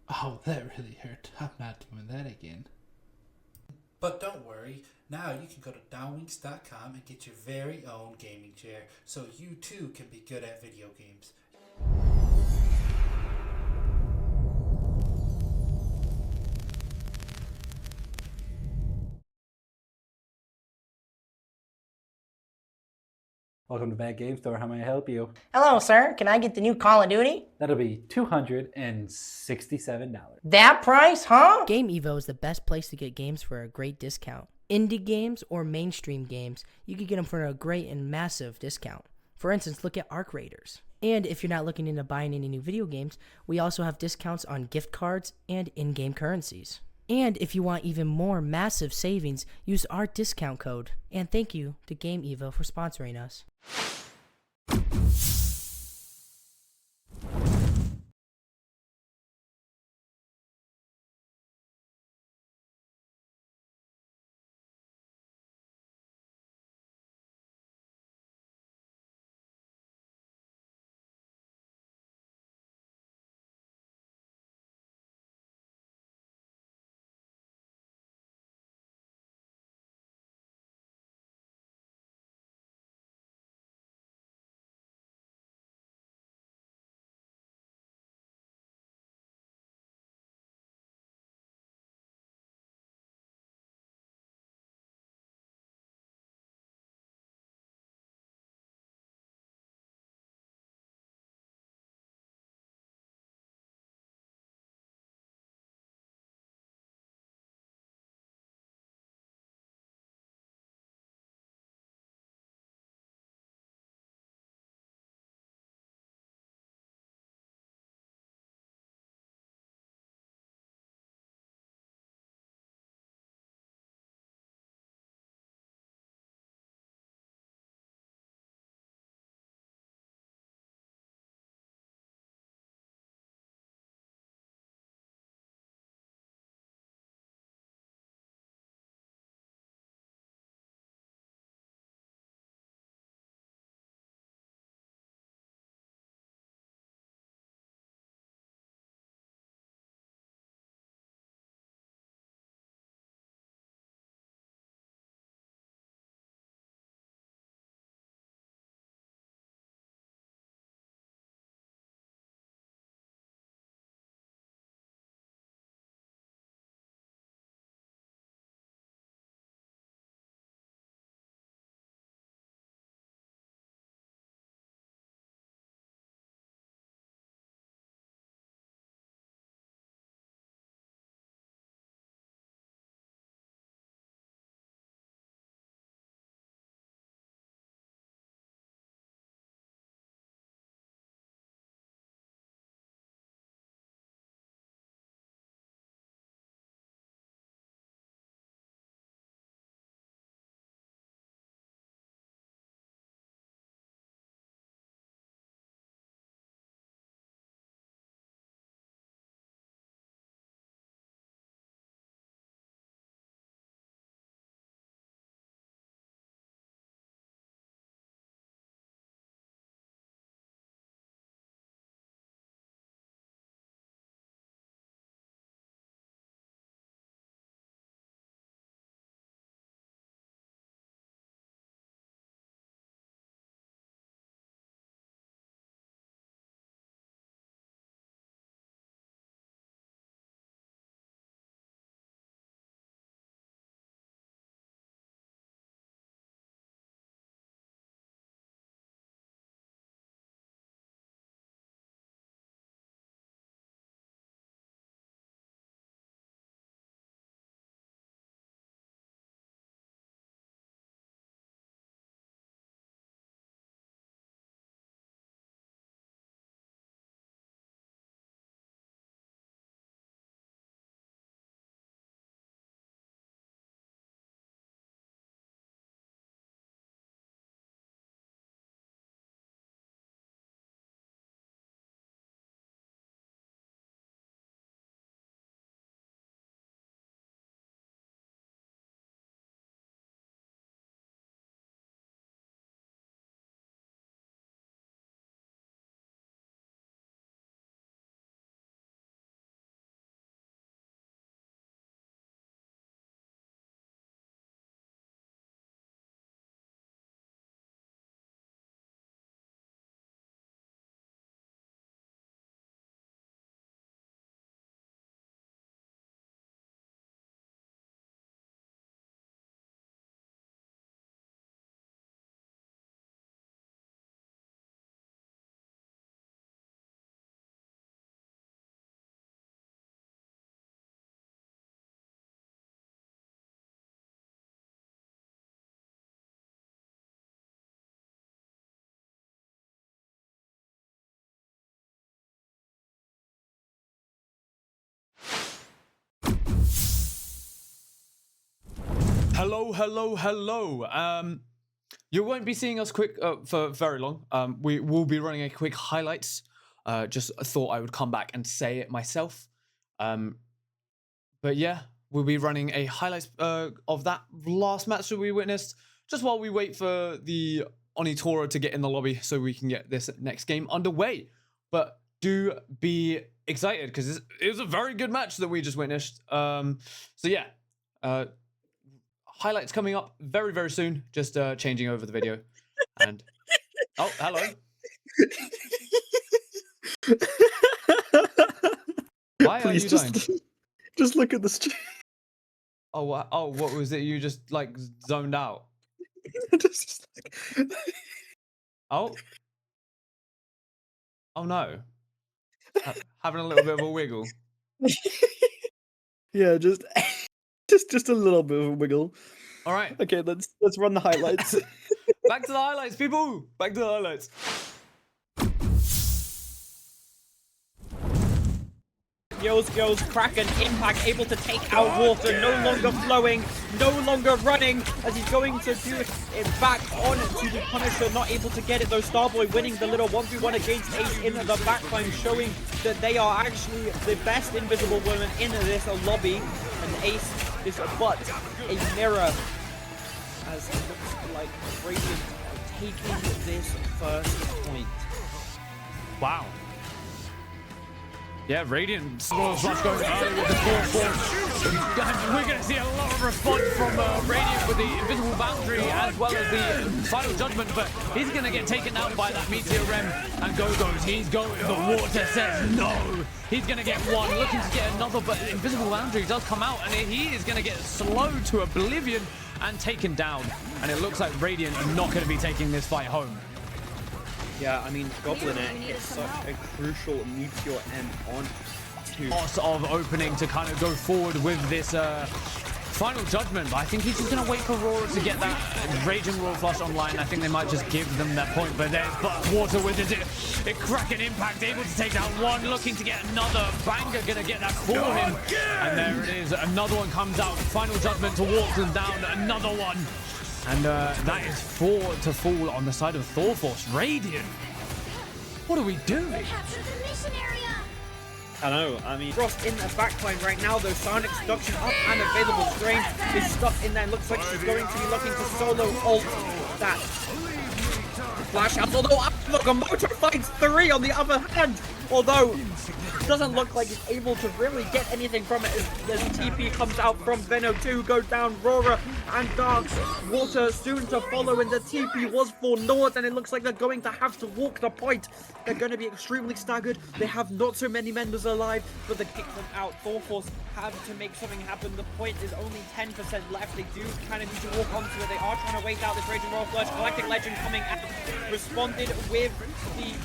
Oh, that really hurt. I'm not doing that again. But don't worry, now you can go to downwinks.com and get your very own gaming chair so you too can be good at video games. Welcome to Bad Game Store. How may I help you? Hello, sir. Can I get the new Call of Duty? That'll be $267. That price, huh? Game Evo is the best place to get games for a great discount. Indie games or mainstream games, you can get them for a great and massive discount. For instance, look at Arc Raiders. And if you're not looking into buying any new video games, we also have discounts on gift cards and in-game currencies. And if you want even more massive savings, use our discount code. And thank you to Game Evo for sponsoring us. Hello, hello, hello. You won't be seeing us quick for very long. We will be running a quick highlights. Just thought I would come back and say it myself. But yeah, we'll be running a highlights of that last match that we witnessed, just while we wait for the Onitora to get in the lobby so we can get this next game underway. But do be excited because it was a very good match that we just witnessed. So yeah, highlights coming up very, very soon. Just changing over the video. And oh, hello. Why are you dying? Just look at the stream. Oh, what was it? You just like zoned out. Just like... Oh no. Having a little bit of a wiggle. Yeah, just a little bit of a wiggle. All right. Okay, let's run the highlights. Back to the highlights, people. Back to the highlights. Goes Kraken, Impact able to take out Water, no longer flowing, no longer running, as he's going to do it back on to the Punisher, not able to get it though. Starboy winning the little 1v1 against Ace in the backline, showing that they are actually the best Invisible Woman in this lobby, and Ace is but a mirror, as it looks like Radiant are taking this first point. Wow. Yeah, Radiant Flash going early with the 4-4. We're going to see a lot of response from Radiant with the Invisible Boundary as well as the Final Judgment, but he's going to get taken out by that Meteor Rem and Go-Go's. He's going, the Water says no. He's going to get one, looking to get another, but Invisible Boundary does come out and he is going to get slowed to oblivion and taken down. And it looks like Radiant are not going to be taking this fight home. Yeah, I mean, Goblinette hits such a crucial Meteor M on to... Lots of opening to kind of go forward with this Final Judgment, but I think he's just going to wait for Aurora to get that Raging Roar Flush online. I think they might just give them that point, but there's Water with it. Kraken Impact able to take down one, looking to get another. Banger going to get that for him. And there it is. Another one comes out. Final Judgment to walk them down. Another one. And that is 4 to fall on the side of Thorforce. Radiant, what are we doing? I know, I mean... Frost in the backline right now, though. Sonic seduction up and available. Strange is stuck in there. Looks like she's going to be looking to solo ult that flash out. Although, look, a Motor finds 3 on the other hand. Although, it doesn't look like he's able to really get anything from it as TP comes out from Veno. 2 go down, Rora and Dark. Water soon to follow, and the TP was for Nord, and it looks like they're going to have to walk the point. They're going to be extremely staggered. They have not so many members alive, but they kick them out. Thorforce have to make something happen. The point is only 10% left. They do kind of need to walk onto it. They are trying to wait out this Raging Roar Flush. Galactic Legend coming out, responded with the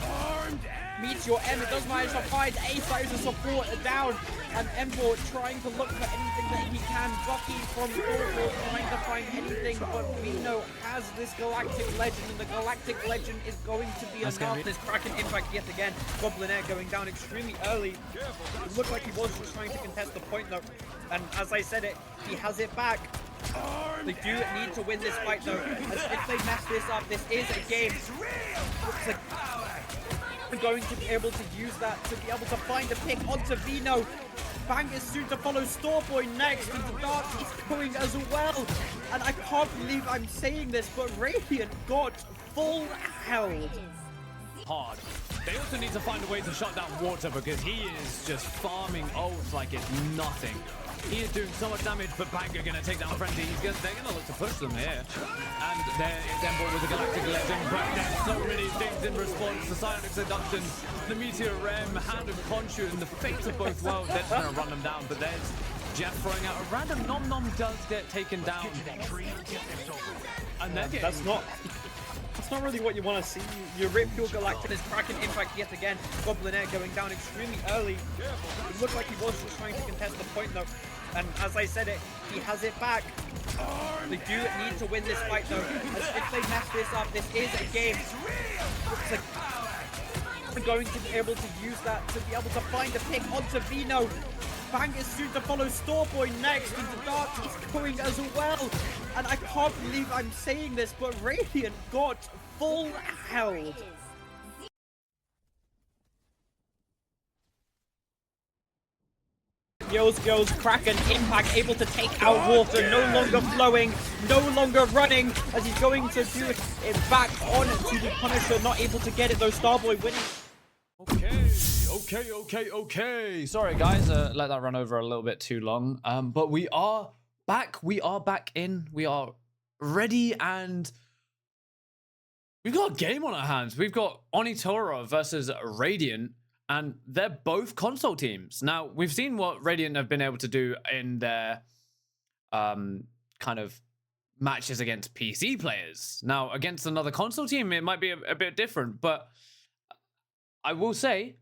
Meteor M. It does manage to find Ace as a support down, and Embo trying to look for anything that he can. Bucky from Thorforce trying to find anything, but Veno has this Galactic Legend, and the Galactic Legend is going to be enough. This Kraken Impact yet again. Goblinaire going down extremely early. It looked like he was just trying to contest the point though, and as I said it, he has it back. They do need to win this fight though, as if they mess this up, this is a game. Looks like they're going to be able to use that to be able to find a pick onto Veno. Bang is soon to follow. Starboy next, and the Dark is going as well. And I can't believe I'm saying this, but Radiant got full held. Hard. They also need to find a way to shut down Water because he is just farming ults like it's nothing. He is doing so much damage, but Banger going to take down Frenzy. They're going to look to push them here. And there is Ember with the Galactic Legend, but there's so many things in response. The Psionic Seduction, the Meteor Rem, Hand of Khonshu, and the fates of both worlds. They're just going to run them down, but there's Jeff throwing out a random Nom Nom does get taken down. And that's not really what you want to see. You rip your Galactic. This Kraken Impact yet again. Goblinaire going down extremely early. It looked like he was just trying to contest the point though. And as I said it, he has it back. They do need to win this fight though, as if they mess this up, this is a game. Looks like they're going to be able to use that to be able to find a pick onto Veno. Bang is soon to follow. Starboy next, and the Dark is going as well. and I can't believe I'm saying this, but Radiant got full held. Yo's Kraken Impact able to take out Water, no longer flowing, no longer running, as he's going to do it back on to the Punisher, not able to get it though. Starboy winning. Okay. Sorry, guys. Let that run over a little bit too long. But we are back. We are ready, and we've got a game on our hands. We've got Onitora versus Radiant, and they're both console teams. Now, we've seen what Radiant have been able to do in their kind of matches against PC players. Now, against another console team, it might be a bit different, but I will say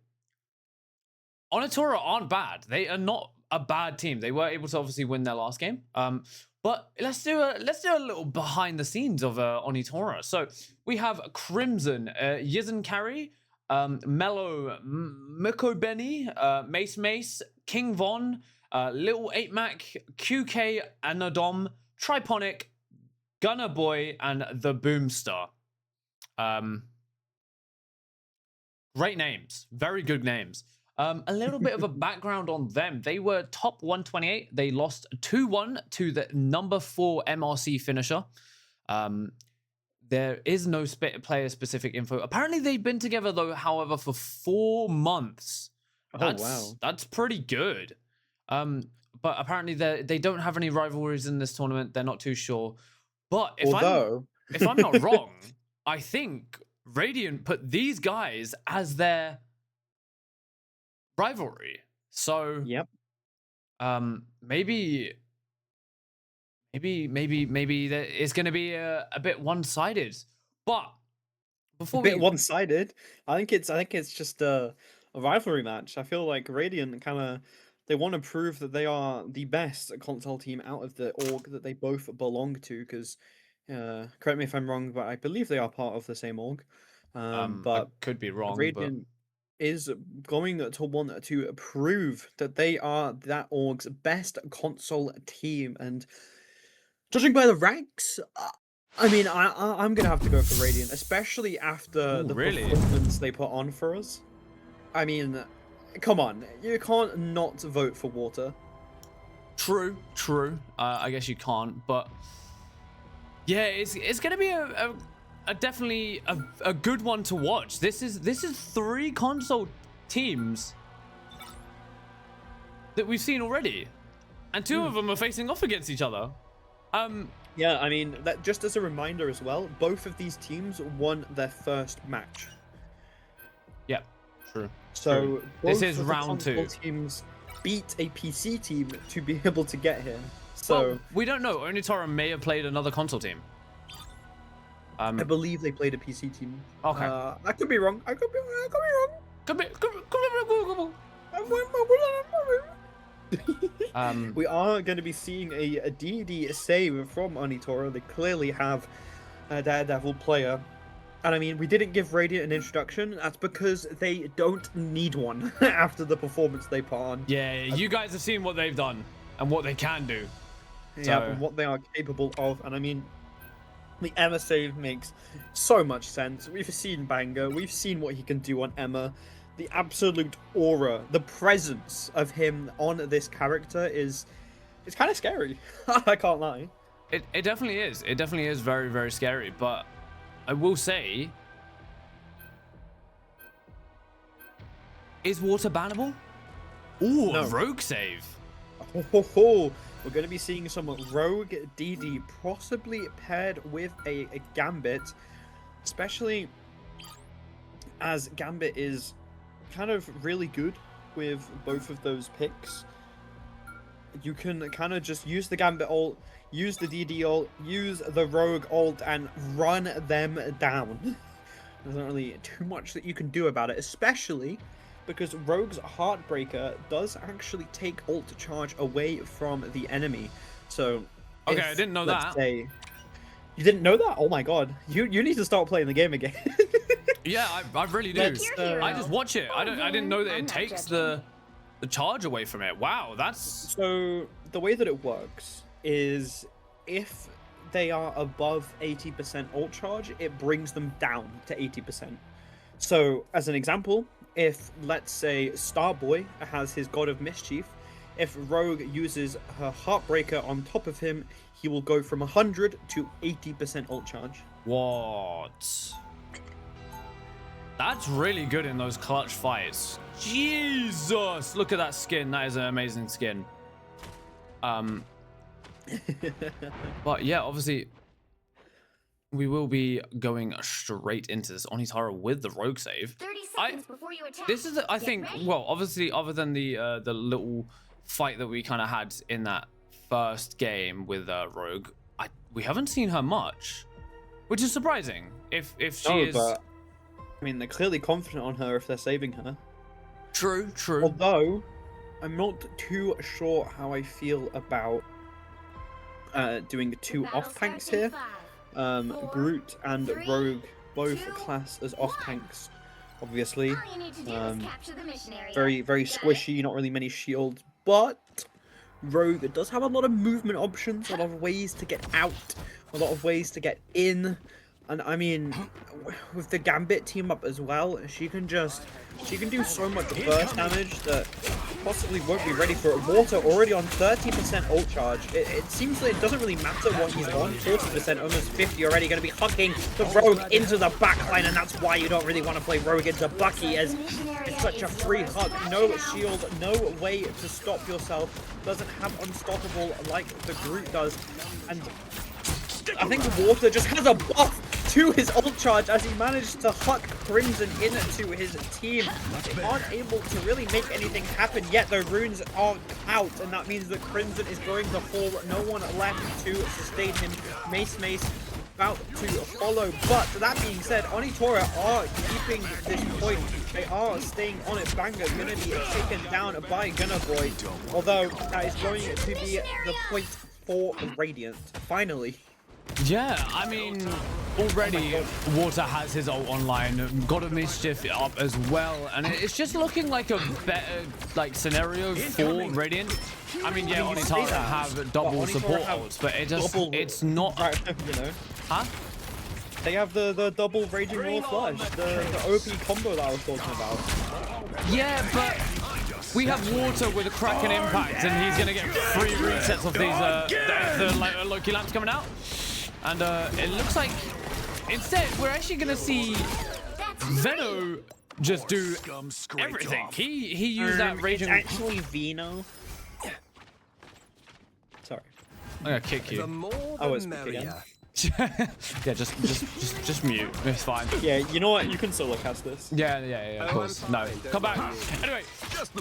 Onitora aren't bad. They are not a bad team. They were able to obviously win their last game. But let's do a little behind the scenes of Onitora. So we have Crimson, Yizen Carry, Mellow, Mikobeni, Mace, King Von, Little 8Mac, QK, Anadom, Triponic, Gunner Boy, and the Boomstar. Great names. Very good names. A little bit of a background on them. They were top 128. They lost 2-1 to the number 4 MRC finisher. There is no player-specific info. Apparently, they've been together, though, however, for 4 months. Wow. That's pretty good. But apparently, they don't have any rivalries in this tournament. They're not too sure. But if I'm not wrong, I think Radiant put these guys as their rivalry. So yep. Maybe it's going to be a bit one-sided. But before one-sided, I think it's just a rivalry match. I feel like Radiant they want to prove that they are the best console team out of the org that they both belong to. Because correct me if I'm wrong, but I believe they are part of the same org. But I could be wrong. Radiant is going to want to prove that they are that org's best console team, and judging by the ranks, I mean, I'm gonna have to go for Radiant, especially after performance they put on for us. I mean, come on, you can't not vote for Water. True. I guess you can't, but yeah, it's gonna be definitely a good one to watch. This is 3 console teams that we've seen already, and 2 of them are facing off against each other. Yeah, I mean, that just as a reminder as well, both of these teams won their first match. Yeah, true. So this is round 2. Teams beat a PC team to be able to get here. So well, we don't know. Onitora may have played another console team. I believe they played a PC team. Okay. I could be wrong. I could be wrong. We are going to be seeing a DD save from Onitora. They clearly have a Daredevil player. And I mean, we didn't give Radiant an introduction. That's because they don't need one after the performance they put on. Yeah, you guys have seen what they've done and what they can do. Yeah, and what they are capable of. And I mean, the Emma save makes so much sense. We've seen Banger. We've seen what he can do on Emma. The absolute aura, the presence of him on this character it's kind of scary. I can't lie. It definitely is. It definitely is very, very scary. But I will say, is Water bannable? Ooh, no. Rogue save. We're going to be seeing some Rogue DD, possibly paired with a Gambit, especially as Gambit is kind of really good with both of those picks. You can kind of just use the Gambit ult, use the DD ult, use the Rogue ult, and run them down. There's not really too much that you can do about it, especially because Rogue's Heartbreaker does actually take ult charge away from the enemy. So, okay, I didn't know that. You didn't know that? Oh my god, you need to start playing the game again. Yeah, I really do. I just watch it. I didn't know that it takes the charge away from it. Wow, that's so. The way that it works is if they are above 80% ult charge, it brings them down to 80%. So, as an example, if, let's say, Starboy has his God of Mischief, if Rogue uses her Heartbreaker on top of him, he will go from 100 to 80% ult charge. What? That's really good in those clutch fights. Jesus! Look at that skin. That is an amazing skin. But yeah, obviously, we will be going straight into this Onitara with the rogue save. 30 seconds before you attack. This is, I Get think, ready. well, obviously, other than the little fight that we kind of had in that first game with Rogue, we haven't seen her much, which is surprising. If she is, but I mean, they're clearly confident on her if they're saving her. true. Although, I'm not too sure how I feel about doing two off tanks here. Groot and Rogue both class as off tanks, obviously. All you need to do is capture the mission area. Very Got it? squishy, not really many shields, but Rogue does have a lot of movement options, a lot of ways to get out, a lot of ways to get in, and I mean, with the Gambit team up as well, she can do so much burst damage that possibly won't be ready for it. Water already on 30% ult charge. It seems that it doesn't really matter what he's on. 40%, almost 50 already, going to be hucking the Rogue into the backline, and that's why you don't really want to play Rogue into Bucky, as it's such a free huck. No shield, no way to stop yourself. Doesn't have unstoppable like the Groot does, and I think Water just has a buff to his ult charge as he managed to huck Crimson into his team. They aren't able to really make anything happen yet. The runes are out, and that means that Crimson is going to fall. No one left to sustain him. Mace about to follow, but that being said, Onitora are keeping this point. They are staying on it. Banger gonna be taken down by Gunnerboy, although that is going to be the point for Radiant. Finally. Yeah, I mean, already Water has his ult online, God of Mischief up as well, and it's just looking like a better scenario for Radiant. I mean, yeah, Onitara have double support ults, but it's not, you know. Huh? They have the double Raging Roar Flush, the OP combo that I was talking about. Yeah, but we have Water with a Kraken Impact, and he's gonna get 3 resets of these the Loki lamps coming out. And it looks like instead we're actually gonna see Veno just do everything. He used that raging. It's actually Veno. Sorry. I'm gonna kick you. I was again. Yeah, just mute. It's fine. Yeah, you know what? You can solo cast this. Yeah, of course. No, come back. Anyway,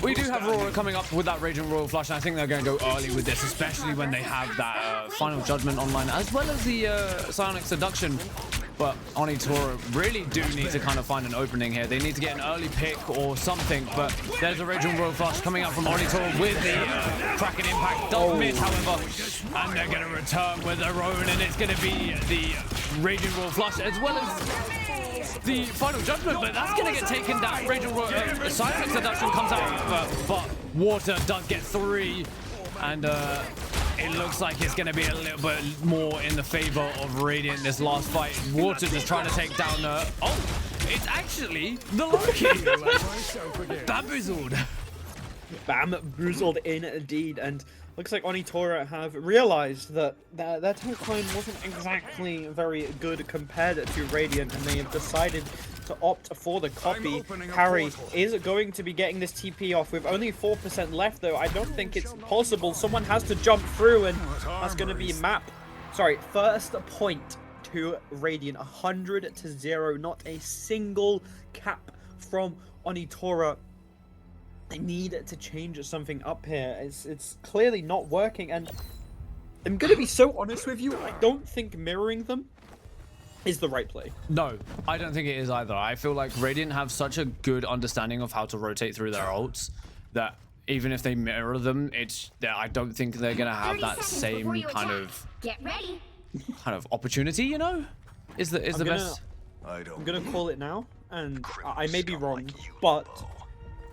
we do have Aurora coming up with that Raging Royal Flush, and I think they're going to go early with this, especially when they have that Final Judgment online, as well as the Psionic Seduction. But Onitora really do need to kind of find an opening here. They need to get an early pick or something, but there's a Raging Royal Flush coming up from Onitora with the Kraken Impact. Does miss, however, and they're going to return with their own, and it's going to be the Raging Royal Flush as well as the Final Judgment, but that's going to get taken down. Raging Royal Psionic Seduction comes out, but Water does get 3, and it looks like it's going to be a little bit more in the favor of Radiant this last fight. Water just trying to take down oh, it's actually the Loki. Bamboozled. Bamboozled indeed, and looks like Onitora have realized that their tank line wasn't exactly very good compared to Radiant, and they have decided to opt for the copy. Harry is going to be getting this TP off with only 4% left, though. I don't think it's possible. Someone has to jump through, and that's going to be first point to Radiant, 100-0. Not a single cap from Onitora. They need to change something up here. It's clearly not working, and I'm gonna be so honest with you, I don't think mirroring them is the right play. No, I don't think it is either. I feel like Radiant have such a good understanding of how to rotate through their ults that even if they mirror them, I don't think they're gonna have that same kind of opportunity, you know? Is the best. I'm gonna call it now, and I may be wrong, but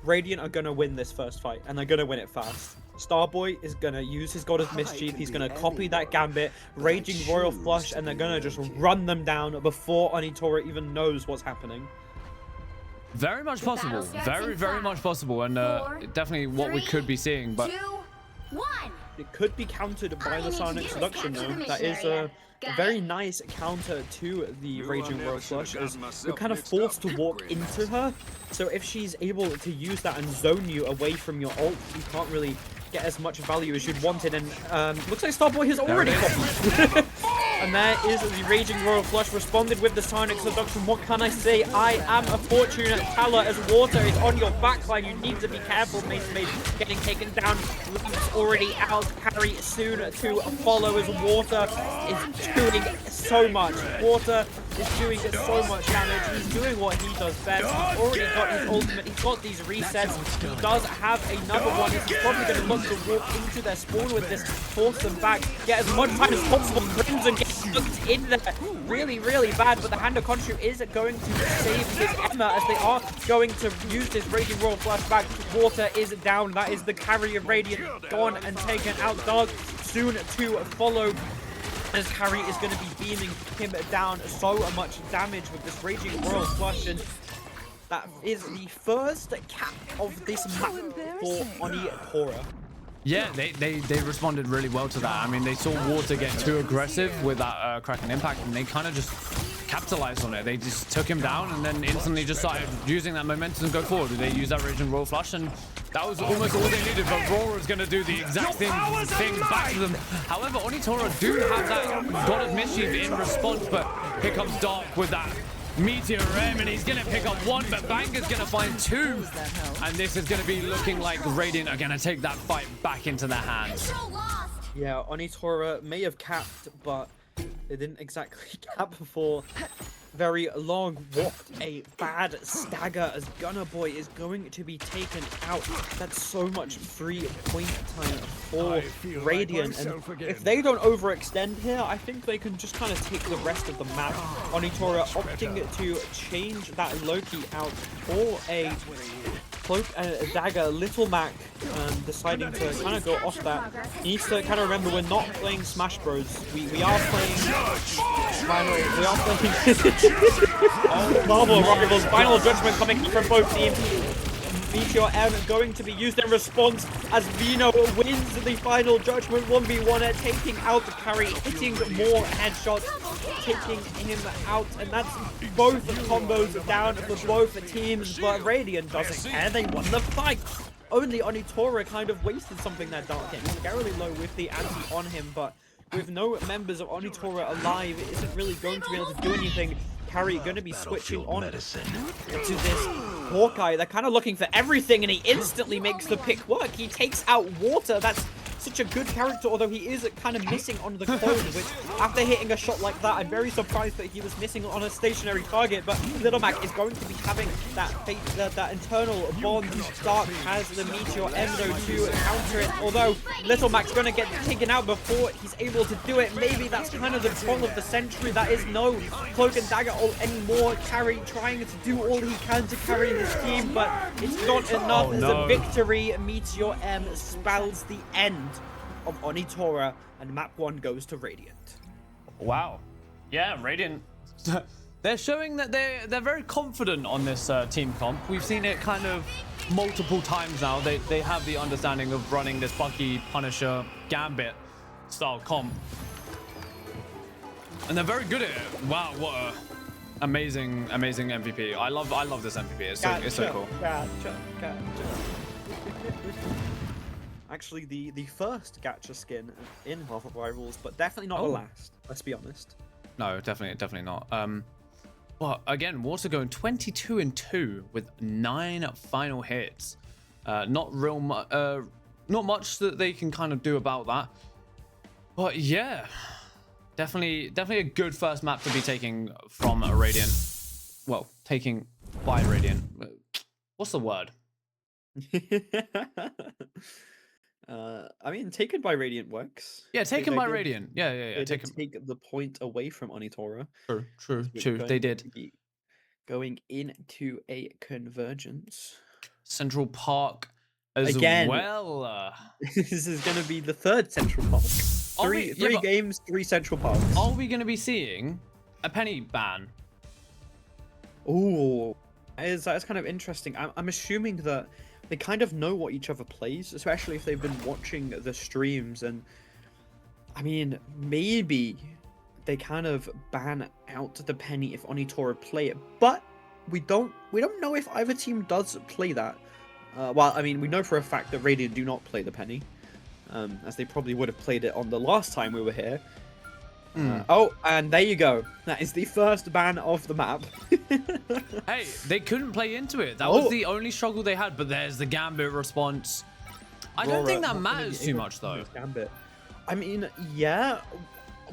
Radiant are gonna win this first fight, and they're gonna win it fast. Starboy is gonna use his God of Mischief. He's gonna copy that Gambit, Raging Royal Flush, and they're gonna just run them down before Onitora even knows what's happening. Very much possible. Very much possible. And definitely what we could be seeing. But 2, 1. It could be countered by the Sonic Seduction, though. That is a very nice counter to the Raging Royal Flush, as you're kind of forced to walk into her. So if she's able to use that and zone you away from your ult, you can't really get as much value as you'd wanted. And looks like Starboy has already copied. And there is the Raging Royal Flush responded with the Sonic Seduction. What can I say? I am a fortunate teller as water is on your backline. You need to be careful, Mace Mage getting taken down. Lamps already out. Carry soon to follow as water is doing so much. Water is doing so much damage. He's doing what he does best. He's already got his ultimate. He's got these resets. He does have another one. He's probably going to look to walk into their spawn with this, force them back, get as much time as possible. Crimson gets hooked in there really bad, but the Hand of Khonshu is going to save his Emma as they are going to use this Raging Royal Flash back. Water is down. That is the carry of Radiant gone and taken out. Dark soon to follow, as Carrie is going to be beaming him down. So much damage with this Raging Royal Flush, and that is the first cap of this map for Onitora. yeah, they responded really well to that. I mean, they saw Water get too aggressive with that Kraken Impact, and they kind of just capitalized on it. They just took him down and then instantly just started using that momentum to go forward. They used that Raging Royal Flush, and that was almost all they needed, but Rora's going to do the exact same thing back to them. However, Onitora do have that God of Mischief in response, but here comes Dark with that Meteor M, and he's going to pick up one, but Banger's going to find two. And this is going to be looking like Radiant are going to take that fight back into their hands. Yeah, Onitora may have capped, but they didn't exactly cap for very long. What a bad stagger as Gunner Boy is going to be taken out. That's so much free point time for Radiant, and if they don't overextend here, I think they can just kind of take the rest of the map. Onitora opting to change that Loki out for a Cloak and Dagger. Little Mac deciding to kind of go off that. He needs to kind of remember we're not playing Smash Bros. We are playing Marvel Rivals. Final Judgment coming from both teams. Meteor M going to be used in response as Vino wins the Final Judgment 1v1, taking out the carry, hitting more headshots, taking him out, and that's both combos down for both teams, but Radiant doesn't care, they won the fight. Only Onitora kind of wasted something that Dark King. Scarily low with the anti on him, but with no members of Onitora alive, it isn't really going to be able to do anything. Carry going to be switching on to this Hawkeye. They're kind of looking for everything, and he instantly makes the pick work. He takes out Water. That's such a good character, although he is kind of missing on the clone, which after hitting a shot like that, I'm very surprised that he was missing on a stationary target. But Little Mac is going to be having that internal bond. Dark has the Meteor Endo to counter it, although Little Mac's going to get taken out before he's able to do it. Maybe that's kind of the troll of the century. That is no Cloak and Dagger ult anymore. Carry trying to do all he can to carry his team, but it's not enough. As a victory, Meteor M spells the end of Onitora, and map 1 goes to Radiant. Wow. Yeah, Radiant. They're showing that they're very confident on this team comp. We've seen it kind of multiple times now. They have the understanding of running this Bucky, Punisher, Gambit style comp. And they're very good at it. Wow, what a amazing MVP. I love this MVP. It's so cool. Actually, the first Gacha skin in Marvel Rivals, but definitely not the last. Let's be honest. No, definitely not. But again, Water going 22-2 with 9 final hits. Not much that they can kind of do about that. But yeah, definitely a good first map to be taking from a Radiant. Well, taking by Radiant. What's the word? I mean, taken by Radiant works. Yeah, taken by Radiant. Yeah. They take the point away from Onitora. True. They did. Going into a convergence. Central Park as Again. well. This is going to be the third Central Park. Three games, 3 Central Parks. Are we going to be seeing a Penny ban? Ooh, that's kind of interesting. I'm assuming that they kind of know what each other plays, especially if they've been watching the streams. And I mean, maybe they kind of ban out the Penny if Onitora play it, but we don't know if either team does play that. Well, I mean, we know for a fact that Radiant do not play the Penny, as they probably would have played it on the last time we were here. Oh, and there you go. That is the first ban of the map. Hey, they couldn't play into it. That was the only struggle they had, but there's the Gambit response. I don't think that matters too much, though. Gambit. I mean, yeah,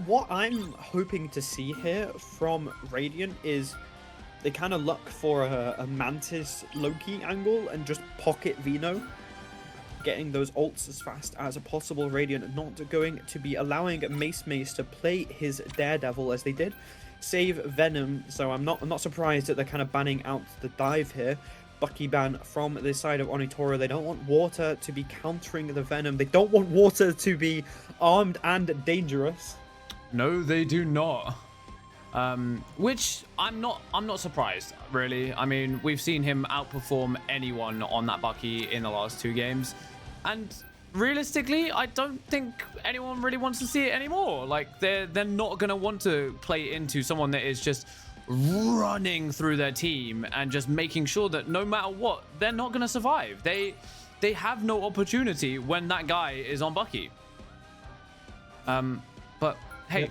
what I'm hoping to see here from Radiant is they kind of look for a Mantis Loki angle and just pocket Vino, getting those ults as fast as possible. Radiant not going to be allowing Mace to play his Daredevil as they did save Venom, so I'm not surprised that they're kind of banning out the dive here. Bucky ban from the side of Onitora. They don't want Water to be countering the Venom. They don't want Water to be armed and dangerous. No, they do not. Which I'm not surprised, really. I mean, we've seen him outperform anyone on that Bucky in the last 2 games. And realistically, I don't think anyone really wants to see it anymore. Like, they're not going to want to play into someone that is just running through their team and just making sure that no matter what, they're not going to survive. They have no opportunity when that guy is on Bucky. But hey,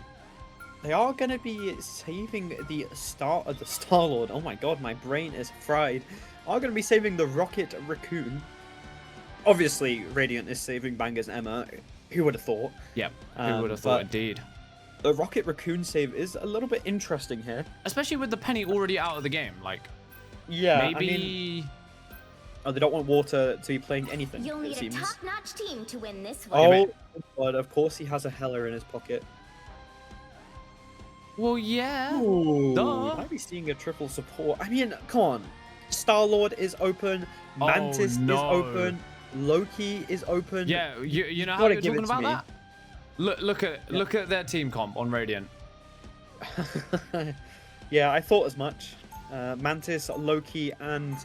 they are going to be saving the Star-Lord. Oh my god, my brain is fried. Are going to be saving the Rocket Raccoon. Obviously, Radiant is saving Bangers Emma. Who would have thought? Yep, who would have thought, indeed. The Rocket Raccoon save is a little bit interesting here. Especially with the Penny already out of the game. Like, yeah, maybe... I mean, they don't want Water to be playing anything, You'll need it seems. a top-notch team to win this one. Oh, god, of course he has a Hela in his pocket. Well, yeah. Ooh, duh. might be seeing a triple support. I mean, come on. Star-Lord is open. Mantis is open. Loki is open. Yeah, you know how you're talking about that? Look at their team comp on Radiant. Yeah, I thought as much. Mantis, Loki, and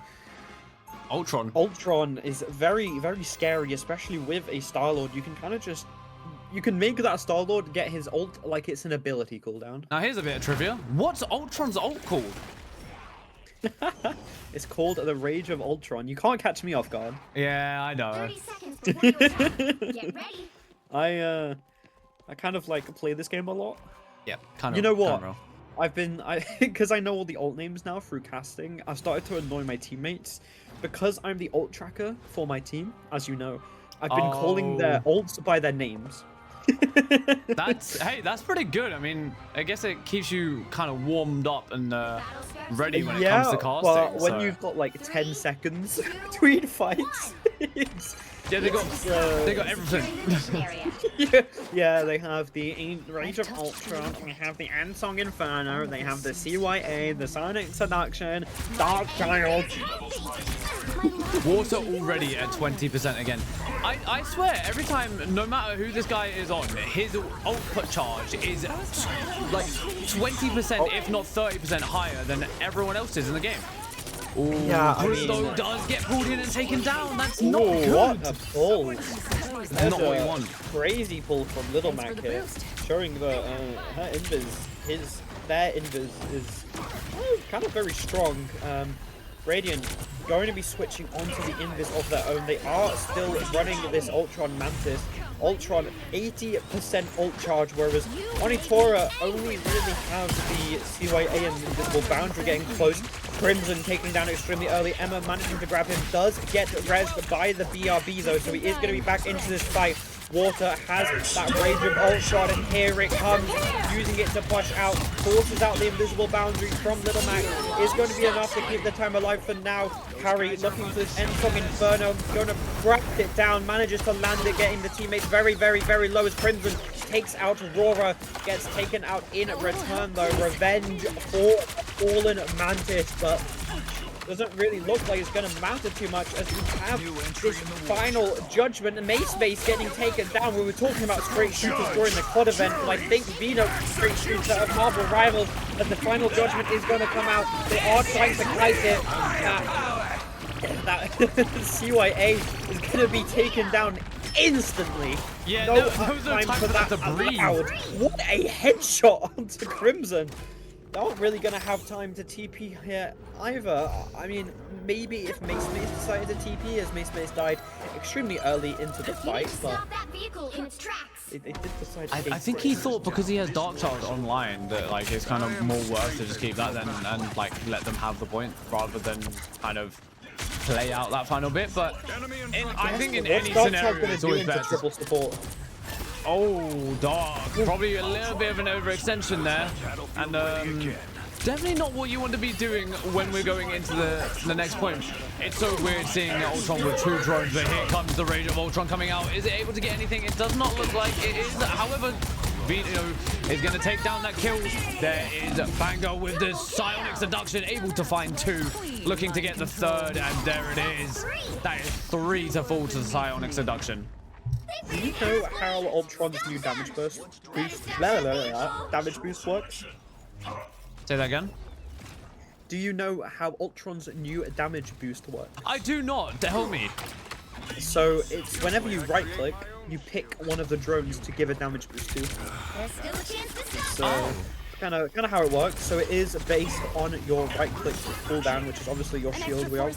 Ultron. Ultron is very, very scary, especially with a Star-Lord. You can kind of just... You can make that Star-Lord get his ult like it's an ability cooldown. Now here's a bit of trivia. What's Ultron's ult called? It's called the Rage of Ultron. You can't catch me off guard. Yeah, I know. 30 seconds before you attack. Get ready. I kind of like play this game a lot. Yep, kind of. You know what? Because I know all the ult names now through casting, I've started to annoy my teammates. Because I'm the ult tracker for my team, as you know, I've been calling their ults by their names. That's pretty good. I mean, I guess it keeps you kind of warmed up and ready when it comes to casting. Well, when you've got like 10 seconds between fights. Yeah, they got everything. Yeah, they have the Rage of Ultron, they have the Ansong Inferno, they have the CYA, the Sonic Seduction, Dark Child. Water already at 20% again. I swear, every time, no matter who this guy is on, his output charge is like 20%, if not 30% higher than everyone else's in the game. Ooh, yeah, Bristow does get pulled in and taken down. That's not good. What a pull. That's not what you want. Crazy pull from Little Mac here, showing that her their invis is kind of very strong. Radiant going to be switching onto the invis of their own. They are still running this Ultron Mantis. Ultron 80% ult charge, whereas Onitora only really has the CYA and Invisible Boundary getting close. Crimson taking down extremely early. Emma managing to grab him, does get rezzed by the BRB though, so he is going to be back into this fight. Water has that Rage of Ultron, and here it comes, using it to push out, forces out the Invisible Boundary from Little Mac. Is going to be enough to keep the time alive for now. Harry looking for this Ansong Inferno, going to craft it down, manages to land it, getting the teammates very, very, very low as Crimson takes out Aurora, gets taken out in return though. Revenge for fallen Mantis, but doesn't really look like it's going to matter too much as we have this final judgment. And Mace getting taken down. We were talking about straight shooters during the COD event, but I think Vino straight shooter of Marvel Rivals, as the final judgment is going to come out. They are trying to kite it. That CYA is going to be taken down instantly. Yeah, no time for that to breathe. What a headshot onto Crimson. Not really going to have time to TP here either. I mean, maybe if Mace decided to TP, as Mace died extremely early into the fight, but they did decide to I think he thought because he has Darkchild online that like it's kind of more worth to just keep that then and like let them have the point rather than kind of play out that final bit. But I think in any scenario it's always better to triple support. Oh, Dark. Probably a little bit of an overextension there. And definitely not what you want to be doing when we're going into the next point. It's so weird seeing Ultron with 2 drones, but here comes the Rage of Ultron coming out. Is it able to get anything? It does not look like it is. However, Vino is going to take down that kill. There is Bango with the Psionic Seduction, able to find 2, looking to get the 3rd, and there it is. That is 3 to fall to the Psionic Seduction. Do you know how Ultron's new damage boost works? Say that again. Do you know how Ultron's new damage boost works? I do not. Tell me. So it's whenever you right click, you pick one of the drones to give a damage boost to. So kind of how it works. So it is based on your right click cooldown, which is obviously your shield. We are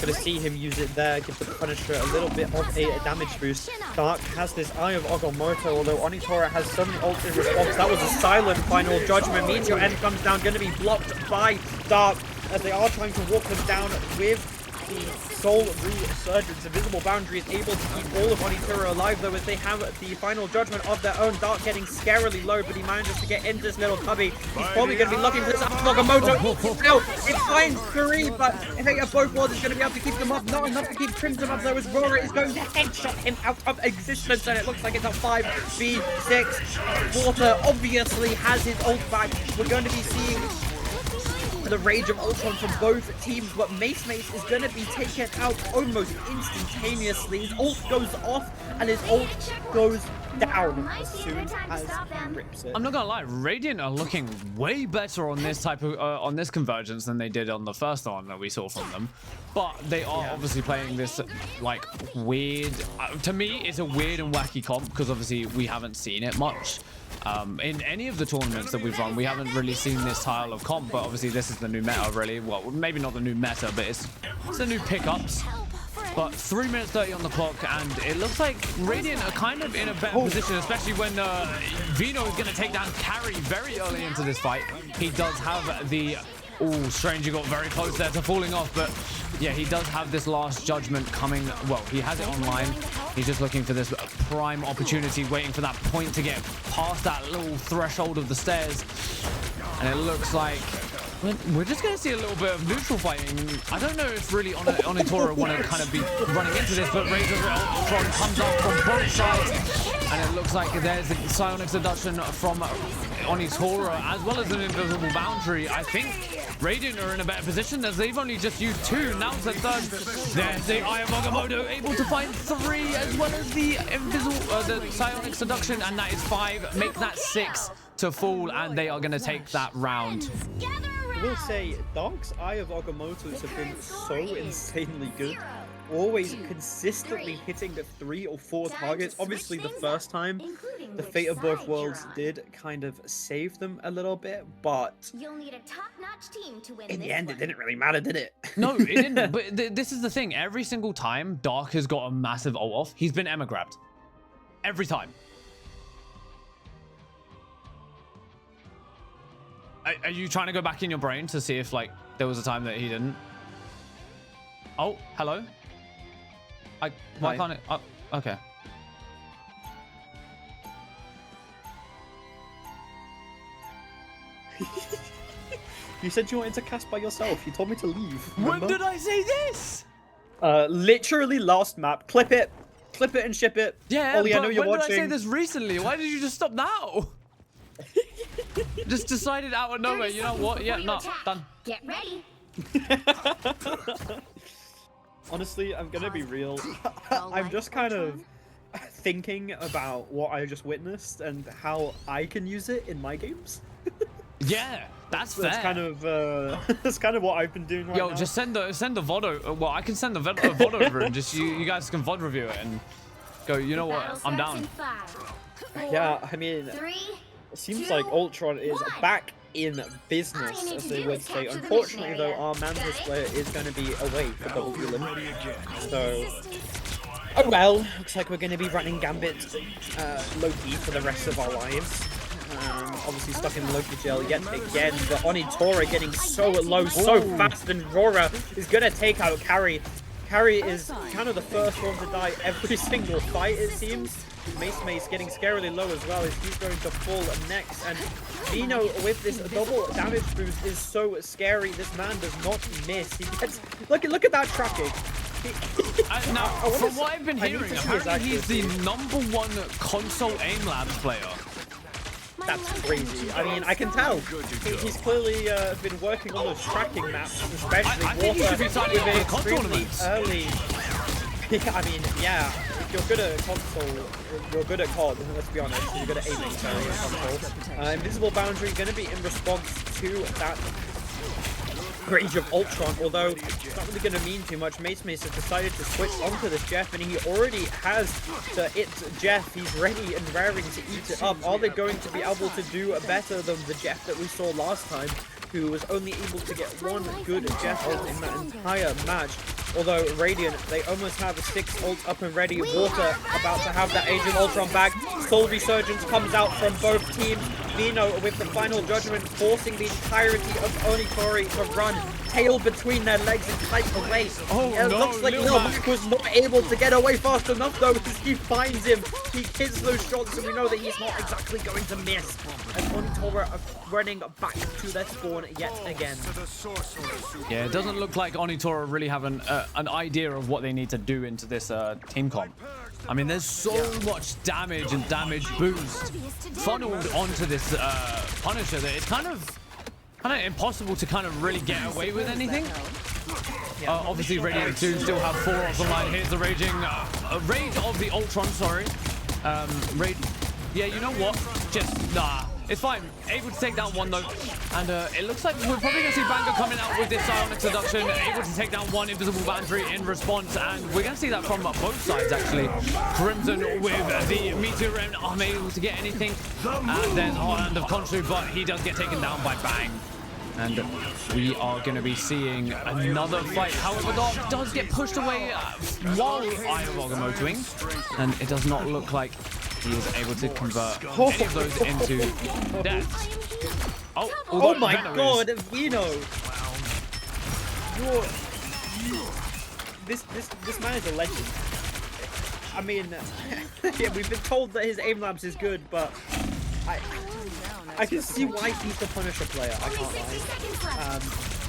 gonna see him use it there, give the Punisher a little bit of a damage boost. Dark has this Eye of Agamotto, although Onitora has some ult in response. That was a silent final judgment. Meteor End comes down, gonna be blocked by Dark as they are trying to walk them down with the Soul Resurgence. Invisible Boundary is able to keep all of Onitura alive, though, as they have the final judgment of their own. Dark getting scarily low, but he manages to get into this little cubby. He's probably going to be looking for this Agamotto. No, it finds 3, but I think both worlds is going to be able to keep them up. Not enough to keep Crimson up, though, as Rora is going to headshot him out of existence, and it looks like it's a 5v6. Water obviously has his ult back. We're going to be seeing the Rage of Ultron from both teams, but Mace is going to be taken out almost instantaneously. His ult goes off and his ult goes down as soon as he rips it. I'm not gonna lie, Radiant are looking way better on this type of on this convergence than they did on the first one that we saw from them. But they are obviously playing this like weird. To me, it's a weird and wacky comp because obviously we haven't seen it much. In any of the tournaments that we've run, we haven't really seen this style of comp, but obviously this is the new meta, really. Well, maybe not the new meta, but it's the new pickups. But 3 minutes 30 on the clock, and it looks like Radiant are kind of in a better position, especially when Vino is going to take down Carry very early into this fight. He does have the... Oh, Stranger got very close there to falling off, but yeah, he does have this last judgment coming. Well, he has it online. He's just looking for this prime opportunity, waiting for that point to get past that little threshold of the stairs. And it looks like we're just going to see a little bit of neutral fighting. I don't know if really Onitora want to kind of be running into this, but Razor Ultron comes up from both sides. And it looks like there's a Psionic Seduction from Onitora, as well as an Invisible Boundary. I think Radiant are in a better position as they've only just used 2. Now it's the 3rd. There's the Eye of Agamotto, able to find 3, as well as the the Psionic Seduction, and that is 5. Make that 6 to fall, and they are going to take that round. I will say, Dark's Eye of Agamottos have been so insanely good. Always consistently hitting the 3 or 4 targets. Obviously, the first time, the Fate of Both Worlds did kind of save them a little bit, but in the end, it didn't really matter, did it? No, it didn't. But this is the thing. Every single time Dark has got a massive ult off, he's been Emma grabbed. Every time. Are you trying to go back in your brain to see if, like, there was a time that he didn't? Oh, hello? Why can't it? Oh, okay. You said you wanted to cast by yourself. You told me to leave. Remember? When did I say this? Literally last map. Clip it and ship it. Yeah, Ollie, I know you're watching. When did I say this recently? Why did you just stop now? Just decided out of nowhere. You know what? Yeah, no, done. Get ready. Honestly, I'm gonna be real. I'm just kind of thinking about what I just witnessed and how I can use it in my games. Yeah, that's fair. That's kind of that's kind of what I've been doing right now. Yo, just send the VOD. Well, I can send the VOD over and just you guys can VOD review it and go. You know what? I'm down. Yeah, I mean, it seems like Ultron is back in business, as they would say. Unfortunately, though, our Mantis player is going to be away for double dueling. So, oh well, looks like we're going to be running Gambit Loki for the rest of our lives. Obviously stuck in Loki jail yet again, but Onitora getting so low so fast, and Rora is going to take out Carrie. Carrie is kind of the first one to die every single fight, it seems. Mace getting scarily low as well as he's going to fall next, and Vino with this double damage boost is so scary. This man does not miss. He gets look at that tracking. Now, from what I've been hearing, apparently he's the #1 console aim labs player. That's crazy. I mean, I can tell. He's clearly been working on those tracking maps, especially I think he should be signing up for the COD extremely tournaments. early. I mean, yeah. If you're good at console, you're good at COD, let's be honest. You're good at aiming on console. Invisible Boundary going to be in response to that Rage of Ultron, although it's not really going to mean too much. Mace has decided to switch onto this Jeff, and he already has the Jeff. He's ready and raring to eat it up. Are they going to be able to do better than the Jeff that we saw last time, who was only able to get one good Jeff ult in that entire match? Although Radiant, they almost have a 6 ult up and ready. Water about to have that Age of Ultron back. Soul Resurgence comes out from both teams. Vino with the final judgment, forcing the entirety of Onitori to run tail between their legs and kite away. Oh, it looks like Lil Mac was not able to get away fast enough though, because he finds him. He hits those shots, and we know that he's not exactly going to miss. And Onitora are running back to their spawn yet again. Yeah, it doesn't look like Onitora really have an idea of what they need to do into this team comp. I mean, there's so much damage and damage boost funneled onto this Punisher that it's kind of impossible to kind of really get away with anything. Obviously, Radiant 2 still have 4 off the line. Here's the Rage of the Ultron, sorry. Yeah, you know what? Just, nah. It's fine. Able to take down one, though. And it looks like we're probably going to see Banger coming out with this Psionic Seduction. Able to take down one Invisible Boundary in response. And we're going to see that from both sides, actually. Crimson with the Meteor Rim unable to get anything. And there's Hand of Khonshu, but he does get taken down by Bang. And we are going to be seeing another fight. However, Doc does get pushed away while Eye of Agamottoing. And it does not look like he is able to convert any of those into deaths. Oh my god, Vino! This man is a legend. I mean, yeah, we've been told that his aim labs is good, but I can see why he's the Punisher player, I can't lie.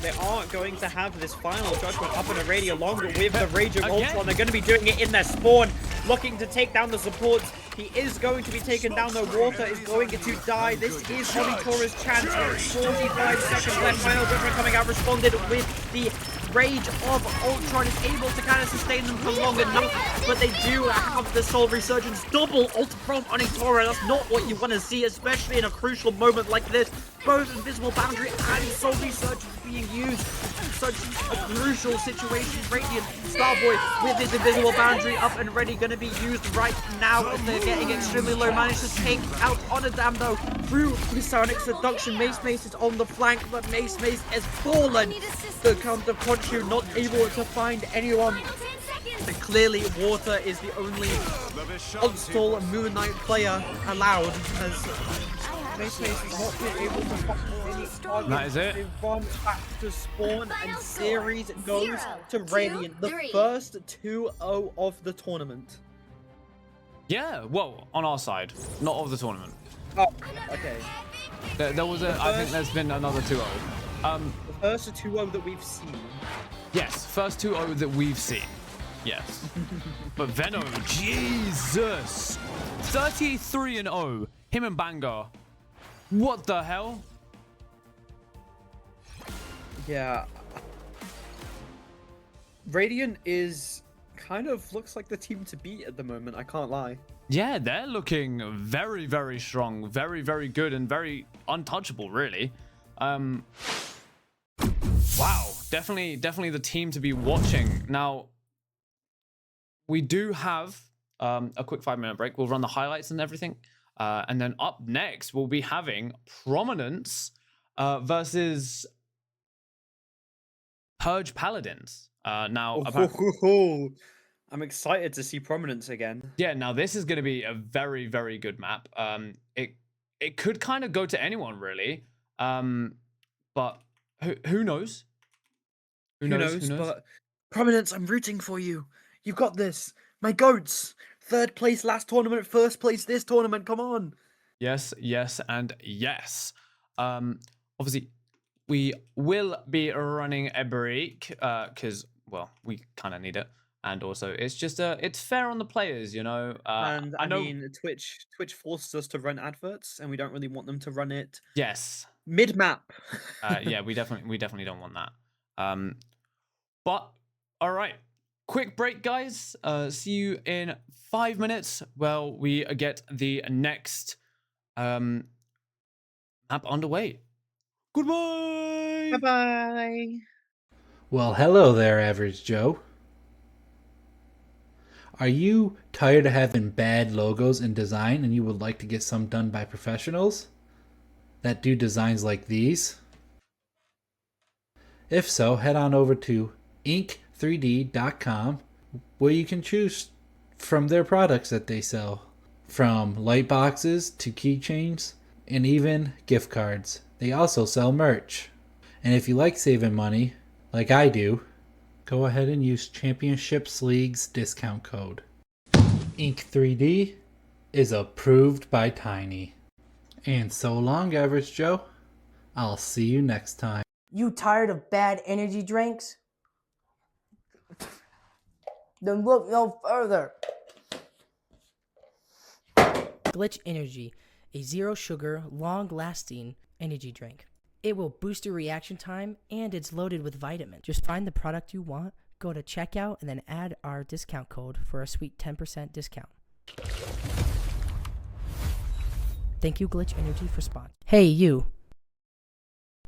They are going to have this final judgment up in a radio longer with the Rage of Ultron. They're going to be doing it in their spawn, looking to take down the supports. He is going to be taken down, though. Water is going to die. This is Onitora's chance. 45 seconds left. Final judgment coming out, responded with the Rage of Ultron, is able to kind of sustain them for long enough, but they do have the Soul Resurgence double ult from Onitora. That's not what you want to see, especially in a crucial moment like this. Both Invisible Boundary and Soul Resurgence being used in such a crucial situation. Radiant Starboy with his Invisible Boundary up and ready, going to be used right now as they're getting extremely low. Managed to take out Onodam though through the Psionic Seduction. Mace is on the flank, but Mace has fallen. The Count of Khonshu not able to find anyone. And clearly, Water is the only on-stall Moon Knight player allowed, as Mace has not been able to find any targets. That is it. They've run back to spawn, and series goes to Radiant, the first 2-0 of the tournament. Yeah, well, on our side, not of the tournament. Oh, okay. There was I think there's been another 2-0. The first 2-0 that we've seen. Yes, first 2-0 that we've seen. Yes. But Venom, Jesus. 33-0. Him and Banger. What the hell? Yeah. Radiant is kind of looks like the team to beat at the moment. I can't lie. Yeah, they're looking very, very strong, very, very good, and very untouchable, really. Wow, definitely the team to be watching. Now, we do have a quick 5-minute break. We'll run the highlights and everything. And then up next, we'll be having Prominence versus Purge Paladins. Now, I'm excited to see Prominence again. yeah, now this is going to be a very, very good map. It could kind of go to anyone, really. But who knows? Who knows? But Prominence, I'm rooting for you. You've got this. My goats. 3rd place last tournament, 1st place this tournament. Come on. Yes, yes, and yes. Obviously, we will be running a break because, well, we kind of need it. And also, it's just it's fair on the players, you know. And I know. mean, Twitch forces us to run adverts, and we don't really want them to run it Yes. mid map. Yeah, we definitely don't want that. But all right, quick break, guys. See you in 5 minutes. Well, we get the next map underway. Goodbye. Bye bye. Well, hello there, Average Joe. Are you tired of having bad logos in design and you would like to get some done by professionals that do designs like these? If so, head on over to ink3d.com where you can choose from their products that they sell, from light boxes to keychains and even gift cards. They also sell merch. And if you like saving money, like I do, go ahead and use Championships League's discount code. Ink3D is approved by Tiny. And so long, Average Joe. I'll see you next time. You tired of bad energy drinks? Then look no further. Glitch Energy, a zero sugar, long lasting energy drink. It will boost your reaction time and it's loaded with vitamins. Just find the product you want, go to checkout, and then add our discount code for a sweet 10% discount. Thank you, Glitch Energy, for sponsoring. Hey, you.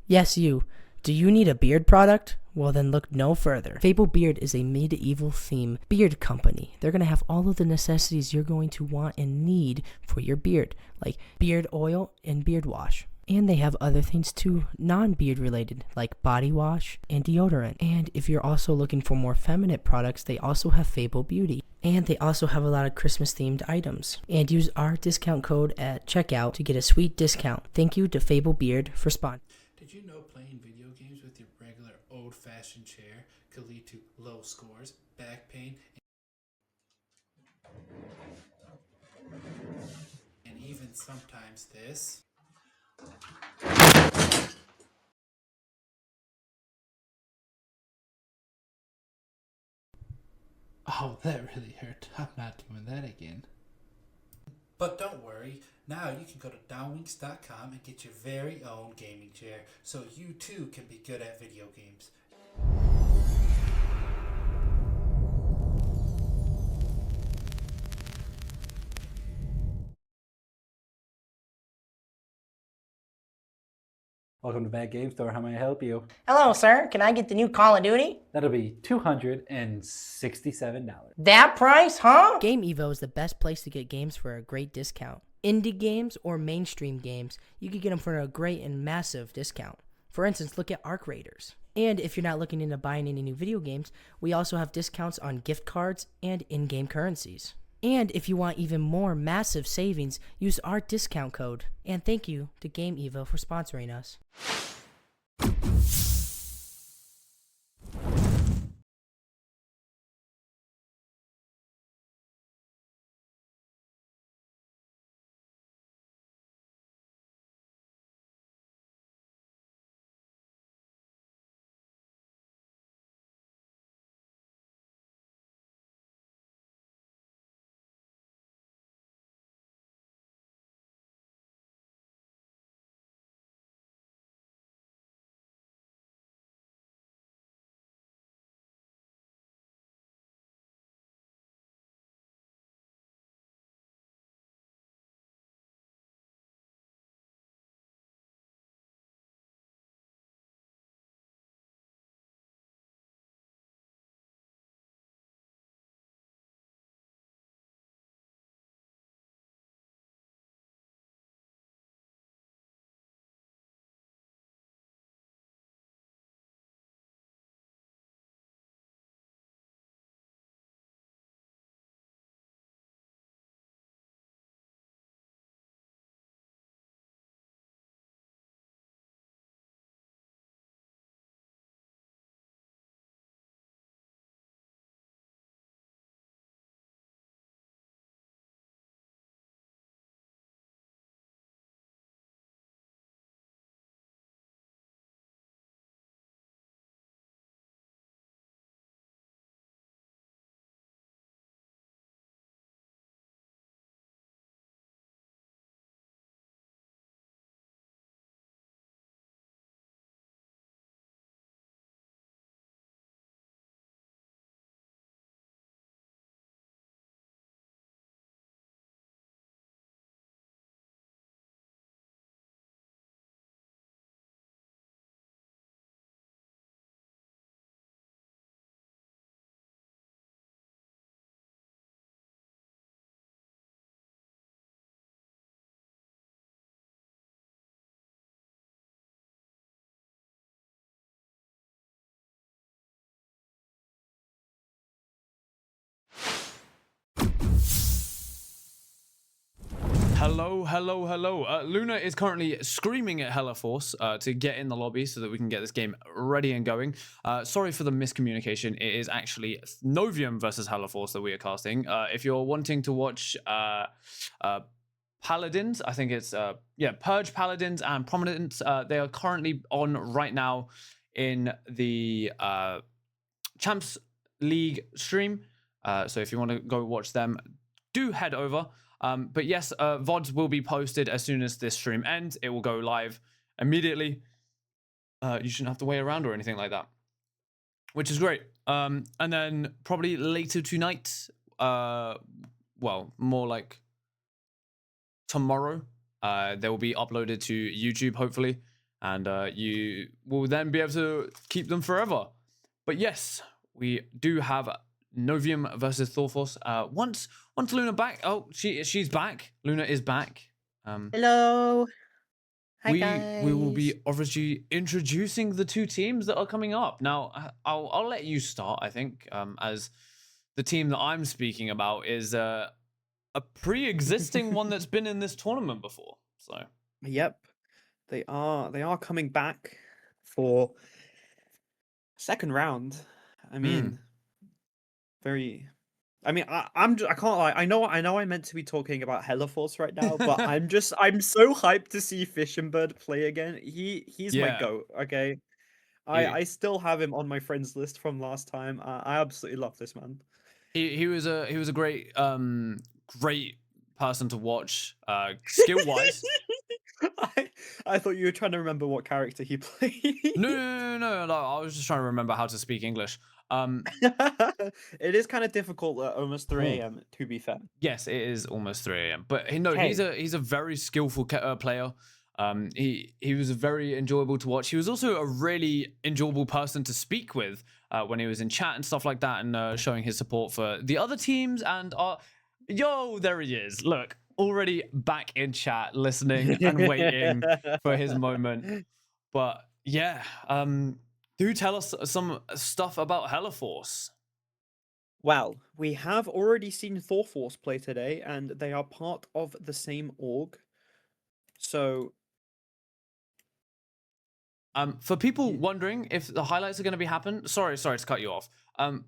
Yes, you. Do you need a beard product? Well, then look no further. Fable Beard is a medieval theme beard company. They're going to have all of the necessities you're going to want and need for your beard, like beard oil and beard wash. And they have other things too, non-beard related, like body wash and deodorant. And if you're also looking for more feminine products, they also have Fable Beauty. And they also have a lot of Christmas themed items. And use our discount code at checkout to get a sweet discount. Thank you to Fable Beard for sponsoring. Did you know playing video games with your regular old-fashioned chair could lead to low scores, back pain, and even sometimes this? Oh, that really hurt. I'm not doing that again. But don't worry, now you can go to downwinks.com and get your very own gaming chair so you too can be good at video games. Welcome to Bad Game Store. How may I help you? Hello, sir. Can I get the new Call of Duty? That'll be $267. That price, huh? Game Evo is the best place to get games for a great discount. Indie games or mainstream games, you can get them for a great and massive discount. For instance, look at Arc Raiders. And if you're not looking into buying any new video games, we also have discounts on gift cards and in-game currencies. And if you want even more massive savings, use our discount code. And thank you to Game Evo for sponsoring us. Hello, hello, hello. Luna is currently screaming at Hellaforce to get in the lobby so that we can get this game ready and going. Sorry for the miscommunication. It is actually Novium versus Hellaforce that we are casting. If you're wanting to watch Paladins, I think it's Purge Paladins and Prominence, they are currently on right now in the Champs League stream. So if you want to go watch them, do head over. But yes, VODs will be posted as soon as this stream ends. It will go live immediately. You shouldn't have to wait around or anything like that, which is great. And then probably later tonight, well, more like tomorrow, they will be uploaded to YouTube, hopefully. And you will then be able to keep them forever. But yes, we do have Novium versus Thorforce. Once Luna back. Oh, she's back. Luna is back. Hello. Hi, guys. We will be obviously introducing the two teams that are coming up. Now, I'll let you start. I think as the team that I'm speaking about is a pre-existing one that's been in this tournament before. So Yep, they are coming back for second round. I mean, I can't lie. I know I'm meant to be talking about Hellaforce right now, but I'm so hyped to see Fishinbird play again. He's my goat. Okay, I still have him on my friends list from last time. I absolutely love this man. He was a great person to watch, skill wise. I thought you were trying to remember what character he played. No. I was just trying to remember how to speak English. It is kind of difficult at almost 3 a.m. to be fair. Yes, it is almost 3 a.m. But no, he's a very skillful player. He was very enjoyable to watch. He was also a really enjoyable person to speak with when he was in chat and stuff like that, and showing his support for the other teams. And there he is. Look, already back in chat, listening and waiting for his moment. But yeah, do tell us some stuff about Hellaforce. Well, we have already seen Thorforce play today, and they are part of the same org. So, for people wondering if the highlights are going to be happen, sorry to cut you off.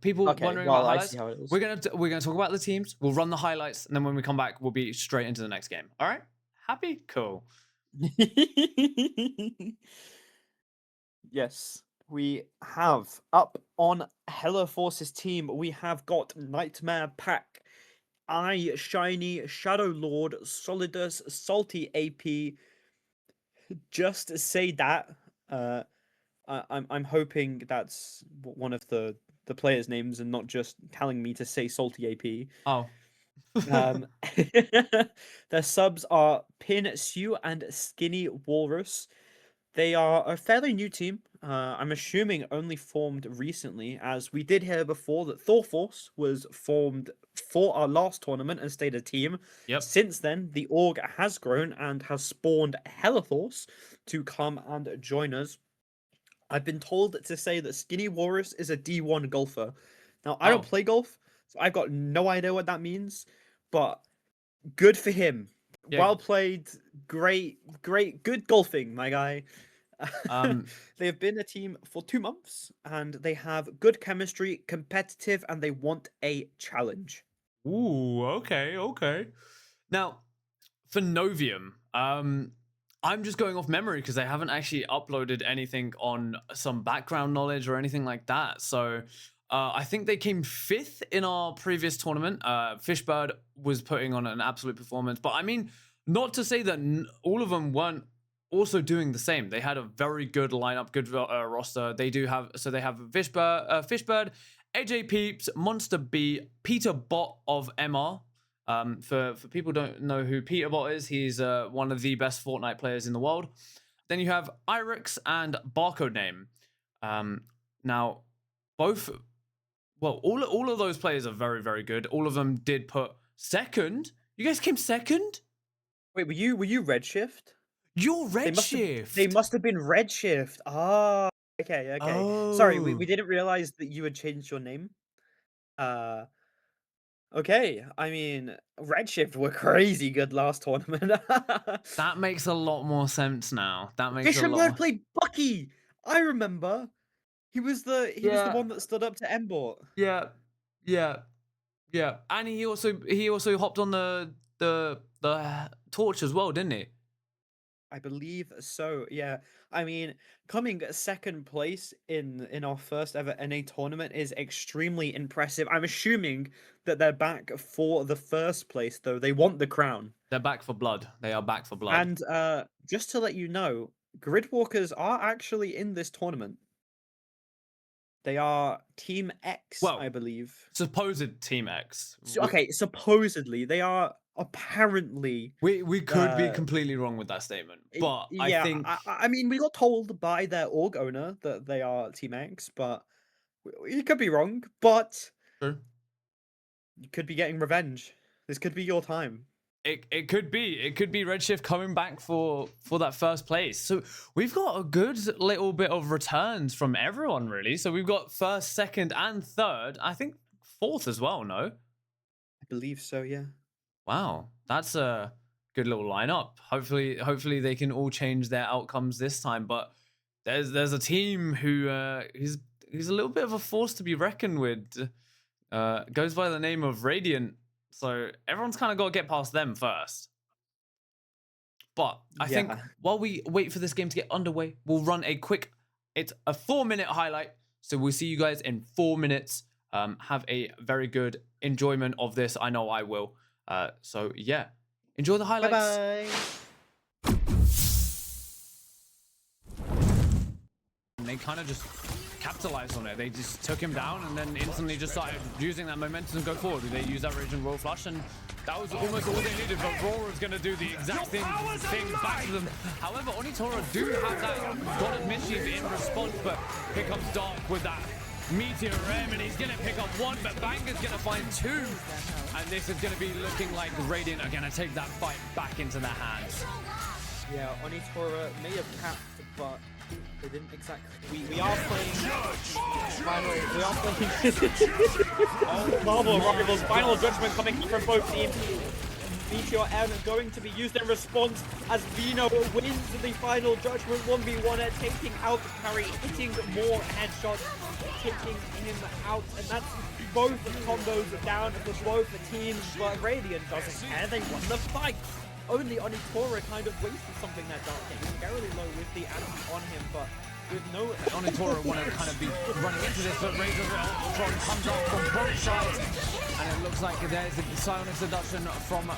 People wondering about highlights, we're gonna talk about the teams. We'll run the highlights, and then when we come back, we'll be straight into the next game. All right? Happy? Cool. Yes. We have up on Hellaforce's team, we have got Nightmare Pack, Shiny, Shadow Lord, Solidus, Salty AP. Just to say that, I'm hoping that's one of the players' names and not just telling me to say Salty AP. Oh. Their subs are Pin Sue and Skinny Walrus. They are a fairly new team. I'm assuming only formed recently, as we did hear before that Thorforce was formed for our last tournament and stayed a team. Yep. Since then, the org has grown and has spawned Hellaforce to come and join us. I've been told to say that Skinny Walrus is a D1 golfer. Now, I don't play golf, so I've got no idea what that means, but good for him. Yeah. Well played. Great. Good golfing, my guy. They've been a team for 2 months, and they have good chemistry, competitive, and they want a challenge. Ooh, okay. Now, for Novium, I'm just going off memory because they haven't actually uploaded anything on some background knowledge or anything like that. So I think they came 5th in our previous tournament. Fishbird was putting on an absolute performance, but I mean, not to say that all of them weren't also doing the same. They had a very good lineup, good roster. They have Fishbird, AJ Peeps, Monster B, Peter Bot of MR. For people who don't know who Peter Bot is, he's one of the best Fortnite players in the world. Then you have Irix and Barcode Name. Now, all of those players are very, very good. All of them did put second. You guys came second? Wait, were you Redshift? You're Redshift. They must have been Redshift. Ah, okay. Sorry, we didn't realize that you had changed your name. Okay, I mean, Redshift were crazy good last tournament. That makes a lot more sense now. That makes a Fisher lot. Bird played Bucky. I remember. He was the one that stood up to Embort. Yeah, yeah, yeah. And he also hopped on the torch as well, didn't he? I believe so. Yeah. I mean, coming second place in our first ever NA tournament is extremely impressive. I'm assuming that they're back for the first place, though. They want the crown. They're back for blood. They are back for blood. And just to let you know, Gridwalkers are actually in this tournament. They are Team X, Well, I believe. Supposed Team X. Okay, supposedly they are apparently. We could be completely wrong with that statement, but yeah, I think I mean we got told by their org owner that they are Team X, but you could be wrong. But True. You could be getting revenge. This could be your time. It could be Redshift coming back for that first place. So we've got a good little bit of returns from everyone, really. So we've got first, second, and third. I think fourth as well. No, I believe so. Yeah. Wow, that's a good little lineup. Hopefully they can all change their outcomes this time. But there's a team who who's a little bit of a force to be reckoned with. Goes by the name of Radiant. So everyone's kind of got to get past them first. But I think while we wait for this game to get underway, we'll run it's a 4-minute highlight. So we'll see you guys in 4 minutes. Have a very good enjoyment of this. I know I will. So yeah, enjoy the highlights. Bye-bye. And they kind of just capitalized on it. They just took him down and then instantly just started using that momentum to go forward. They used that Raging Royal Flush and that was almost all they needed, but Rora's going to do the exact thing back to them. However, Onitora do have that God of Mischief in response, but here comes Dark with that Meteor Ram and he's going to pick up one, but Banger's going to find two. And this is going to be looking like Radiant are going to take that fight back into their hands. Yeah, Onitora may have capped, but they didn't exactly. We are playing. Finally, we are playing. Marvel Rivals. Final judgment coming from both teams. Meteor M going to be used in response as Vino wins the final judgment 1v1, taking out Curry, hitting more headshots, taking him out, and that's both combos down for both teams. But Radiant doesn't care. They won the fight. Only Onitora kind of wasted something that Dark hit. Scarily low with the anti on him, but with no... Onitora want to kind of be running into this, but Razor Ultron comes up from both sides. And it looks like there's a Psionic Seduction from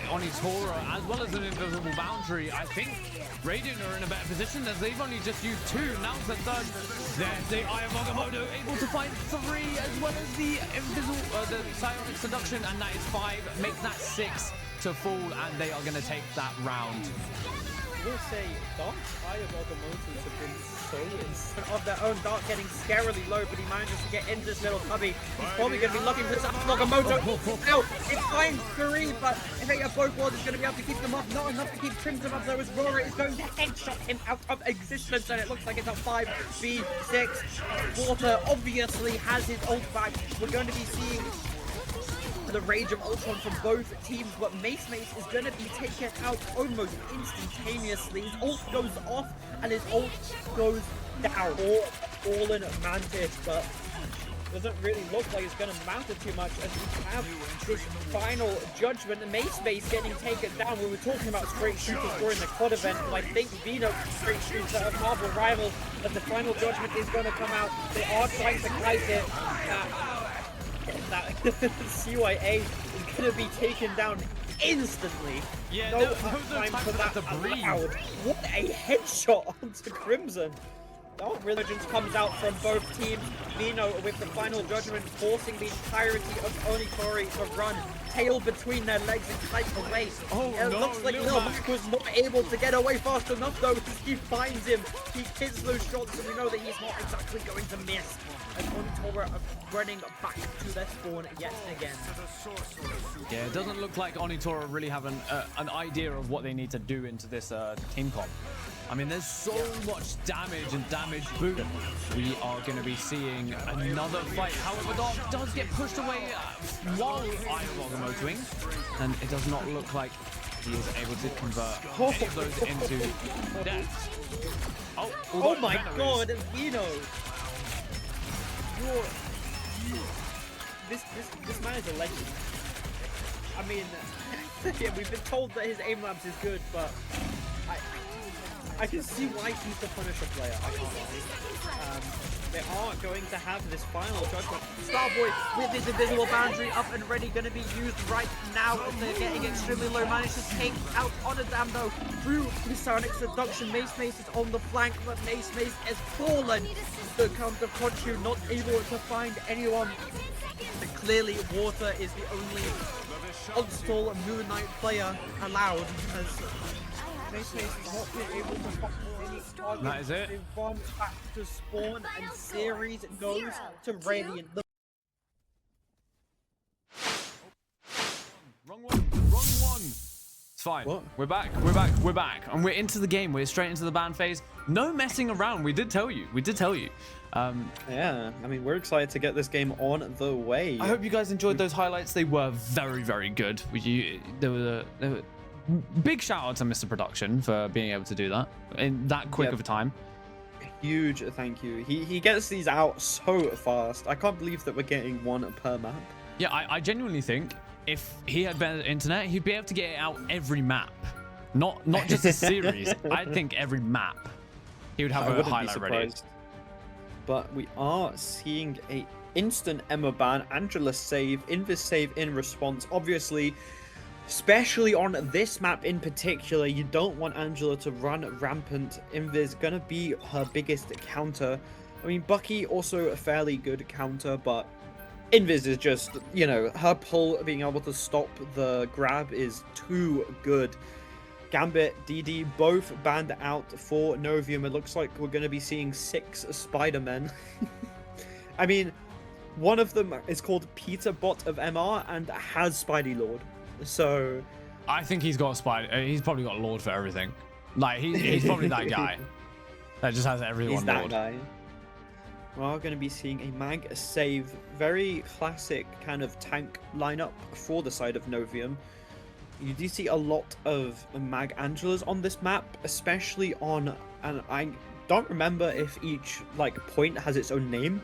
Onitora, as well as an Invisible Boundary. I think Radiant are in a better position as they've only just used 2. Now it's the third. There's the Eye of Agamotto able to find 3, as well as the the Psionic Seduction, and that is 5. Make that 6 to fall, and they are going to take that round. I will say, Dark's Eye of Agamottos have been so instant of their own. Dark getting scarily low, but he manages to get into this little cubby. He's probably going to be looking for some Agamotto. Now, it's fine 3, but if they have both worlds, it's going to be able to keep them up. Not enough to keep Crimson up, though, as Rora is going to headshot him out of existence, and it looks like it's a 5v6. Water obviously has his ult back. We're going to be seeing the Rage of Ultron from both teams, but Mace is going to be taken out almost instantaneously. His ult goes off and his ult goes down. Fallen Mantis, but doesn't really look like it's going to matter too much as we have this final judgment. Mace getting taken down. We were talking about straight shooters during the COD event, and I think Vino straight shooter of Marvel Rivals, as the final judgment is going to come out. They are trying to kite it. That CYA is going to be taken down instantly. Yeah, no no time for that to breathe. What a headshot onto Crimson. Dark Religions comes out from both teams. Vino with the final judgment, forcing the entirety of Onitori to run, tail between their legs and kite away. It looks like Lil Mac was not able to get away fast enough though, because he finds him. He hits those shots, and we know that he's not exactly going to miss. And Onitora are running back to their spawn yet again. Yeah, it doesn't look like Onitora really have an idea of what they need to do into this team comp. I mean, there's so much damage and damage boom. We are going to be seeing another fight. However, Dark does get pushed away while Iron motoring, and it does not look like he is able to convert any of those into deaths. Oh my god, Vino! This man is a legend. I mean, yeah, we've been told that his aim labs is good, but I can see why he's the Punisher player. I can't lie. They are going to have this final judgment. Starboy with his invisible boundary up and ready, going to be used right now. They're getting extremely low. Managed to take out Onodam though through the Sonic Seduction. Mace is on the flank, but Mace has fallen. The counter Konchu not able to find anyone. And clearly, Water is the only on-stall Moon Knight player allowed, as Mace has not been able to pop any targets. That is it. They've gone back to spawn, and series goes to Radiant. Wrong one. It's fine. What? We're back. And we're into the game. We're straight into the ban phase. No messing around. We did tell you. Yeah, I mean, we're excited to get this game on the way. I hope you guys enjoyed those highlights. They were very, very good. There were big shout out to Mr. Production for being able to do that in that quick of a time. Huge thank you. He gets these out so fast. I can't believe that we're getting one per map. Yeah, I genuinely think if he had better internet, he'd be able to get it out every map. Not just a series. I think every map he would have a highlight ready. But we are seeing a instant Emma ban, Angela save, Invis save in response. Obviously, especially on this map in particular, you don't want Angela to run rampant. Invis gonna be her biggest counter. I mean, Bucky also a fairly good counter, but Invis is just, you know, her pull being able to stop the grab is too good. Gambit, DD, both banned out for Novium. It looks like we're going to be seeing 6 Spider-Men. I mean, one of them is called Peter Bot of MR and has Spidey Lord. So I think he's got Spider. He's probably got Lord for everything. Like he's probably that guy that just has everyone. He's that Lord. guy. We are going to be seeing a mag save, very classic kind of tank lineup for the side of Novium. You do see a lot of Mag Angelas on this map, especially on, and I don't remember if each like point has its own name,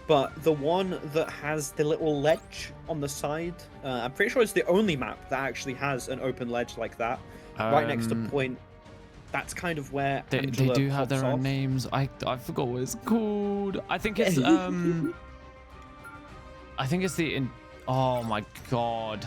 but the one that has the little ledge on the side, I'm pretty sure it's the only map that actually has an open ledge like that, right next to point. That's kind of where they do have their own names. I forgot what it's called. I think it's oh my god.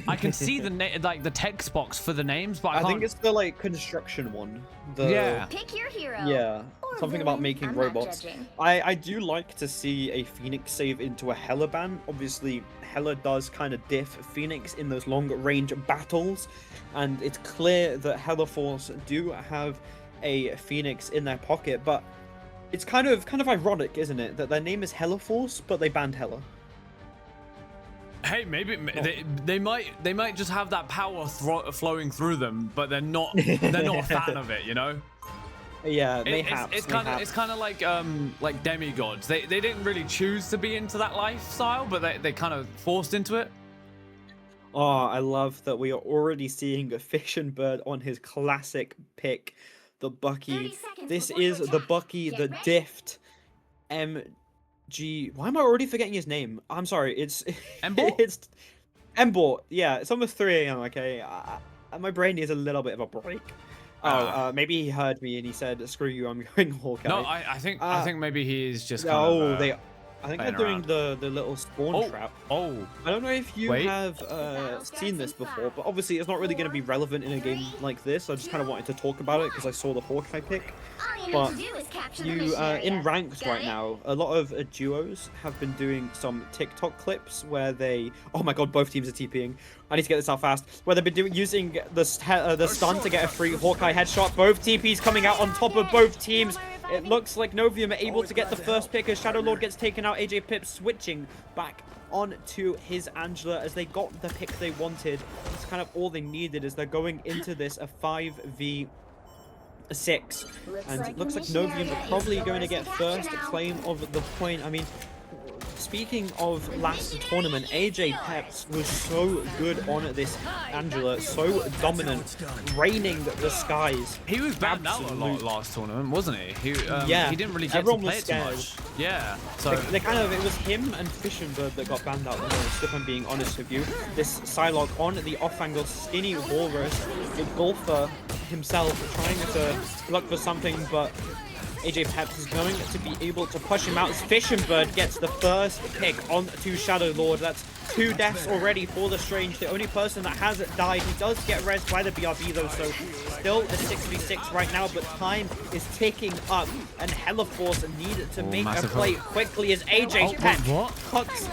I can see the like the text box for the names, but I think it's the like construction one. Yeah. Pick your hero. Yeah. Or Something about villain. making I'm not robots. judging. I do like to see a Phoenix save into a Hela ban. Obviously, Hela does kind of diff Phoenix in those long range battles, and it's clear that Hela Force do have a Phoenix in their pocket, but it's kind of ironic, isn't it, that their name is Hela Force, but they banned Hela. Hey, maybe they might just have that power flowing through them, but they're not a fan of it, you know. Yeah, it's kind of like demigods. They didn't really choose to be into that lifestyle, but they kind of forced into it. Oh, I love that we are already seeing a Fish and Bird on his classic pick, the Bucky. This is the Bucky, the Dift MG. Why am I already forgetting his name? I'm sorry. It's Embor? It's Embor. Yeah, it's almost 3 a.m. Okay, my brain needs a little bit of a break. Maybe he heard me and he said, "Screw you, I'm going Hawkeye." No, I think maybe he is just. I think they're doing the little spawn trap. Oh. I don't know if you have seen this before, but obviously it's not really going to be relevant in a game like this. I just kind of wanted to talk about it because I saw the Hawkeye pick. But you in ranked right now, a lot of duos have been doing some TikTok clips where they, oh my god, both teams are TPing. I need to get this out fast. Where they've been using the stun to get a free Hawkeye headshot. Both TPs coming out on top of both teams. It looks like Novium are able to get the first pick as Shadow Lord gets taken out. AJ Pip switching back onto his Angela as they got the pick they wanted. It's kind of all they needed as they're going into this a 5v 6. And it looks like Novium are probably going to get first claim of the point. I mean, speaking of last tournament, AJ Peps was so good on this Angela, so dominant, raining the skies. He was banned out a lot last tournament, wasn't he? Yeah, he didn't really get to play it too much. Yeah, so they kind of, it was him and Fishenbird that got banned out the most, if I'm being honest with you. This Psylocke on the off-angle, Skinny Walrus, the golfer himself trying to look for something, but AJ Peps is going to be able to push him out as Fishenbird gets the first pick onto Shadow Lord. That's 2 deaths already for the Strange. The only person that hasn't died. He does get rezzed by the BRB though, so still a 6v6 right now, but time is ticking up and Hellaforce need to make a play quickly as AJ Peps cuts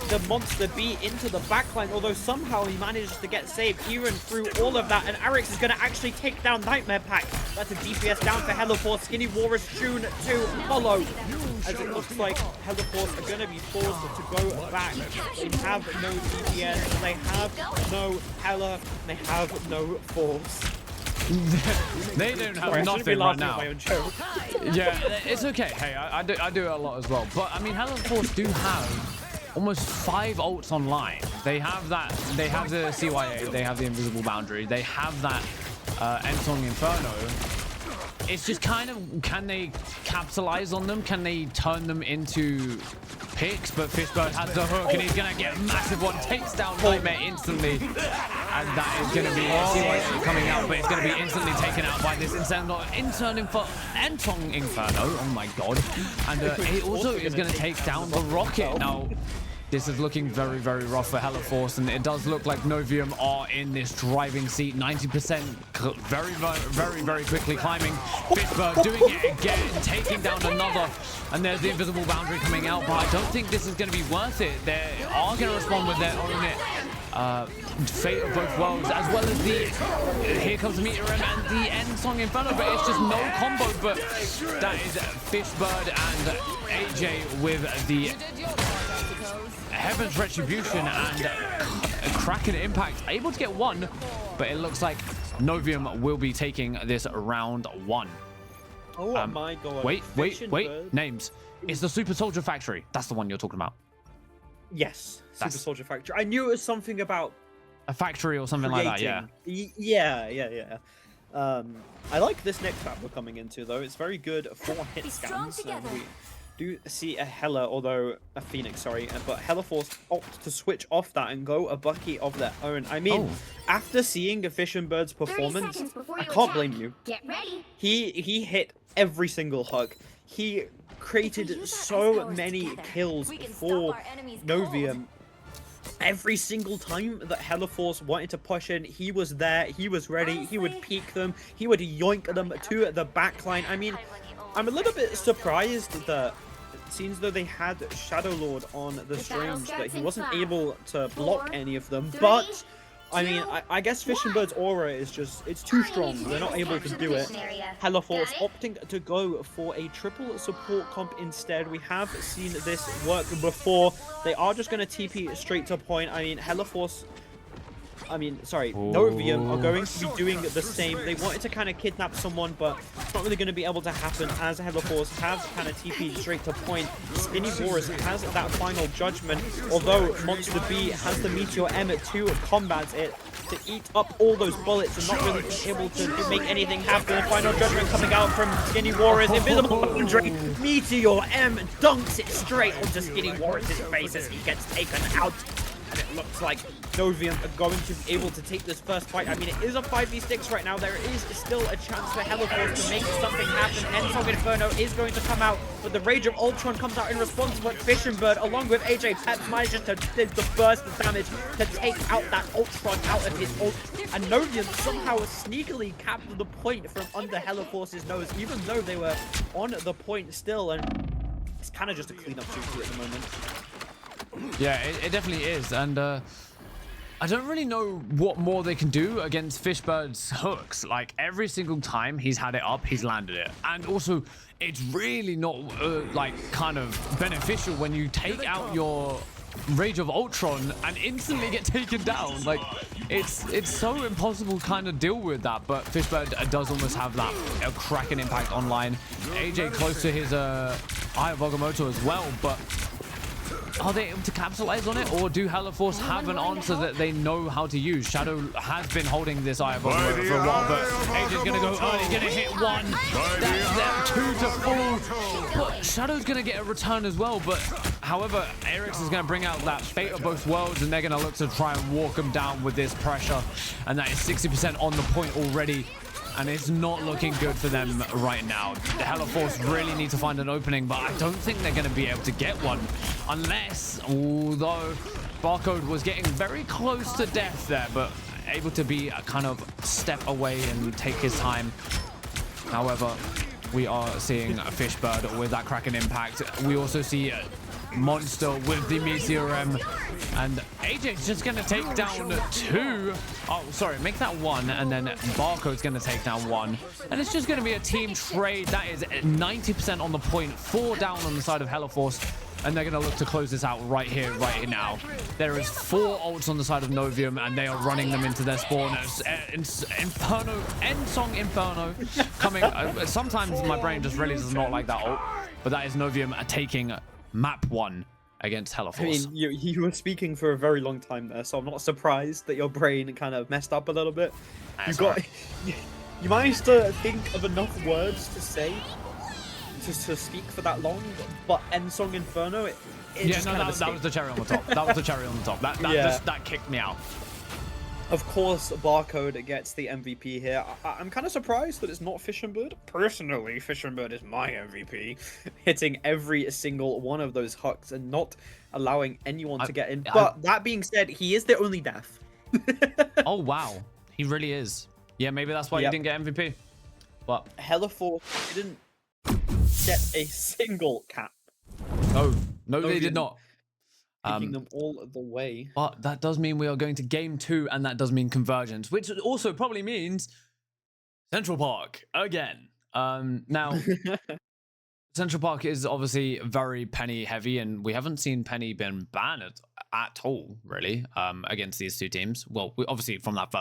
the Monster Bee into the backline, although somehow he manages to get saved even through all of that, and Arix is going to actually take down Nightmare Pack. That's a DPS down for Hellaforce. Skinny Walrus June to follow, as it looks like Hellaforce are going to be forced to go back. They have no DPS, they have no Hella, they have no Force. They don't have nothing right now. Yeah, it's okay. Hey, I do it a lot as well. But I mean, Hellaforce do have almost 5 ults online. They have that. They have the CYA. They have the Invisible Boundary. They have that Ensong Inferno. It's just kind of, can they capitalize on them? Can they turn them into picks? But Fishbird has the hook, and he's gonna get a massive one. Takes down Nightmare instantly, and that is gonna be CYA coming out, but it's gonna be instantly taken out by this Ensong Inferno. Oh my god! And it also is gonna take down the Rocket now. This is looking very, very rough for Hellaforce, and it does look like Novium are in this driving seat. 90%, very, very, very quickly climbing. Fishbird doing it again, taking down another, and there's the Invisible Boundary coming out, but I don't think this is going to be worth it. They are going to respond with their own Fate of Both Worlds, as well as the here comes Meteor M and the Ensong Inferno, but it's just no combo. But that is Fishbird and AJ with the Heaven's Retribution and Kraken Impact, able to get 1, but it looks like Novium will be taking this round 1. Oh my god. Wait, names. It's the Super Soldier Factory. That's the one you're talking about. Yes, Super Soldier Factory. I knew it was something about a factory or something like that, yeah. Yeah. I like this next map we're coming into, though. It's very good for hit scans. We do see a Hella, although a Phoenix, sorry, but Hellaforce opt to switch off that and go a Bucky of their own. I mean, after seeing the Fishenbird's performance, I can't blame you. Get ready. He hit every single hug. He created so many kills for Novium. Every single time that Hellaforce wanted to push in, he was there, he was ready, he would peek them, he would yoink them to the backline. I mean, I'm a little bit surprised that it seems though they had Shadow Lord on the Strange, that he wasn't able to block any of them, but I mean, I guess Fishenbird's aura is just, it's too strong. They're not able to do it. Hellaforce opting to go for a triple support comp instead. We have seen this work before. They are just going to TP straight to point. I mean, Novium are going to be doing the same. They wanted to kind of kidnap someone, but it's not really going to be able to happen as Hellaforce has kind of TP'd straight to point. Skinny Boris has that final judgment, although Monster B has the Meteor M to combat it, to eat up all those bullets and not really be able to make anything happen. Final judgment coming out from Skinny Warriors. Invisible Boundary. Meteor M dunks it straight onto Skinny Warriors' face as he gets taken out. And it looks like Novium are going to be able to take this first fight. I mean, it is a 5v6 right now. There is still a chance for Hellaforce to make something happen. Ensong Inferno is going to come out, but the Rage of Ultron comes out in response. But Fishenbird, along with AJ Peps, manages to do the burst of damage to take out that Ultron out of his ult. And Novium somehow sneakily capped the point from under Hellaforce's nose, even though they were on the point still. And it's kind of just a cleanup duty at the moment. Yeah, it definitely is, and I don't really know what more they can do against Fishbird's hooks. Like, every single time he's had it up, he's landed it. And also, it's really not, like, kind of beneficial when you take out your Rage of Ultron and instantly get taken down. Like, it's so impossible to kind of deal with that, but Fishbird does almost have that cracking impact online. AJ close to his Eye of Agamotto as well, but are they able to capitalize on it, or do Heliforce have an answer that they know how to use? Shadow has been holding this Eye of Agamotto for a while, but AJ's gonna go early, gonna hit one. That's 2 to fall. But Shadow's gonna get a return as well, but however, Eric's is gonna bring out that Fate of Both Worlds, and they're gonna look to try and walk him down with this pressure, and that is 60% on the point already. And it's not looking good for them right now. The Heliforce really need to find an opening, but I don't think they're going to be able to get one. Unless, although Barcode was getting very close to death there, but able to be a kind of step away and take his time. However, we are seeing a Fishbird with that Kraken impact. We also see Monster with the Meteor M, and AJ's just gonna take down 2. Oh, sorry, make that 1, and then Barcode's gonna take down 1, and it's just gonna be a team trade. That is 90% on the point, 4 down on the side of Heliforce, and they're gonna look to close this out right here, right now. There is 4 ults on the side of Novium, and they are running them into their spawners. Inferno, Ensong Inferno coming. Sometimes my brain just really does not like that ult, but that is Novium taking map 1 against Heliforce. I mean, you were speaking for a very long time there, so I'm not surprised that your brain kind of messed up a little bit. You managed to think of enough words to say to speak for that long, but Ensong Inferno, that was the cherry on the top. That was the cherry on the top. That kicked me out. Of course, Barcode gets the MVP here. I'm kind of surprised that it's not Fishinbird. Personally, Fishinbird is my MVP, hitting every single one of those hucks and not allowing anyone to get in. But that being said, he is the only death. Oh, wow. He really is. Yeah, maybe that's why he didn't get MVP. But Heliforce didn't get a single cap. No, they did not. Taking them all the way. But that does mean we are going to game 2, and that does mean convergence, which also probably means Central Park again. Now, Central Park is obviously very Penny heavy, and we haven't seen Penny been banned at all, really, against these 2 teams. Well, obviously from that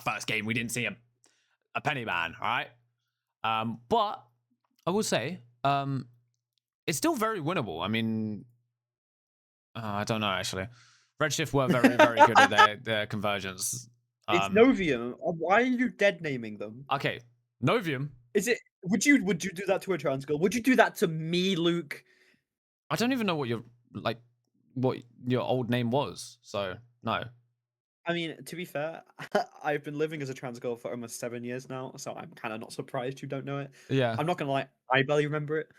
first game, we didn't see a Penny ban, all right? But I will say, it's still very winnable. I mean, I don't know, actually. Redshift were very, very good at their conversions. It's Novium. Why are you dead naming them? Okay, Novium. Is it? Would you do that to a trans girl? Would you do that to me, Luke? I don't even know what your old name was. So no. I mean, to be fair, I've been living as a trans girl for almost 7 years now, so I'm kind of not surprised you don't know it. Yeah. I'm not gonna lie, I barely remember it.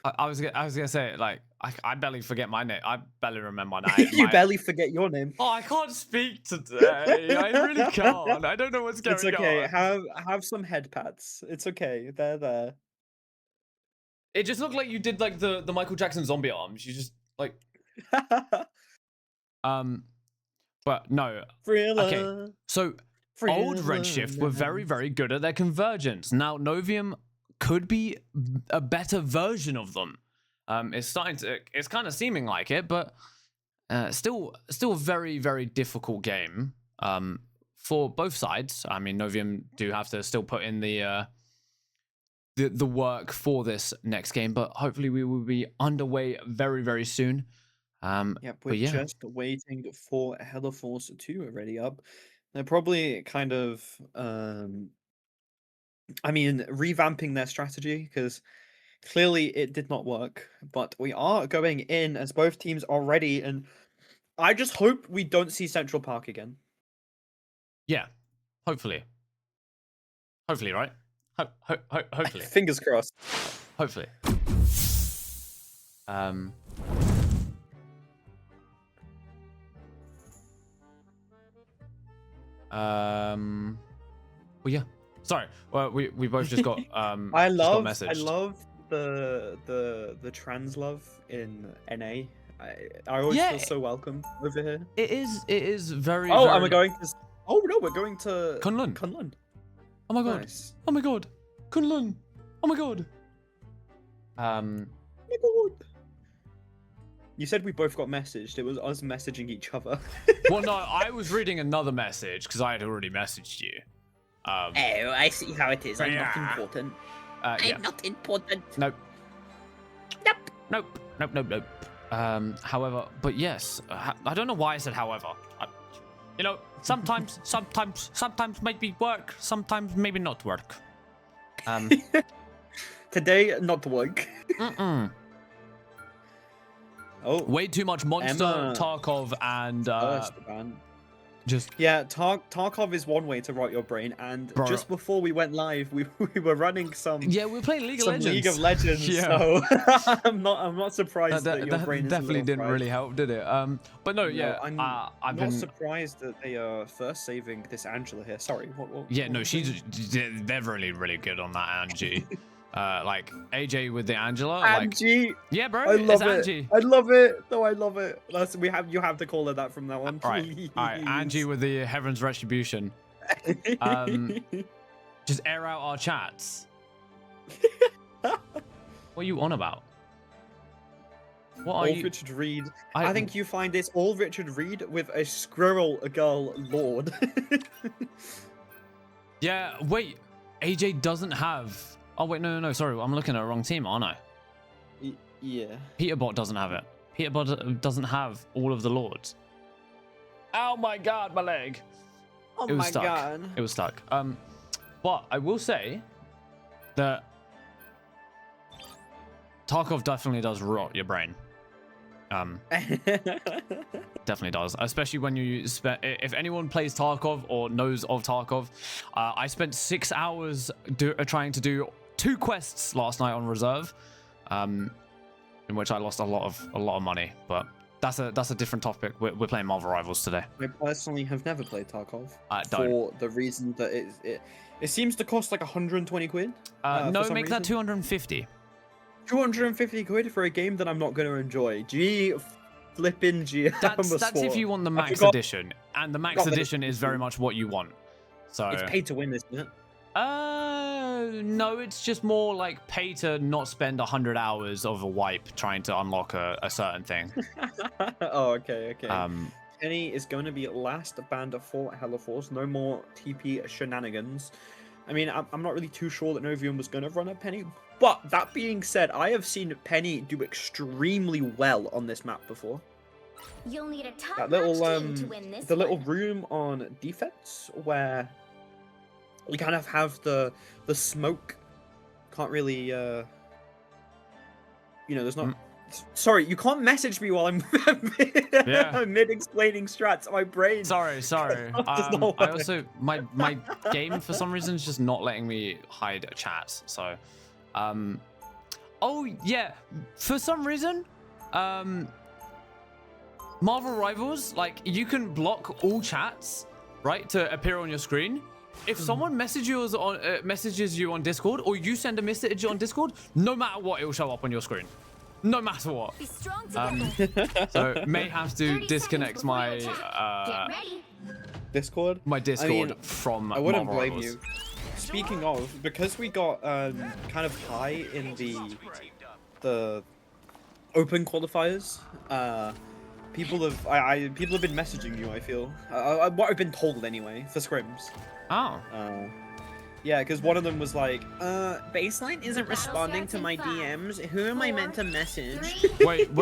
I was gonna say, like, I barely forget my name. I barely remember my name. You barely forget your name. Oh, I can't speak today. I really can't. I don't know what's going on. It's okay. Have some head pads. It's okay. They're there. It just looked like you did like the Michael Jackson zombie arms. You just like. But no. Thriller. Okay. So old Redshift were very, very good at their convergence. Now Novium could be a better version of them. It's kind of seeming like it, but still a very, very difficult game for both sides. I mean, Novium do have to still put in the work for this next game, but hopefully we will be underway very, very soon. We're just waiting for Heliforce 2 ready up. They're probably kind of revamping their strategy, because clearly it did not work, but we are going in as both teams are ready, and I just hope we don't see Central Park again. Yeah, hopefully, right? Hopefully. Fingers crossed. Hopefully. Well, yeah. Sorry. Well, we both just got I love messaged. the trans love in NA. I always feel so welcome over here. It is very. Oh, very... and we're going to. Oh no, we're going to Kunlun. Oh my god. Nice. Oh my god. Kunlun. Oh my god. Oh my god. You said we both got messaged. It was us messaging each other. Well, no, I was reading another message because I had already messaged you. Oh, I see how it is. I'm not Yeah. important. Yeah. I'm not important. Nope. Nope. Nope. Nope. Nope. Nope. However, but yes, I don't know why I said however. You know, sometimes maybe work, sometimes maybe not work. Today, not to work. Oh, Way too much Monster, Emma. Tarkov, and Esteban. just Yeah, Tarkov is one way to rot your brain, and Bro. just before we went live, we were running some yeah, we're playing League of Legends. League of Legends. Yeah. So I'm not surprised that your brain is a definitely little didn't fried. really help, did it? But no, yeah, I'm I've not been. surprised that they are first saving this Angela here. Sorry, what Yeah, what no, was she's it? they're really good on that Angie. Like AJ with the Angela. Like, Angie. yeah, bro, I love it's it. Angie. I love it. No, I love it. You have to call her that from now on, Right, please. all right, Angie with the Heaven's Retribution. Just air out our chats. What are you on about? What are All you? Richard Reed. I think you find this all Richard Reed with a squirrel girl lord. Yeah, wait. AJ doesn't have. Oh wait, no. Sorry, I'm looking at the wrong team, aren't I? Yeah. Peterbot doesn't have it. Peterbot doesn't have all of the lords. Oh my god, my leg. Oh It was my stuck. god. It was stuck. But I will say that Tarkov definitely does rot your brain. Definitely does, especially when you if anyone plays Tarkov or knows of Tarkov. I spent 6 hours trying to do 2 quests last night on reserve, in which I lost a lot of money. But that's a different topic. We're playing Marvel Rivals today. I personally have never played Tarkov Don't. for the reason that it seems to cost like 120 quid. No, for some make that reason. 250. 250 quid for a game that I'm not going to enjoy. Flipping G. That's if you want the max edition, and the max edition is very much what you want. So It's pay to win, isn't it? no, it's just more like pay to not spend 100 hours of a wipe trying to unlock a certain thing. Oh, okay. Um, Penny is going to be last band for Hella Force. No more TP shenanigans. I mean, I'm not really too sure that Novium was going to run at Penny. But that being said, I have seen Penny do extremely well on this map before. You'll need a That little to win this the little one. room on defense where you kind of have the smoke. Can't really there's not. Sorry, you can't message me while I'm Yeah. mid explaining strats. My brain. sorry. Does not I work. also my game for some reason is just not letting me hide chats. So, oh yeah, for some reason, Marvel Rivals, like, you can block all chats, right, to appear on your screen. If someone messages you on Discord, or you send a message on Discord, no matter what, it will show up on your screen. No matter what. Be strong together. So may have to 30 disconnect seconds before my you attack. Get ready. Discord. my Discord mean, from I wouldn't Marvel blame Rivals. you. Speaking of, because we got kind of high in the open qualifiers, people have been messaging you. I feel what I've been told anyway for scrims. Oh. Yeah, because one of them was like, Baseline isn't responding to my DMs. Who am I meant to message? Wait.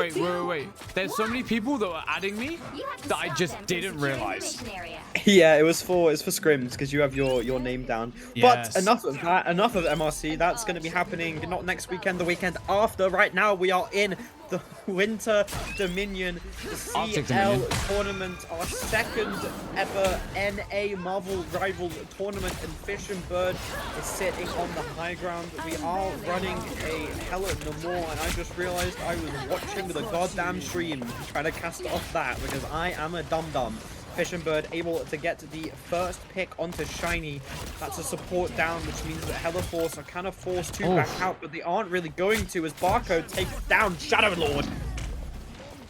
There's so many people that were adding me You have to that I stop just them from didn't securing the realize. mission area. Yeah, it's for scrims because you have your name down. Yes. But enough of that. Enough of MRC. That's going to be happening not next weekend, the weekend after. Right now, we are in the Winter Dominion, the Arctic CL Dominion. tournament, our second ever NA Marvel Rival tournament, and Fish and Bird is sitting on the high ground. We are running a Hella No More, and I just realized I was watching the goddamn stream trying to cast off that because I am a dum-dum. Fish and Bird able to get the first pick onto Shiny. That's a support down, which means that Hella Force are kind of forced to back out, but they aren't really going to as Barcode takes down Shadow Lord.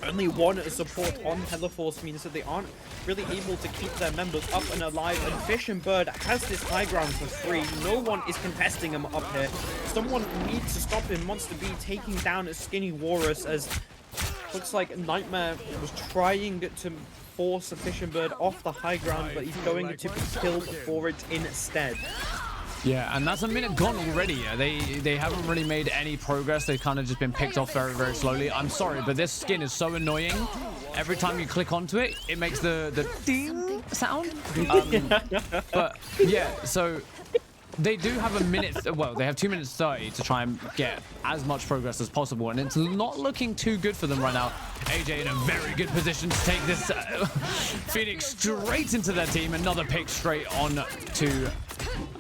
Only one support on Hella Force means that they aren't really able to keep their members up and alive, and Fish and Bird has this high ground for free. No one is contesting him up here. Someone needs to stop him. Wants to be taking down a Skinny Walrus as Looks like Nightmare was trying to force a Fishing Bird off the high ground, but he's going to be killed for it instead. Yeah, and that's a minute gone already. They haven't really made any progress. They've kind of just been picked off very, very slowly. I'm sorry, but this skin is so annoying. Every time you click onto it, it makes the ding sound. But yeah, so they do have a minute. Well, they have 2 minutes 30 to try and get as much progress as possible, and it's not looking too good for them right now. AJ in a very good position to take this Phoenix straight into their team. Another pick straight on to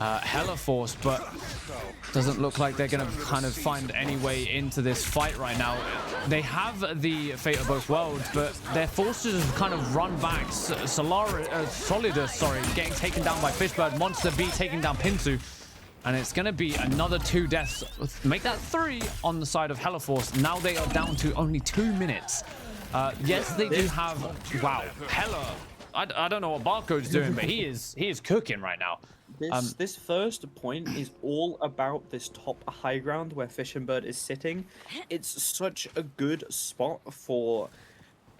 Hellaforce, but doesn't look like they're going to kind of find any way into this fight right now. They have the Fate of Both Worlds, but they're forced to just kind of run back. Solidus, sorry, getting taken down by Fishbird. Monster B taking down Pinsu. And it's going to be another 2 deaths. Make that 3 on the side of Hellaforce. Now they are down to only 2 minutes. Yes, they do have... Wow, Hella. I don't know what Barcode's doing, but he is cooking right now. This first point is all about this top high ground where Fishing Bird is sitting. It's such a good spot for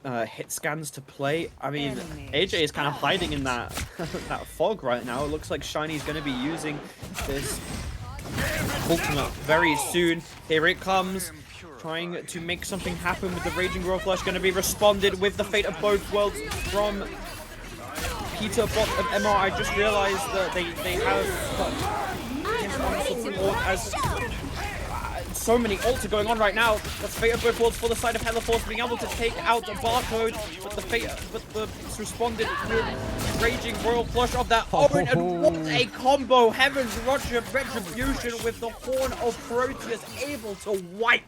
hit scans to play. I mean, AJ is kind of hiding in that that fog right now. It looks like Shiny's going to be using this ultimate very soon. Here it comes, trying to make something happen with the Raging Royal Flush. Going to be responded with the Fate of Both Worlds from Peter Bot of MR. I just realized that they have support as so many ults are going on right now. The Fate of Both Worlds for the side of Hellaforce being able to take out the Barcode, but it's responded with Raging Royal Flush of that Owen, and what a combo! Heaven's Retribution with the Horn of Proteus able to wipe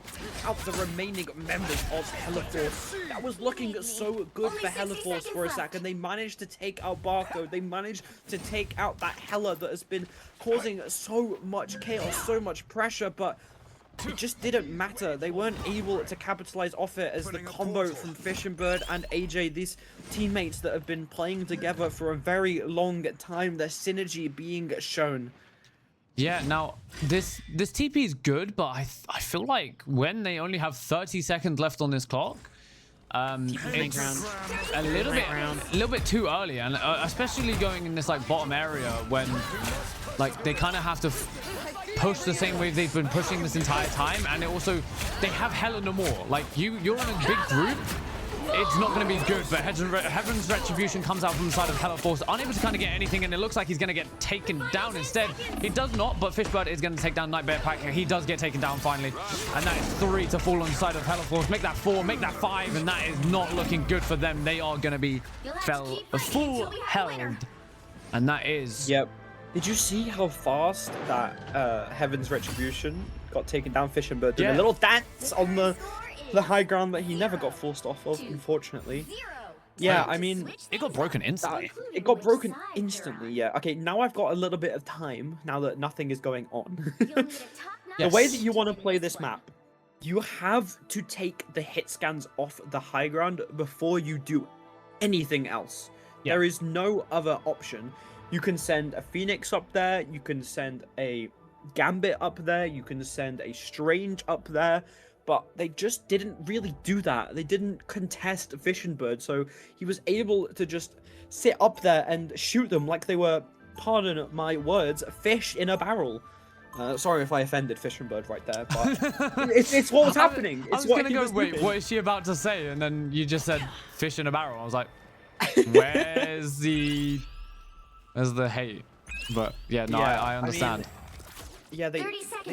out the remaining members of Hellaforce. That was looking so good for Hellaforce for a second. They managed to take out Barcode. They managed to take out that Hella that has been causing so much chaos, so much pressure, but it just didn't matter. They weren't able to capitalize off it as the combo from Fishing Bird and AJ, these teammates that have been playing together for a very long time, their synergy being shown. Yeah, now this TP is good, but I feel like when they only have 30 seconds left on this clock, it's a little bit too early, and especially going in this like bottom area when like they kind of have to push the same way they've been pushing this entire time, and it also they have Hella no more. Like you're in a big group, it's not going to be good. But Heaven's Retribution comes out from the side of Hellaforce, unable to kind of get anything, and it looks like he's going to get taken down instead. He does not, but Fishbird is going to take down Nightmare Pack. He does get taken down finally, and that is 3 to fall on the side of Hellaforce. Make that 4, make that 5, and that is not looking good for them. They are going to be full held, and that is. Yep. Did you see how fast that Heaven's Retribution got taken down? Fishing Bird did a little dance on the high ground that he never got forced off of, unfortunately. Yeah, I mean, it got broken instantly. It got broken instantly, yeah. Okay, now I've got a little bit of time, now that nothing is going on. The way that you want to play this map, you have to take the hit scans off the high ground before you do anything else. Yeah. There is no other option. You can send a Phoenix up there, you can send a Gambit up there, you can send a Strange up there, but they just didn't really do that. They didn't contest Fishing Bird, so he was able to just sit up there and shoot them like they were, pardon my words, fish in a barrel. Sorry if I offended Fishing Bird right there, but it's what was happening. It's I was gonna go, wait, what is she about to say? And then you just said fish in a barrel. I was like, where's the hate? But yeah, no, I understand. I mean, yeah, they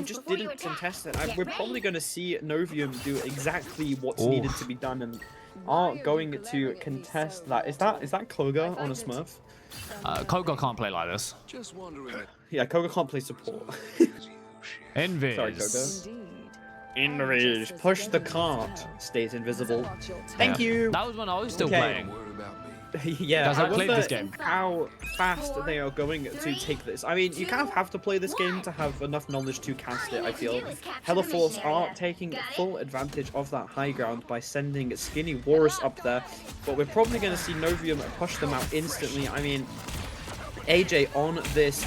just didn't contest it. We're probably going to see Novium do exactly what's needed to be done, and aren't going to contest that. Is that Koga on a Smurf? Koga can't play like this. Just wondering. Yeah, Koga can't play support. Invis. Sorry, Koga. Invis. Push the cart. Stays invisible. Thank you. That was when I was still playing. Yeah, I played this game. How fast they are going to take this. I mean, you kind of have to play this game to have enough knowledge to cast it, I feel. Hellaforce are taking full advantage of that high ground by sending Skinny Walrus up there, but we're probably going to see Novium push them out instantly. I mean, AJ on this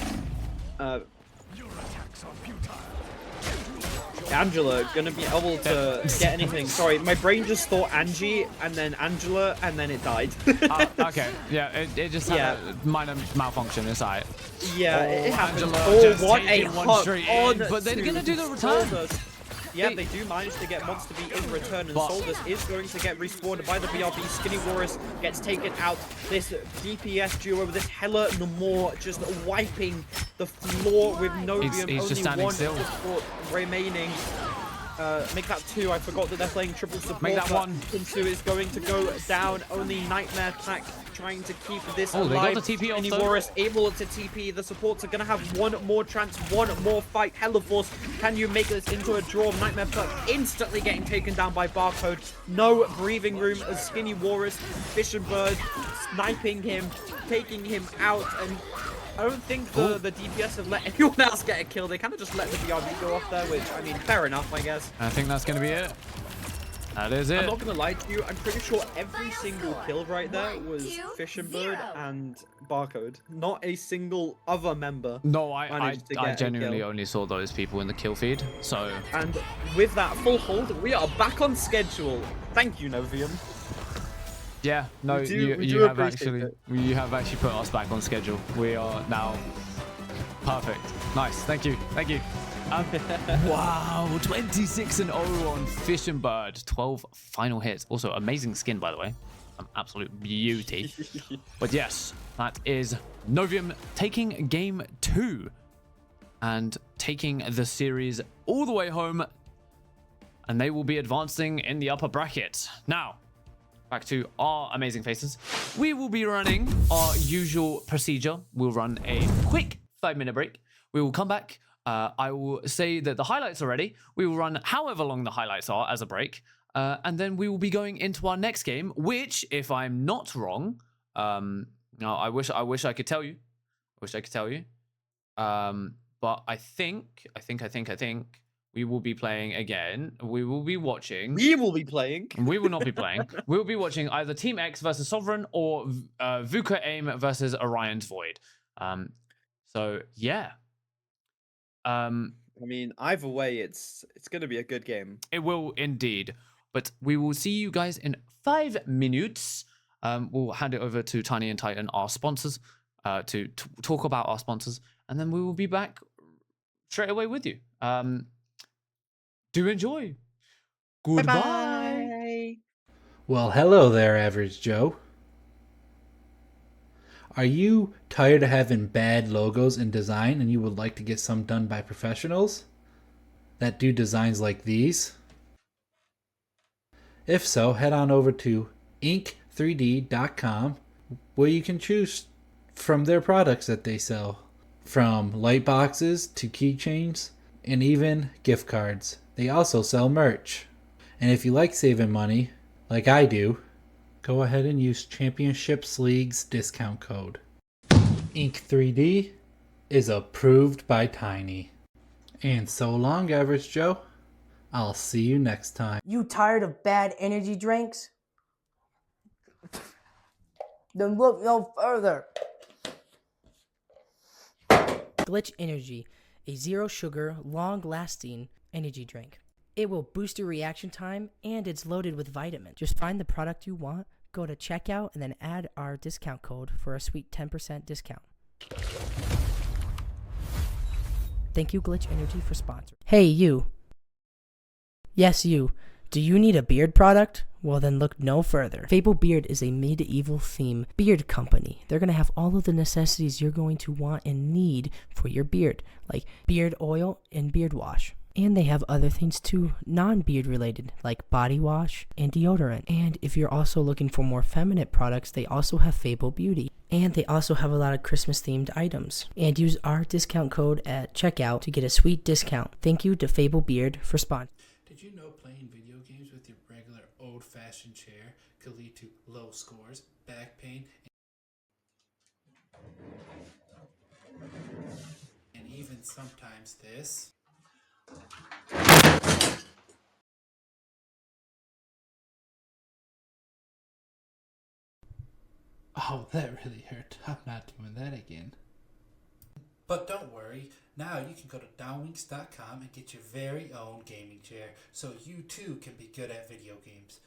Angela gonna be able to get anything? Sorry, my brain just thought Angie and then Angela and then it died. Okay, yeah, it just had a minor malfunction inside. Yeah, it happens. Angela Oh, just what a taking one hook straight on in, but they're gonna do the return. Solus. Yeah, they do manage to get Monster B in return, and Solus is going to get respawned by the BRB. Skinny Walrus gets taken out. This DPS duo, this Hella Namor, just wiping the floor with Novium. He's just standing Only one still. support remaining. Make that 2. I forgot that they're playing triple support. Make that 1. Kinsu is going to go down. Only Nightmare Pack trying to keep this Oh, alive. they got the TP Skinny also. Walrus able to TP. The supports are going to have one more chance, one more fight. Hella Force, can you make this into a draw? Nightmare Pack instantly getting taken down by Barcode. No breathing room as Skinny Walrus, Fish and Bird, sniping him, taking him out, and I don't think the DPS have let anyone else get a kill. They kind of just let the BRB go off there, which, I mean, fair enough, I guess. I think that's going to be it. That is it. I'm not going to lie to you. I'm pretty sure every single kill right there was Fish and Bird and Barcode. Not a single other member. No, I managed to get a genuinely kill. only saw those people in the kill feed, so... And with that full hold, we are back on schedule. Thank you, Novium. Yeah, no, We do you have appreciate actually put us back on schedule. We are now perfect. Nice, thank you. Wow, 26-0 on Fish and Bird, 12 final hits. Also, amazing skin, by the way. Absolute beauty. But yes, that is Novium taking game 2 and taking the series all the way home, and they will be advancing in the upper bracket. Now, back to our amazing faces. We will be running our usual procedure. We'll run a quick 5-minute break. We will come back. I will say that the highlights are ready. We will run however long the highlights are as a break. And then we will be going into our next game, which, if I'm not wrong, no, I wish I could tell you. But I think we will be playing again. We will be watching. We will be playing. We will not be playing. We will be watching either Team X versus Sovereign or VUCA AIM versus Orion's Void. So yeah. I mean, either way, it's going to be a good game. It will indeed. But we will see you guys in 5 minutes. We'll hand it over to Tiny and Titan, our sponsors, to talk about our sponsors, and then we will be back straight away with you. Do enjoy. Goodbye. Bye-bye. Well, hello there, Average Joe. Are you tired of having bad logos in design and you would like to get some done by professionals that do designs like these? If so, head on over to ink3d.com where you can choose from their products that they sell, from light boxes to keychains and even gift cards. They also sell merch. And if you like saving money, like I do, go ahead and use Championships League's discount code. Ink3D is approved by Tiny. And so long, Average Joe. I'll see you next time. You tired of bad energy drinks? Then look no further. Glitch Energy, a zero sugar, long-lasting energy drink. It will boost your reaction time and it's loaded with vitamins. Just find the product you want, go to checkout, and then add our discount code for a sweet 10% discount. Thank you, Glitch Energy, for sponsoring. Hey, you. Yes, you. Do you need a beard product? Well, then look no further. Fable Beard is a medieval theme beard company. They're going to have all of the necessities you're going to want and need for your beard, like beard oil and beard wash. And they have other things too, non-beard related, like body wash and deodorant. And if you're also looking for more feminine products, they also have Fable Beauty. And they also have a lot of Christmas-themed items. And use our discount code at checkout to get a sweet discount. Thank you to Fable Beard for sponsoring. Did you know playing video games with your regular old-fashioned chair could lead to low scores, back pain, and even sometimes this? Oh, that really hurt. I'm not doing that again. But don't worry, now you can go to downwinks.com and get your very own gaming chair so you too can be good at video games.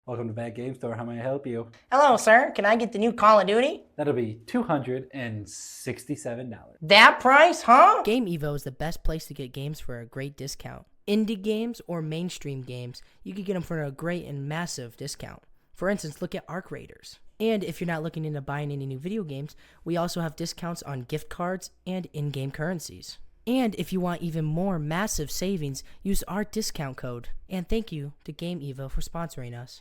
Welcome to Bad Game Store. How may I help you? Hello, sir. Can I get the new Call of Duty? That'll be $267. That price, huh? Game Evo is the best place to get games for a great discount. Indie games or mainstream games, you can get them for a great and massive discount. For instance, look at Arc Raiders. And if you're not looking into buying any new video games, we also have discounts on gift cards and in-game currencies. And if you want even more massive savings, use our discount code. And thank you to Game Evo for sponsoring us.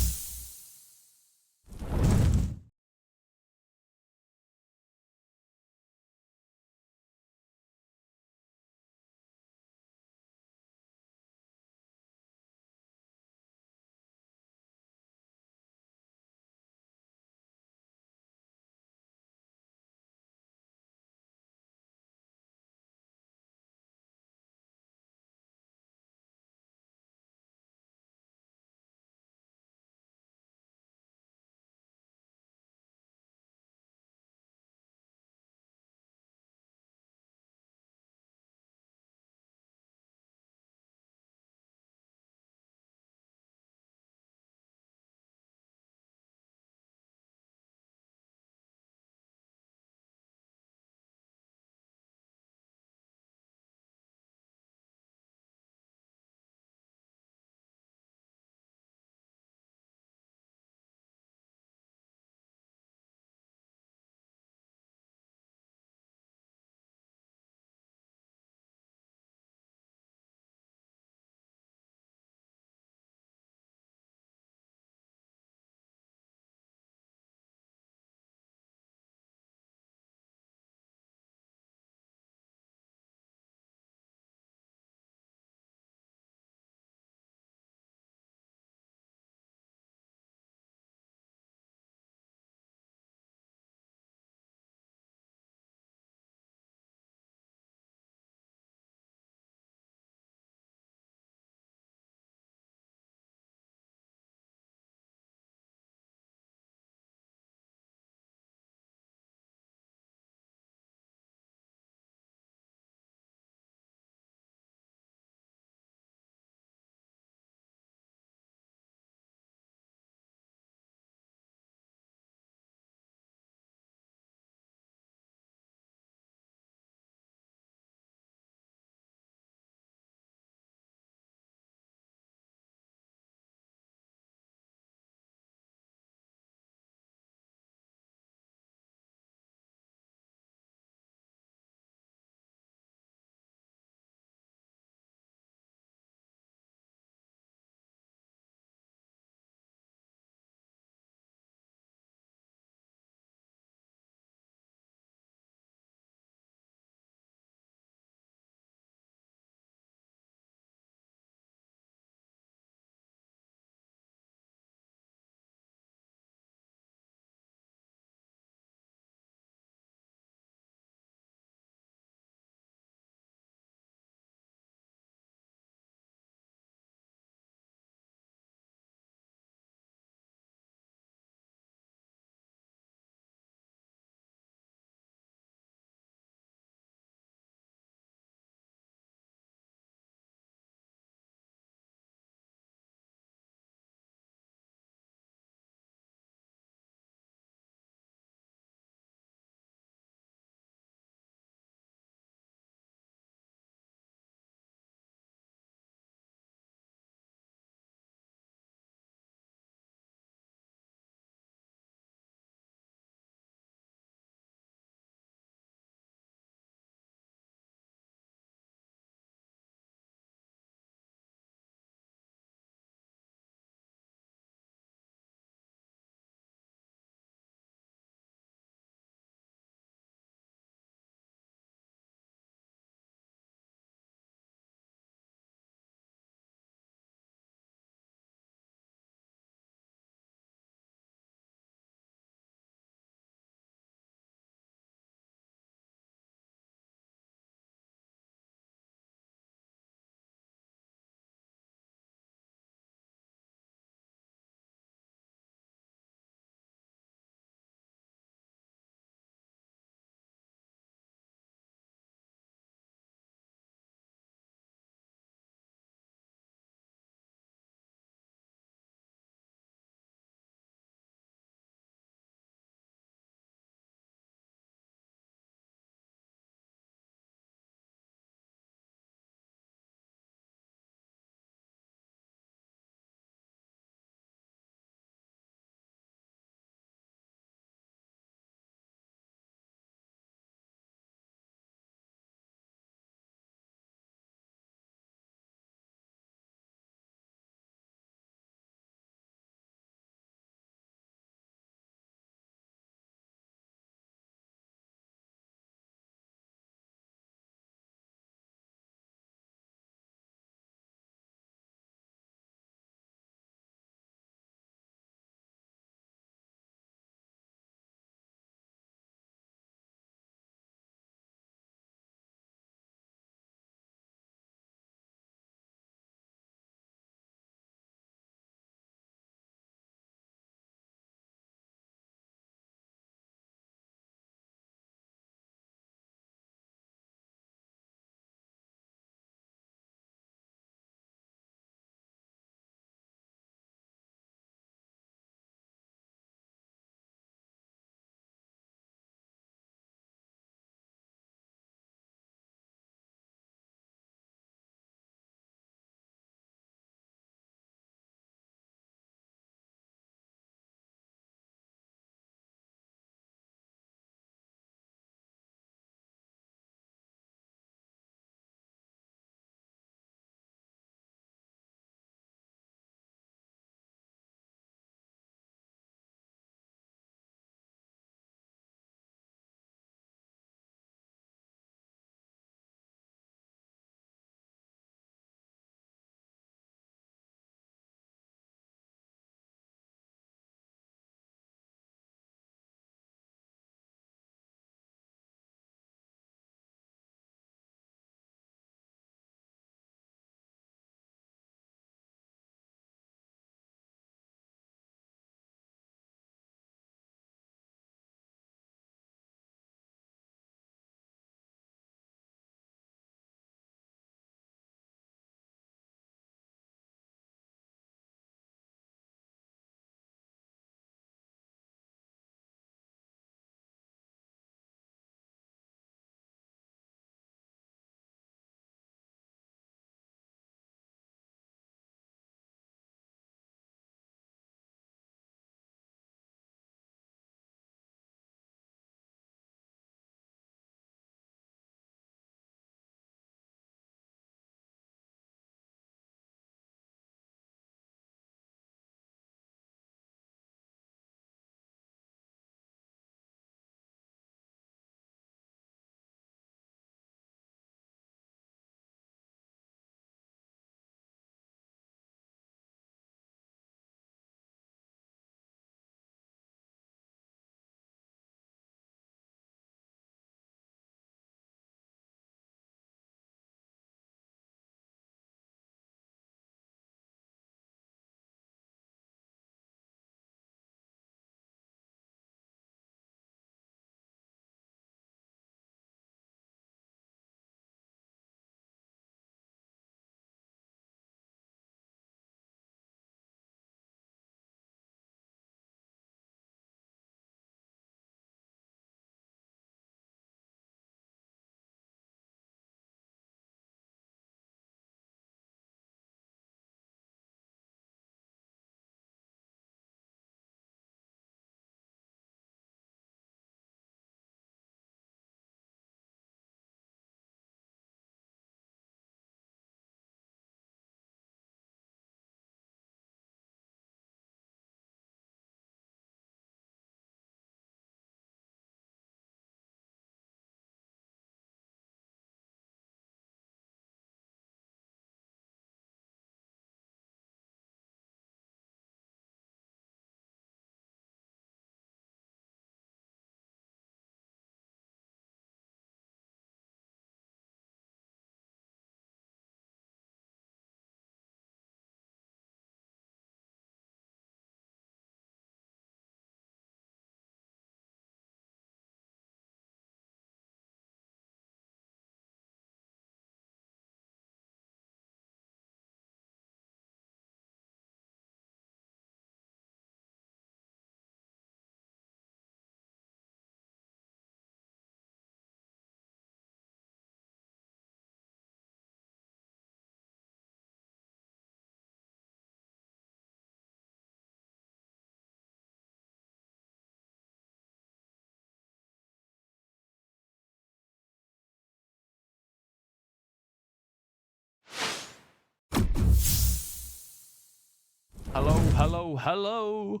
hello, hello.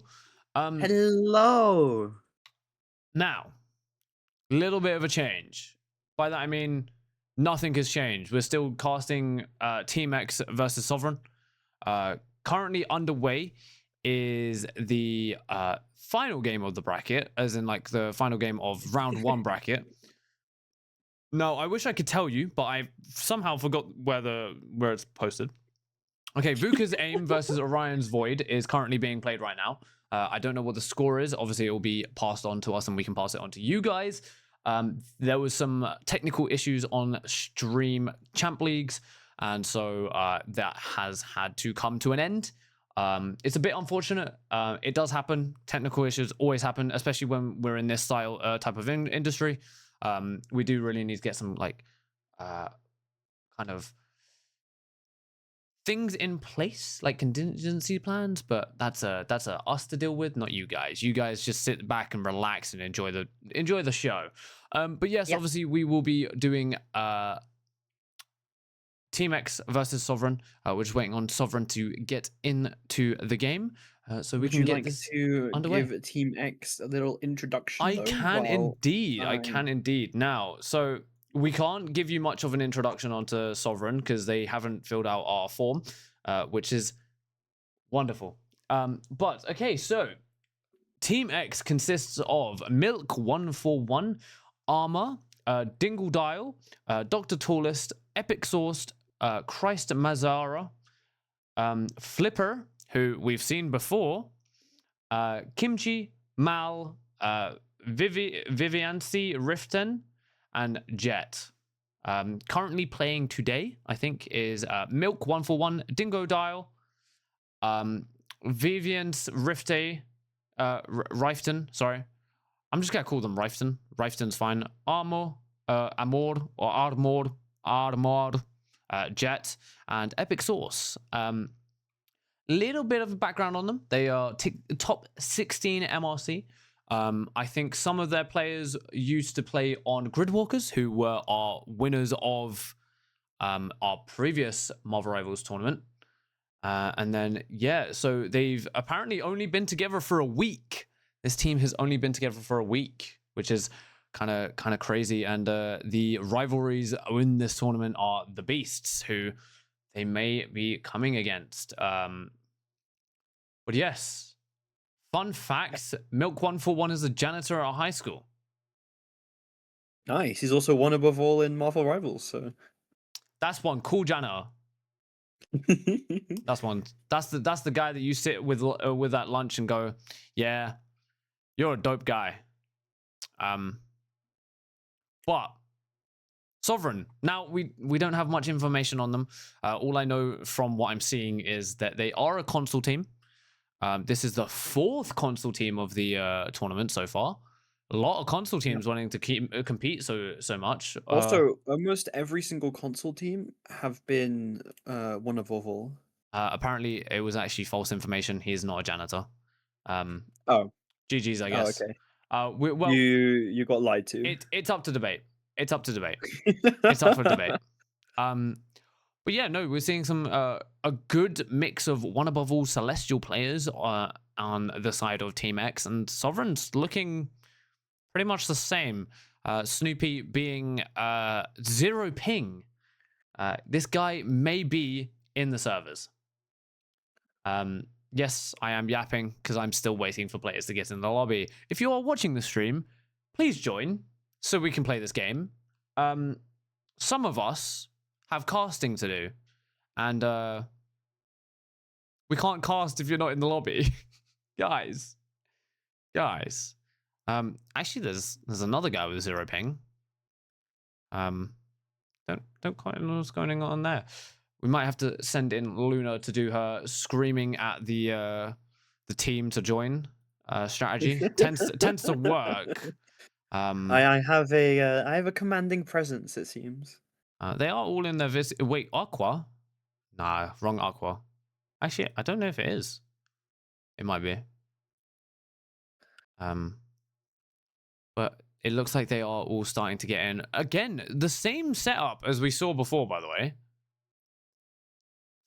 Hello. Now, little bit of a change. By that I mean nothing has changed. We're still casting Team X versus Sovereign. Currently underway is the final game of the bracket, as in like the final game of round 1 bracket. No, I wish I could tell you, but I somehow forgot where it's posted. Okay, Vuka's Aim versus Orion's Void is currently being played right now. I don't know what the score is. Obviously, it will be passed on to us and we can pass it on to you guys. There was some technical issues on Stream Champ Leagues, and so that has had to come to an end. It's a bit unfortunate. It does happen. Technical issues always happen, especially when we're in this style type of industry. We do really need to get some like kind of things in place, like contingency plans, but that's a us to deal with, not you guys. You guys just sit back and relax and enjoy the show. But yes, obviously we will be doing Team X versus Sovereign. We're just waiting on Sovereign to get into the game, so we can get this underway. Give Team X a little introduction? I can indeed. Now, so we can't give you much of an introduction onto Sovereign because they haven't filled out our form, which is wonderful. But okay, so Team X consists of Milk 141, Armor, Dingle Dial, Dr. Tallest, Epic Sourced, Christ Mazara, Flipper, who we've seen before, Kimchi, Mal, Viviancy, Riften, and Jet. Currently playing today, I think, is Milk 141, Dingo Dial, Vivian's Rifte, Riften, sorry. I'm just gonna call them Riften. Riften's fine. Armor, Armored, Jet, and Epic Source. Little bit of a background on them. They are top 16 MRC. I think some of their players used to play on Gridwalkers, who were our winners of our previous Marvel Rivals tournament. And then, yeah, so they've apparently only been together for a week. This team has only been together for a week, which is kind of crazy. And the rivalries in this tournament are the Beasts, who they may be coming against. But yes, fun facts, Milk 141 is a janitor at a high school. Nice. He's also one above all in Marvel Rivals, so that's one cool janitor. That's one. That's the guy that you sit with at lunch and go, yeah, you're a dope guy. But Sovereign. Now we don't have much information on them. All I know from what I'm seeing is that they are a console team. This is the 4th console team of the tournament so far. A lot of console teams wanting to compete so much. Also, almost every single console team have been one above all. Apparently, it was actually false information. He is not a janitor. Oh. GG's, I guess. Oh, okay. Well, you got lied to. It's up to debate. It's up to debate. It's up for debate. But yeah, no, we're seeing some a good mix of one above all celestial players on the side of Team X, and Sovereign's looking pretty much the same. Snoopy being 0 ping. This guy may be in the servers. Yes, I am yapping because I'm still waiting for players to get in the lobby. If you are watching the stream, please join so we can play this game. Some of us have casting to do, and we can't cast if you're not in the lobby. guys. Actually, there's another guy with 0 ping. Don't quite know what's going on there. We might have to send in Luna to do her screaming at the team to join strategy. tends to work. I have a commanding presence, it seems. They are all in their wait, Aqua? Nah, wrong Aqua. Actually, I don't know if it is. It might be. But it looks like they are all starting to get in. Again, the same setup as we saw before, by the way.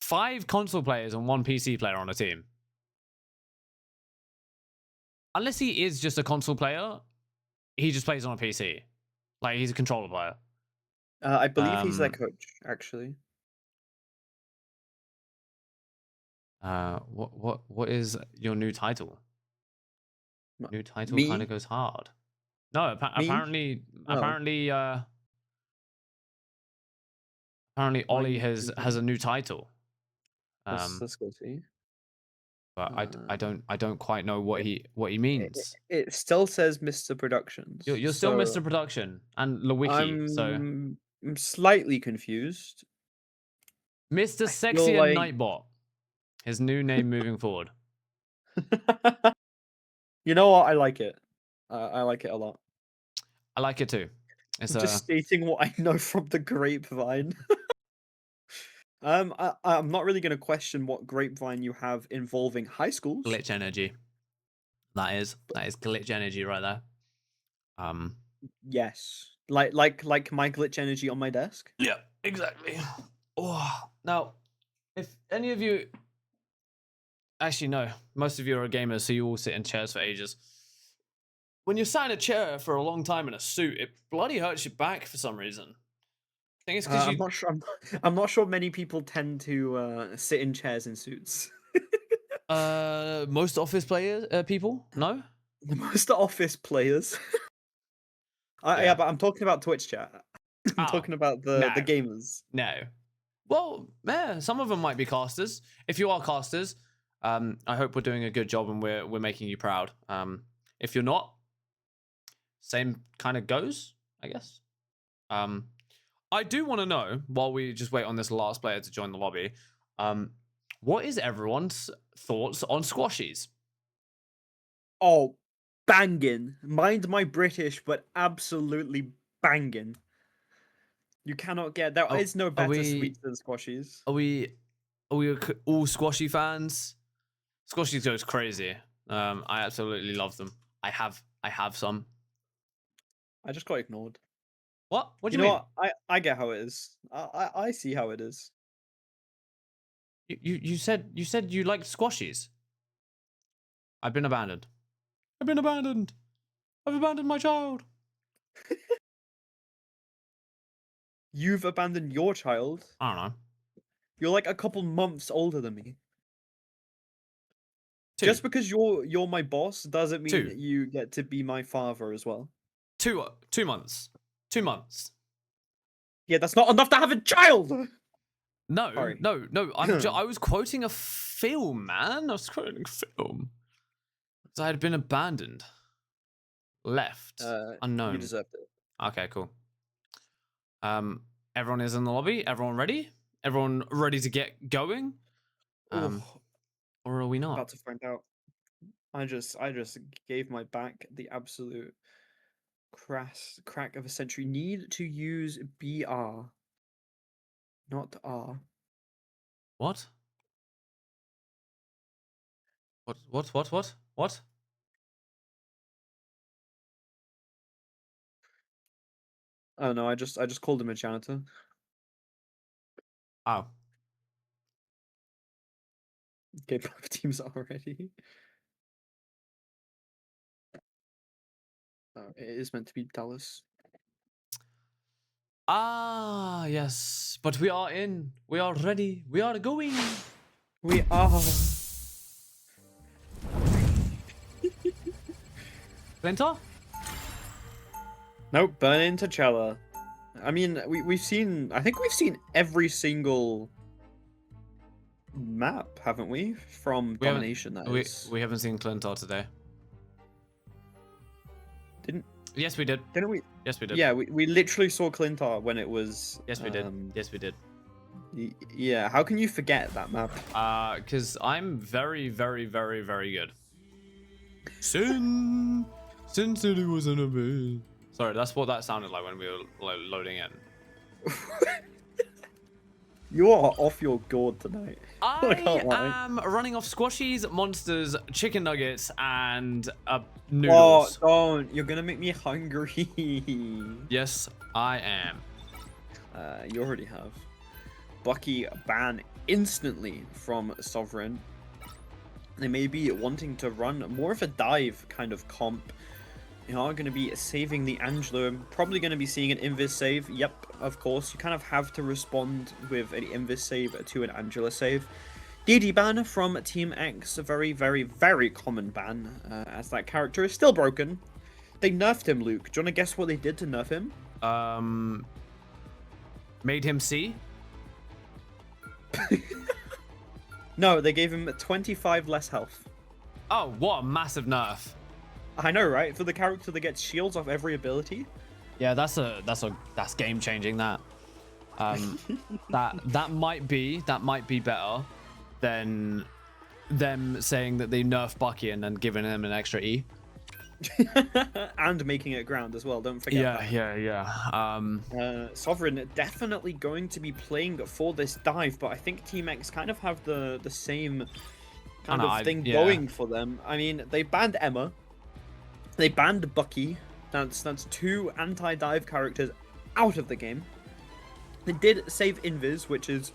5 console players and 1 PC player on a team. unless he is just a console player, he just plays on a PC. Like he's a controller player. I believe he's their Um, coach, actually. What is your new title? M- New title me? kind of goes hard. No, Me? apparently, Oh. apparently, apparently, My Ollie new has title. a new title. Let's go see. But I don't quite know what he It, means. it still says Mr. Productions. You're still so Mr. Production and Lewicki, so I'm slightly confused. Mr. I Sexy feel and like- Nightbot. His new name moving forward. You know what? I like it. I like it a lot. I like it too. It's Just stating what I know from the grapevine. I'm not really going to question what grapevine you have involving high schools. glitch energy. That is glitch energy right there. Yes, like my glitch energy on my desk. Yeah, exactly. Oh, now, if any of you, actually no, most of you are gamers, so you all sit in chairs for ages. When you're sat in a chair for a long time in a suit, it bloody hurts your back for some reason. I think it's because I'm not sure. I'm not sure many people tend to sit in chairs in suits. most office players, people, no. Most office players. Yeah, but I'm talking about Twitch chat. I'm talking about the gamers. No. Well, yeah, some of them might be casters. If you are casters, I hope we're doing a good job and we're making you proud. If you're not, same kind of goes, I guess. I do want to know, while we just wait on this last player to join the lobby, what is everyone's thoughts on squashies? Oh, banging. Mind my British, but absolutely banging. You cannot get there. Is no better sweets than squashies. Are we all squashy fans? Squashies goes crazy. I absolutely love them. I have some. I just got ignored. What? What do you you know mean? what? I get how it is. I see how it is. You said you liked squashies. I've been abandoned. I've been abandoned. I've abandoned my child. You've abandoned your child. I don't know. You're like a couple months older than me. 2. Just because you're my boss doesn't mean 2. that you get to be my father as well. 2 months. 2 months. Yeah, that's not enough to have a child. No, Sorry. no. I was quoting a film, man. I was quoting a film. So I had been abandoned, left, unknown. You deserved it. Okay, cool. Everyone is in the lobby. Everyone ready? Everyone ready to get going? Or are we not? About to find out. I just gave my back the absolute crack of a century. Need to use BR, not R. What? What? Oh no, I just called him a janitor. Oh. Okay, both teams are ready. Oh, it is meant to be Dallas. Ah, yes. But we are in. We are ready. We are going. We are. Clintor? Nope, Burning T'Challa. I mean, we've seen. I think we've seen every single map, haven't we? From Domination. We haven't seen Clintor today. Didn't? Yes, we did. Didn't we? Yes, we did. Yeah, we literally saw Clintar when it was. Yes, we did. Yes, we did. Yeah, how can you forget that map? Because I'm very, very, very, very good. Sin City was in a bit. Sorry, that's what that sounded like when we were loading in. You are off your gourd tonight. I am running off squashies, monsters, chicken nuggets, and Oh, noodles. don't! You're gonna make me hungry. Yes, I am. You already have. Bucky ban instantly from Sovereign. They may be wanting to run more of a dive kind of comp. They are going to be saving the Angela. Probably going to be seeing an Invis save. Yep, of course. You kind of have to respond with an Invis save to an Angela save. DD ban from Team X. A very, very, very common ban, as that character is still broken. They nerfed him, Luke. Do you want to guess what they did to nerf him? Made him see? No, they gave him 25 less health. Oh, what a massive nerf. I know, right? For the character that gets shields off every ability. Yeah, that's game changing. That that might be better than them saying that they nerf Bucky and then giving him an extra E. And making it ground as well, don't forget that. Yeah. Sovereign definitely going to be playing for this dive, but I think Team X kind of have the same kind of thing going for them. I mean, they banned Emma, they banned Bucky. That's 2 anti-dive characters out of the game. They did save Invis, which is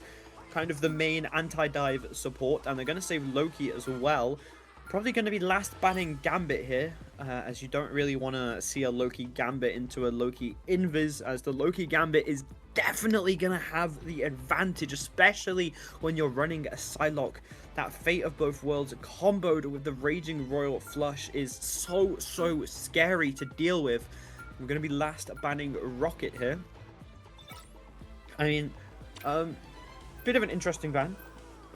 kind of the main anti-dive support, and they're going to save Loki as well. Probably going to be last banning Gambit here, as you don't really want to see a Loki Gambit into a Loki Invis, as the Loki Gambit is definitely going to have the advantage, especially when you're running a Psylocke. That Fate of Both Worlds comboed with the Raging Royal Flush is so scary to deal with. We're going to be last banning Rocket here. I mean, bit of an interesting ban.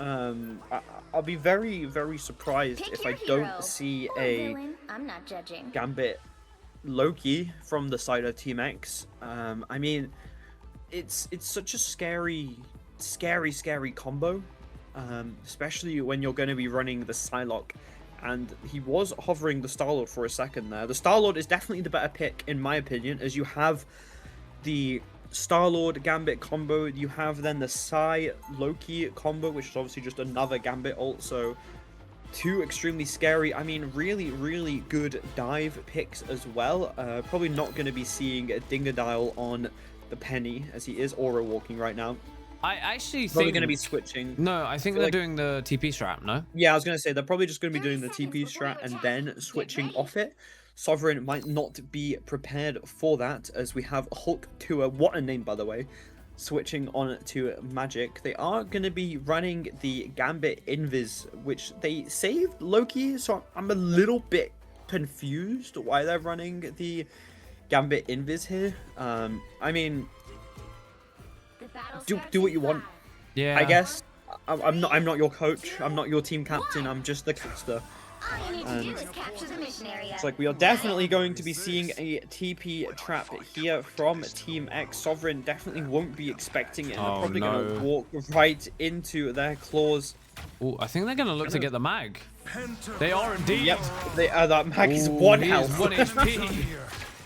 I'll be very surprised if I don't see a I'm not judging. Gambit Loki from the side of Team X. I mean, it's such a scary combo, especially when you're going to be running the Psylocke. And he was hovering the Star-Lord for a second there. The Star-Lord is definitely the better pick, in my opinion, as you have the Star-Lord Gambit combo, you have then the Psy Loki combo, which is obviously just another Gambit ult, so 2 extremely scary, I mean really good dive picks as well. Probably not going to be seeing a Dingodile on the Penny, as he is aura walking right now. I actually think Probably going to be switching. No, I think they're doing the TP strat, no? Yeah, I was going to say, they're probably just going to be doing the TP strat and then switching off it. Sovereign might not be prepared for that, as we have Hulk Tua, what a name by the way, switching on to Magic. They are going to be running the Gambit Invis, which they saved Loki, so I'm a little bit confused why they're running the Gambit Invis here. I mean, do what you want. Yeah. I guess. I'm not your coach, I'm not your team captain, I'm just the caster. And it's like we are definitely going to be seeing a TP trap here from Team X. Sovereign definitely won't be expecting it, and they're probably going to walk right into their claws. Oh, I think they're going to look to get the mag. They are indeed. Yep, that mag is 1 health. 1 HP.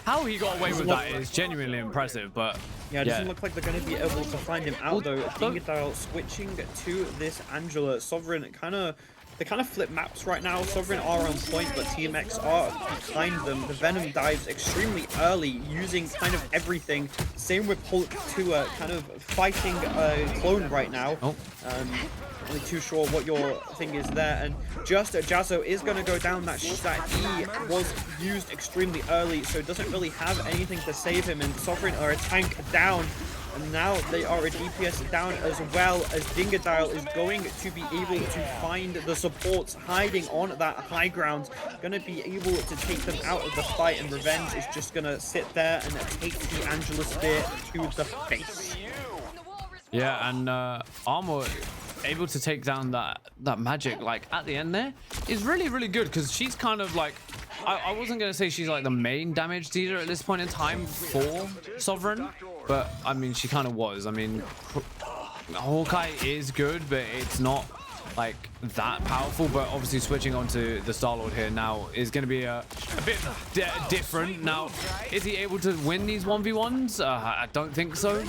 How he got away with that is genuinely impressive, but yeah, it doesn't look like they're going to be able to find him out though. Dingodile switching to this Angela. Sovereign they kind of flip maps right now. Sovereign are on point, but Team X are behind them. The Venom dives extremely early, using kind of everything. Same with Hulk Tua, kind of fighting a clone right now. Not really too sure what your thing is there. And just Jazzo is going to go down. That E was used extremely early, so it doesn't really have anything to save him. And Sovereign are a tank down. And now they are a DPS down, as well as Dingodile is going to be able to find the supports hiding on that high ground. Going to be able to take them out of the fight, and Revenge is just going to sit there and take the Angela Spear to the face. Yeah, and Armor able to take down that Magic like at the end there is really good, because she's kind of like, I wasn't going to say she's like the main damage dealer at this point in time for Sovereign, but I mean she kind of was. I mean Hawkeye is good, but it's not like that powerful. But obviously switching onto the Star-Lord here now is going to be a bit different. Now, is he able to win these 1v1s? I don't think so.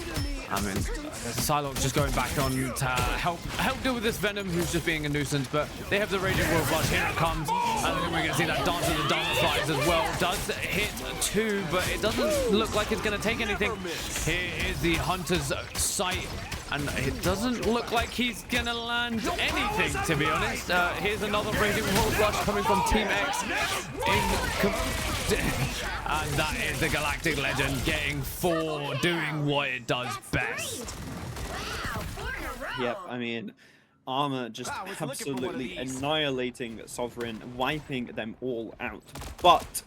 I mean, Psylocke just going back on to help deal with this Venom, who's just being a nuisance. But they have the Raging Royal Flush. Here it comes, and then we're going to see that Dance of the Dance as well. Does hit 2, but it doesn't look like it's going to take anything. Here is the Hunter's Sight and it doesn't look like he's gonna land anything, to be honest. Here's another Raging Roll Flush coming from Team X. And that is the Galactic Legend getting 4, doing what it does best. Yep, I mean, Armor just absolutely annihilating Sovereign, wiping them all out. But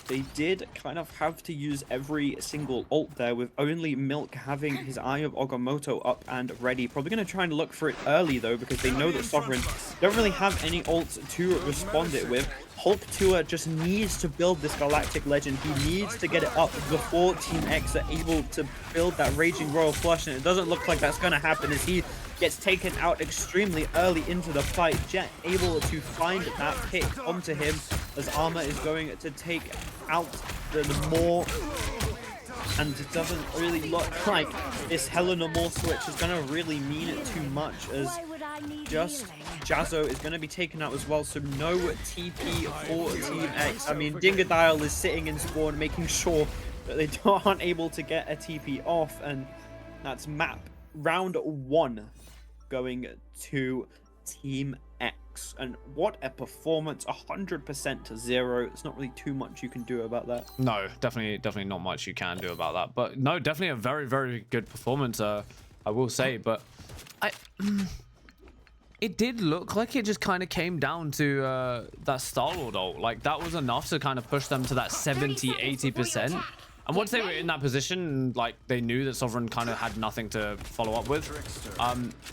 they did kind of have to use every single ult there, with only Milk having his Eye of Agamotto up and ready. Probably going to try and look for it early though, because they know that Sovereign don't really have any ults to respond it with. Hulk Tua just needs to build this Galactic Legend. He needs to get it up before Team X are able to build that Raging Royal Flush, and it doesn't look like that's going to happen as he gets taken out extremely early into the fight. Jet able to find that pick onto him as Armor is going to take out the Maw, and it doesn't really look like this Helena Maw switch is going to really mean it too much, as just Jazzo is going to be taken out as well, so no TP for Team X. I mean, Dingodile is sitting in spawn making sure that they aren't able to get a TP off, and that's map round 1 going to Team X. And what a performance, 100% to 0. It's not really too much you can do about that. No, definitely not much you can do about that. But no, definitely a very, very good performance, I will say. But it did look like it just kind of came down to that Star-Lord ult. Like, that was enough to kind of push them to that 70-80%. And once they were in that position, like, they knew that Sovereign kind of had nothing to follow up with.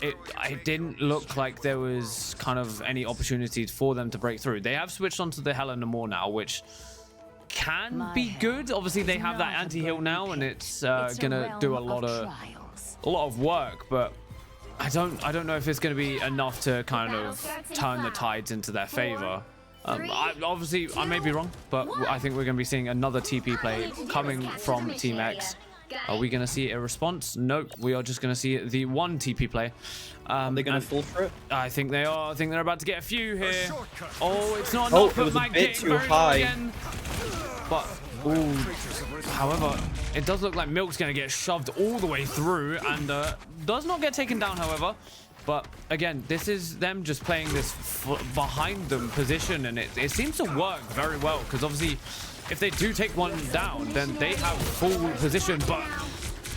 It didn't look like there was kind of any opportunity for them to break through. They have switched onto the Helena Maw now, which can be good. Obviously, they have that anti-heal now, and it's gonna do a lot of work. But I don't know if it's gonna be enough to kind of turn the tides into their favor. Obviously, I may be wrong, but I think we're going to be seeing another TP play coming from Team X. Are we going to see a response? Nope, we are just going to see the one TP play. They're going to fall for it? I think they are. I think they're about to get a few here. Oh, it's not enough, but Mag getting too high again. But, ooh, however, it does look like Milk's going to get shoved all the way through and does not get taken down, however. But again, this is them just playing this behind them position, and it seems to work very well, because obviously if they do take one down, then they have full position. But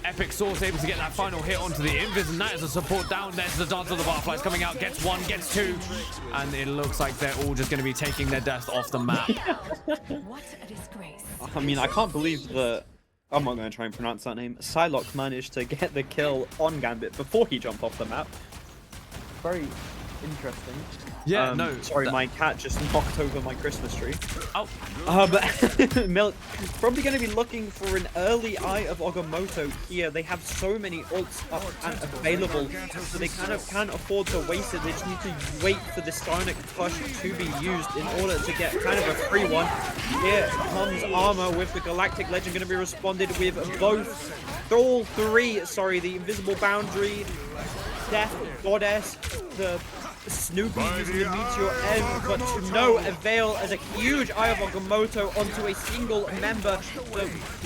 Epic Source able to get that final hit onto the Invis, and that is a support down. There's the Dance of the Butterflies coming out, gets 1, gets 2, and it looks like they're all just going to be taking their death off the map. What a disgrace. I mean, I can't believe that, I'm not going to try and pronounce that name, Psylocke managed to get the kill on Gambit before he jumped off the map. Very interesting. Yeah, no. Sorry, my cat just knocked over my Christmas tree. Oh. But Milk probably going to be looking for an early Eye of Agamotto here. They have so many ults up and available, so they kind of can't afford to waste it. They just need to wait for the Starnic Push to be used in order to get kind of a free one. Here comes Armor with the Galactic Legend, going to be responded with all three, sorry, the Invisible Boundary, Death Goddess, the Snoopy using the Meteor M, but to no avail, as a huge Eye of Agamotto onto a single member.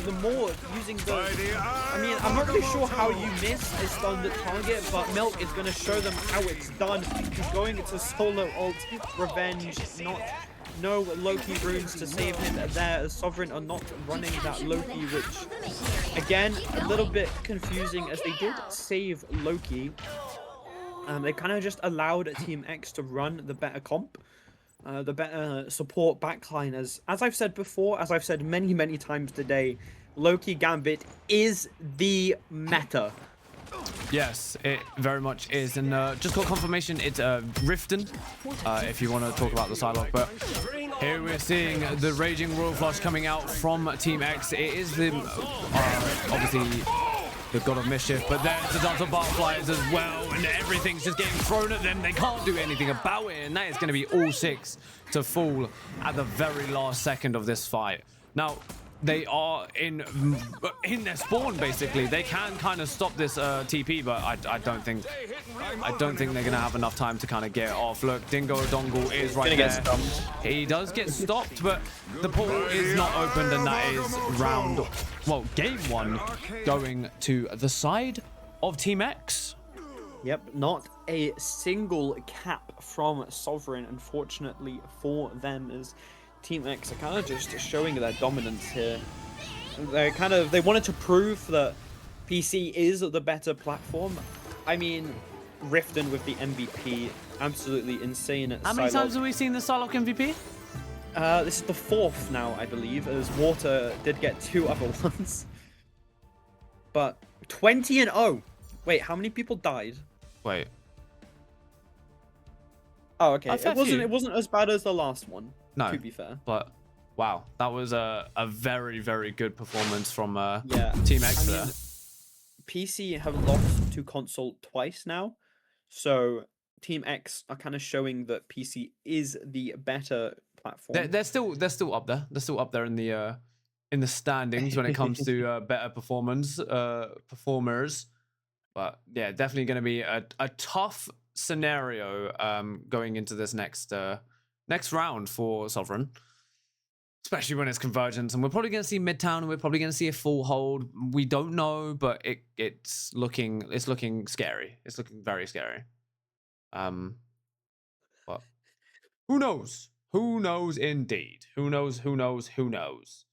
The more using the, I mean, I'm not really sure how you miss a stunned target, but Milk is going to show them how it's done. He's going to solo ult Revenge, no Loki runes to save him there, as Sovereign are not running that Loki, which again a little bit confusing, as they did save Loki. They kind of just allowed Team X to run the better comp, the better support backline. As I've said before, as I've said many times today, Loki Gambit is the meta. Yes, it very much is, and just got confirmation it's Riften, if you want to talk about the Psylocke. But here we're seeing the Raging Royal Flush coming out from Team X. It is the obviously the God of Mischief, but there's the Dance of Butterflies as well, and everything's just getting thrown at them. They can't do anything about it, and that is going to be all 6 to fall at the very last second of this fight. Now, they are in their spawn, basically. They can kind of stop this TP, but I don't think they're gonna have enough time to kind of get it off. Look, Dingo Dongle is right there. He does get stopped, but the portal is not opened, and that is game 1 going to the side of Team X. Yep, not a single cap from Sovereign, unfortunately for them, as Team X are kind of just showing their dominance here. They wanted to prove that PC is the better platform. I mean, Riften with the MVP, absolutely insane. How many times have we seen the Psylocke MVP? This is the 4th now, I believe, as Water did get 2 other ones. But 20-0. Wait, how many people died? Wait. Oh, okay. A fair It few. wasn't as bad as the last one. No. To be fair. But wow, that was a very, very good performance from Yeah. Team X I there. mean, PC have lost to console twice now, so Team X are kind of showing that PC is the better platform. They're still up there. They're still up there in the standings when it comes to better performers. But yeah, definitely going to be a tough scenario going into this next round for Sovereign, especially when it's Convergence, and we're probably going to see Midtown, and we're probably going to see a full hold. We don't know, but it's looking scary. It's looking very scary. But who knows? Who knows indeed? Who knows? Who knows? Who knows?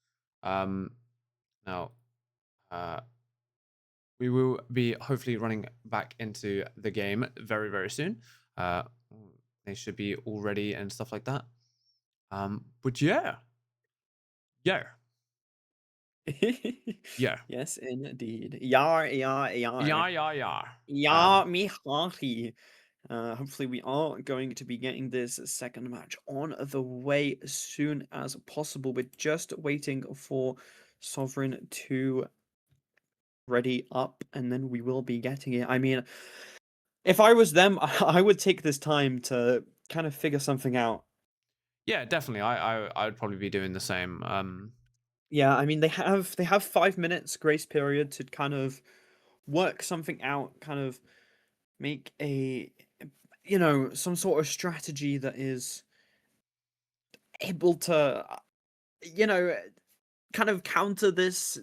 Now, we will be hopefully running back into the game very, very soon. They should be all ready and stuff like that. But yeah. Yeah. Yes, indeed. Yar. Yeah. Yeah, me hearty. Hopefully we are going to be getting this second match on the way as soon as possible. We're just waiting for Sovereign to ready up, and then we will be getting it. I mean, if I was them, I would take this time to kind of figure something out. Yeah, definitely. I would probably be doing the same. Yeah, I mean they have 5 minutes grace period to kind of work something out, kind of make a some sort of strategy that is able to kind of counter this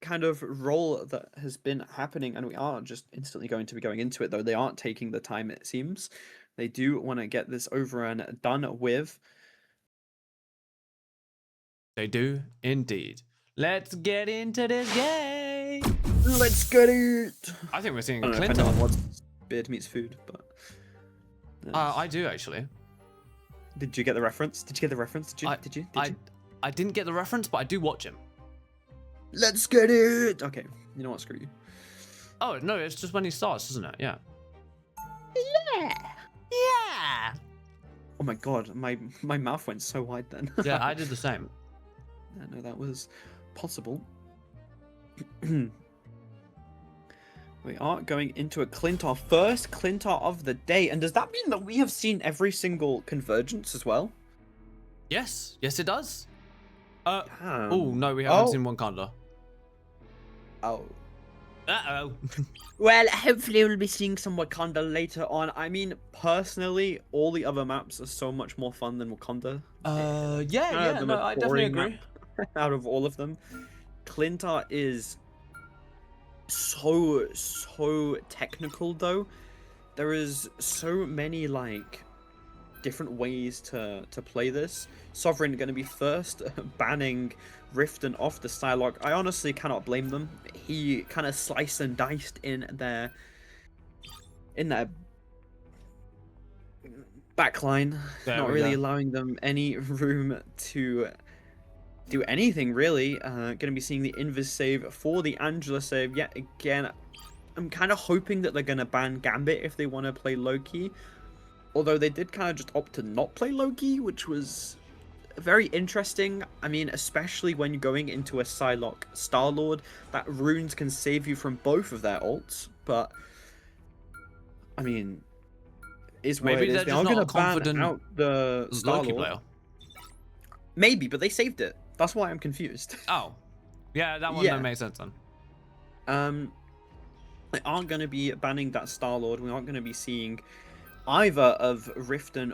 kind of role that has been happening, and we are just instantly going to be going into it, though they aren't taking the time, it seems. They do want to get this over and done with. They do indeed. Let's get into this game. Let's get it. I think we're seeing I don't know if Clinton. anyone wants beard meets food, but I do actually. Did you get the reference? Did you? Did you? I didn't get the reference, but I do watch him. Let's get it. Okay, you know what? Screw you. Oh no, it's just when he starts, isn't it? Yeah. Yeah. Oh my god, my mouth went so wide then. Yeah, I did the same. I know that was possible. We are going into a Clintar, first Clintar of the day, and does that mean that we have seen every single Convergence as well? Yes, it does. Oh no, we haven't seen one Wakanda. Oh. Uh-oh. Well, hopefully we'll be seeing some Wakanda later on. I mean, personally, all the other maps are so much more fun than Wakanda. Yeah, no, I definitely agree. Out of all of them, Clintar is so technical, though. There is so many different ways to play this. Sovereign going to be first banning Riften off the Psylocke. I honestly cannot blame them. He kind of sliced and diced in their backline, not really allowing them any room to do anything really. Going to be seeing the Invis save for the Angela save yet again. I'm kind of hoping that they're going to ban Gambit if they want to play Loki. Although they did kind of just opt to not play Loki, which was very interesting. I mean, especially when you're going into a Psylocke Star-Lord, that runes can save you from both of their ults. But, I mean, is where Maybe it is. they're They just are not going a to ban confident out the Loki Star-Lord. player. Maybe, but they saved it. That's why I'm confused. Oh, yeah, that one Yeah. don't make sense then. They aren't going to be banning that Star-Lord. We aren't going to be seeing either of Riften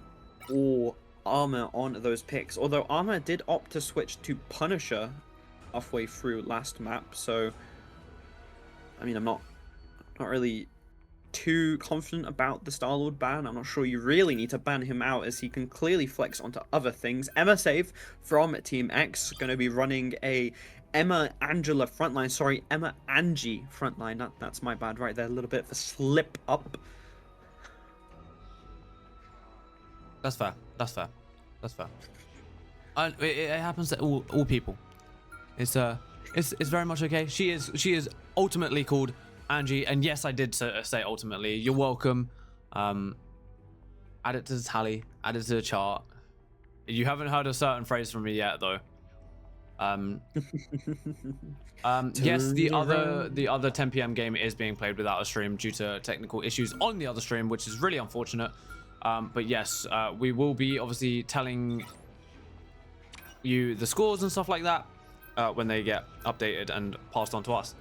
or Armor on those picks. Although Armor did opt to switch to Punisher halfway through last map. So, I mean, I'm not really too confident about the Star-Lord ban. I'm not sure you really need to ban him out, as he can clearly flex onto other things. Emma Save from Team X going to be running a Emma Angela frontline. Sorry, Emma Angie frontline. That's my bad right there. A little bit of a slip up. That's fair. That's fair. That's fair. It happens to all people. It's very much okay. She is ultimately called Angie, and yes, I did say ultimately. You're welcome. Add it to the tally. Add it to the chart. You haven't heard a certain phrase from me yet, though. Yes, the other 10 p.m. game is being played without a stream due to technical issues on the other stream, which is really unfortunate. But yes, we will be obviously telling you the scores and stuff like that when they get updated and passed on to us.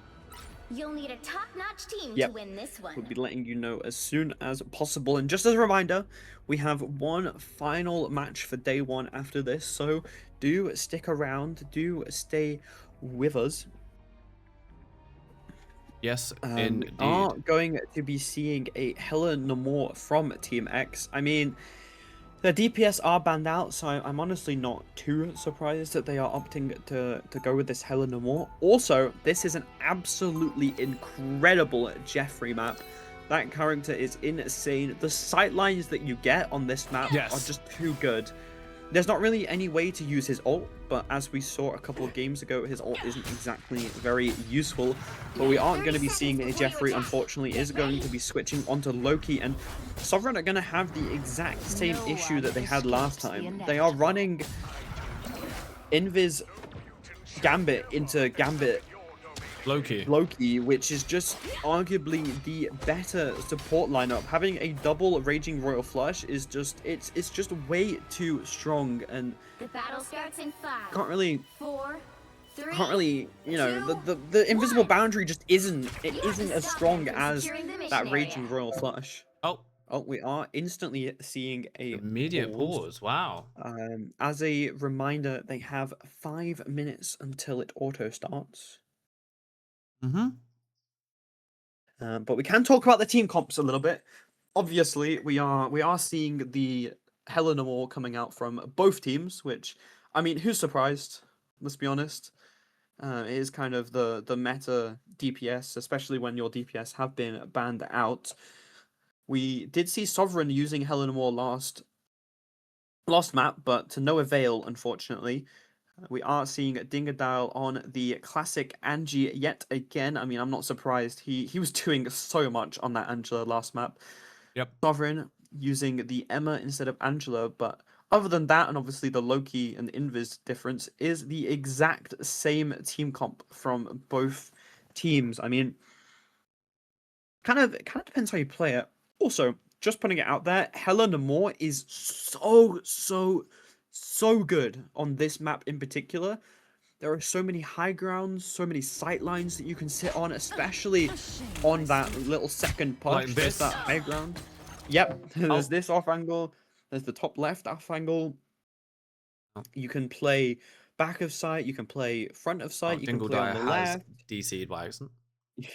You'll need a top-notch team Yep. to win this one. We'll be letting you know as soon as possible. And just as a reminder, we have one final match for day one after this, so do stick around, do stay with us. Yes, We indeed. are going to be seeing a Helen Namor from Team X. I mean, the DPS are banned out, so I'm honestly not too surprised that they are opting to go with this Helen Namor. Also, this is an absolutely incredible Jeffrey map. That character is insane. The sightlines that you get on this map are just too good. There's not really any way to use his ult, but as we saw a couple of games ago, his ult isn't exactly very useful. But we aren't going to be seeing it. Jeffrey, unfortunately, is going to be switching onto Loki, and Sovereign are going to have the exact same issue that they had last time. They are running Invis Gambit into Gambit Loki, which is just arguably the better support lineup. Having a double Raging Royal Flush is just it's just way too strong, and The battle starts in 5, can't really 4, 3, you know, the invisible boundary just isn't as strong as securing the mission that area. Raging Royal Flush. Oh, we are instantly seeing a immediate pause. Wow. As a reminder, they have 5 minutes until it auto starts. But we can talk about the team comps a little bit. Obviously, we are seeing the Helena War coming out from both teams, which, I mean, who's surprised? Let's be honest. It is kind of the meta DPS, especially when your DPS have been banned out. We did see Sovereign using Helena War last map, but to no avail, unfortunately. We are seeing Dingadile on the classic Angie yet again. I mean, I'm not surprised. He was doing so much on that Angela last map. Yep. Sovereign using the Emma instead of Angela, but other than that, and obviously the Loki and the Invis difference, is the exact same team comp from both teams. I mean, kind of depends how you play it. Also, just putting it out there, Helen Namor is so good on this map in particular. There are so many high grounds, so many sight lines that you can sit on, especially on that little second push. Like There's this? that high ground. Yep, there's this off angle. There's the top left off angle. You can play back of sight. You can play front of sight. You can play on the left. DC'd by accident.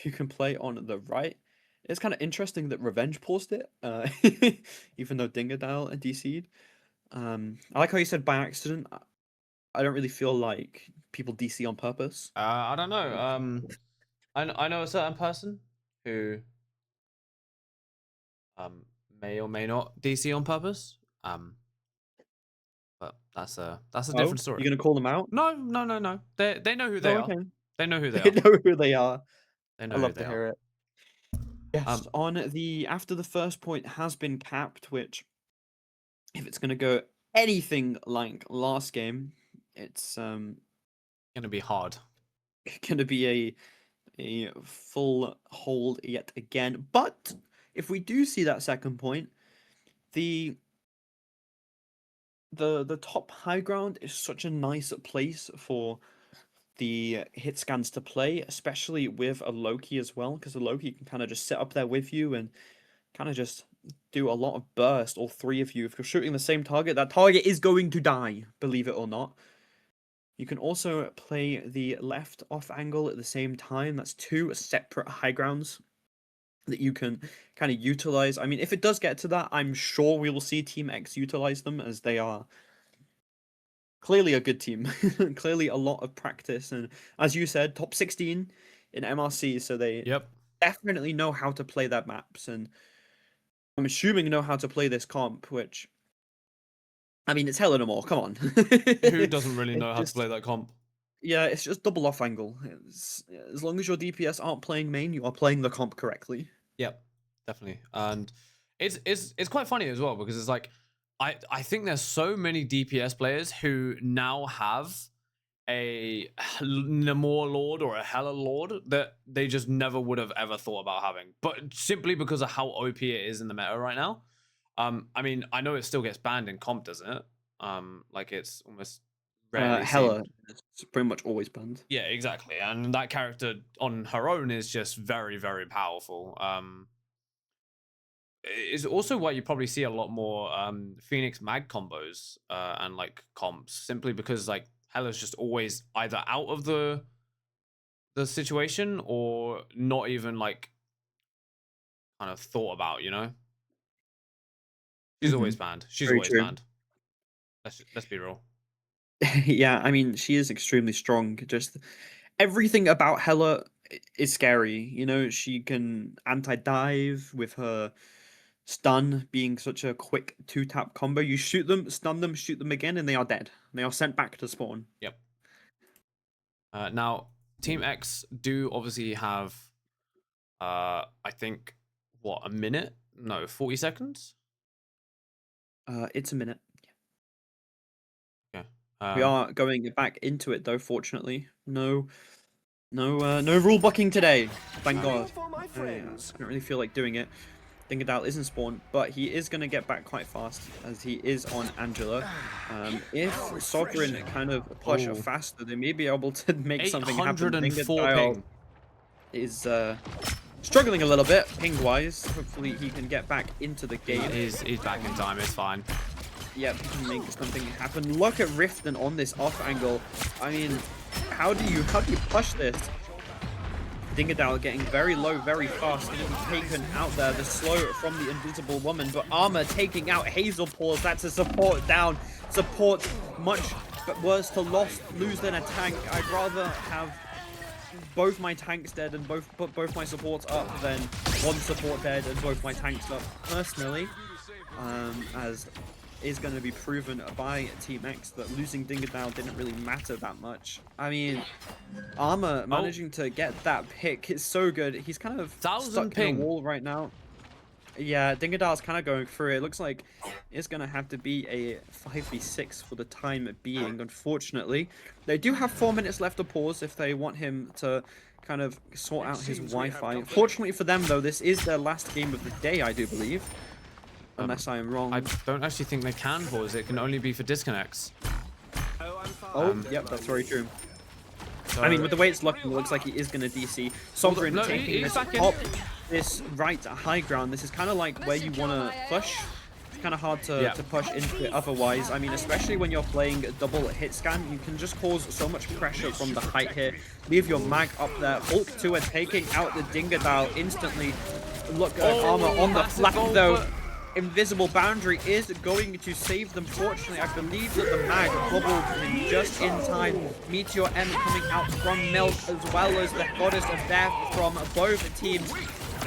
You can play on the right. It's kind of interesting that Revenge paused it, even though Dingadile and DC'd. I like how you said by accident. I don't really feel like people DC on purpose. I don't know. I know a certain person who may or may not DC on purpose. But that's a different story. You're gonna call them out? No. They know who they are. Okay. They know who they They are. know who they are. They know I who love they to are. hear it. Yes, after the first point has been capped, which if it's gonna go anything like last game, it's Gonna be hard. gonna be a full hold yet again. But if we do see that second point, the top high ground is such a nice place for the hit scans to play, especially with a Loki as well, because the Loki can kind of just sit up there with you and kind of just do a lot of burst, all three of you. If you're shooting the same target, that target is going to die, believe it or not. You can also play the left off angle at the same time. That's two separate high grounds. that you can kind of utilize. I mean, if it does get to that, I'm sure we will see Team X utilize them, as they are clearly a good team, clearly a lot of practice, and as you said, top 16 in MRC, so they definitely know how to play their maps, and I'm assuming know how to play this comp, which, I mean, it's Helena Moore, come on. Who doesn't really know how just, to play that comp? Yeah, it's just double off angle. As long as your DPS aren't playing main, you are playing the comp correctly. Yep, definitely. And it's quite funny as well, because it's like I think there's so many DPS players who now have a Namor Lord or a Hela Lord that they just never would have ever thought about having, but simply because of how OP it is in the meta right now. I mean, I know it still gets banned in comp, doesn't it? Like it's almost Hela, it's pretty much always banned. Yeah, exactly. And that character on her own is just very, very powerful. It's also why you probably see a lot more Phoenix Mag combos and like comps, simply because like Hela's just always either out of the situation or not even like kind of thought about, you know? She's always banned. She's Very always true. banned. Let's be real. Yeah, I mean, she is extremely strong. Just everything about Hela is scary. You know, she can anti-dive with her stun being such a quick 2-tap combo. You shoot them, stun them, shoot them again, and they are dead. They are sent back to spawn. Yep. Now, Team X do obviously have, I think, what, a minute? No, 40 seconds? It's a minute. Okay. We are going back into it, though, fortunately. No rule bucking today. Thank God. I don't really feel like doing it. Dingadal isn't spawned, but he is going to get back quite fast, as he is on Angela. If Sovereign kind of push faster, they may be able to make something happen. Dingadal is struggling a little bit, ping-wise. Hopefully he can get back into the game. He's back in time, it's fine. Yep, he can make something happen. Look at Riften on this off angle. I mean, how do you push this? Dingadal getting very low very fast, going to be taken out there. The slow from the Invisible Woman, but Armor taking out Hazel Paws. That's a support down. Support much worse to lose than a tank. I'd rather have both my tanks dead and both my supports up than one support dead and both my tanks up. Personally, as is going to be proven by Team X, that losing Dingadal didn't really matter that much. I mean, Armor managing to get that pick is so good. He's kind of stuck in a wall right now. Yeah, Dingadal's kind of going through it. It looks like it's going to have to be a 5v6 for the time being, unfortunately. They do have 4 minutes left to pause if they want him to kind of sort out his Wi-Fi. Fortunately for them, though, this is their last game of the day, I do believe. Unless I am wrong. I don't actually think they can pause. It can only be for disconnects. Yep, that's very true. So, I mean, with the way it's looking, it looks like he is going to DC. Sovereign taking this top, this right high ground. This is kind of like where you want to push. It's kind of hard to push into it otherwise. I mean, especially when you're playing a double hit scan, you can just cause so much pressure from the height here. Leave your mag up there. Hulk 2 taking out the Dingadal instantly. Look at Armor on the flat, though. Invisible Boundary is going to save them. Fortunately, I believe that the mag bubbled him just in time. Meteor M coming out from Milk, as well as the Goddess of Death from both teams.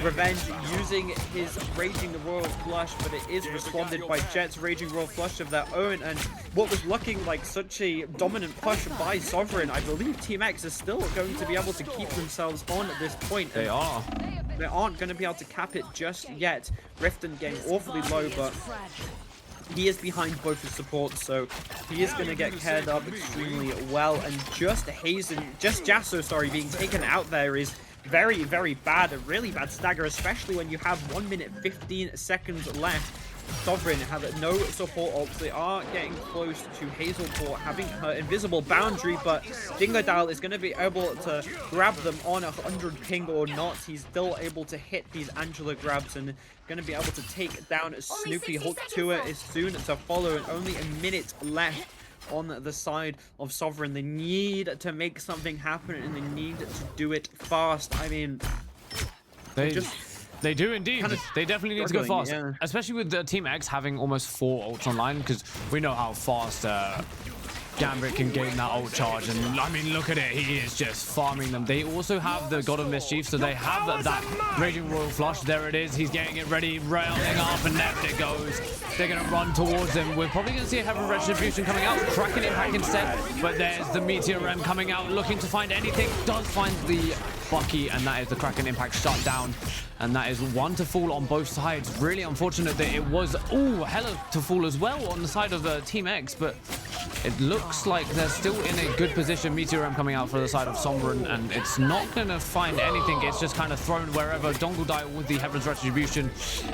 Revenge using his Raging Royal Flush, but it is responded by Jet's Raging Royal Flush of their own, and what was looking like such a dominant push by Sovereign, I believe Team X is still going to be able to keep themselves on at this point. They are. They aren't going to be able to cap it just yet. Riften getting awfully low, but he is behind both his supports, so he is going to get cared up extremely well. And just Jasso, sorry, being taken out there is very, very bad. A really bad stagger, especially when you have 1 minute 15 seconds left. Sovereign have no support ults. They are getting close to Hazelport having her invisible boundary, but Dingadal is going to be able to grab them on 100 ping or not. He's still able to hit these Angela grabs and going to be able to take down Snoopy. Hulk 2 is soon to follow, and only a minute left on the side of Sovereign. They need to make something happen, and they need to do it fast. I mean, They do indeed. They definitely need to go fast, yeah. especially with the Team X having almost 4 ults online, because we know how fast Gambit can gain that ult charge, and I mean, look at it, he is just farming them. They also have the God of Mischief, so they have that Raging Royal Flush. There it is, he's getting it ready, railing up, and left it goes. They're going to run towards him. We're probably going to see a Heaven Retribution coming out, Kraken Impact instead, but there's the Meteor Rem coming out, looking to find anything, does find the Bucky, and that is the Kraken Impact shut down. And that is 1 to fall on both sides. Really unfortunate that it was, Hella to fall as well on the side of Team X, but it looks like they're still in a good position. Meteor M coming out for the side of Sombren, and it's not going to find anything. It's just kind of thrown wherever. Dongle with the Heaven's Retribution.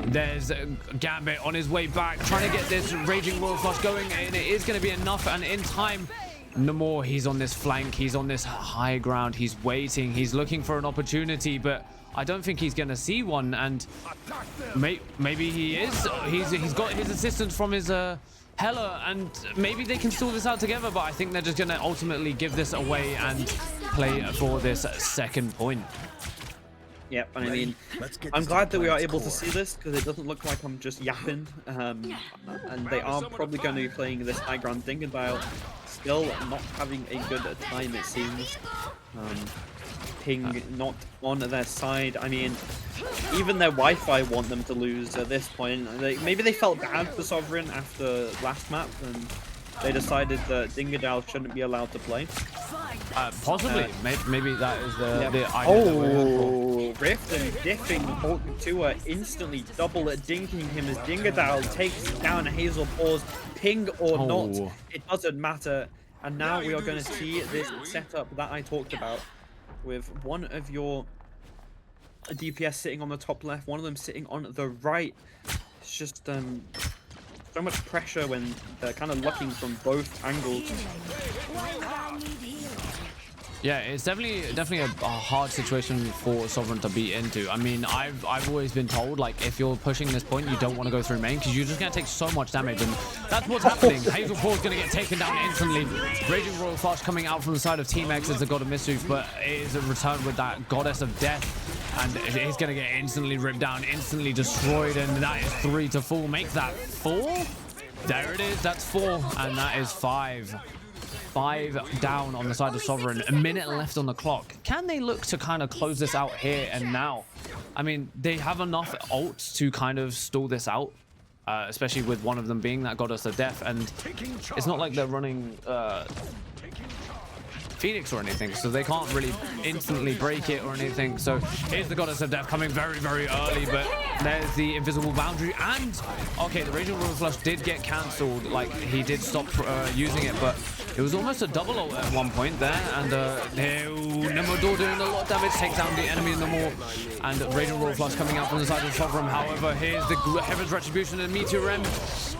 There's Gambit on his way back, trying to get this Raging Royal Flush going, and it is going to be enough, and in time, Namor, he's on this flank, he's on this high ground, he's waiting, he's looking for an opportunity, but I don't think he's going to see one, and maybe he is. He's got his assistance from his Hela, and maybe they can sort this out together, but I think they're just going to ultimately give this away and play for this second point. Yep, I mean, I'm glad that we are able to see this, because it doesn't look like I'm just yapping, and they are probably going to be playing this high ground Dingodile, still not having a good time, it seems. Ping not on their side. I mean, even their Wi-Fi want them to lose at this point. Maybe they felt bad for Sovereign after last map, and they decided that Dingodile shouldn't be allowed to play. Possibly. Maybe that is the idea. Oh, Rift and diffing Hulk 2 instantly double dinking him as Dingodile takes down Hazel Paws. Ping or not, it doesn't matter. And now we are going to see this setup that I talked about, with one of your DPS sitting on the top left, one of them sitting on the right. It's just so much pressure when they're kind of looking from both angles. Yeah, it's definitely a hard situation for Sovereign to be into. I mean, I've always been told, like, if you're pushing this point, you don't want to go through main, because you're just going to take so much damage, and that's what's happening. Hazel Paw is going to get taken down instantly. Raging Royal Flush coming out from the side of Team X as the God of Mischief, but it is a return with that Goddess of Death, and it's going to get instantly ripped down, instantly destroyed, and that is 3 to fall. Make that 4? There it is, that's 4, and that is 5. 5 down on the side of Sovereign. A minute left on the clock. Can they look to kind of close this out here and now? I mean, they have enough ults to kind of stall this out, especially with one of them being that Goddess of Death, and it's not like they're running Phoenix or anything, so they can't really instantly break it or anything. So here's the Goddess of Death coming very, very early, but there's the invisible boundary, and okay, the Raging Royal Flush did get cancelled. Like, he did stop using it, but it was almost a double ult at one point there, and Nemodor doing a lot of damage, takes down the enemy Namor, and Raging Royal Flush coming out from the side of Sovereign. However, here's the Heaven's Retribution and Meteor Rem.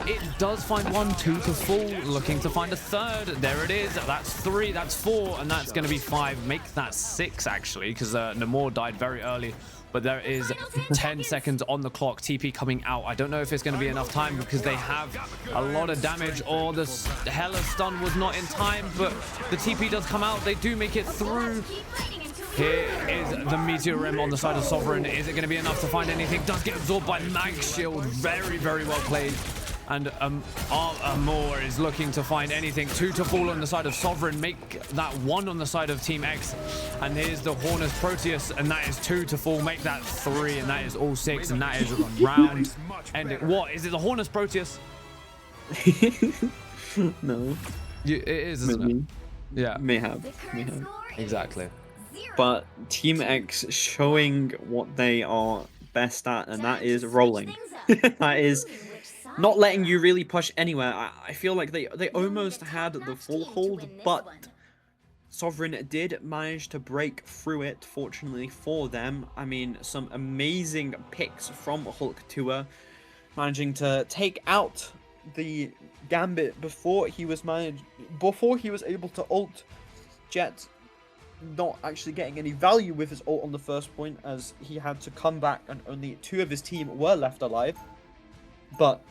It does find 1, 2 to fall, looking to find a third. There it is. That's 3, that's 4, and that's going to be 5. Make that 6, actually, because Namor died very early. But there is 10 seconds on the clock. TP coming out. I don't know if it's going to be enough time, because they have a lot of damage, or the Hela stun was not in time, but the TP does come out. They do make it through. Here is the Meteor Rem on the side of Sovereign. Is it going to be enough to find anything? Does get absorbed by Mag Shield. Very, very well played. And Amor is looking to find anything. 2 to fall on the side of Sovereign. Make that 1 on the side of Team X. And here's the Hornus Proteus, and that is 2 to fall. Make that 3, and that is all 6, and that is round ending. What is it? The Hornus Proteus? No. It is, isn't it? Yeah. May have. Exactly. But Team X showing what they are best at, and that is rolling. That is not letting you really push anywhere. I feel like they almost had the full hold, but Sovereign did manage to break through it, fortunately for them. I mean, some amazing picks from Hulk 2, managing to take out the Gambit before he was able to ult. Jet not actually getting any value with his ult on the first point, as he had to come back and only 2 of his team were left alive. But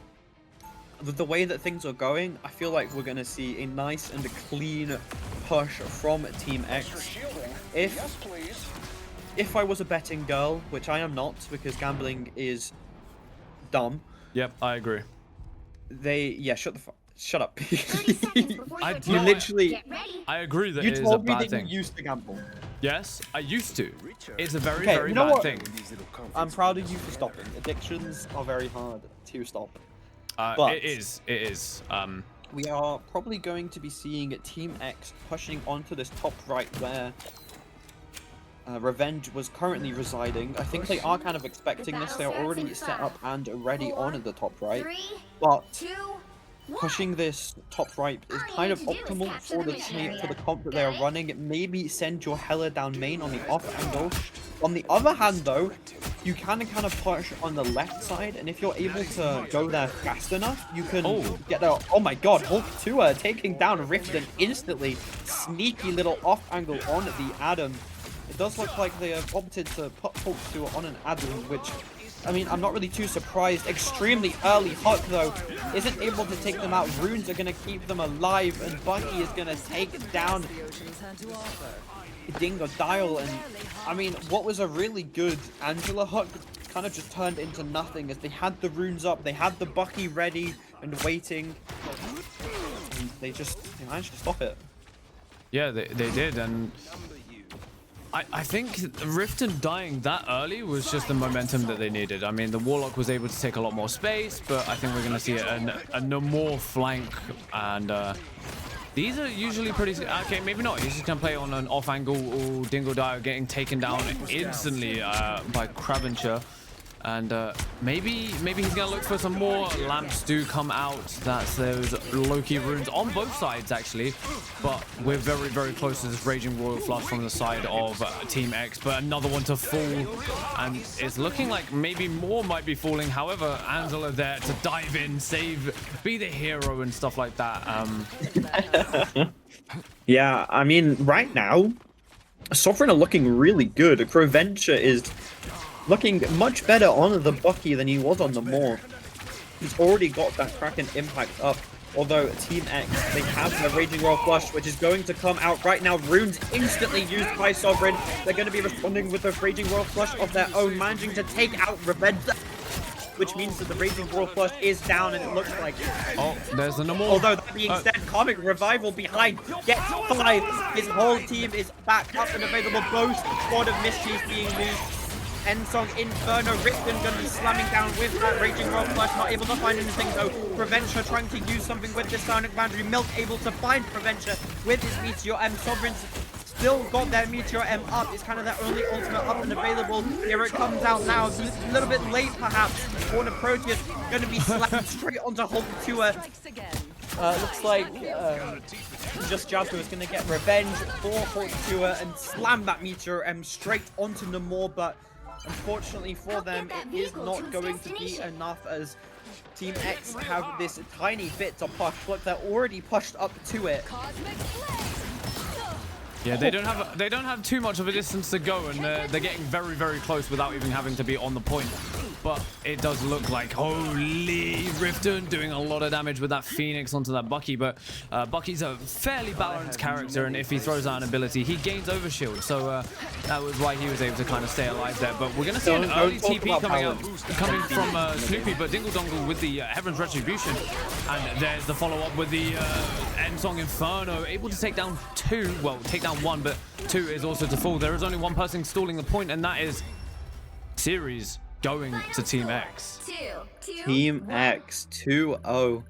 the way that things are going, I feel like we're going to see a nice and clean push from Team X. If if I was a betting girl, which I am not because gambling is dumb. Yep, I agree. Shut up. You literally. I agree that You it is a told me bad that thing. you used to gamble. Yes, I used to. It's a very, Okay, very you know bad what? thing. I'm proud of you for stopping. Addictions are very hard to stop. It is. It is. We are probably going to be seeing Team X pushing onto this top right where Revenge was currently residing. I think they are kind of expecting this. They're already set up and ready on the top right. But pushing this top right is kind of optimal for the team, for the comp that they are running. Maybe send your Hela down main on the off angle. On the other hand, though, you can kind of push on the left side, and if you're able to go there fast enough, you can get there. Oh my god, Hulk 2 taking down Riften instantly. Sneaky little off angle on the Adam. It does look like they have opted to put Hulk 2 on an Adam, which, I mean, I'm not really too surprised. Extremely early Hulk, though, isn't able to take them out. Runes are going to keep them alive, and Bucky is going to take down Dingodile. And, I mean, what was a really good Angela hook kind of just turned into nothing as they had the runes up, they had the Bucky ready and waiting, and they managed to stop it. Yeah, they did, and I think Riften dying that early was just the momentum that they needed. I mean, the Warlock was able to take a lot more space, but I think we're going to see a no more flank, and these are usually pretty... Okay, maybe not. He's just going to play on an off angle. Ooh, Dingodile getting taken down instantly by Kraventure. And maybe he's going to look for some more. Lamps do come out. That's those Loki runes on both sides, actually. But we're very, very close to this Raging Royal Flush from the side of Team X. But another one to fall. And it's looking like maybe more might be falling. However, Angela there to dive in, save, be the hero and stuff like that. Yeah, I mean, right now, Sovereign are looking really good. Kraventure is looking much better on the Bucky than he was on the Maw. He's already got that Kraken impact up. Although Team X, they have the Raging Royal Flush, which is going to come out right now. Runes instantly used by Sovereign. They're going to be responding with a Raging Royal Flush of their own, managing to take out Revenge, which means that the Raging Royal Flush is down, and it looks like... Oh, there's the normal... Although that being said, Karmic Revival behind gets 5. His whole team is back up and available. Both Squad of Mischief being used. Ensong, Inferno, Riften going to be slamming down with that Raging Royal Flush, not able to find anything though. Preventure trying to use something with this Sonic Boundary. Milk able to find Preventure with his Meteor M. Sovereign's still got their Meteor M up. It's kind of their only ultimate up and available. Here it comes out now. It's a little bit late perhaps. Corner Proteus going to be slammed straight onto Hulk 2. Looks like Just Jasper is going to get revenge for Hulk 2 and slam that Meteor M straight onto Namor, but unfortunately for them, it is not going to be enough as Team X have this tiny bit to push. Look, they're already pushed up to it. Yeah, they don't have too much of a distance to go, and they're getting very, very close without even having to be on the point. But it does look like, holy, Riften doing a lot of damage with that Phoenix onto that Bucky. But Bucky's a fairly balanced character, and if he throws out an ability, he gains overshield. So that was why he was able to kind of stay alive there. But we're going to see an early TP coming from Snoopy, but Dingle Dongle with the Heaven's Retribution. And there's the follow-up with the Ensong Inferno, able to take down 2. Well, take down 1, but 2 is also to fall. There is only one person stalling the point, and that is Series going to Team X. Team X 2-0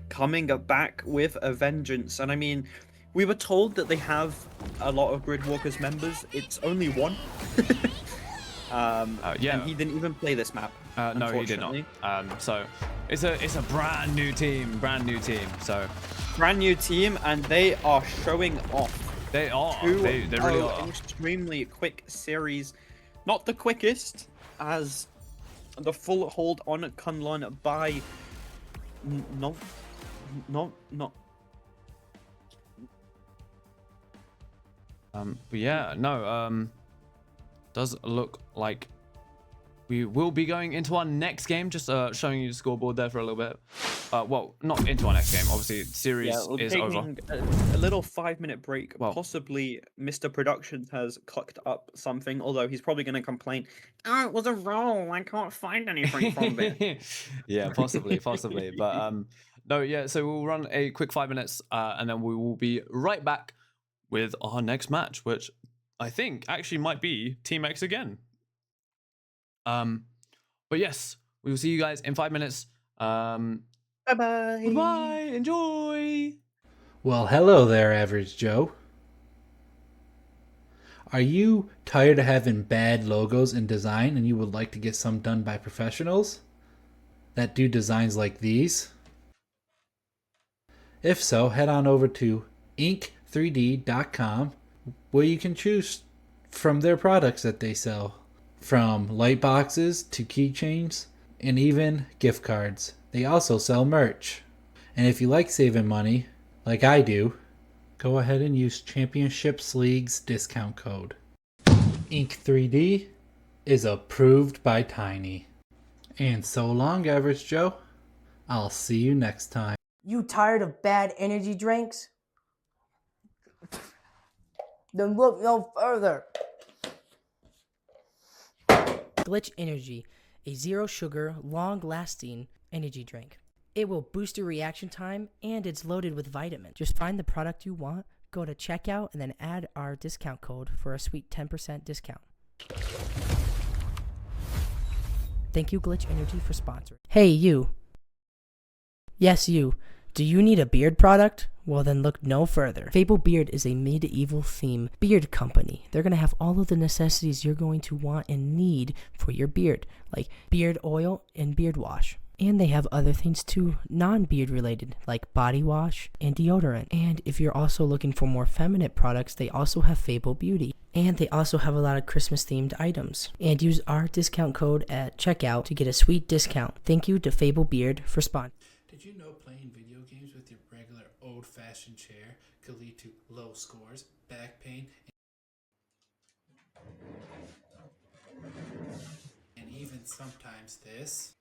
coming back with a vengeance. And I mean, we were told that they have a lot of Gridwalkers members. It's only 1. Yeah. And he didn't even play this map. No, he did not. So it's a brand new team. So brand new team, and they are showing off. They are. They really are. An extremely quick series. Not the quickest, as the full hold on Kunlun by no. But yeah, no. Does look like we will be going into our next game. Just showing you the scoreboard there for a little bit. Well, not into our next game. Obviously, series Yeah, we're is over. taking a little 5-minute break. Well- Possibly Mr. Productions has cooked up something, although he's probably going to complain, "Oh, it was a roll. I can't find anything from it." Yeah, possibly. But no, yeah. So we'll run a quick 5 minutes, and then we will be right back with our next match, which I think actually might be Team X again. But yes, we will see you guys in 5 minutes. Bye-bye. Goodbye. Enjoy. Well, hello there, Average Joe. Are you tired of having bad logos in design and you would like to get some done by professionals that do designs like these? If so, head on over to ink3d.com where you can choose from their products that they sell, from light boxes to keychains and even gift cards. They also sell merch. And if you like saving money, like I do, go ahead and use Championships League's discount code. Ink3D is approved by Tiny. And so long, Average Joe. I'll see you next time. You tired of bad energy drinks? Then look no further. Glitch Energy, a zero sugar, long lasting energy drink. It will boost your reaction time and it's loaded with vitamins. Just find the product you want, go to checkout, and then add our discount code for a sweet 10% discount. Thank you, Glitch Energy, for sponsoring. Hey, you. Yes, you. Do you need a beard product? Well, then look no further. Fable Beard is a medieval theme beard company. They're going to have all of the necessities you're going to want and need for your beard, like beard oil and beard wash. And they have other things too, non-beard related, like body wash and deodorant. And if you're also looking for more feminine products, they also have Fable Beauty. And they also have a lot of Christmas themed items. And use our discount code at checkout to get a sweet discount. Thank you to Fable Beard for sponsoring. Did you know playing video games with your regular old-fashioned chair could lead to low scores, back pain, and even sometimes this?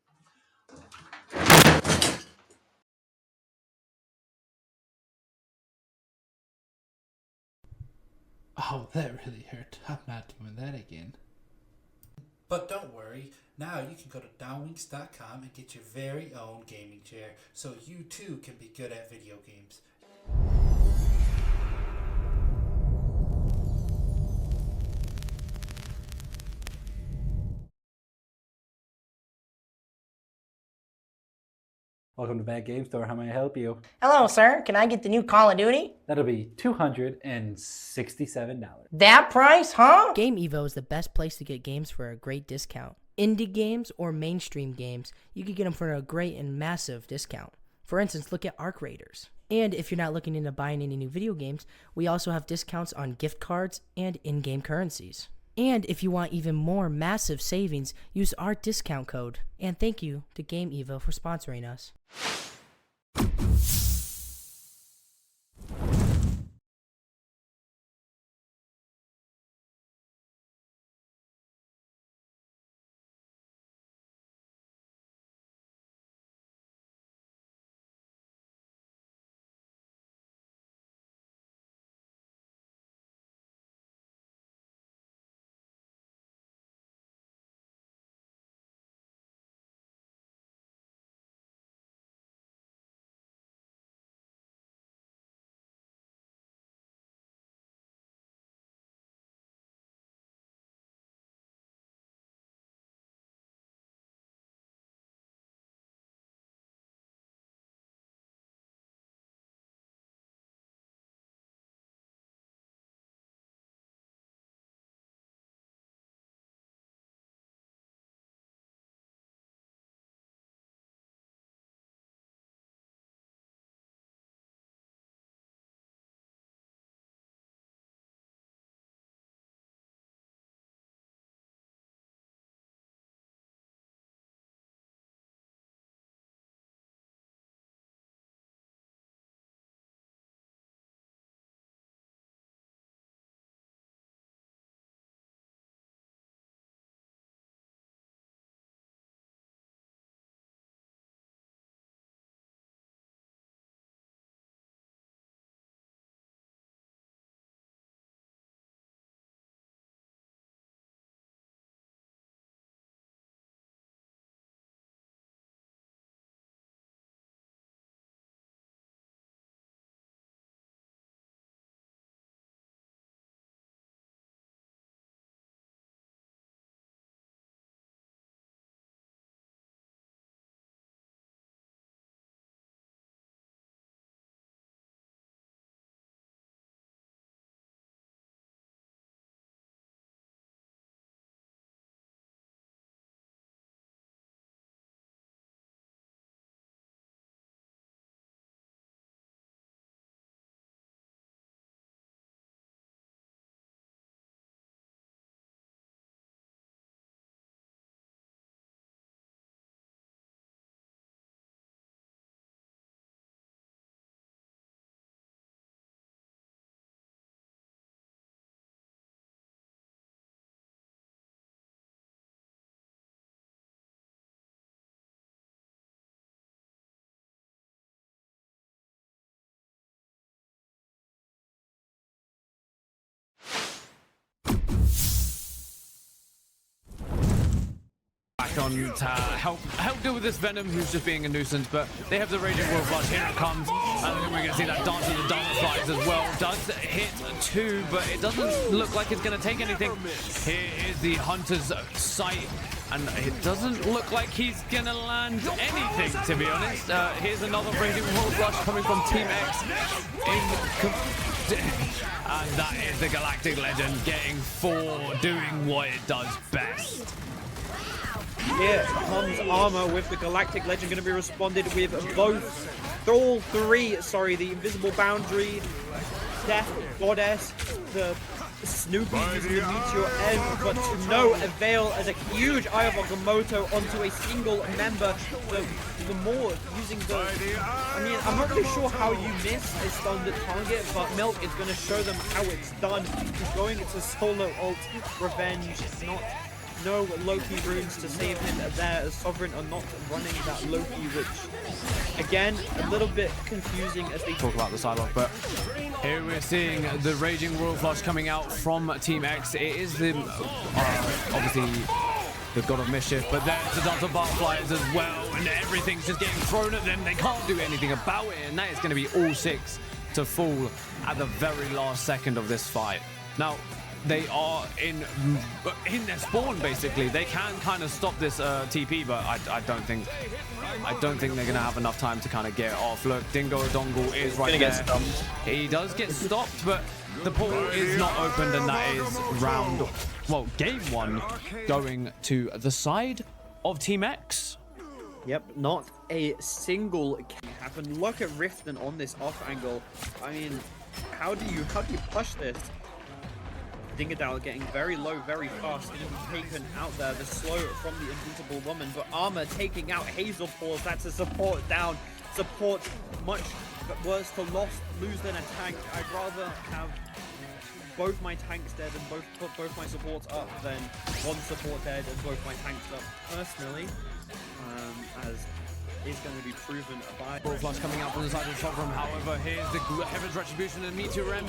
Oh, that really hurt. I'm not doing that again. But don't worry, now you can go to downwinks.com and get your very own gaming chair so you too can be good at video games. Welcome to Bad Game Store. How may I help you? Hello, sir. Can I get the new Call of Duty? That'll be $267. That price, huh? Game Evo is the best place to get games for a great discount. Indie games or mainstream games, you can get them for a great and massive discount. For instance, look at Arc Raiders. And if you're not looking into buying any new video games, we also have discounts on gift cards and in-game currencies. And if you want even more massive savings, use our discount code. And thank you to Game Evo for sponsoring us. back on to help deal with this Venom who's just being a nuisance, but they have the Raging Royal Flush. Here it comes. I think we're going to see that dance with the dance flies as well. Does hit 2, but it doesn't look like it's going to take anything. Here is the Hunter's sight, and it doesn't look like he's going to land anything, to be honest. Here's another Raging Royal Flush coming from Team X. And that is the Galactic Legend getting 4, doing what it does best. Here comes Armor with the Galactic Legend, going to be responded with all three, the Invisible Boundary, Death Goddess, the Snoopy using the Meteor M, but to no avail as a huge Eye of Agamotto onto a single member. The more using the... I mean, I'm not really sure how you miss a stunned target, but Milk is going to show them how it's done. He's going into solo ult, revenge, no Loki runes to save him there, as Sovereign are not running that Loki, which, again, a little bit confusing as they talk about the side lock, but here we're seeing the Raging Royal Flush coming out from Team X. It is the, obviously, the God of Mischief, but there's the Dance of Butterflies as well, and everything's just getting thrown at them. They can't do anything about it, and that is going to be all 6 to fall at the very last second of this fight. Now, they are in their spawn, basically. They can kind of stop this TP, but I don't think they're gonna have enough time to kind of get it off. Look, Dingo Dongle is right there. He does get stopped, but the portal is not opened, and that is game 1 going to the side of Team X. Yep, not a single can happen. Look at Riften on this off angle. I mean, how do you push this? Dingadal getting very low, very fast, going to be taken out there. The slow from the Invisible Woman, but Armor taking out Hazel Paws. That's a support down. Support much worse to lose than a tank. I'd rather have both my tanks dead and put both my supports up than one support dead and both my tanks up. Personally, as is going to be proven by Royal Flush coming out from the side of Sovereign. However, here's the Heaven's Retribution and Meteor M.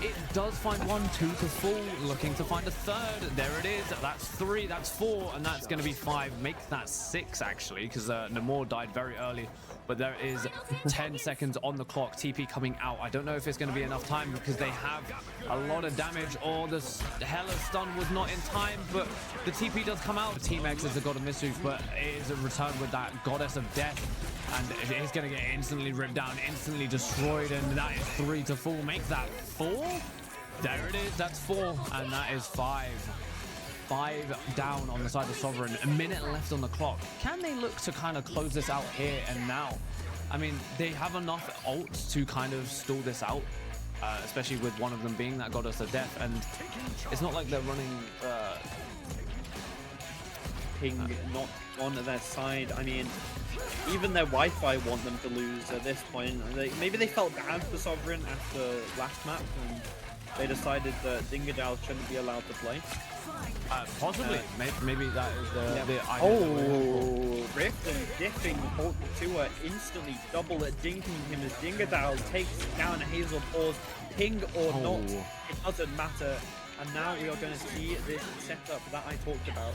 It does find 1, 2 to fall, looking to find a 3rd. There it is. That's 3, that's 4, and that's going to be 5. Make that 6, actually, because Namor died very early. But there is 10 seconds on the clock. TP coming out. I don't know if it's going to be enough time because they have a lot of damage, or the Hela stun was not in time, but the TP does come out. Team X is the God of Mischief, but it is a return with that Goddess of Death, and it is going to get instantly ripped down, instantly destroyed, and that is 3 to fall. Make that 4. There it is. That's 4, and that is 5. 5 down on the side of Sovereign. A minute left on the clock. Can they look to kind of close this out here and now? I mean, they have enough ults to kind of stall this out, especially with one of them being that Goddess of Death, and it's not like they're running Ping not on their side. I mean, even their Wi-Fi want them to lose at this point. Maybe they felt bad for Sovereign after last map, and they decided that Dingadal shouldn't be allowed to play. Possibly. Maybe that is the idea. Oh, Rift and dipping Hulk to her, instantly double dinking him as Dingadal takes down Hazel Paws. Ping or not, it doesn't matter. And now we are going to see this setup that I talked about.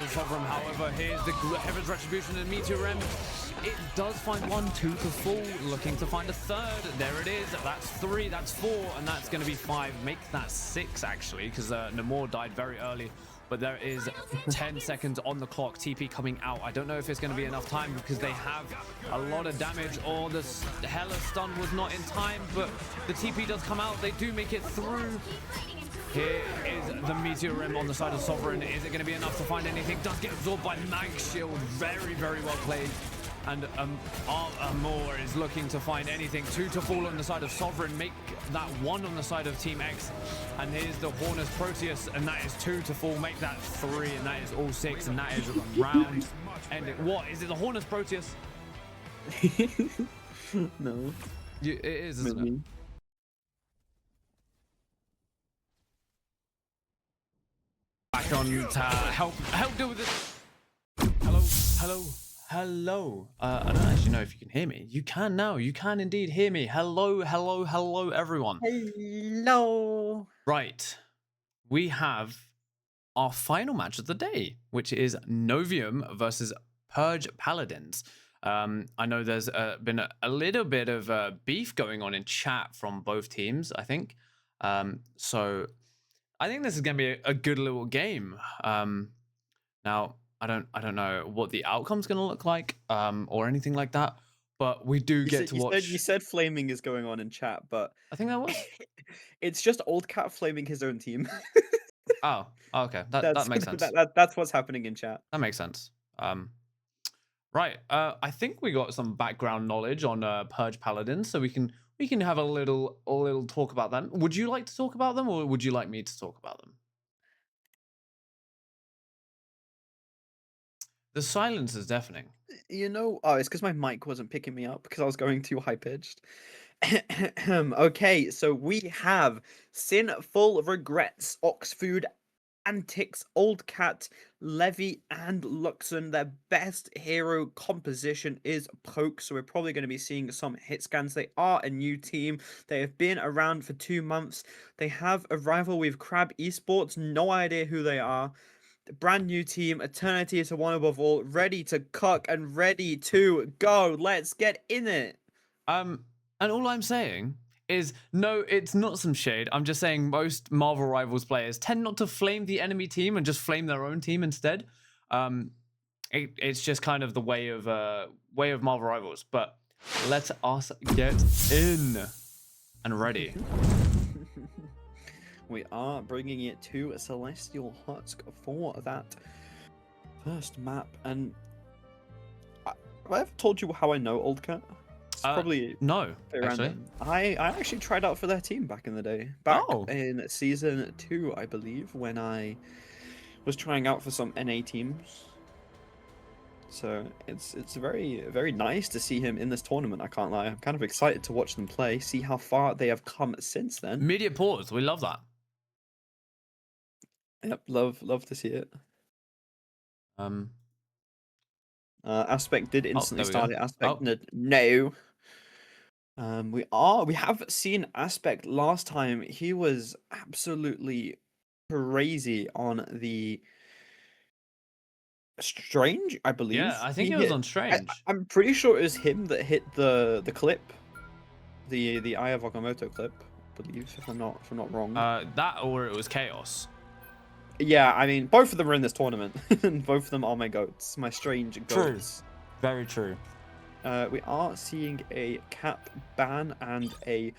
Sovereign, however, here's the Heaven's Retribution and Meteor M. It does find 1, 2 to fall, looking to find a 3rd. There it is. That's 3, that's 4, and that's going to be 5. Make that 6, actually, because Namor died very early. But there is 10 seconds on the clock. TP coming out. I don't know if it's going to be enough time because they have a lot of damage, or the Hela stun was not in time, but the TP does come out. They do make it through. Here is the Meteor M on the side of Sovereign. Is it going to be enough to find anything? Does get absorbed by Mag Shield. Very, very well played. And Amor is looking to find anything. 2 to fall on the side of Sovereign. Make that 1 on the side of Team X. And here's the Hornus Proteus, and that is 2 to fall. Make that 3, and that is all 6, and that is round ending. What? Is it the Hornus Proteus? No. It is, isn't it? Back on to help deal with this. Hello. I don't actually know if you can hear me. You can now. You can indeed hear me. Hello, everyone. Hello. Right. We have our final match of the day, which is Novium versus Purge Paladins. I know there's been a little bit of beef going on in chat from both teams, I think. So I think this is going to be a good little game. Now, I don't know what the outcome's going to look like or anything like that, but we do get to watch. You said flaming is going on in chat, but I think that was. It's just Old Cat flaming his own team. Oh, okay. That makes sense. That's what's happening in chat. That makes sense. Right. I think we got some background knowledge on Purge Paladins, so we can have a little talk about them. Would you like to talk about them, or would you like me to talk about them? The silence is deafening. You know, it's because my mic wasn't picking me up because I was going too high pitched. Okay, so we have Sinful Regrets, Oxfood, Antics, Old Cat, Levy, and Luxon. Their best hero composition is Poke, so we're probably going to be seeing some hit scans. They are a new team. They have been around for 2 months. They have a rival with Crab Esports. No idea who they are. Brand new team, Eternity is a one above all, ready to cook and ready to go. Let's get in it. And all I'm saying is, no, it's not some shade. I'm just saying most Marvel Rivals players tend not to flame the enemy team and just flame their own team instead. It's just kind of the way of Marvel Rivals. But let us get in and ready. We are bringing it to Celestial Husk for that first map. And have I ever told you how I know Old Cat? It's probably no, very random. I actually tried out for their team back in the day. Back in season 2, I believe, when I was trying out for some NA teams. So it's very, very nice to see him in this tournament, I can't lie. I'm kind of excited to watch them play, see how far they have come since then. Immediate pause. We love that. Yep, love to see it. Aspect did instantly start it. Aspect no. We have seen Aspect last time. He was absolutely crazy on the Strange, I believe. Yeah, I think it was on Strange. I'm pretty sure it was him that hit the clip, the Eye of Agamotto clip, I believe, if I'm not wrong. That or it was Chaos. Yeah, I mean, both of them are in this tournament, and both of them are my goats, my Strange goats. True. Very true. We are seeing a Cap ban and a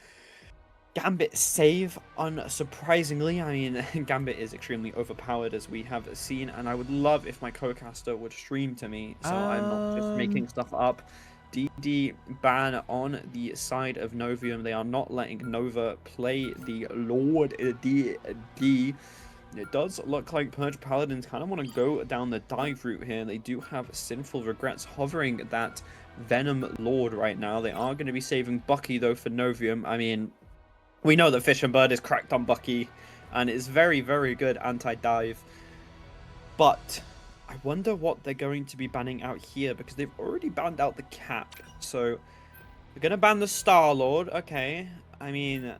Gambit save, unsurprisingly. I mean, Gambit is extremely overpowered, as we have seen, and I would love if my co-caster would stream to me, so I'm not just making stuff up. DD ban on the side of Novium. They are not letting Nova play the Lord DD. It does look like Purge Paladins kind of want to go down the dive route here. They do have Sinful Regrets hovering that Venom Lord right now. They are going to be saving Bucky, though, for Novium. I mean, we know that Fish and Bird is cracked on Bucky and is very, very good anti-dive. But I wonder what they're going to be banning out here, because they've already banned out the Cap. So they're going to ban the Star-Lord. Okay. I mean,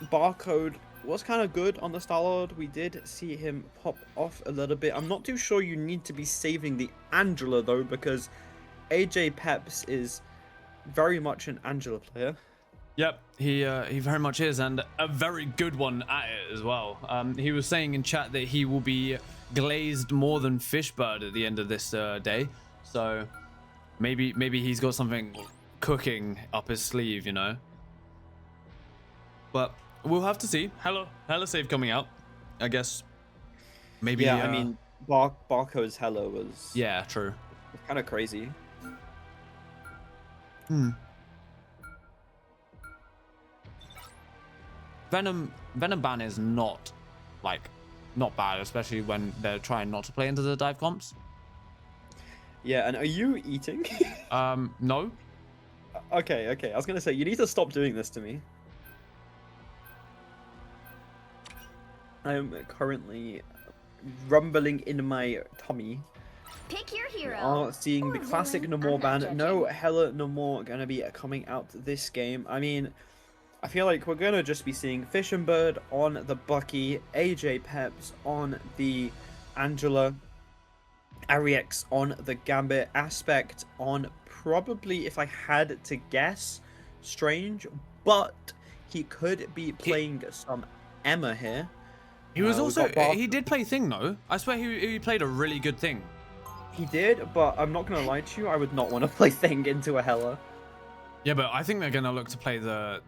Barcode was kind of good on the Star-Lord. We did see him pop off a little bit. I'm not too sure you need to be saving the Angela, though, because AJ Peps is very much an Angela player. Yep, he very much is, and a very good one at it as well. He was saying in chat that he will be glazed more than Fishbird at the end of this day. So maybe he's got something cooking up his sleeve, you know. But we'll have to see. Hella save coming out, I guess. Maybe. Yeah, I mean, Barco's Hella was. Yeah, true. Kind of crazy. Venom ban is not bad, especially when they're trying not to play into the dive comps. Yeah, and are you eating? No. Okay. I was gonna say, you need to stop doing this to me. I am currently rumbling in my tummy. Pick your hero. We are seeing the classic Namor ban. No Hella Namor gonna be coming out this game. I mean, I feel like we're gonna just be seeing Fish and Bird on the Bucky, AJ Peps on the Angela, Ariex on the Gambit, Aspect on probably, if I had to guess, Strange, but he could be playing some Emma here. He was also, he did play Thing though. I swear he played a really good Thing. He did, but I'm not gonna lie to you, I would not want to play Thing into a Hela. Yeah, but I think they're gonna look to play the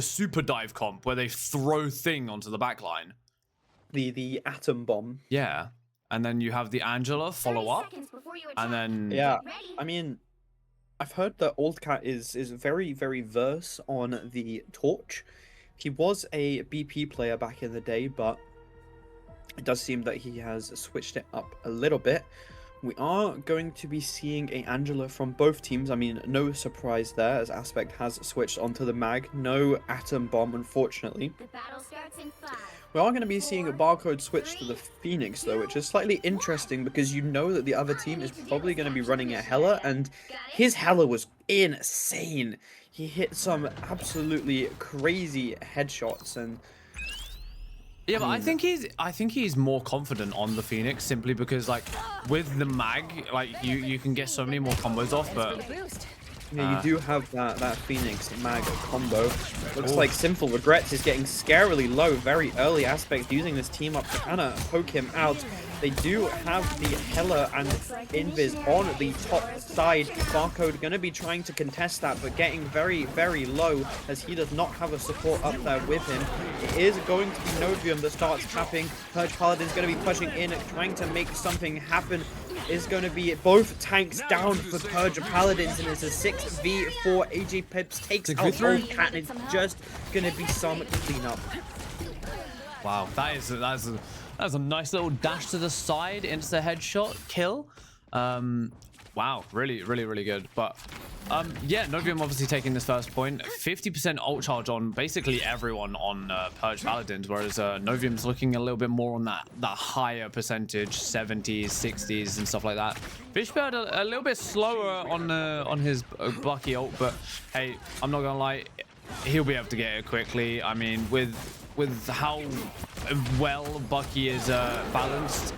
super dive comp where they throw Thing onto the back line. The atom bomb. Yeah, and then you have the Angela follow up, and then yeah, I mean, I've heard that Old Cat is very verse on the Torch. He was a BP player back in the day, but it does seem that he has switched it up a little bit. We are going to be seeing a Angela from both teams. I mean, no surprise there, as Aspect has switched onto the Mag. No Atom Bomb, unfortunately. The battle starts in 5. We are going to be seeing a Barcode switch to the Phoenix, though, which is slightly interesting because you know that the other team is probably going to be running a Hela, and his Hela was insane. He hit some absolutely crazy headshots, and yeah, but I think he's more confident on the Phoenix simply because, like, with the Mag, like you can get so many more combos off, but yeah, you do have that Phoenix Mag combo. Looks like Sinful Regrets is getting scarily low very early. Aspect using this team up to kind of poke him out. They do have the Hela and Invis on the top side. Barcode going to be trying to contest that, but getting very low as he does not have a support up there with him. It is going to be Novium that starts tapping. Purge Paladin's going to be pushing in, trying to make something happen. Is going to be both tanks down for Purge Paladins, and it's a 6v4. AJ Peps takes out Old Cat, and it's just going to be some cleanup. Wow, that's a nice little dash to the side into the headshot kill. Wow, really good. But yeah, Novium obviously taking this first point. 50% ult charge on basically everyone on Purge Paladins, whereas Novium's looking a little bit more on that higher percentage, 70s, 60s, and stuff like that. Fishbird a little bit slower on his Bucky ult, but hey, I'm not gonna lie, he'll be able to get it quickly. I mean, with how well Bucky is balanced,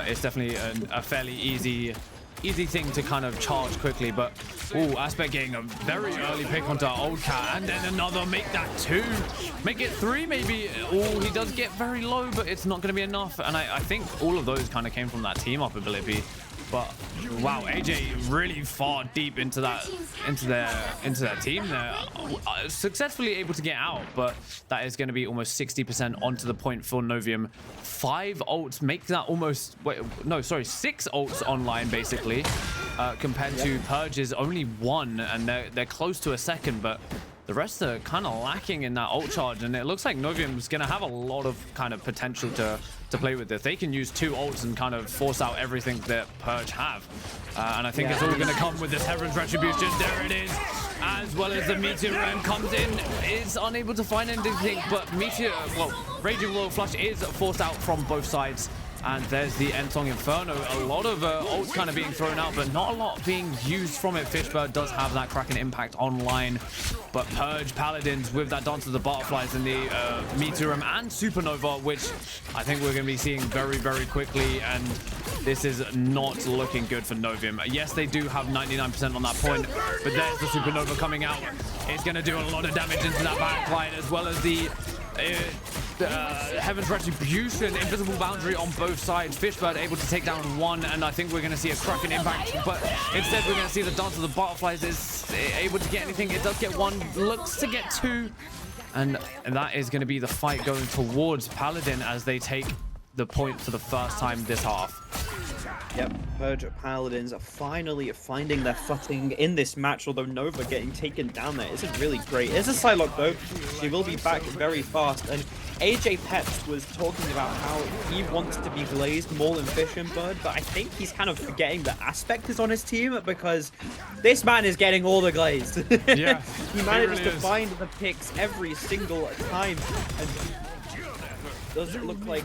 it's definitely a fairly easy thing to kind of charge quickly. But ooh, Aspect getting a very early pick onto Old Cat, and then another, make that 2, make it 3 maybe. Oh, he does get very low, but it's not going to be enough, and I think all of those kind of came from that team up ability. But wow, AJ really far deep into their team there, successfully able to get out, but that is going to be almost 60% onto the point for Novium. 5 ults make that almost, wait, no, sorry, 6 ults online basically, compared to Purge's only 1, and they're close to a second, but the rest are kind of lacking in that ult charge, and it looks like Novium's going to have a lot of kind of potential to play with this. They can use 2 ults and kind of force out everything that Purge have. And I think it's all going to come with this Heaven's Retribution. There it is. As well as the Meteor Ram comes in, is unable to find anything, but Raging Royal Flush is forced out from both sides. And there's the Ensong Inferno. A lot of ults kind of being thrown out, but not a lot being used from it. Fishbird does have that Kraken impact online, but Purge Paladins with that Dance of the Butterflies and the Meteorum and Supernova, which I think we're going to be seeing very quickly, and this is not looking good for Novium. Yes, they do have 99% on that point, but there's the Supernova coming out. It's going to do a lot of damage into that backline, as well as the Heaven's Retribution, Invisible Boundary on both sides. Fishbird able to take down 1, and I think we're going to see a Kraken impact, but instead we're going to see the Dance of the Butterflies is able to get anything. It does get 1, looks to get 2, and that is going to be the fight going towards Paladin as they take the point for the first time this half. Yep, Purge Paladins are finally finding their footing in this match, although Nova getting taken down there isn't really great. It's a Psylocke though, she will be back very fast, and AJ Peps was talking about how he wants to be glazed more than Fish and Bird, but I think he's kind of forgetting that Aspect is on his team, because this man is getting all the glazed. Yeah, he manages to find the picks every single time, and does it look like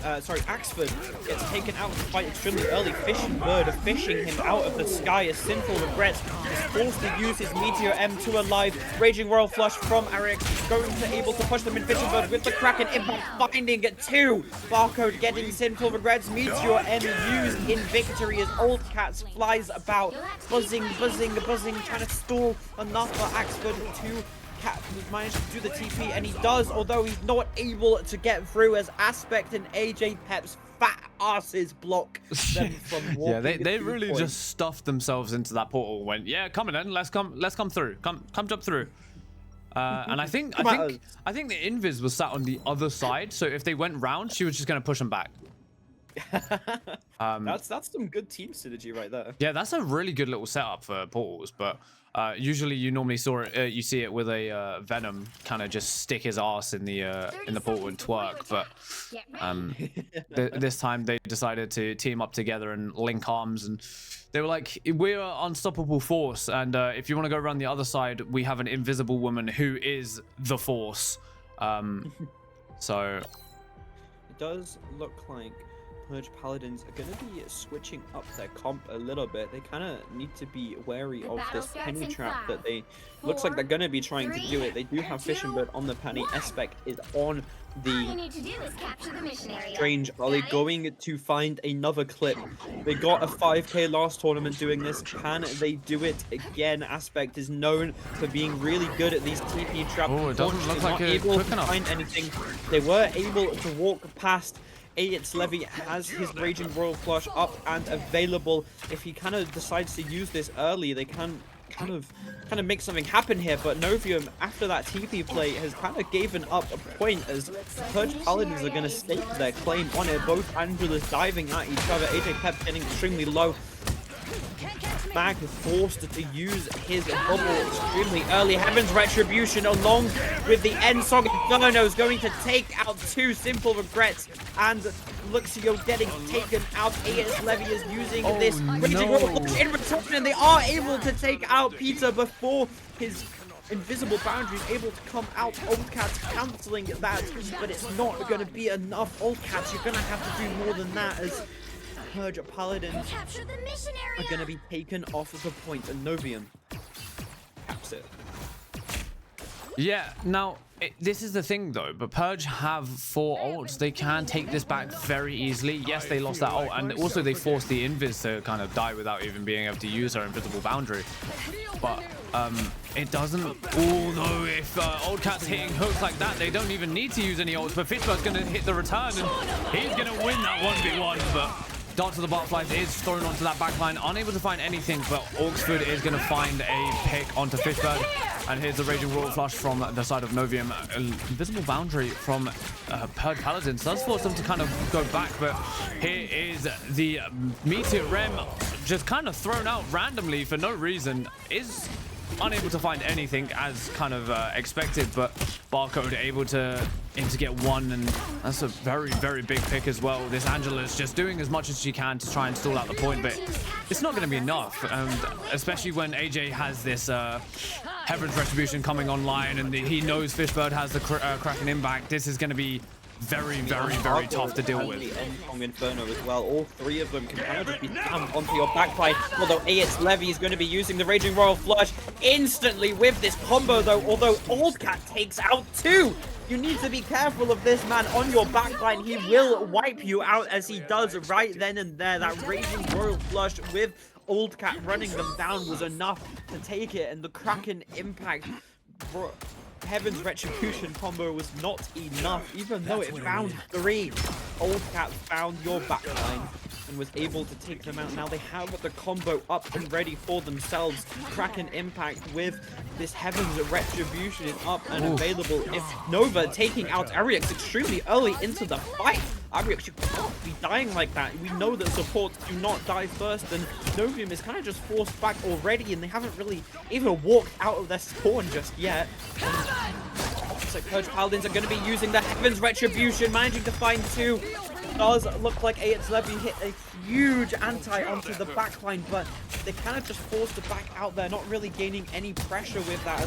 Axford gets taken out of the fight extremely early. Fishing Bird fishing him out of the sky as Sinful Regrets is forced to use his Meteor M to alive. Raging Royal Flush from Ariek, going to able to push them in. Fishing Bird with the Kraken impact, finding it too. Barcode getting Sinful Regrets. Meteor M used in victory as Old Cats flies about, buzzing, trying to stall enough for Axford to manage to do the TP, and he does, although he's not able to get through as Aspect and AJ Pep's fat asses block them from walking. Yeah, they really just stuffed themselves into that portal. Went, yeah, come on in, let's come through, come jump through. And I think the Invis was sat on the other side, so if they went round, she was just gonna push them back. That's some good team synergy right there. Yeah, that's a really good little setup for portals, but usually you normally you see it with a Venom kind of just stick his ass in the portal and twerk, but this time they decided to team up together and link arms, and they were like, we're unstoppable force, and if you want to go around the other side, we have an invisible woman who is the force. So it does look like Purge Paladins are going to be switching up their comp a little bit. They kind of need to be wary of this penny trap that they looks like they're going to be trying to do it. They do have Fishing Bird on the penny. Aspect is on the Strange. Are they going to find another clip? They got a 5k last tournament doing this. Can they do it again? Aspect is known for being really good at these TP traps. Oh, it doesn't look like it's able to find anything. They were able to walk past. Aetz Levy has his Raging Royal Flush up and available. If he kind of decides to use this early, they can kind of make something happen here. But Novium, after that TP play, has kind of given up a point as Purge Paladins are going to stake their claim on it. Both Angelus diving at each other. AJ Pep getting extremely low. Mag is forced to use his bubble extremely early. Heaven's Retribution along with the N-Song Inferno is going to take out two Simple Regrets, and Luxio getting taken out. Aetz Levy is using this Raging Royal in return, and they are able to take out Peter before his invisible boundary is able to come out. Old Cats cancelling that, but it's not going to be enough. Old Cats, you're going to have to do more than that as Purge Paladins are going to be taken off of the point, and Novium caps it. Yeah, now this is the thing though, but Purge have 4 ults. They can take this back very easily. Yes, they lost that ult, and also they forced the Invis to kind of die without even being able to use her invisible boundary. But it doesn't, although if Old Cat's hitting hooks like that, they don't even need to use any ults, but Fishbird's going to hit the return, and he's going to win that 1v1, but Dart to the Butterflies is thrown onto that backline, unable to find anything, but Orksford is going to find a pick onto Fishbird. And here's the Raging Royal Flush from the side of Novium. Invisible boundary from Purge Paladins does force them to kind of go back, but here is the Meteor Rem just kind of thrown out randomly for no reason. Is unable to find anything as kind of expected, but Barcode able to get one, and that's a very, very big pick as well. This Angela is just doing as much as she can to try and stall out the point, but it's not going to be enough, and especially when AJ has this Heaven's Retribution coming online, and he knows Fishbird has the Kraken impact. This is going to be very, very, very tough to deal with. The N-Song Inferno as well. All 3 of them can kind of just be slammed onto your backline. Although Aetz Levy is going to be using the Raging Royal Flush instantly with this combo though. Although Old Cat takes out 2. You need to be careful of this man on your backline. He will wipe you out as he does right then and there. That Raging Royal Flush with Old Cat running them down was enough to take it, and the Kraken impact Heaven's Retribution combo was not enough, even though it found 3. Old Cat found your backline and was able to take them out. Now they have the combo up and ready for themselves. Kraken impact with this Heaven's Retribution is up and available. If Nova taking out Ariek extremely early into the fight. Ariek, you can't be dying like that. We know that supports do not die first, and Novium is kind of just forced back already, and they haven't really even walked out of their spawn just yet. So Purge Paladins are going to be using the Heaven's Retribution, managing to find 2. Does look like Aetz Levy hit a huge anti onto the backline, but they kind of just forced it back out there, not really gaining any pressure with that.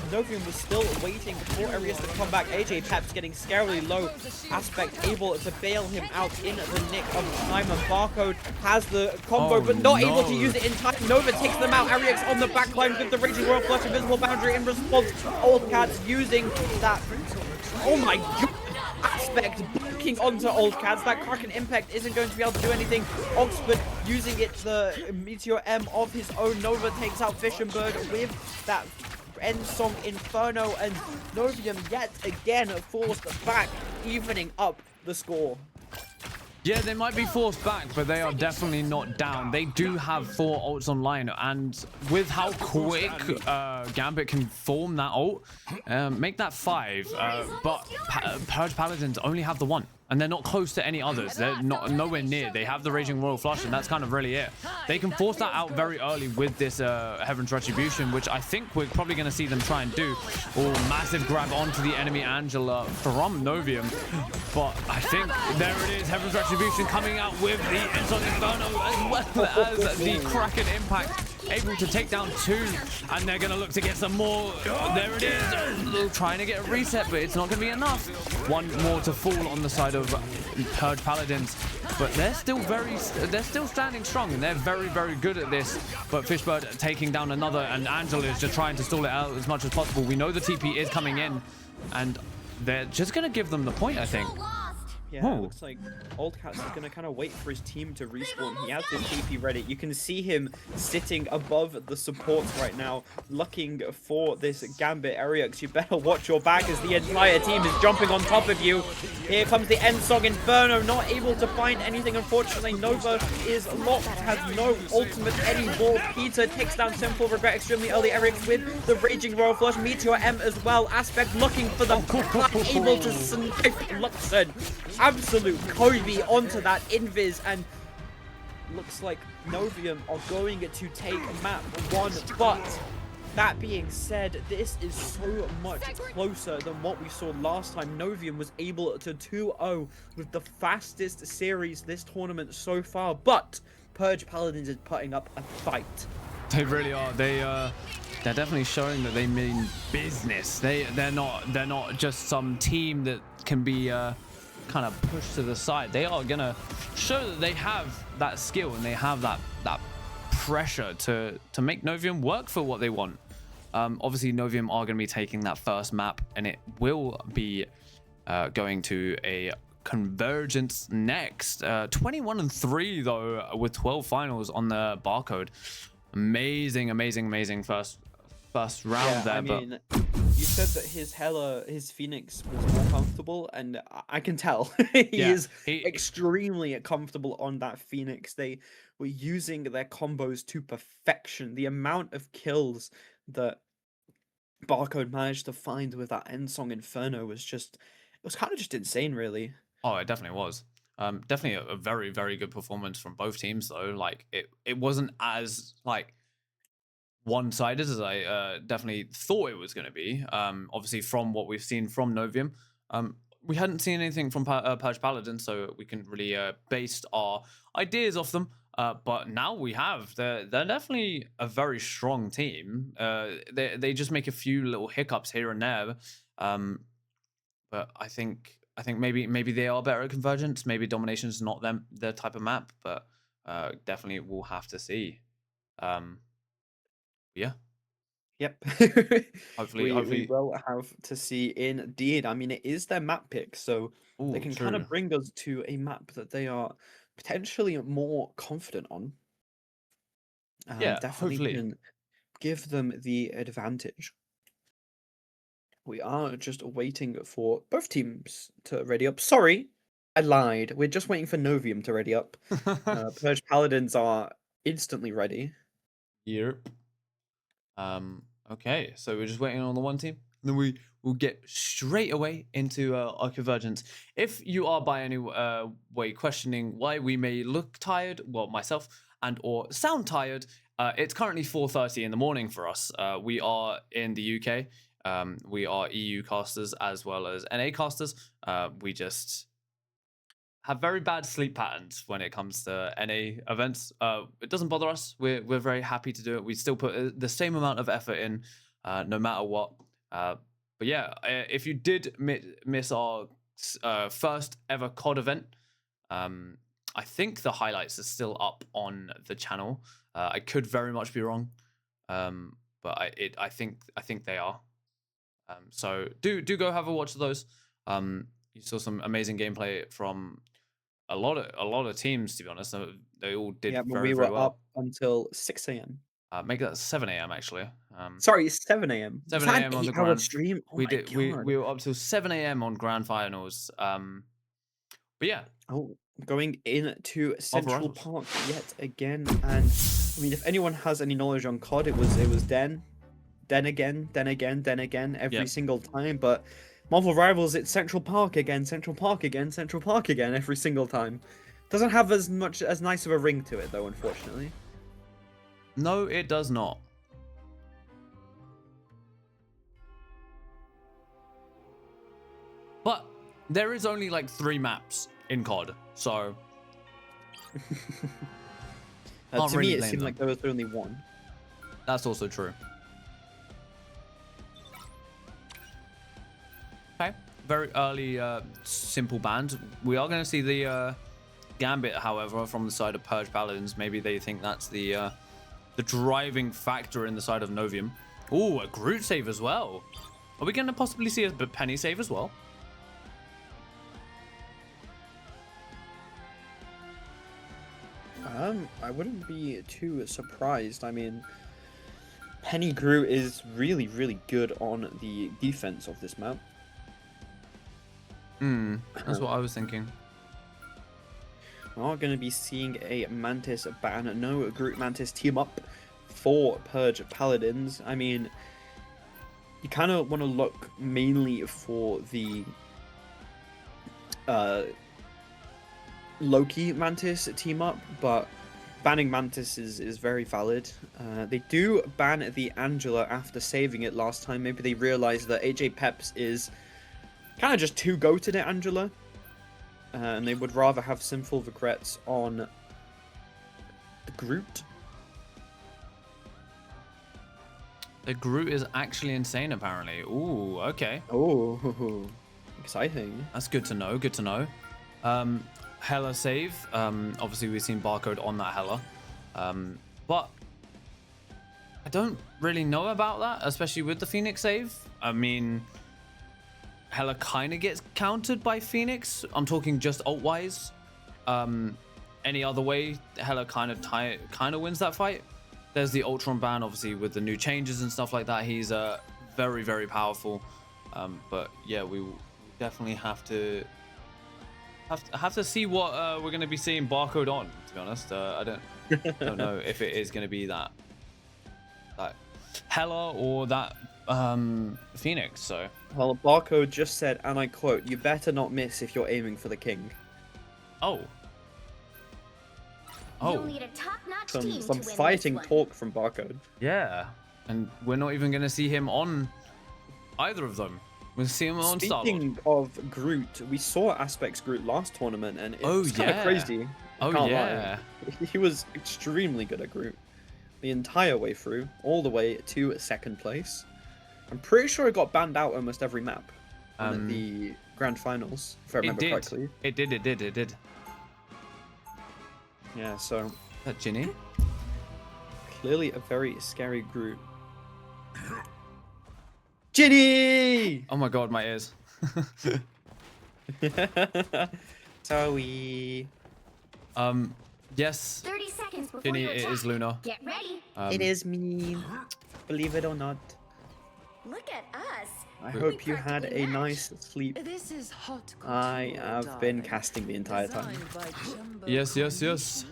Novium was still waiting for Arius to come back. AJ Peps getting scarily low. Aspect able to bail him out in the nick of time. And Barcode has the combo, but not able to use it in time. Nova takes them out. Arius on the backline with the Raging Royal Flush, Invisible Boundary in response. Old Cats using that. Oh my god! Aspect booking onto Old Cats. That Kraken Impact isn't going to be able to do anything. Oxford using it, the Meteor M of his own. Nova takes out Fishenberg with that end song Inferno, and Novium yet again forced back, evening up the score. Yeah, they might be forced back, but they are definitely not down. They do have 4 ults online, and with how quick Gambit can form that ult, make that 5. But Purge Paladins only have the 1, and they're not close to any others. They're nowhere near. They have the Raging Royal Flush, and that's kind of really it. They can force that out very early with this Heaven's Retribution, which I think we're probably going to see them try and do. Oh, massive grab onto the enemy Angela from Novium. But I think there it is. Heaven's Retribution coming out with the Ensong Inferno as well as the Kraken Impact. Able to take down 2, and they're going to look to get some more. There it is. Trying to get a reset, but it's not going to be enough. 1 more to fall on the side of Purge Paladins, but they're still standing strong, and they're very, very good at this. But Fishbird taking down another, and Angela is just trying to stall it out as much as possible. We know the TP is coming in, and they're just going to give them the point, I think. Yeah, it looks like Old Cats is going to kind of wait for his team to respawn. He has his TP ready. You can see him sitting above the supports right now, looking for this Gambit area, because you better watch your back as the entire team is jumping on top of you. Here comes the Ensong Inferno, not able to find anything, unfortunately. Nova is locked, has no ultimate anymore. Peter takes down Simple Regret extremely early. Eric with the Raging Royal Flush, Meteor M as well. Aspect looking for the able to snipe Luxon. Absolute Kobe onto that Invis, and looks like Novium are going to take map 1, but that being said, this is so much closer than what we saw last time. Novium was able to 2-0 with the fastest series this tournament so far, but Purge Paladins is putting up a fight. They really are. They're definitely showing that they mean business. They're not just some team that can be kind of pushed to the side. They are gonna show that they have that skill, and they have that pressure to make Novium work for what they want. Obviously Novium are gonna be taking that first map, and it will be going to a Convergence next. 21-3 though, with 12 finals on the Barcode. Amazing first round there. I mean, you said that his Phoenix was more comfortable, and I can tell. he is extremely comfortable on that Phoenix. They were using their combos to perfection. The amount of kills that Barcode managed to find with that Ensong Inferno was kind of just insane, really. Oh, it definitely was. Definitely a very, very good performance from both teams, though. Like it wasn't as like one-sided as I definitely thought it was going to be. Obviously, from what we've seen from Novium, we hadn't seen anything from Purge Paladin, so we can really base our ideas off them. But now we have. They're definitely a very strong team. They just make a few little hiccups here and there. But I think maybe they are better at Convergence. Maybe Domination's not their type of map, but definitely we'll have to see. Yeah. Yep. Hopefully we will have to see indeed. I mean, it is their map pick, so they can kind of bring us to a map that they are potentially more confident on. Yeah, definitely hopefully. can give them the advantage. We are just waiting for both teams to ready up. Sorry, I lied. We're just waiting for Novium to ready up. Purge Paladins are instantly ready. Yep. Okay, so we're just waiting on the one team, and then we will get straight away into our Convergence. If you are by any way questioning why we may look tired, well, myself and or sound tired, it's currently 4:30 in the morning for us. We are in the UK. We are EU casters as well as NA casters. We just have very bad sleep patterns when it comes to NA events. It doesn't bother us. We're very happy to do it. We still put the same amount of effort in, no matter what. But yeah, if you did miss our first ever COD event, I think the highlights are still up on the channel. I could very much be wrong, but I think they are. So do go have a watch of those. You saw some amazing gameplay from a lot of teams. To be honest, they all did very were well. up until 6 a.m. Make that 7 a.m. actually. Sorry, it's 7 a.m. 7 a.m. on the grand stream. Oh we my did. God. We were up till 7 a.m. on grand finals. But yeah. Oh, going into Central Rivals. Park yet again, and I mean, if anyone has any knowledge on COD, it was Den again every single time. But Marvel Rivals, it's Central Park again every single time. Doesn't have as nice of a ring to it though, unfortunately. No, it does not. But there is only like 3 maps in COD, so can't To really me, it blame seemed them. like there was only one. That's also true. Okay, very early simple band. We are going to see the Gambit, however, from the side of Purge Paladins. Maybe they think that's the driving factor in the side of Novium. Ooh, a Groot save as well. Are we going to possibly see a Penny save as well? I wouldn't be too surprised. I mean, Penny Groot is really, really good on the defense of this map. That's what I was thinking. We are going to be seeing a Mantis ban. No Groot Mantis team up for Purge Paladins. I mean, you kind of want to look mainly for the Loki Mantis team up, but banning Mantis is very valid. They do ban the Angela after saving it last time. Maybe they realized that AJ Peps is kind of just too goated at Angela, and they would rather have Sinful Regrets on the Groot. The Groot is actually insane, apparently. Ooh, okay. Oh, exciting. That's good to know. Good to know. Hela save. Obviously, we've seen Barcode on that Hela. But I don't really know about that, especially with the Phoenix save. I mean, Hela kind of gets countered by Phoenix. I'm talking just ult-wise. Any other way, Hela kind of wins that fight. There's the Ultron ban, obviously, with the new changes and stuff like that. He's very, very powerful. But yeah, we definitely have to see what we're going to be seeing Barcode on. To be honest, I don't know if it is going to be that Hela or that Phoenix. So Well, Barcode just said, and I quote, "You better not miss if you're aiming for the king." oh. You'll need a top-notch team Some to win fighting this one. talk from Barcode. Yeah, and we're not even going to see him on either of them. We'll see him on Star-Lord. Speaking of Groot, we saw Aspect's Groot last tournament, and Oh, it's kind of yeah. crazy. I Oh, can't yeah. lie. He was extremely good at Groot the entire way through, all the way to 2nd place. I'm pretty sure it got banned out almost every map in the grand finals, if I remember correctly. It did. Yeah, so Is that Ginny? clearly a very scary Groot. Ginny! Oh my god, my ears. Sorry. Yes, 30 seconds before Ginny, you it attack. is Luna. Get ready. It is me. Believe it or not. Look at us. I hope you had a nice sleep. This is hot I couture, have been darling. casting the entire time. Designed by Jumbo Yes. himself.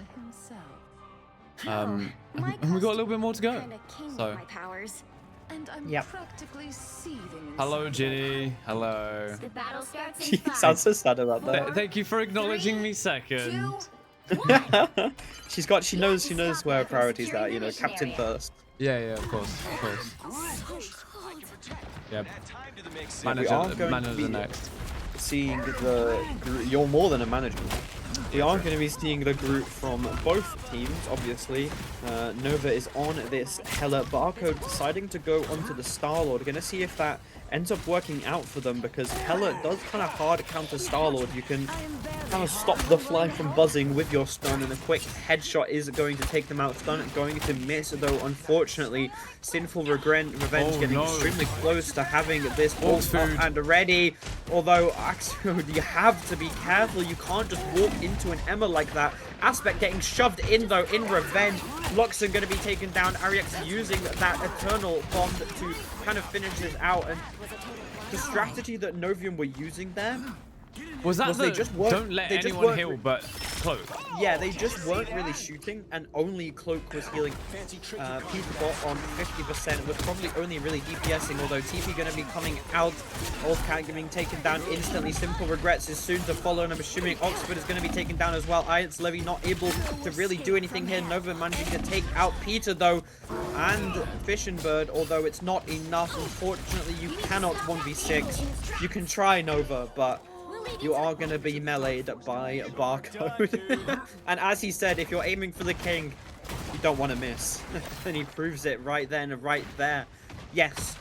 And My we got a little bit more to go. Kinda king with So, my powers. And I'm Yep. practically seething hello, inside. Ginny. Hello. The battle starts She in 5, sounds so sad about that. Thank you for acknowledging 3, me second. 2, She knows where her priorities are. You know, captain first. Yeah, of course. Yeah, We are going to manager be next. seeing you're more than a manager. We are going to be seeing the group from both teams, obviously. Nova is on this Hela. Barcode deciding to go onto the Star-Lord. Going to see if that ends up working out for them, because Hela does kind of hard counter Star-Lord. You can kind of stop the fly from buzzing with your stun, and a quick headshot is going to take them out. Stun going to miss, though, unfortunately. Sinful Revenge getting extremely close to having this ult up and ready. Although, Axel, you have to be careful. You can't just walk into an Emma like that. Aspect getting shoved in, though, in Revenge. Luxon going to be taken down. Ariex using that Eternal Bomb to kind of finish this out. And the strategy that Novium were using there was that they just weren't, don't let anyone heal but Cloak. Yeah, they just weren't really shooting, and only Cloak was healing. Peterbot on 50% was probably only really DPSing, although TP going to be coming out. Oldcat getting taken down instantly. Simple Regrets is soon to follow, and I'm assuming Oxford is going to be taken down as well. Iance Levy not able to really do anything here. Nova managing to take out Peter, though, and Fish and Bird, although it's not enough. Unfortunately, you cannot 1v6. You can try, Nova, but you are going to be meleeed by Barcode. And as he said, if you're aiming for the king, you don't want to miss. And he proves it right then and right there. Yes,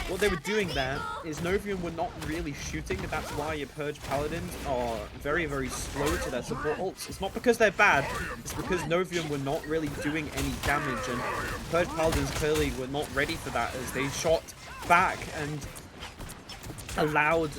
what they were doing there is Novium were not really shooting. That's why your Purge Paladins are very, very slow to their support ults. It's not because they're bad, it's because Novium were not really doing any damage, and Purge Paladins clearly were not ready for that as they shot back and allowed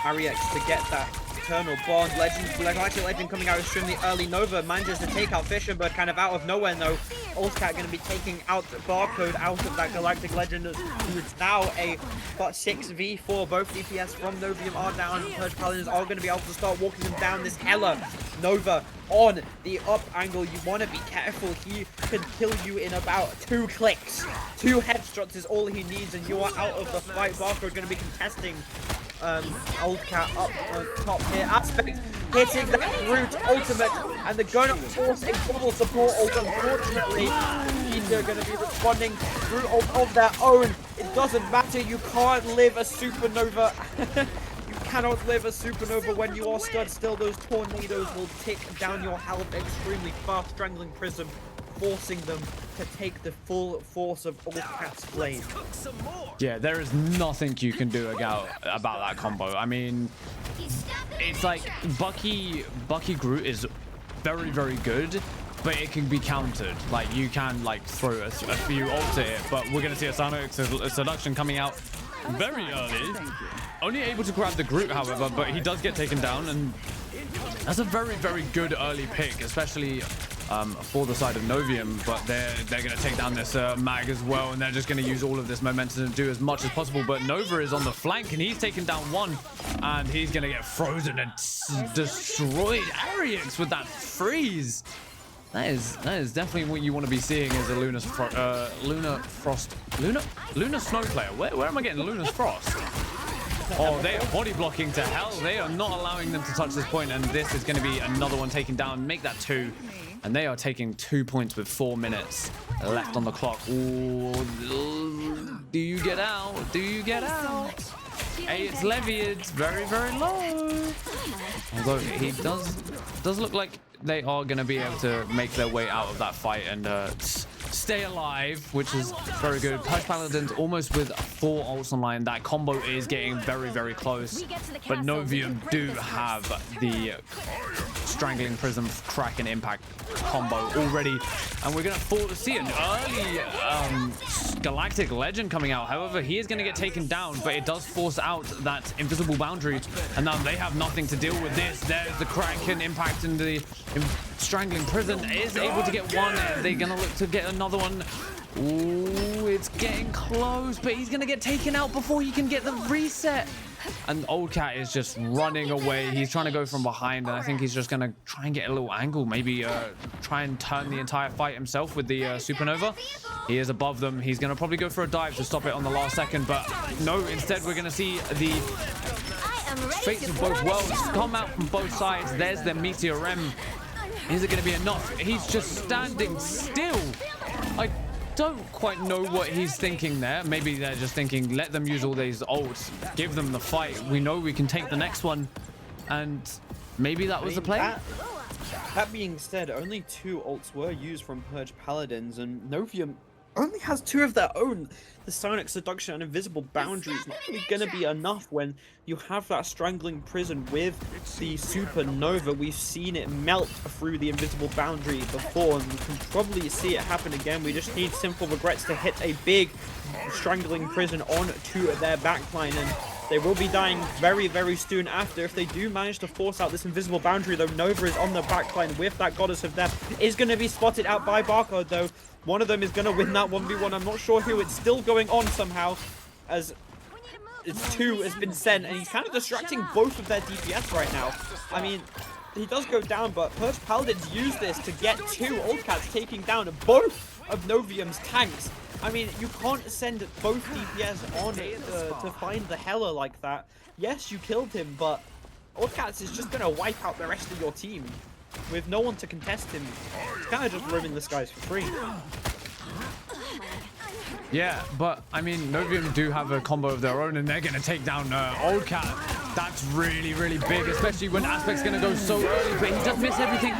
Ariex to get that Eternal Bond. Legend coming out extremely early. Nova manages to take out Fishenbird kind of out of nowhere, though. Oldcat going to be taking out Barcode out of that Galactic Legend, who is now a 6v4. Both DPS from Novium are down. Purge Paladins are going to be able to start walking them down. This Hela. Nova on the up angle. You want to be careful. He can kill you in about 2 clicks. 2 headshots is all he needs, and you are out of the fight. Barcode going to be contesting Oldcat up on top here. Aspect hitting that root ultimate, and they're going to force a double support ult. Unfortunately, they're going to be responding through ult of their own. It doesn't matter. You can't live a supernova. You cannot live a supernova when you are stood still. Those tornadoes will tick down your health extremely fast. Strangling Prism, forcing them to take the full force of Oldcat's flame. Yeah, there is nothing you can do about that combo. I mean, it's like Bucky Groot is very, very good, but it can be countered. Like, you can like throw a few ults at it, but we're gonna see a Sonic Seduction coming out very early. Only able to grab the Groot, however, but he does get taken down, and that's a very, very good early pick, especially for the side of Novium. But they're going to take down this mag as well, and they're just going to use all of this momentum to do as much as possible. But Nova is on the flank, and he's taken down one, and he's going to get frozen and destroyed. Ariex with that freeze. That is definitely what you want to be seeing as a Lunar Snow player. Where am I getting Lunar Frost? Oh, they are body blocking to hell. They are not allowing them to touch this point, and this is going to be another one taken down. Make that 2. And they are taking 2 points with 4 minutes left on the clock. Ooh, do you get out? Do you get out? Hey, it's Levy. It's very, very low. Although he does look like they are going to be able to make their way out of that fight and stay alive, which is very good. Purge Paladins almost with 4 ults online. That combo is getting very, very close. But Novium do have the Strangling Prism, Crack, and Impact combo already. And we're going to see an early Galactic Legend coming out. However, he is going to get taken down, but it does force out that invisible boundary. And now they have nothing to deal with this. There's the Crack and Impact, and the Strangling Prison is able to get one. They're going to look to get another one. Ooh, it's getting close, but he's going to get taken out before he can get the reset. And Oldcat is just running away. He's trying to go from behind, and I think he's just going to try and get a little angle. Maybe try and turn the entire fight himself with the Supernova. He is above them. He's going to probably go for a dive to stop it on the last second, but no, instead we're going to see the fates of both worlds come out from both sides. There's the Meteor M. Is it going to be enough? He's just standing still. I don't quite know what he's thinking there. Maybe they're just thinking, let them use all these ults, give them the fight. We know we can take the next one. And Maybe that was the play. That being said, only 2 ults were used from Purge Paladins, and Novium only has 2 of their own. The Psionic Seduction and Invisible Boundary is not really going to be enough when you have that Strangling Prison with the Supernova. We've seen it melt through the Invisible Boundary before, and we can probably see it happen again. We just need Sinful Regrets to hit a big Strangling Prison onto their backline, and they will be dying very, very soon after. If they do manage to force out this Invisible Boundary, though, Nova is on the backline with that Goddess of Death. Is going to be spotted out by Barcode, though. One of them is going to win that 1v1. I'm not sure who. It's still going on somehow, as it's 2 has been sent, and he's kind of distracting both of their DPS right now. I mean, he does go down, but Purge Paladins use this to get 2 Oldcats taking down both of Novium's tanks. I mean, you can't send both DPS on to find the Hela like that. Yes, you killed him, but Oldcats is just going to wipe out the rest of your team. With no one to contest him, it's kind of just roaming this guy's for free. Yeah, but I mean, Novium do have a combo of their own, and they're going to take down Oldcat. That's really, really big, especially when Aspect's going to go so early, but he does miss everything.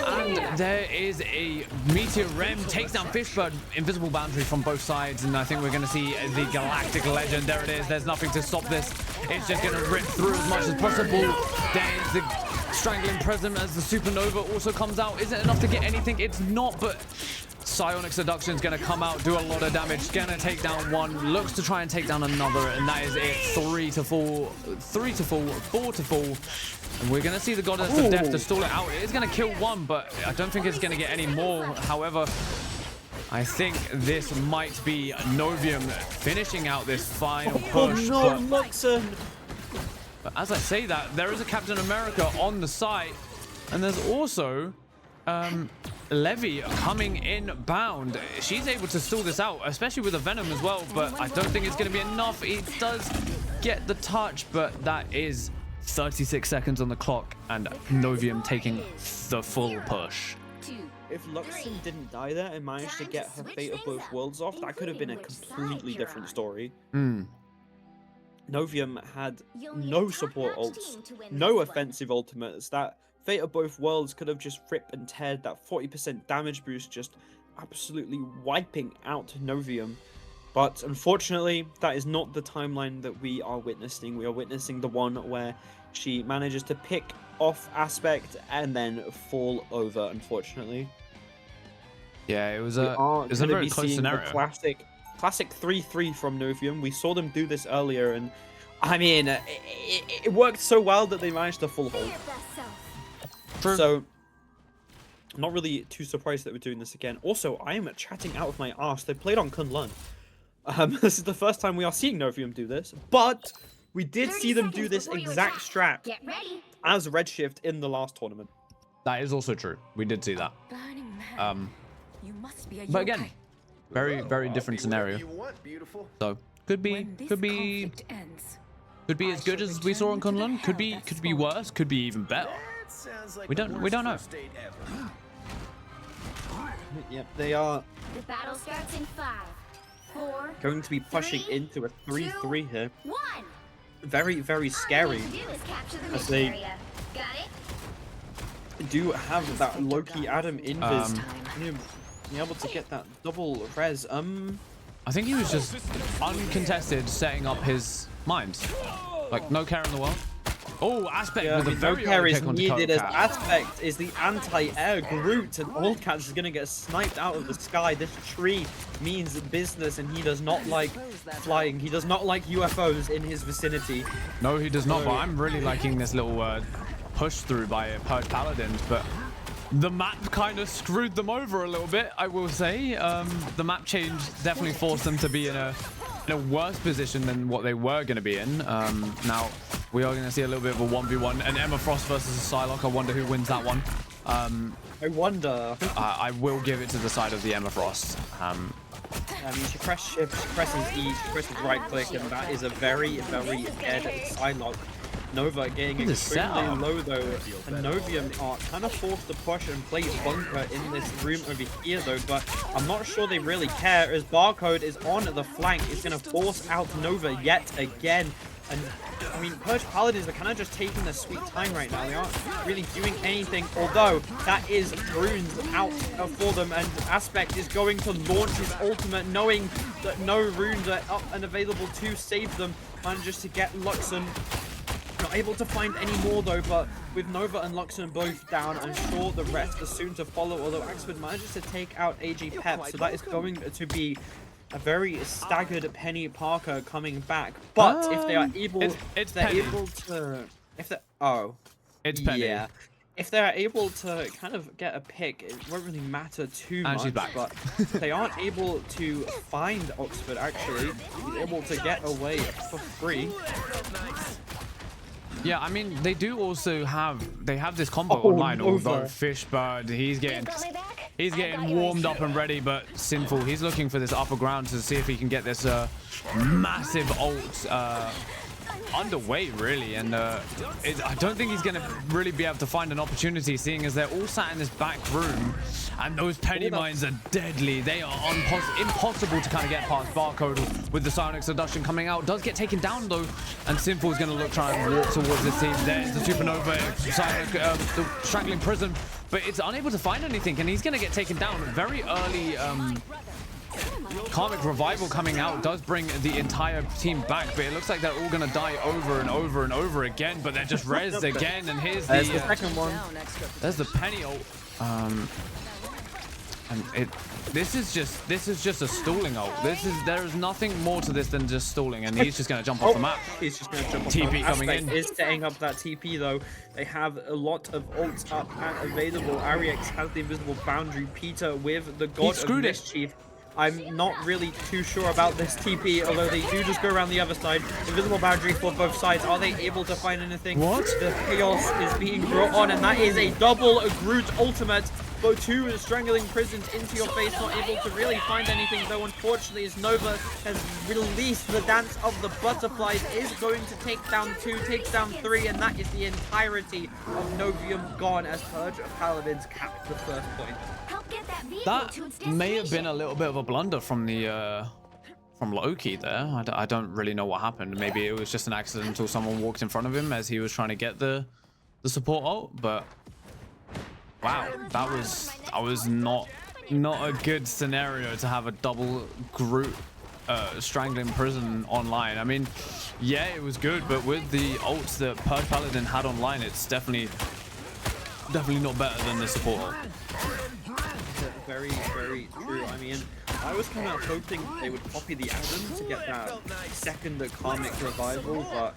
And there is a Meteor Rem, takes down Fishbird, Invisible Boundary from both sides, and I think we're going to see the Galactic Legend. There it is. There's nothing to stop this. It's just going to rip through as much as possible. There's the Strangling Prism as the Supernova also comes out. Is it enough to get anything? It's not, but Psionic Seduction is going to come out, do a lot of damage, going to take down one, looks to try and take down another, and that is it. 3 to fall, 3 to fall, 4 to fall. And we're going to see the Goddess of Death to stall it out. It is going to kill one, but I don't think it's going to get any more. However, I think this might be Novium finishing out this final push. Oh no, Luxon! But as I say that, there is a Captain America on the site, and there's also Levy coming inbound. She's able to stall this out, especially with a Venom as well, but I don't think it's going to be enough. It does get the touch, but that is 36 seconds on the clock, and Novium taking the full push. If Luxon didn't die there and managed to get her Fate of Both Worlds off, that could have been a completely different story. Novium had no support ults, no offensive ultimates. That Fate of Both Worlds could have just ripped and teared that 40% damage boost, just absolutely wiping out Novium. But unfortunately, that is not the timeline that we are witnessing. We are witnessing the one where she manages to pick off Aspect and then fall over, unfortunately. Yeah, it was a very close scenario. Classic 3-3 from Novium. We saw them do this earlier, and I mean, it worked so well that they managed to full hold. True. So, I'm not really too surprised that we're doing this again. Also, I am chatting out of my arse. They played on Kunlun. This is the first time we are seeing Novium do this, but we did see them do this exact strat as Redshift in the last tournament. That is also true. We did see that. But again, very, very different scenario. So could be as good as we saw on Kunlun. Could be worse. Could be even better. We don't know. Yep, they are. The battle starts in 5, 4, going to be pushing into a 3-3 here. 1. Very, very scary, as they do have that Loki Adam invis. Being able to get that double res. I think he was just uncontested setting up his mines. Like, no care in the world. Oh, Aspect with a very no care is pick onto needed, as Oldcat. Aspect is the anti-air Groot, and Oldcat is going to get sniped out of the sky. This tree means business, and he does not like flying. He does not like UFOs in his vicinity. No, he does not, but I'm really liking this little push through by Purge Paladins, but the map kind of screwed them over a little bit, I will say. The map change definitely forced them to be in a worse position than what they were going to be in. Now, we are going to see a little bit of a 1v1, and Emma Frost versus a Psylocke. I wonder who wins that one. I wonder. I will give it to the side of the Emma Frost. I mean, she presses E, she presses right click, and that is a very, very dead Psylocke. Nova getting extremely low though, and Novium are kind of forced to push and play bunker in this room over here though, but I'm not sure they really care, as Barcode is on the flank. It's going to force out Nova yet again, And I mean, Purge Paladins are kind of just taking their sweet time right now. They aren't really doing anything, although that is runes out for them, and Aspect is going to launch his ultimate knowing that no runes are up and available to save them. Manages to get Luxon. Not able to find any more though, but with Nova and Luxon both down, I'm sure the rest are soon to follow, although Axford manages to take out AG Pep, so that is going to be a very staggered Penny Parker coming back. But if they are able, it's they're Penny. able to, if they, It's Penny. yeah, if they're able to kind of get a pick, it won't really matter too And she's much. back. But they aren't able to find Oxford. Actually, he's able to get away for free. Yeah, I mean, they do also have this combo Oh, online, Nova. although Fishbird, he's getting warmed up and ready, but Sinful, he's looking for this upper ground to see if he can get this massive ult underway, really, and I don't think he's going to really be able to find an opportunity, seeing as they're all sat in this back room, and those penny mines are deadly. They are impossible to kind of get past. Barcode with the Psionic Seduction coming out does get taken down though, and Sinful is going to try and walk towards this team. There's the Supernova, Psionic, the Strangling Prison, but it's unable to find anything, and he's going to get taken down very early. Karmic Revival coming out does bring the entire team back, but it looks like they're all going to die over and over and over again, but they're just rezzed again, and here's the second one. There's the penny ult. And this is just a stalling ult. There is nothing more to this than just stalling, and he's just going to jump off the map. He's just going to jump off. TP coming Aspect in. is setting up that TP though. They have a lot of ults up and available. Ariex has the invisible boundary. Peter with the God of screwed it. Mischief. I'm not really too sure about this TP, although they do just go around the other side. Invisible boundary for both sides. Are they able to find anything? What? The chaos is being brought on, and that is a double Groot ultimate. Go two Strangling Prisons into your face, not able to really find anything, though unfortunately as Nova has released the Dance of the Butterflies, is going to take down two, takes down three, and that is the entirety of Novium gone as Purge Paladins cap the first point. That may have been a little bit of a blunder from the from Loki there. I don't really know what happened. Maybe it was just an accident until someone walked in front of him as he was trying to get the support ult, but wow, that was not a good scenario to have a double Groot Strangling Prison online. I mean, yeah, it was good, but with the ults that Purge Paladin had online, it's definitely not better than the support ult. Very, very true. I mean, I was kind of hoping they would copy the Adam to get that second Karmic Revival, but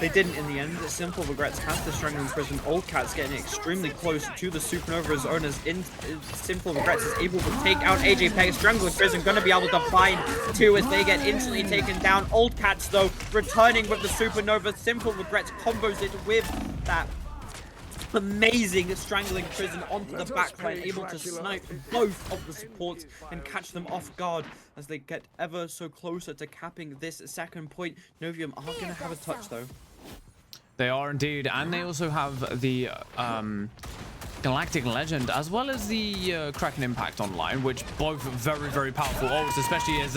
they didn't in the end. Simple Regrets has the Strangling Prison. Old Cat's getting extremely close to the Supernova Zone as Simple Regrets is able to take out AJ Peg. Strangling Prison going to be able to find two as they get instantly taken down. Old Cats, though, returning with the Supernova. Simple Regrets combos it with that amazing Strangling Prison onto the backline, able to snipe both of the supports and catch them off guard as they get ever so closer to capping this second point. Novium are going to have a touch though. They are indeed, and they also have the Galactic Legend as well as the Kraken Impact online, which both very, very powerful ults, especially as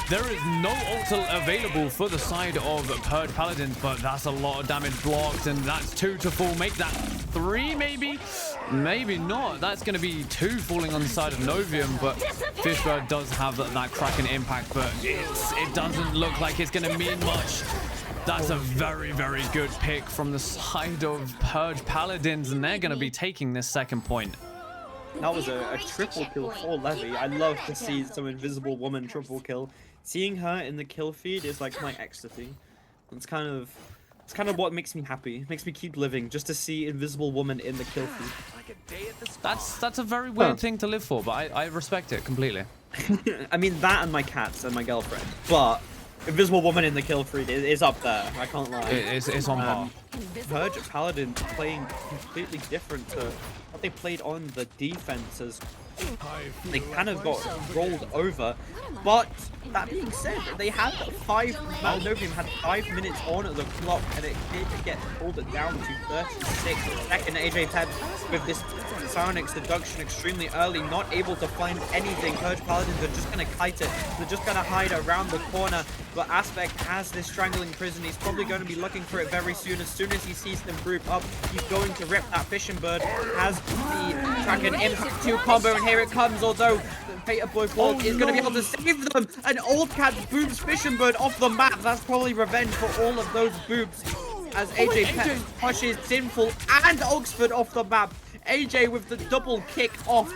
there is no ult available for the side of Purge Paladins, but that's a lot of damage blocked, and that's 2 to fall. Make that 3 maybe? Maybe not. That's going to be 2 falling on the side of Novium, but Fishbird does have that Kraken Impact, but it doesn't look like it's going to mean much. That's a very, very good pick from the side of Purge Paladins, and they're going to be taking this second point. That was a triple kill for Levy. I love to see some Invisible Woman triple kill. Seeing her in the kill feed is like my ecstasy. It's kind of what makes me happy. It makes me keep living, just to see Invisible Woman in the kill feed. That's a very weird thing to live for, but I respect it completely. I mean, that and my cats and my girlfriend, but Invisible Woman in the kill feed is up there. I can't lie. It's on par. Purge Paladin playing completely different to what they played on the defense, as They kind of got rolled over. But that being said, they had Novium had 5 minutes on the clock, and it did get pulled down to 36 seconds. AJ Pep with this Psionic Seduction extremely early, not able to find anything. Purge Paladins are just going to kite it. They're just going to hide around the corner. But Aspect has this Strangling Prison. He's probably going to be looking for it very soon. As soon as he sees them group up, he's going to rip that Fishing Bird. Has the Dragon Impact 2 combo, and here it comes. Although Fated Boy Falls is going to be able to save them. And Old Cat booms Fishing Bird off the map. That's probably revenge for all of those boobs. As AJ Pep pushes Sinful and Oxford off the map. AJ with the double kick off.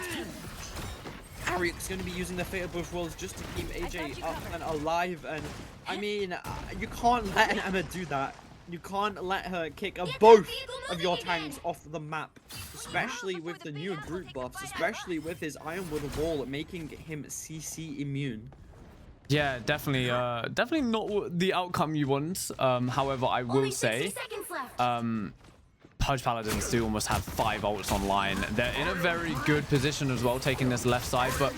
Ariuk's going to be using the Fated Bush Rolls just to keep AJ up and alive. And I mean, you can't let Emma do that. You can't let her kick both of your tanks off the map, especially with the new group buffs, especially with his Ironwood Wall making him CC immune. Yeah, definitely, definitely not the outcome you want. However, I will say, Purge Paladins do almost have 5 ults online. They're in a very good position as well, taking this left side, but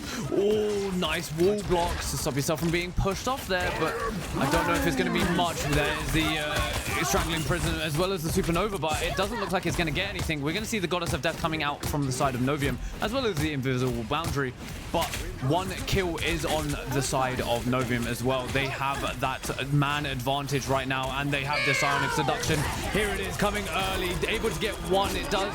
nice wall blocks to stop yourself from being pushed off there, but I don't know if it's going to be much. There's the Strangling Prison as well as the Supernova, but it doesn't look like it's going to get anything. We're going to see the Goddess of Death coming out from the side of Novium, as well as the Invisible Boundary, but 1 kill is on the side of Novium as well. They have that man advantage right now, and they have the Psionic Seduction. Here it is, coming early, able to get 1. It does.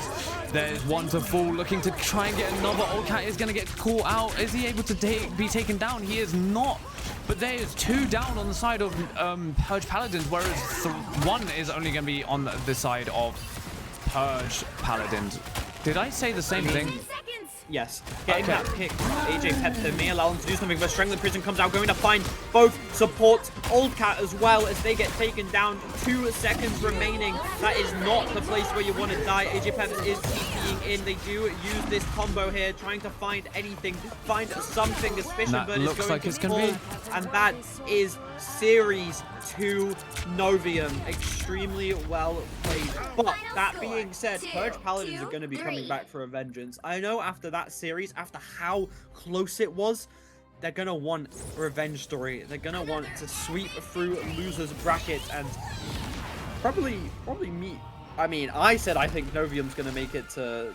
There's 1 to fall, looking to try and get another. Oldcat is going to get caught out. Is he able to be taken down? He is not. But there is 2 down on the side of Purge Paladins, whereas 1 is only going to be on the side of Purge Paladins. Did I say the same thing? Yes, getting that pick, AJ Pep may allow him to do something, but Strangling Prison comes out, going to find both supports, Old Cat as well, as they get taken down. 2 seconds remaining. That is not the place where you want to die. AJ Pep is TPing in. They do use this combo here, trying to find anything, find something. As Fishing Bird is going to fall, and that is Series 2 Novium. Extremely well played. But that being said, Purge Paladins are going to be coming back for a vengeance. I know after that series, after how close it was, they're going to want a revenge story. They're going to want to sweep through losers bracket and probably meet. I mean, I said I think Novium's going to make it to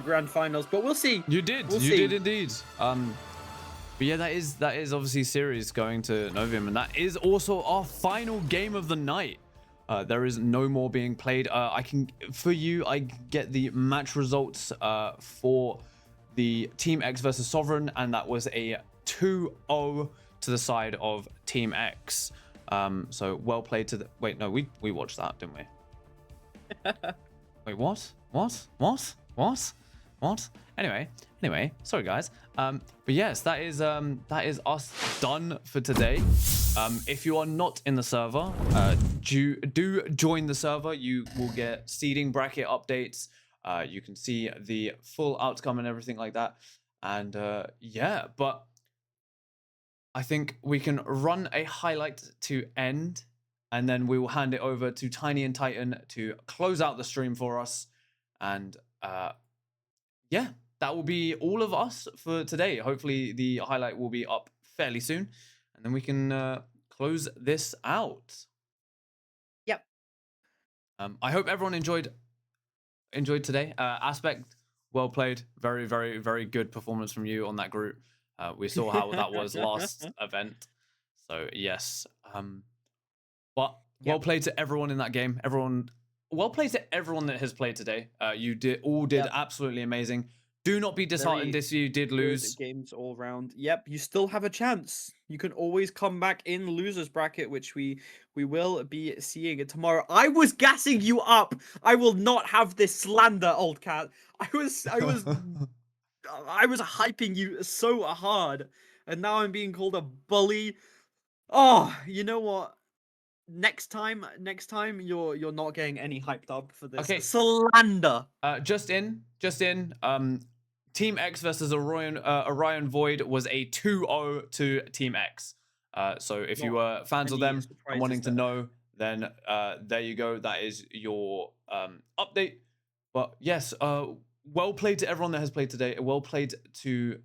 grand finals, but we'll see. You did. You did indeed. But yeah, that is obviously series going to Novium, and that is also our final game of the night. There is no more being played. I get the match results for the Team X versus Sovereign, and that was a 2-0 to the side of Team X. So well played to the. Wait, no, we watched that, didn't we? Wait, what? Anyway, sorry guys. But yes, that is us done for today. If you are not in the server, do join the server. You will get seeding bracket updates. You can see the full outcome and everything like that. And yeah, but I think we can run a highlight to end, and then we will hand it over to Tiny and Titan to close out the stream for us. And yeah, that will be all of us for today. Hopefully the highlight will be up fairly soon, and then we can close this out. Yep. I hope everyone enjoyed today. Aspect, well played. Very, very, very good performance from you on that group. We saw how that was last event. So yes. But well played to everyone in that game. Well played to everyone that has played today. You did absolutely amazing. Do not be disheartened if you did lose. Games all round. Yep, you still have a chance. You can always come back in losers bracket, which we will be seeing it tomorrow. I was gassing you up. I will not have this slander, Old Cat. I was hyping you so hard, and now I'm being called a bully. Oh, you know what? Next time you're not getting any hyped up for this. Okay. Slander. Just in. Team X versus Orion Void was a 2-0 to Team X. So if you were fans of them and wanting to know, then there you go. That is your update. But yes, well played to everyone that has played today. Well played to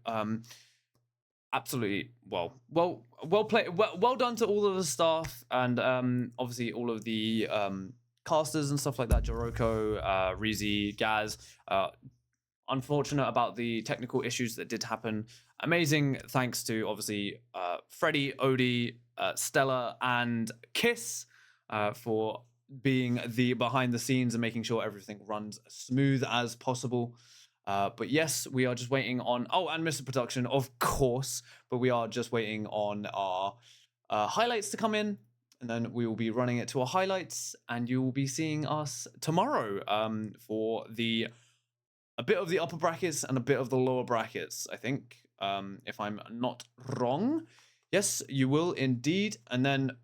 absolutely well played. Well done to all of the staff and obviously all of the casters and stuff like that. Joroko, Reezy, Gaz. Unfortunate about the technical issues that did happen. Amazing thanks to obviously Freddie, Odie, Stella, and Kiss for being the behind the scenes and making sure everything runs smooth as possible. But yes, we are just waiting on, and Mr. Production, of course, but we are just waiting on our highlights to come in, and then we will be running it to our highlights, and you will be seeing us tomorrow for a bit of the upper brackets and a bit of the lower brackets, I think, if I'm not wrong. Yes, you will indeed. And then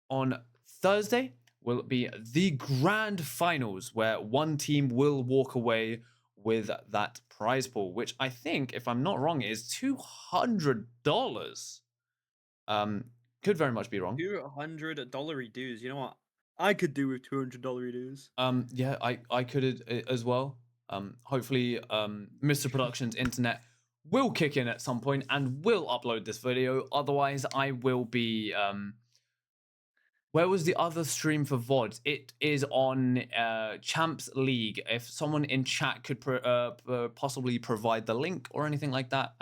on Thursday will be the grand finals, where one team will walk away with that prize pool, which I think, if I'm not wrong, is $200. Could very much be wrong. $200 dues. You know what? I could do with $200 dues. Yeah, I could as well. Hopefully, Mr. Production's internet will kick in at some point and will upload this video. Otherwise, I will be. Where was the other stream for VOD? It is on Champs League. If someone in chat could possibly provide the link or anything like that,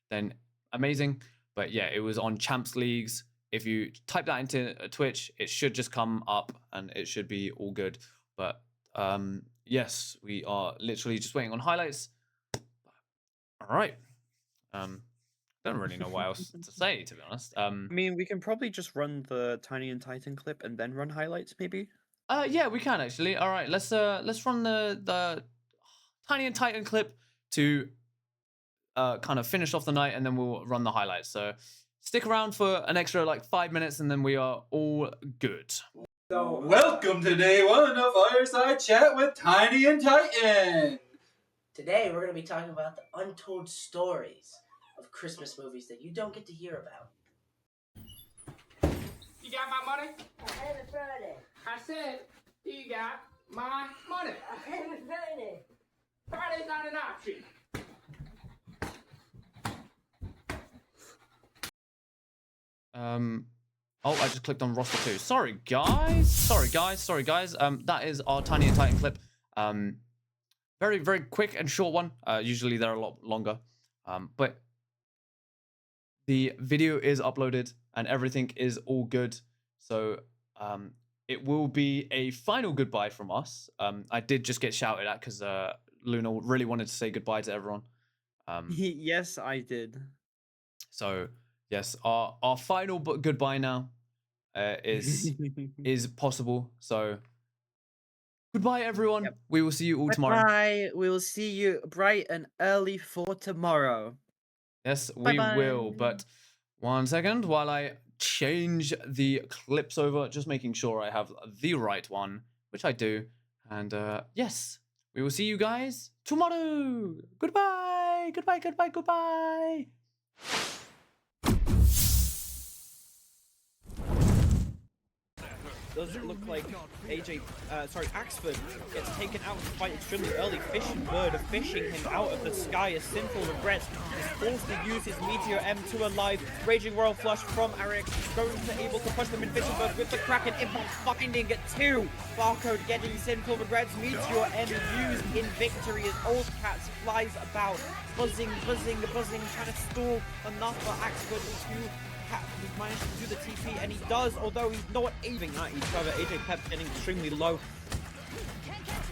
then amazing. But yeah, it was on Champs Leagues. If you type that into Twitch, it should just come up and it should be all good. But yes, we are literally just waiting on highlights. All right. Don't really know what else to say, to be honest. I mean, we can probably just run the Tiny and Titan clip and then run highlights, maybe. Yeah, we can actually. All right, let's run the Tiny and Titan clip to kind of finish off the night, and then we'll run the highlights. So stick around for an extra like 5 minutes, and then we are all good. So welcome to day one of Fireside Chat with Tiny and Titan. Today we're going to be talking about the untold stories of Christmas movies that you don't get to hear about. You got my money? I haven't found it. I said, you got my money. I haven't found it. Friday's not an option. I just clicked on roster 2. Sorry guys. That is our Tiny and Titan clip. Very, very quick and short one. Usually they're a lot longer. But the video is uploaded and everything is all good. So it will be a final goodbye from us. I did just get shouted at because Luna really wanted to say goodbye to everyone. Yes, I did. So yes, our final goodbye now is possible. So goodbye, everyone. Yep. We will see you all tomorrow. Bye. We will see you bright and early for tomorrow. Yes, we will. But 1 second while I change the clips over, just making sure I have the right one, which I do. And yes, we will see you guys tomorrow. Goodbye. Goodbye. Goodbye. Goodbye. Does it look like Axford gets taken out to fight extremely early. Fishingbird fishing him out of the sky as Sinful Regrets is forced to use his Meteor M to alive. Raging Royal Flush from Eric, going to able to push them in. Fishingbird with the Kraken impact, finding it too. Barcode getting Sinful Regrets. Meteor M used in victory as Old Cats flies about, buzzing, trying to stall enough for Axford to he managed to do the TP, and he does, although he's not aiming at each other. AJ Pep getting extremely low.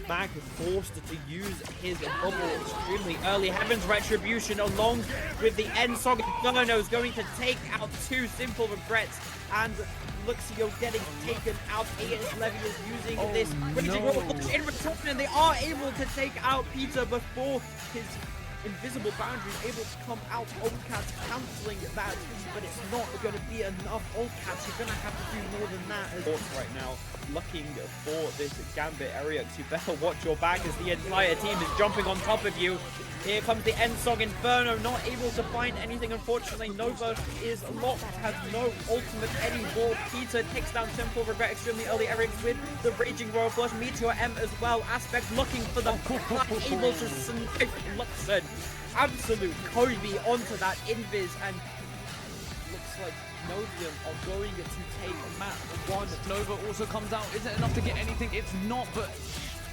Mag forced to use his bubble extremely early. Heaven's Retribution along with the N-Song Inferno is going to take out two Simple Regrets, and Luxio getting taken out. AS Levy is using this Raging Roll in return, and they are able to take out Peter before his Invisible Boundary able to come out. Oldcats cancelling that, but it's not going to be enough. Oldcats, you're going to have to do more than that. Right now, looking for this Gambit area. You better watch your back as the entire team is jumping on top of you. Here comes the Ensong Inferno, not able to find anything. Unfortunately, Nova is locked, has no ultimate anymore. Peter takes down Temple Regret extremely early. Eric with the Raging Royal Flush. Meteor M as well. Aspect looking for the not able to snipe Luxon. Absolute Kobe onto that Invis, and looks like Novium are going to take map 1. Nova also comes out. Is it enough to get anything? It's not, but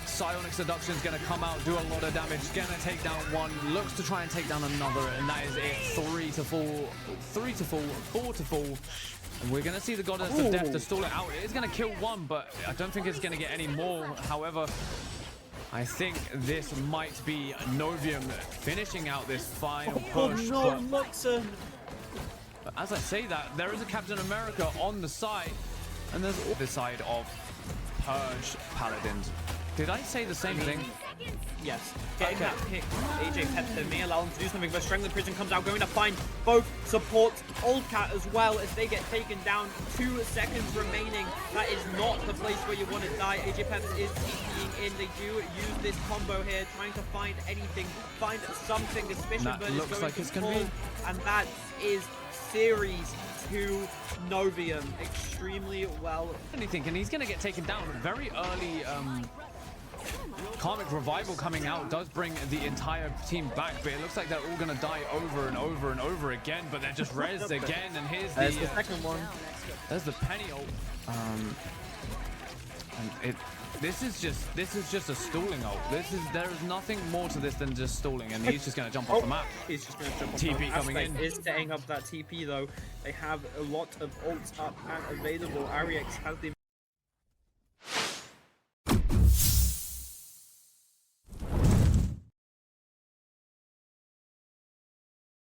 Psionic Seduction is going to come out, do a lot of damage, going to take down one, looks to try and take down another, and that is it. 3 to fall, 3 to fall, 4 to fall. And we're going to see the Goddess of Death to stall it out. It is going to kill one, but I don't think it's going to get any more. However, I think this might be Novium finishing out this final push. Oh no, Luxon! But as I say that, there is a Captain America on the side, and there's the side of Purge Paladins. Did I say the same thing? Yes. Getting that pick, AJ Pepper may allow him to do something, but Strangling Prison comes out, going to find both supports. Oldcat as well, as they get taken down. 2 seconds remaining. That is not the place where you want to die. AJ Pepper is TPing in. They do use this combo here, trying to find anything, find something suspicious, That but it's looks going like to it's gonna fall. be. And that is Series 2 Novium. Extremely well. Anything, and he's going to get taken down. Very early Karmic Revival coming out does bring the entire team back, but it looks like they're all going to die over and over and over again, but they're just rezzed again, and here's the second one. There's the Penny ult. And this is just a stalling ult. There is nothing more to this than just stalling, and he's just going to jump off the map. He's just going to jump off TP the map. coming in. Is setting up that TP though. They have a lot of ults up and available. Ariex has the